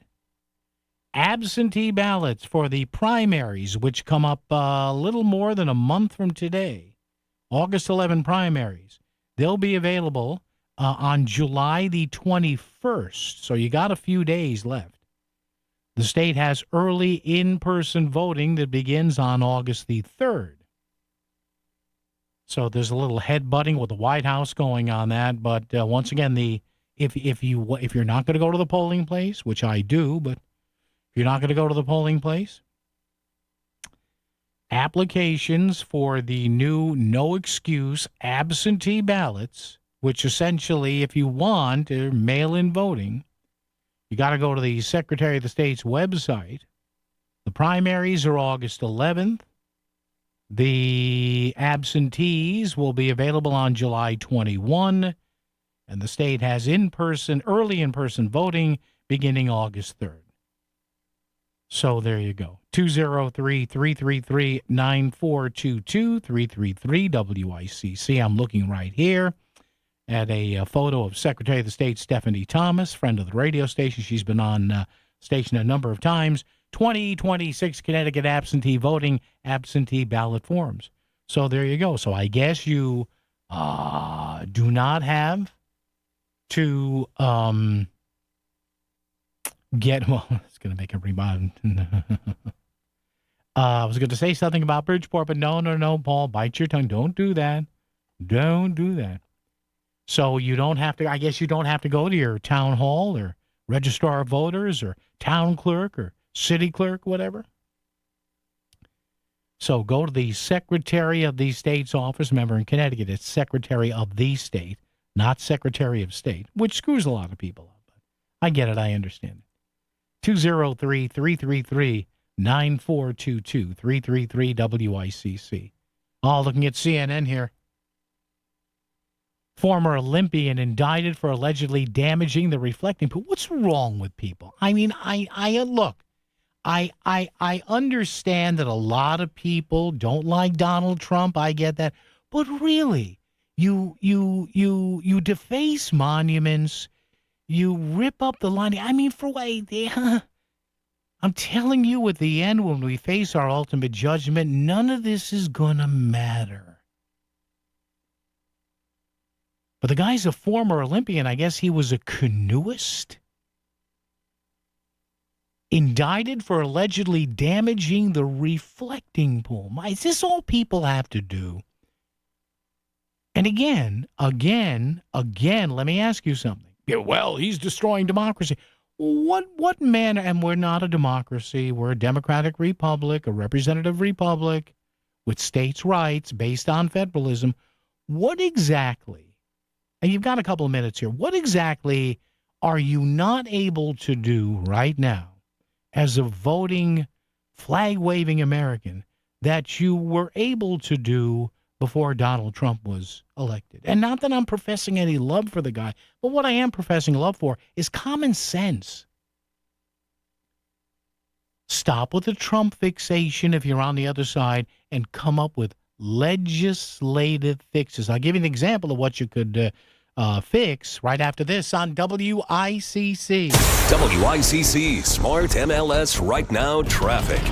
Absentee ballots for the primaries, which come up a little more than a month from today, August 11 primaries, they'll be available on July the 21st. So you got a few days left. The state has early in-person voting that begins on August the 3rd. So there's a little headbutting with the White House going on that. But once again, if you're not going to go to the polling place, which I do, but if you're not going to go to the polling place, applications for the new no-excuse absentee ballots, which essentially, if you want mail-in voting, you got to go to the Secretary of the State's website. The primaries are August 11th. The absentees will be available on July 21, and the state has early in-person voting beginning August 3rd. So there you go. 203-333-9422, 333-WICC. I'm looking right here at a photo of Secretary of the State Stephanie Thomas, friend of the radio station. She's been on station a number of times. 2026 Connecticut absentee voting, absentee ballot forms. So there you go. So I guess you do not have to it's going to make everybody. I was going to say something about Bridgeport, but no, Paul, bite your tongue. Don't do that. Don't do that. So you don't have to, I guess you don't have to go to your town hall or registrar of voters or town clerk or city clerk, whatever. So go to the Secretary of the State's office. Remember, in Connecticut, it's Secretary of the State, not Secretary of State, which screws a lot of people up. But I get it. I understand it. 203-333-9422, 333-WICC. Oh, looking at CNN here. Former Olympian indicted for allegedly damaging the reflecting pool. What's wrong with people? I mean, I understand that a lot of people don't like Donald Trump. I get that. But really, you deface monuments. You rip up the line. I mean, I'm telling you, at the end, when we face our ultimate judgment, none of this is going to matter. But the guy's a former Olympian. I guess he was a canoeist. Indicted for allegedly damaging the reflecting pool. Is this all people have to do? And again, let me ask you something. Yeah, well, he's destroying democracy. What manner, and we're not a democracy, we're a democratic republic, a representative republic with states' rights based on federalism. What exactly, and you've got a couple of minutes here, what exactly are you not able to do right now as a voting, flag-waving American that you were able to do before Donald Trump was elected? And not that I'm professing any love for the guy, but what I am professing love for is common sense. Stop with the Trump fixation if you're on the other side and come up with legislative fixes. I'll give you an example of what you could fix right after this on WICC. WICC Smart MLS Right Now Traffic.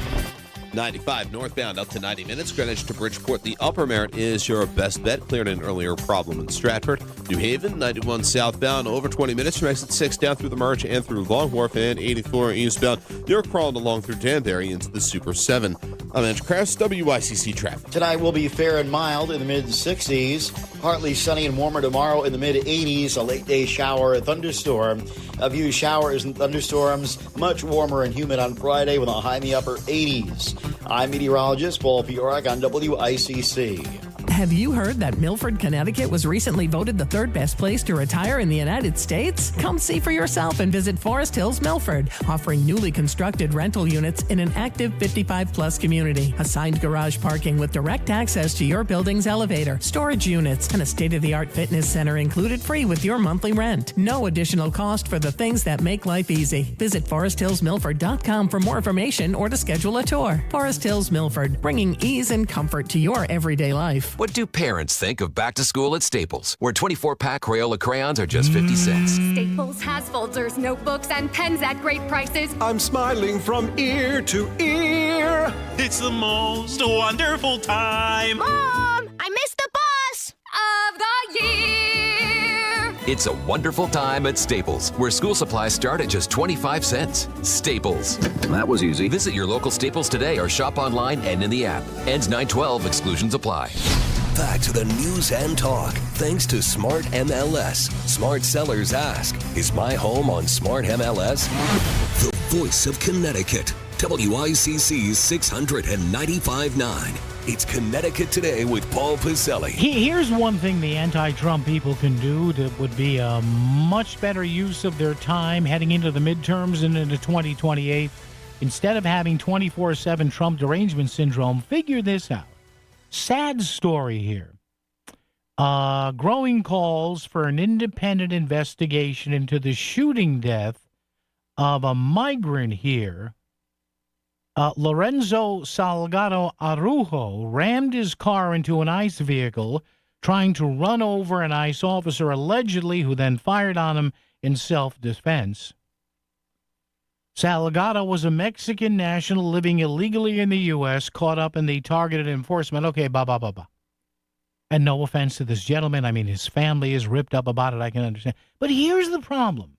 95 northbound up to 90 minutes. Greenwich to Bridgeport. The Upper Merritt is your best bet. Cleared an earlier problem in Stratford. New Haven, 91 southbound over 20 minutes from exit 6 down through the Merge and through Long Wharf, and 84 eastbound. You're crawling along through Danbury into the Super 7. I'm Andrew Krause, WICC traffic. Tonight will be fair and mild in the mid-60s. Partly sunny and warmer tomorrow in the mid-80s. A late-day shower, a thunderstorm. A few showers and thunderstorms. Much warmer and humid on Friday with a high in the upper 80s. I'm meteorologist Paul Fiorak on WICC. Have you heard that Milford, Connecticut was recently voted the third best place to retire in the United States? Come see for yourself and visit Forest Hills Milford, offering newly constructed rental units in an active 55-plus community. Assigned garage parking with direct access to your building's elevator, storage units, and a state-of-the-art fitness center included free with your monthly rent. No additional cost for the things that make life easy. Visit foresthillsmilford.com for more information or to schedule a tour. Forest Hills Milford, bringing ease and comfort to your everyday life. What do parents think of back to school at Staples, where 24-pack Crayola crayons are just 50 cents? Staples has folders, notebooks, and pens at great prices. I'm smiling from ear to ear. It's the most wonderful time. Mom, I missed the bus of the year. It's a wonderful time at Staples, where school supplies start at just 25 cents. Staples. That was easy. Visit your local Staples today or shop online and in the app. Ends 9/12. Exclusions apply. Back to the news and talk, thanks to Smart MLS. Smart sellers ask, is my home on Smart MLS? The voice of Connecticut, WICC's 695.9. It's Connecticut Today with Paul Pacelli. Here's one thing the anti-Trump people can do that would be a much better use of their time heading into the midterms and into 2028. Instead of having 24/7 Trump derangement syndrome, figure this out. Sad story here. Growing calls for an independent investigation into the shooting death of a migrant here. Lorenzo Salgado Arujo rammed his car into an ICE vehicle, trying to run over an ICE officer, allegedly, who then fired on him in self-defense. Salgado was a Mexican national living illegally in the U.S., caught up in the targeted enforcement. Okay, And no offense to this gentleman. I mean, his family is ripped up about it. I can understand. But here's the problem.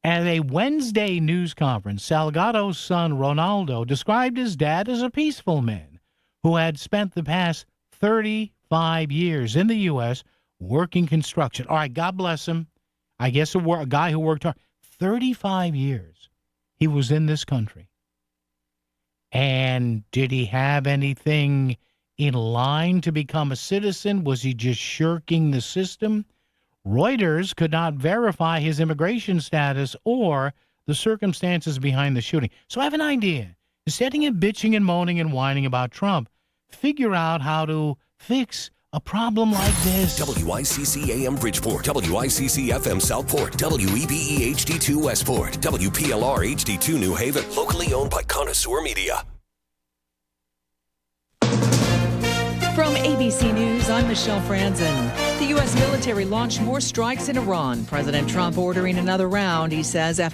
At a Wednesday news conference, Salgado's son, Ronaldo, described his dad as a peaceful man who had spent the past 35 years in the U.S. working construction. All right, God bless him. I guess a guy who worked hard. 35 years he was in this country. And did he have anything in line to become a citizen? Was he just shirking the system? Reuters could not verify his immigration status or the circumstances behind the shooting. So I have an idea. Instead of bitching and moaning and whining about Trump, figure out how to fix a problem like this. WICC AM Bridgeport, WICC FM Southport, WEBE HD2 Westport, WPLR HD2 New Haven, locally owned by Connoisseur Media. From ABC News, I'm Michelle Franzen. The U.S. military launched more strikes in Iran. President Trump ordering another round, he says, after